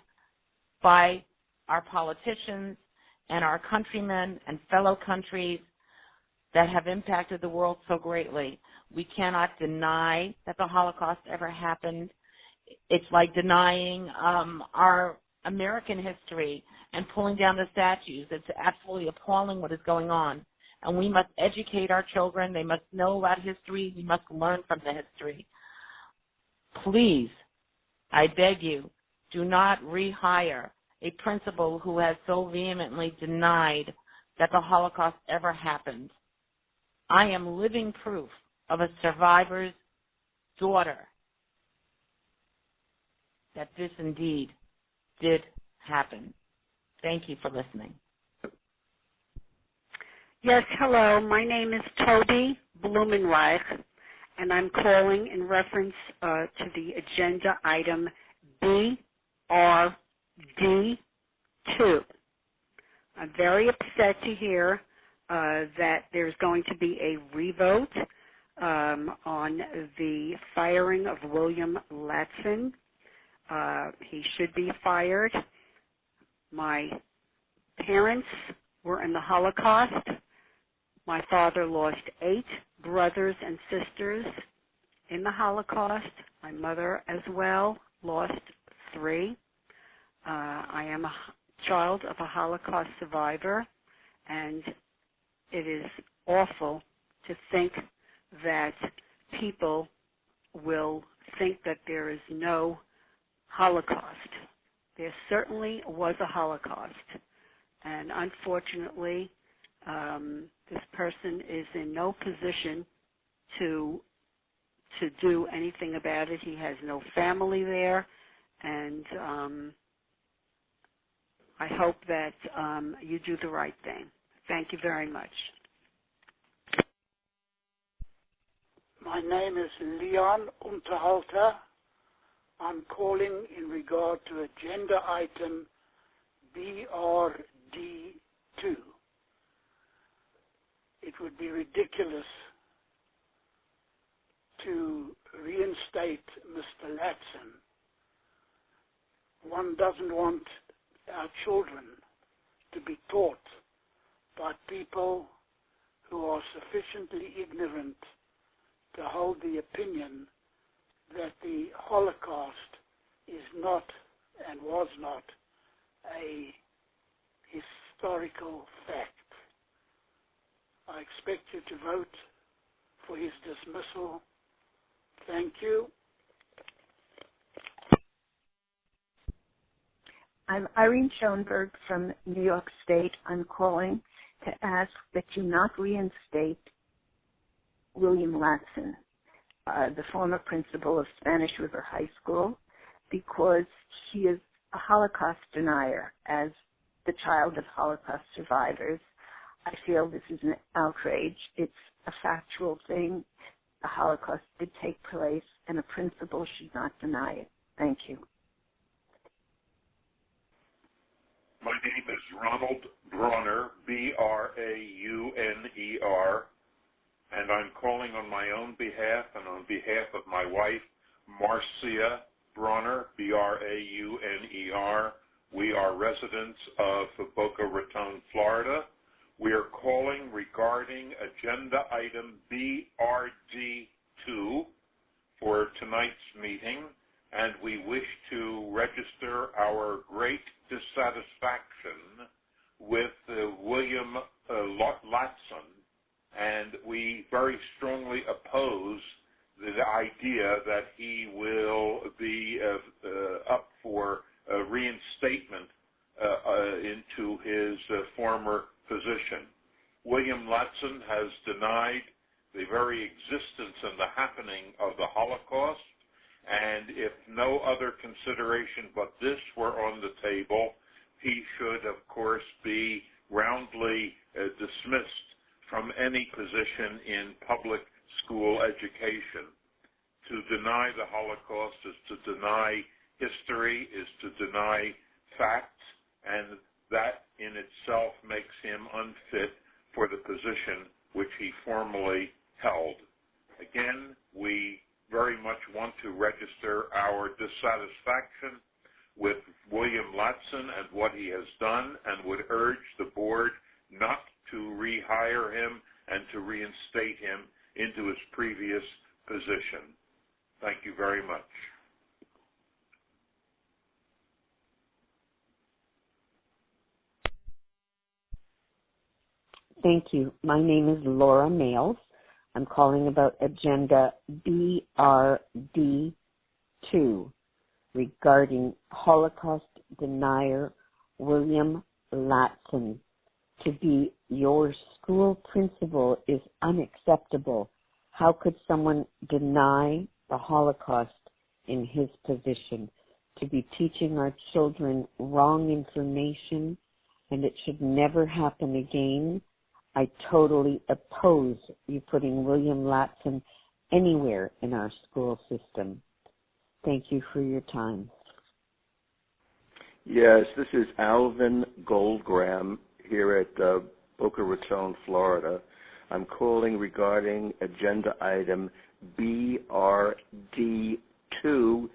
by our politicians and our countrymen and fellow countries that have impacted the world so greatly. We cannot deny that the Holocaust ever happened. It's like denying our American history and pulling down the statues. It's absolutely appalling what is going on. And we must educate our children. They must know about history. We must learn from the history. Please, I beg you, do not rehire a principal who has so vehemently denied that the Holocaust ever happened. I am living proof of a survivor's daughter that this indeed did happen. Thank you for listening. Yes, hello. My name is Toby Blumenreich, and I'm calling in reference to the agenda item BRD2. I'm very upset to hear that there's going to be a revote on the firing of William Latson. He should be fired. My parents were in the Holocaust. My father lost 8 brothers and sisters in the Holocaust. My mother as well lost 3. I am a child of a Holocaust survivor, and it is awful to think that people will think that there is no Holocaust. There certainly was a Holocaust, and unfortunately, this person is in no position to do anything about it. He has no family there, and I hope that you do the right thing. Thank you very much. My name is Leon Unterhalter. I'm calling in regard to agenda item BRD2. It would be ridiculous to reinstate Mr. Latson. One doesn't want our children to be taught by people who are sufficiently ignorant to hold the opinion that the Holocaust is not and was not a historical fact. I expect you to vote for his dismissal. Thank you. I'm Irene Schoenberg from New York State. I'm calling to ask that you not reinstate William Latson, the former principal of Spanish River High School, because he is a Holocaust denier. As the child of Holocaust survivors, I feel this is an outrage. It's a factual thing. The Holocaust did take place, and a principal should not deny it. Thank you. My name is Ronald Bronner, B-R-A-U-N-E-R, and I'm calling on my own behalf and on behalf of my wife, Marcia Bronner, B-R-A-U-N-E-R. We are residents of Boca Raton, Florida. We are calling regarding agenda item BRD2 for tonight's meeting, and we wish to register our great dissatisfaction with William Latson, and we very strongly oppose the idea that he will be up for reinstatement into his former position. William Latson has denied the very existence and the happening of the Holocaust, and if no other consideration but this were on the table, he should, of course, be roundly dismissed from any position in public school education. To deny the Holocaust is to deny history, is to deny facts, and that in itself makes him unfit for the position which he formerly held. Again, we very much want to register our dissatisfaction with William Latson and what he has done, and would urge the board not to rehire him and to reinstate him into his previous position. Thank you very much. Thank you. My name is Laura Males. I'm calling about agenda BRD2 regarding Holocaust denier William Latson. To be your school principal is unacceptable. How could someone deny the Holocaust in his position? To be teaching our children wrong information, and it should never happen again. I totally oppose you putting William Latson anywhere in our school system. Thank you for your time. Yes, this is Alvin Goldgram here at Boca Raton, Florida. I'm calling regarding agenda item BRD2,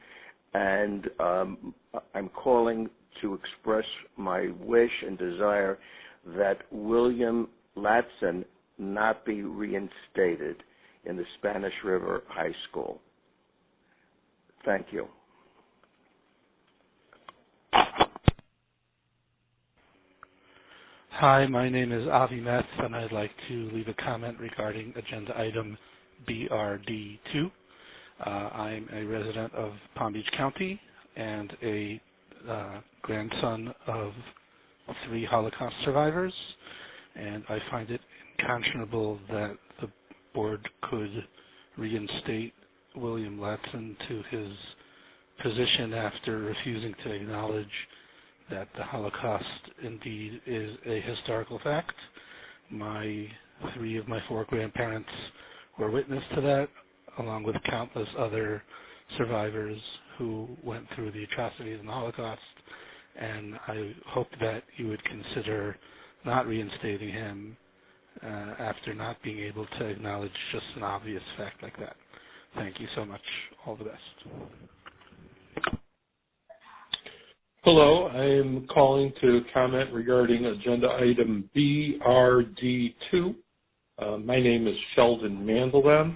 and I'm calling to express my wish and desire that William Latson not be reinstated in the Spanish River High School. Thank you. Hi, my name is Avi Metz, and I'd like to leave a comment regarding agenda item BRD2. I'm a resident of Palm Beach County and a grandson of 3 Holocaust survivors, and I find it unconscionable that the board could reinstate William Latson to his position after refusing to acknowledge that the Holocaust indeed is a historical fact. 3 of my 4 grandparents were witness to that, along with countless other survivors who went through the atrocities in the Holocaust, and I hope that you would consider not reinstating him after not being able to acknowledge just an obvious fact like that. Thank you so much. All the best. Hello, I am calling to comment regarding agenda item BRD2. My name is Sheldon Mandelbaum.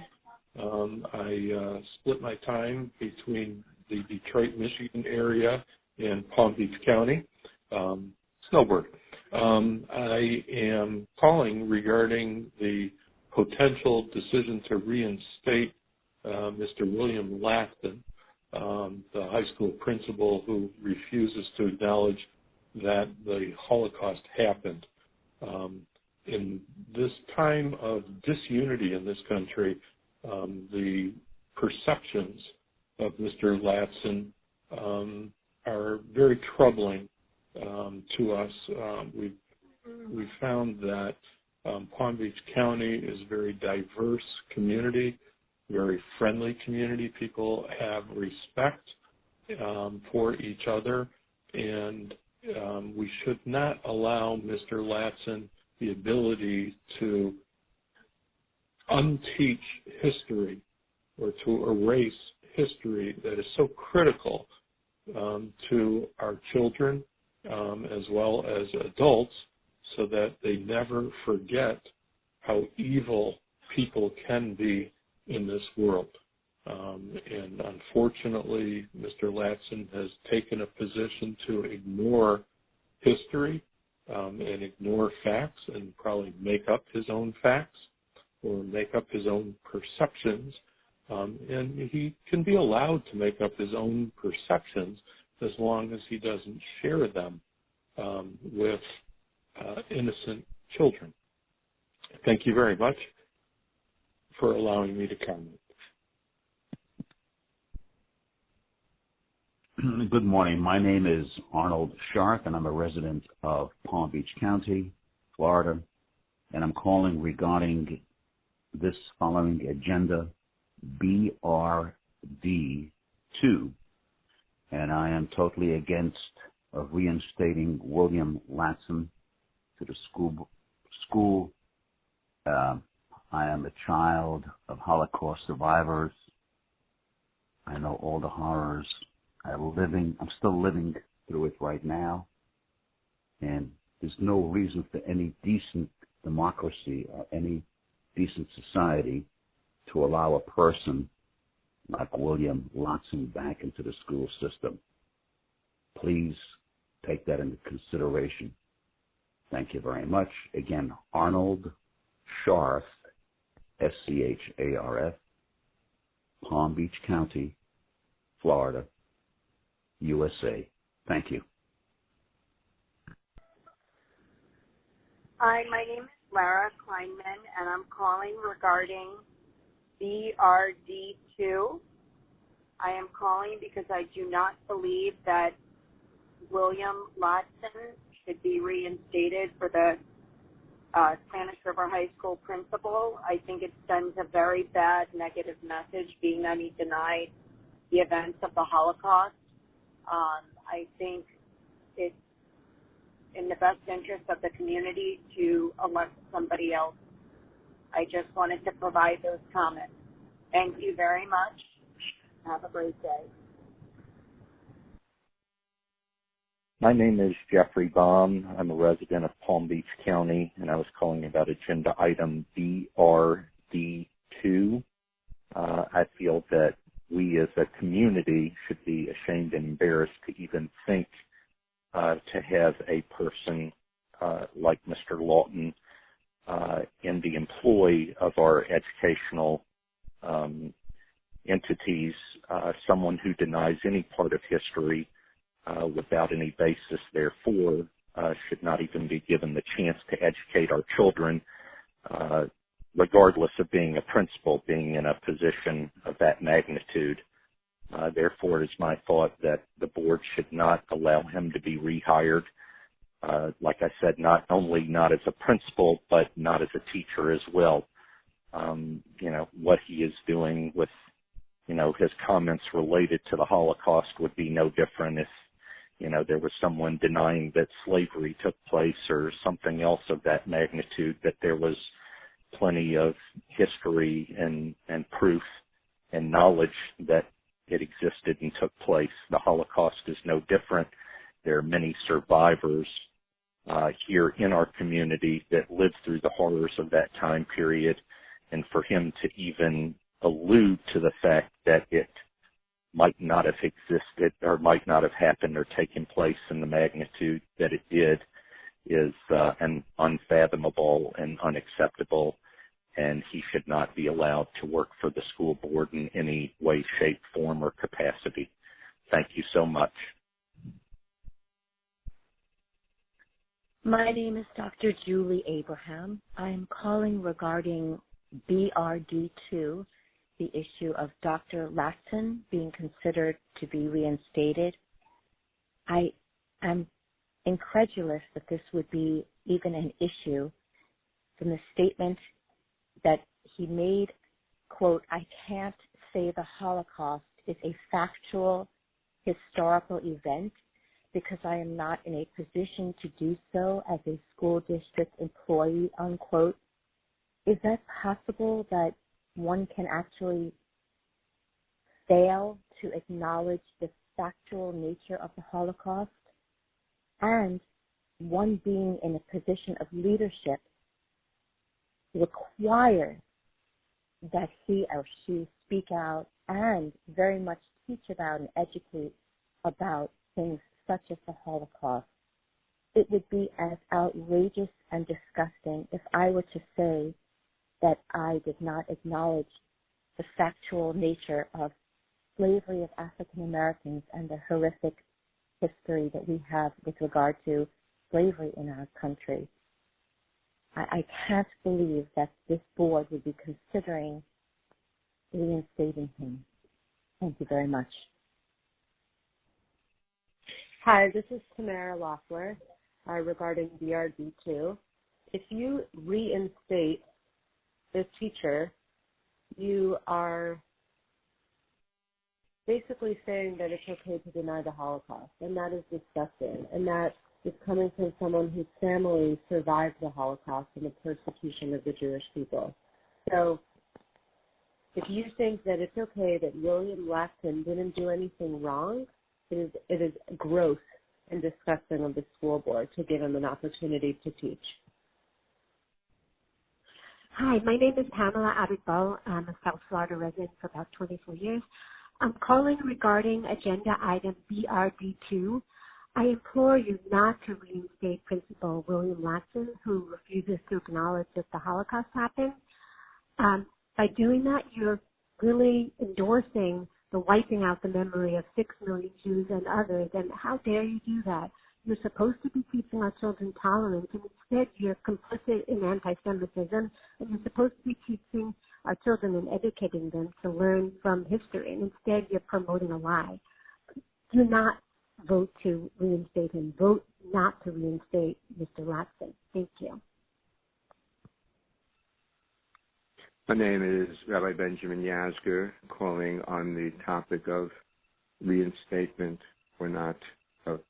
I split my time between the Detroit, Michigan area and Palm Beach County. Snowbird. I am calling regarding the potential decision to reinstate Mr. William Latson, the high school principal who refuses to acknowledge that the Holocaust happened. In this time of disunity in this country, the perceptions of Mr. Latson are very troubling to us. We've found that Palm Beach County is a very diverse community, very friendly community. People have respect for each other, and we should not allow Mr. Latson the ability to unteach history or to erase history that is so critical to our children as well as adults, so that they never forget how evil people can be in this world. And unfortunately, Mr. Latson has taken a position to ignore history and ignore facts and probably make up his own facts or make up his own perceptions. And he can be allowed to make up his own perceptions as long as he doesn't share them with innocent children. Thank you very much for allowing me to comment. Good morning. My name is Arnold Sharp, and I'm a resident of Palm Beach County, Florida, and I'm calling regarding this following agenda, BRD2, and I am totally against reinstating William Latson to the school. I am a child of Holocaust survivors. I know all the horrors. I'm still living through it right now, and there's no reason for any decent democracy or any decent society to allow a person like William Latson back into the school system. Please take that into consideration. Thank you very much. Again, Arnold Scharf, SCHARF, Palm Beach County, Florida, USA. Thank you. Hi, my name is Lara Kleinman, and I'm calling regarding BRD2. I am calling because I do not believe that William Latson should be reinstated for the Spanish River High School principal. I think it sends a very bad negative message, being that he denied the events of the Holocaust. I think it's in the best interest of the community to elect somebody else. I just wanted to provide those comments. Thank you very much. Have a great day. My name is Jeffrey Baum. I'm a resident of Palm Beach County, and I was calling about agenda item BRD2. I feel that we as a community should be ashamed and embarrassed to even think to have a person like Mr. in the employ of our educational entities, someone who denies any part of history without any basis therefore should not even be given the chance to educate our children, regardless of being a principal, being in a position of that magnitude. Therefore, it is my thought that the board should not allow him to be rehired. Like I said, not only not as a principal, but not as a teacher as well. What he is doing with, his comments related to the Holocaust would be no different if, there was someone denying that slavery took place or something else of that magnitude, that there was plenty of history and proof and knowledge that it existed and took place. The Holocaust is no different. There are many survivors here in our community that lived through the horrors of that time period, and for him to even allude to the fact that it might not have existed or might not have happened or taken place in the magnitude that it did is unfathomable and unacceptable, and he should not be allowed to work for the school board in any way, shape, form, or capacity. Thank you so much. My name is Dr. Julie Abraham. I am calling regarding BRD2, the issue of Dr. Latson being considered to be reinstated. I am incredulous that this would be even an issue from the statement that he made, quote, "I can't say the Holocaust is a factual, historical event because I am not in a position to do so as a school district employee," unquote. Is that possible, that one can actually fail to acknowledge the factual nature of the Holocaust, and one being in a position of leadership requires that he or she speak out and very much teach about and educate about things such as the Holocaust? It would be as outrageous and disgusting if I were to say that I did not acknowledge the factual nature of slavery of African Americans and the horrific history that we have with regard to slavery in our country. I can't believe that this board would be considering reinstating him. Thank you very much. Hi, this is Tamara Loeffler regarding BRD2. If you reinstate this teacher, you are basically saying that it's okay to deny the Holocaust, and that is disgusting, and that is coming from someone whose family survived the Holocaust and the persecution of the Jewish people. So if you think that it's okay that William Latson didn't do anything wrong, it is gross and disgusting of the school board to give him an opportunity to teach. Hi, my name is Pamela Abitbol. I'm a South Florida resident for about 24 years. I'm calling regarding agenda item BRD2. I implore you not to reinstate Principal William Latson, who refuses to acknowledge that the Holocaust happened. By doing that, you're really endorsing the wiping out the memory of 6 million Jews and others, and how dare you do that? You're supposed to be teaching our children tolerance, and instead you're complicit in anti-Semitism, and you're supposed to be teaching our children and educating them to learn from history, and instead you're promoting a lie. Do not vote to reinstate him. Vote not to reinstate Mr. Latson. Thank you. My name is Rabbi Benjamin Yasgur, calling on the topic of reinstatement or not of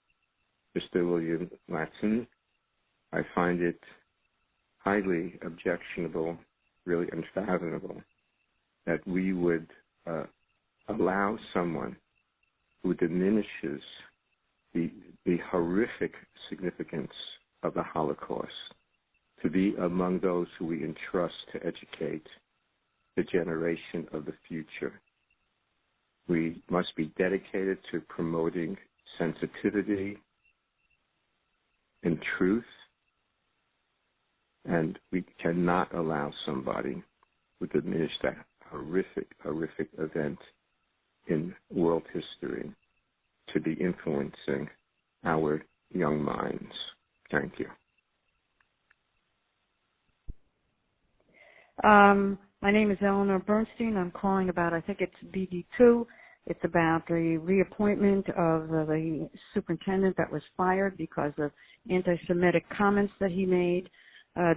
Mr. William Latson. I find it highly objectionable, really unfathomable, that we would allow someone who diminishes the horrific significance of the Holocaust to be among those who we entrust to educate the generation of the future. We must be dedicated to promoting sensitivity and truth And we cannot allow somebody who diminished a horrific event in world history to be influencing our young minds. Thank you. My name is Eleanor Bernstein. I'm calling about, I think it's BD2. It's about the reappointment of the superintendent that was fired because of anti-Semitic comments that he made,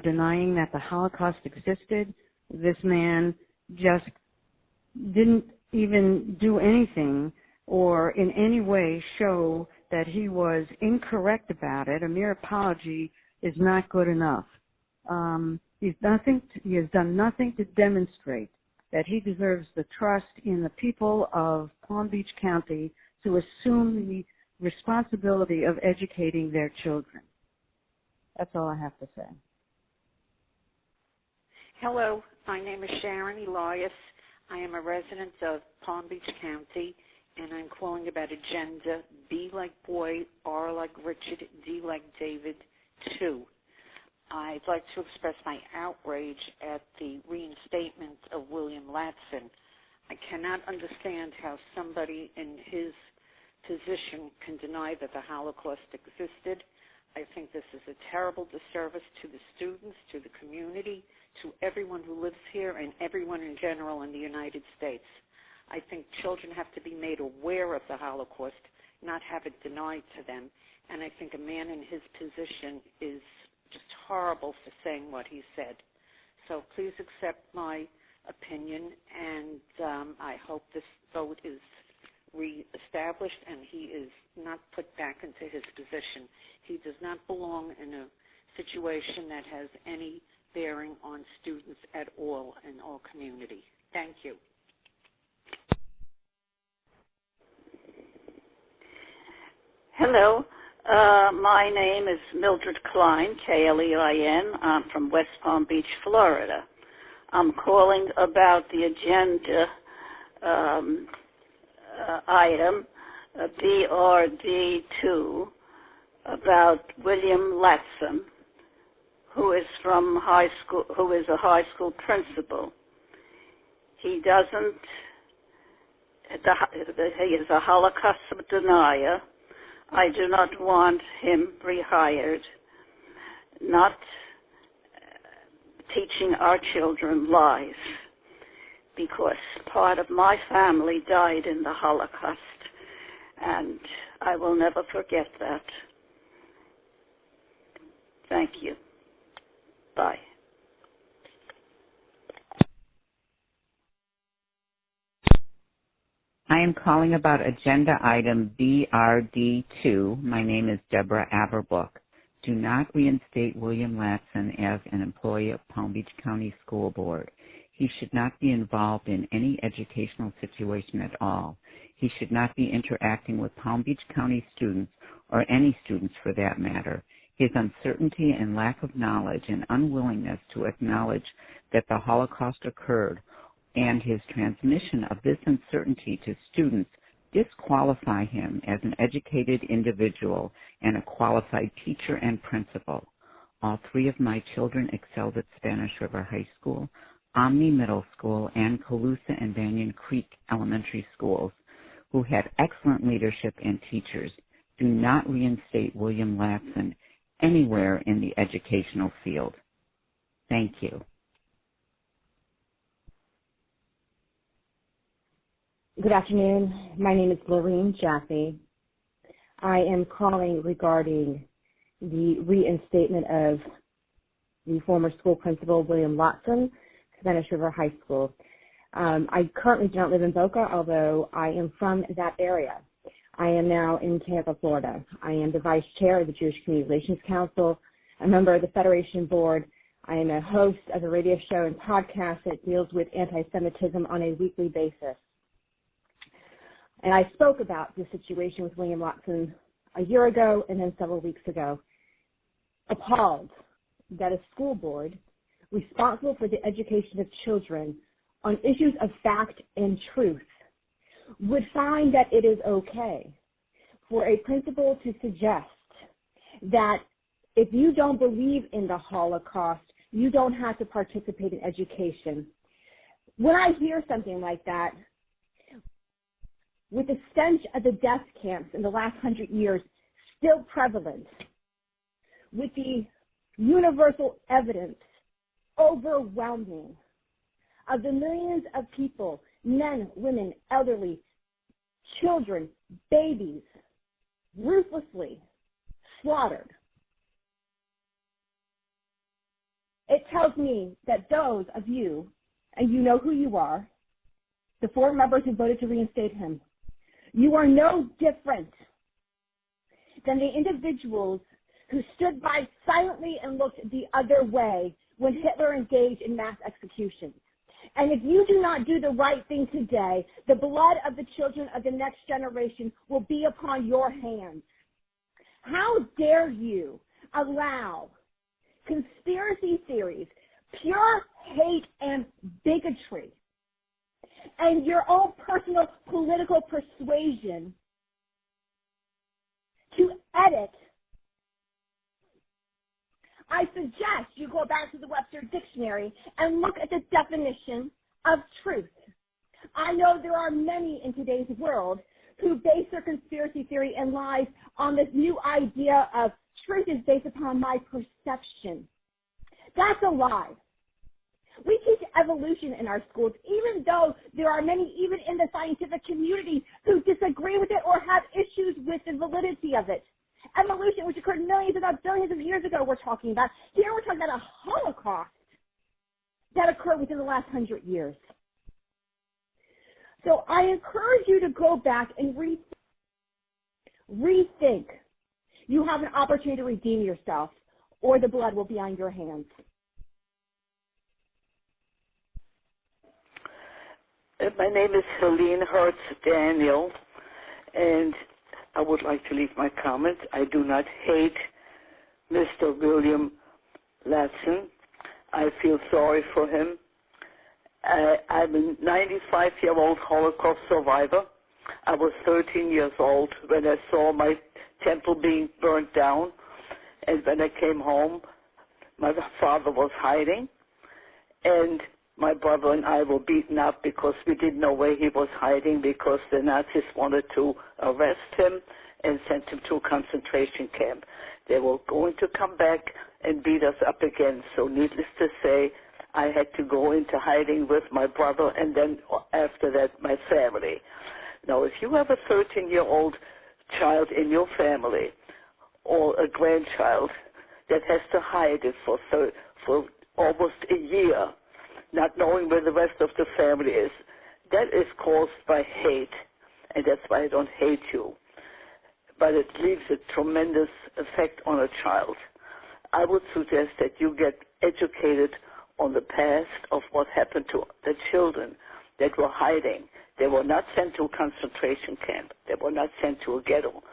denying that the Holocaust existed. This man just didn't even do anything or in any way show that he was incorrect about it. A mere apology is not good enough. He has done nothing to demonstrate that he deserves the trust in the people of Palm Beach County to assume the responsibility of educating their children. That's all I have to say. Hello, my name is Sharon Elias. I am a resident of Palm Beach County, and I'm calling about Agenda B like boy, R like Richard, D like David 2. I'd like to express my outrage at the reinstatement of William Latson. I cannot understand how somebody in his position can deny that the Holocaust existed. I think this is a terrible disservice to the students, to the community, to everyone who lives here, and everyone in general in the United States. I think children have to be made aware of the Holocaust, not have it denied to them. And I think a man in his position is just horrible for saying what he said. So please accept my opinion, and I hope this vote is reestablished and he is not put back into his position. He does not belong in a situation that has any bearing on students at all in our community. Thank you. Hello. My name is Mildred Klein, K-L-E-I-N. I'm from West Palm Beach, Florida. I'm calling about the agenda item BRD2 about William Latson, who is from high school, who is a high school principal. He is a Holocaust denier. I do not want him rehired, not teaching our children lies, because part of my family died in the Holocaust, and I will never forget that. Thank you. Bye. I am calling about agenda item BRD2. My name is Deborah Averbook. Do not reinstate William Latson as an employee of Palm Beach County School Board. He should not be involved in any educational situation at all. He should not be interacting with Palm Beach County students or any students for that matter. His uncertainty and lack of knowledge and unwillingness to acknowledge that the Holocaust occurred and his transmission of this uncertainty to students disqualify him as an educated individual and a qualified teacher and principal. All three of my children excelled at Spanish River High School, Omni Middle School, and Calusa and Banyan Creek Elementary Schools, who had excellent leadership and teachers. Do not reinstate William Latson anywhere in the educational field. Thank you. Good afternoon. My name is Lorene Jaffe. I am calling regarding the reinstatement of the former school principal, William Latson, Spanish River High School. I currently do not live in Boca, although I am from that area. I am now in Tampa, Florida. I am the vice chair of the Jewish Community Relations Council, a member of the Federation Board. I am a host of a radio show and podcast that deals with anti-Semitism on a weekly basis. And I spoke about this situation with William Latson a year ago and then several weeks ago, appalled that a school board responsible for the education of children on issues of fact and truth would find that it is okay for a principal to suggest that if you don't believe in the Holocaust, you don't have to participate in education. When I hear something like that, with the stench of the death camps in the last 100 years still prevalent, with the universal evidence overwhelming of the millions of people, men, women, elderly, children, babies, ruthlessly slaughtered, it tells me that those of you, and you know who you are, the 4 members who voted to reinstate him, you are no different than the individuals who stood by silently and looked the other way when Hitler engaged in mass executions. And if you do not do the right thing today, the blood of the children of the next generation will be upon your hands. How dare you allow conspiracy theories, pure hate and bigotry, and your own personal political persuasion to edit? I suggest you go back to the Webster Dictionary and look at the definition of truth. I know there are many in today's world who base their conspiracy theory and lies on this new idea of truth is based upon my perception. That's a lie. We teach evolution in our schools, even though there are many, even in the scientific community, who disagree with it or have issues with the validity of it. Evolution, which occurred millions, if not billions of years ago, we're talking about. Here we're talking about a Holocaust that occurred within the last 100 years. So I encourage you to go back and rethink. You have an opportunity to redeem yourself, or the blood will be on your hands. My name is Helene Hertz Daniel, and I would like to leave my comments. I do not hate Mr. William Latson. I feel sorry for him. I'm a 95-year-old Holocaust survivor. I was 13 years old when I saw my temple being burnt down, and when I came home, my father was hiding, and my brother and I were beaten up because we didn't know where he was hiding, because the Nazis wanted to arrest him and send him to a concentration camp. They were going to come back and beat us up again. So needless to say, I had to go into hiding with my brother and then after that my family. Now, if you have a 13-year-old child in your family or a grandchild that has to hide it for almost a year, not knowing where the rest of the family is, that is caused by hate, and that's why I don't hate you. But it leaves a tremendous effect on a child. I would suggest that you get educated on the past of what happened to the children that were hiding. They were not sent to a concentration camp. They were not sent to a ghetto.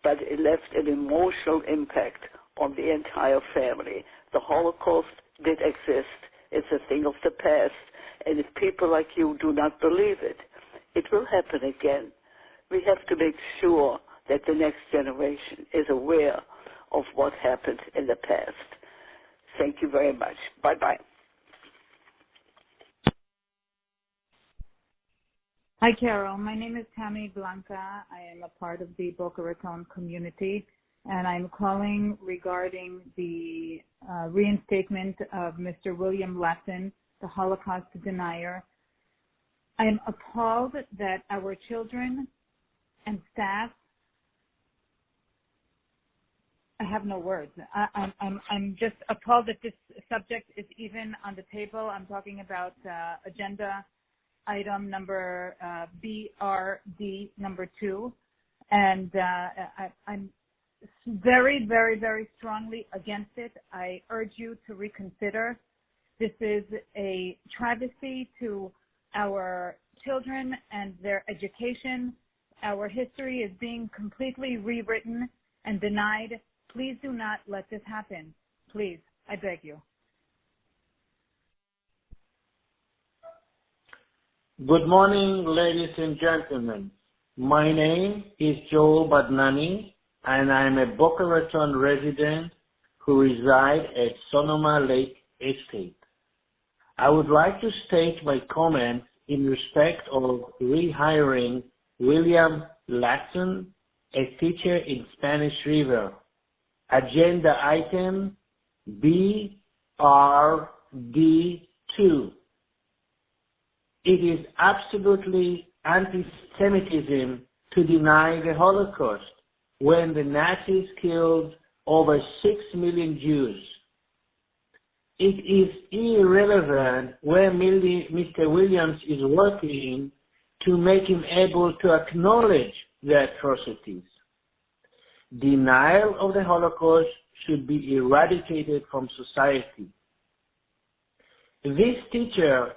But it left an emotional impact on the entire family. The Holocaust did exist. It's a thing of the past. And if people like you do not believe it, it will happen again. We have to make sure that the next generation is aware of what happened in the past. Thank you very much. Bye-bye. Hi, Carol. My name is Tammy Blanca. I am a part of the Boca Raton community, and I'm calling regarding the reinstatement of Mr. William Latson, the Holocaust denier. I am appalled that our children and staff, I have no words. I'm just appalled that this subject is even on the table. I'm talking about agenda item number BRD number 2, and I'm very, very, very strongly against it. I urge you to reconsider. This is a travesty to our children and their education. Our history is being completely rewritten and denied. Please do not let this happen. Please, I beg you. Good morning, ladies and gentlemen. My name is Joel Badnani, and I'm a Boca Raton resident who reside at Sonoma Lake estate. I would like to state my comment in respect of rehiring William Latson, a teacher in Spanish River. Agenda item BRD2. It is absolutely anti-Semitism to deny the Holocaust when the Nazis killed over 6 million Jews. It is irrelevant where Mr. Williams is working to make him able to acknowledge the atrocities. Denial of the Holocaust should be eradicated from society. This teacher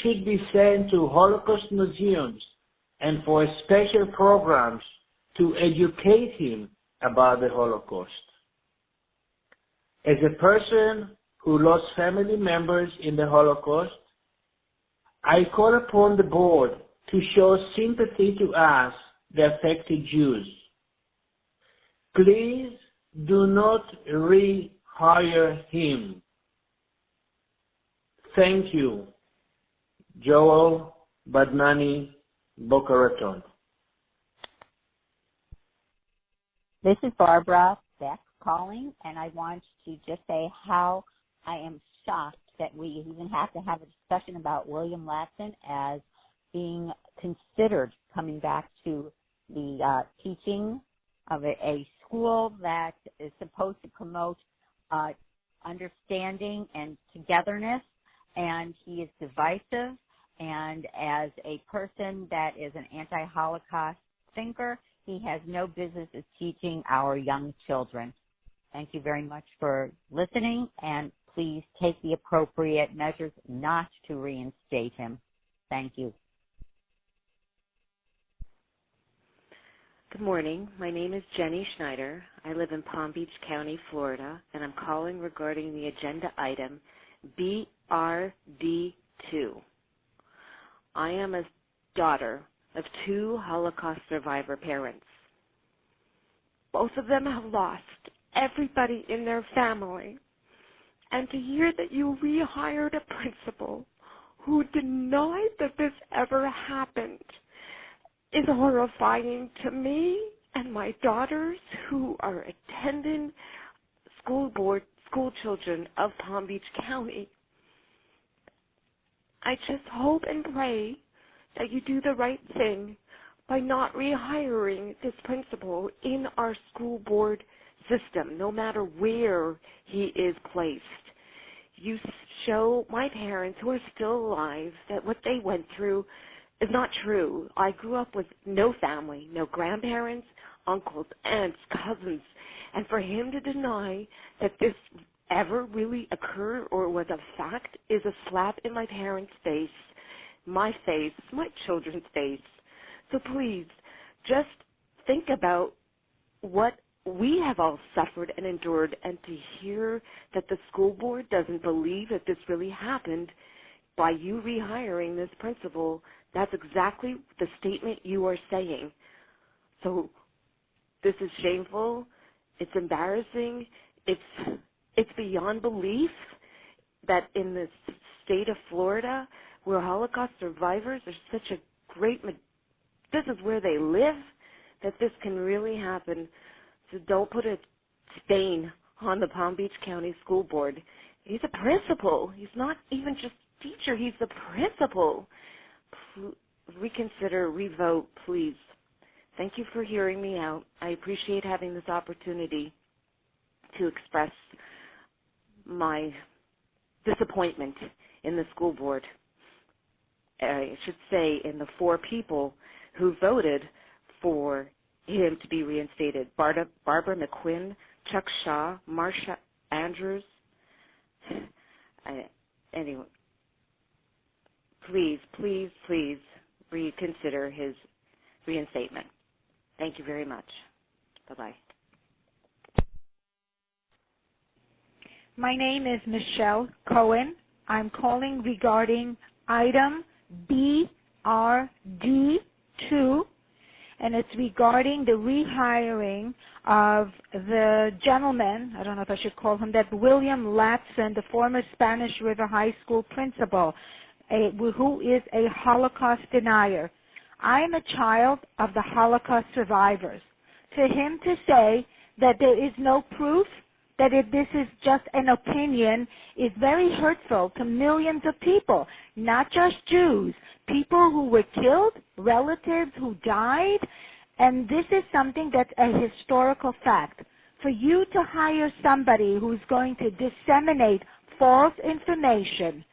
should be sent to Holocaust museums and for special programs to educate him about the Holocaust. As a person who lost family members in the Holocaust, I call upon the board to show sympathy to us, the affected Jews. Please do not rehire him. Thank you. Joel Badnani, Boca Raton. This is Barbara Beck calling, and I want to just say how I am shocked that we even have to have a discussion about William Latson as being considered coming back to the teaching of a school that is supposed to promote understanding and togetherness, and he is divisive, and as a person that is an anti-Holocaust thinker, he has no business of teaching our young children. Thank you very much for listening, and please take the appropriate measures not to reinstate him. Thank you. Good morning. My name is Jenny Schneider. I live in Palm Beach County, Florida, and I'm calling regarding the agenda item BRD2. I am a daughter of 2 Holocaust survivor parents. Both of them have lost everybody in their family. And to hear that you rehired a principal who denied that this ever happened is horrifying to me and my daughters who are attending school children of Palm Beach County. I just hope and pray that you do the right thing by not rehiring this principal in our school board system, no matter where he is placed. You show my parents, who are still alive, that what they went through is not true. I grew up with no family, no grandparents, uncles, aunts, cousins, and for him to deny that this ever really occurred or was a fact is a slap in my parents' face, my children's face. So please, just think about what we have all suffered and endured, and to hear that the school board doesn't believe that this really happened by you rehiring this principal, that's exactly the statement you are saying. So this is shameful. It's embarrassing. It's beyond belief that in the state of Florida, where Holocaust survivors are such a great, this is where they live, that this can really happen. So don't put a stain on the Palm Beach County School Board. He's a principal. He's not even just a teacher. He's the principal. Reconsider, revote, please. Thank you for hearing me out. I appreciate having this opportunity to express my disappointment in the school board. I should say in the 4 people who voted for him to be reinstated: Barbara McQuinn, Chuck Shaw, Marsha Andrews. Anyway, please reconsider his reinstatement. Thank you very much. Bye-bye. My name is Michelle Cohen. I'm calling regarding item BRD2. and it's regarding the rehiring of the gentleman, I don't know if I should call him that, William Latson, the former Spanish River High School principal, who is a Holocaust denier. I am a child of the Holocaust survivors. To him to say that there is no proof, that if this is just an opinion, is very hurtful to millions of people, not just Jews, people who were killed, relatives who died, and this is something that's a historical fact. For you to hire somebody who's going to disseminate false information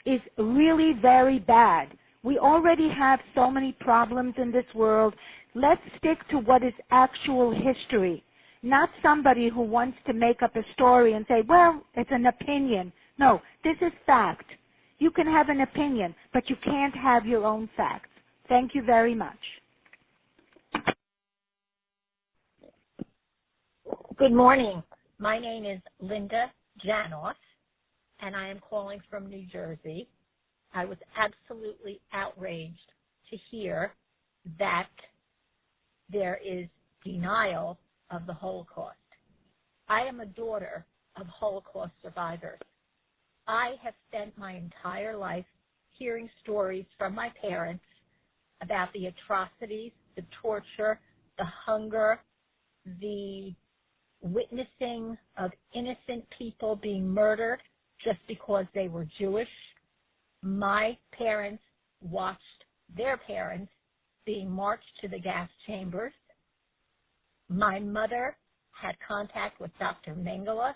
is really very bad. We already have so many problems in this world. Let's stick to what is actual history, not somebody who wants to make up a story and say, well, it's an opinion. No, this is fact. You can have an opinion, but you can't have your own facts. Thank you very much. Good morning. My name is Linda Janoff, and I am calling from New Jersey. I was absolutely outraged to hear that there is denial of the Holocaust. I am a daughter of Holocaust survivors. I have spent my entire life hearing stories from my parents about the atrocities, the torture, the hunger, the witnessing of innocent people being murdered just because they were Jewish. My parents watched their parents being marched to the gas chambers. My mother had contact with Dr. Mengele.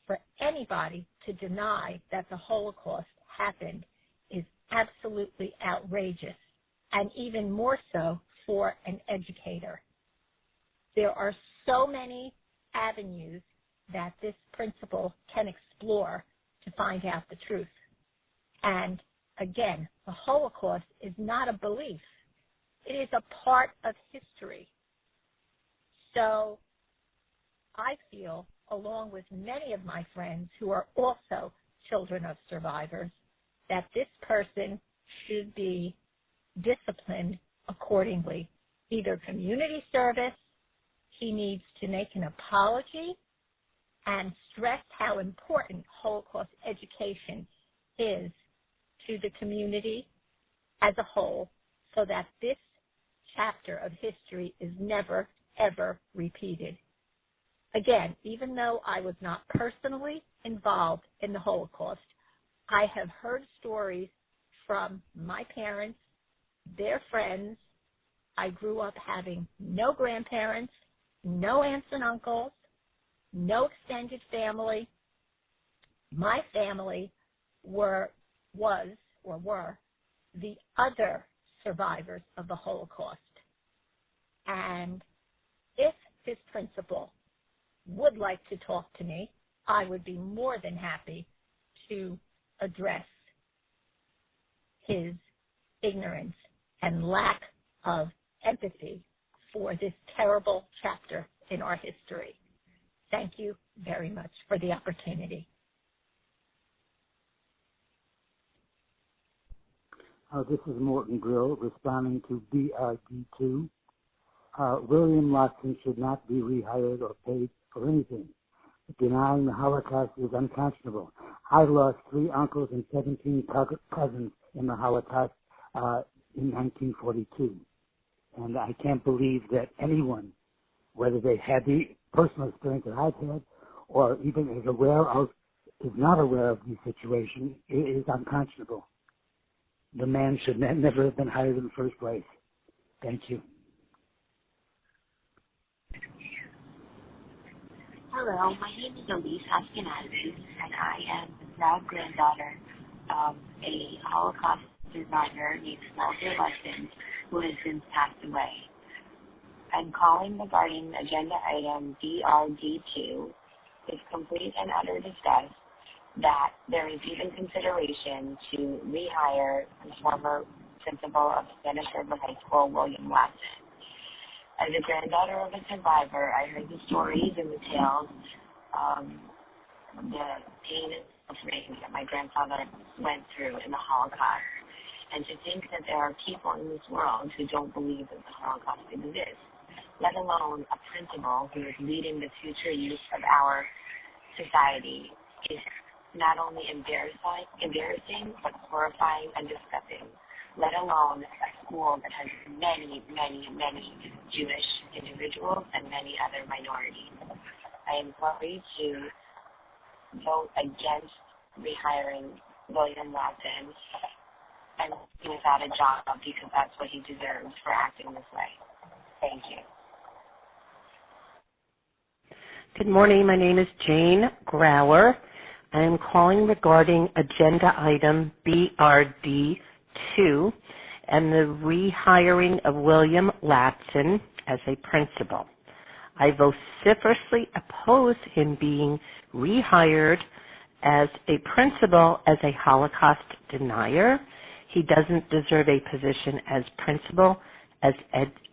For anybody to deny that the Holocaust happened is absolutely outrageous, and even more so for an educator. There are so many avenues that this principal can explore to find out the truth. And again, the Holocaust is not a belief. It is a part of history. So I feel, along with many of my friends who are also children of survivors, that this person should be disciplined accordingly. Either community service, he needs to make an apology and stress how important Holocaust education is to the community as a whole, so that this chapter of history is never, ever repeated. Again, even though I was not personally involved in the Holocaust, I have heard stories from my parents, their friends. I grew up having no grandparents, no aunts and uncles, no extended family. My family were the other survivors of the Holocaust. And if this principal would like to talk to me, I would be more than happy to address his ignorance and lack of empathy for this terrible chapter in our history. Thank you very much for the opportunity. This is Morton Grill responding to BRD2. William Latson should not be rehired or paid for anything. Denying the Holocaust is unconscionable. I lost 3 uncles and 17 cousins in the Holocaust in 1942. And I can't believe that anyone, whether they had the personal experience that I've had or even is not aware of the situation, it is unconscionable. The man should never have been hired in the first place. Thank you. Hello, my name is Elise Ashkenazi, and I am the proud granddaughter of a Holocaust survivor named Walter Luskin, who has since passed away. I'm calling regarding agenda item BRD2. It's complete and utter disgust that there is even consideration to rehire the former principal of Spanish River High School, William Latson. As a granddaughter of a survivor, I heard the stories and the tales of the pain and suffering that my grandfather went through in the Holocaust. And to think that there are people in this world who don't believe that the Holocaust exists, let alone a principal who is leading the future youth of our society, is not only embarrassing, but horrifying and disgusting, let alone a school that has many, many, many Jewish individuals and many other minorities. I implore you to vote against rehiring William Latson and without a job, because that's what he deserves for acting this way. Thank you. Good morning. My name is Jane Grauer. I am calling regarding agenda item BRD2 and the rehiring of William Latson as a principal. I vociferously oppose him being rehired as a principal as a Holocaust denier. He doesn't deserve a position as principal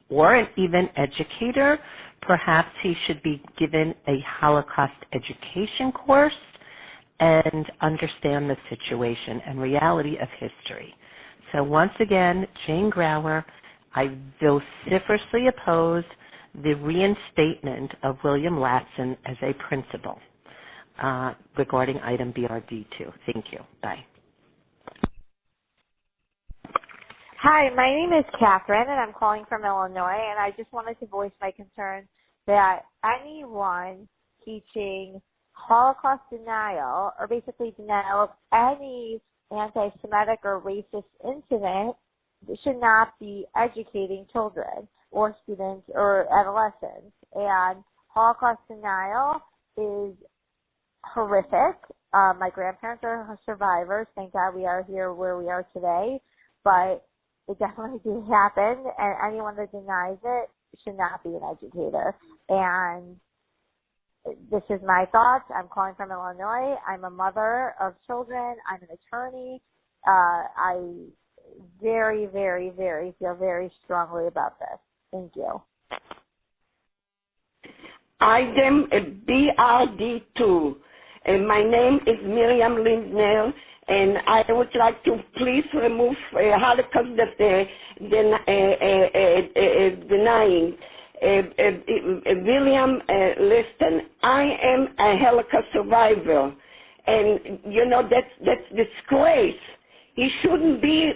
or even educator. Perhaps he should be given a Holocaust education course and understand the situation and reality of history. So once again, Jane Grauer, I vociferously oppose the reinstatement of William Latson as a principal regarding item BRD2. Thank you. Bye. Hi, my name is Catherine, and I'm calling from Illinois, and I just wanted to voice my concern that anyone teaching Holocaust denial, or basically denial of any anti-Semitic or racist incident, should not be educating children or students or adolescents. And Holocaust denial is horrific. My grandparents are survivors. Thank God we are here where we are today. But it definitely did happen, and anyone that denies it should not be an educator. And this is my thoughts. I'm calling from Illinois. I'm a mother of children. I'm an attorney. I very, very, very feel very strongly about this. Thank you. Item BRD2. My name is Miriam Lindner, and I would like to please remove Holocaust denying William Latson. I am a Holocaust survivor, and you know that's disgrace. He shouldn't be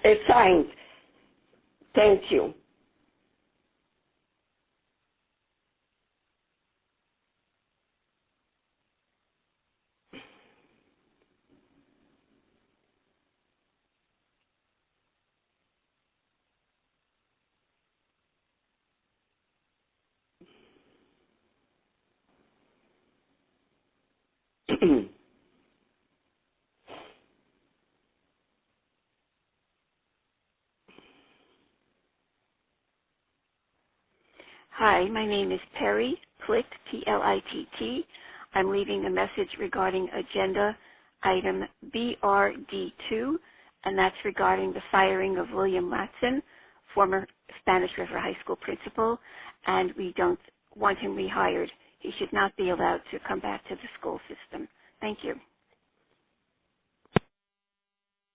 assigned. Thank you. Hi, my name is Perry Plitt, P-L-I-T-T. I'm leaving a message regarding agenda item BRD2, and that's regarding the firing of William Latson, former Spanish River High School principal, and we don't want him rehired. He should not be allowed to come back to the school system. Thank you.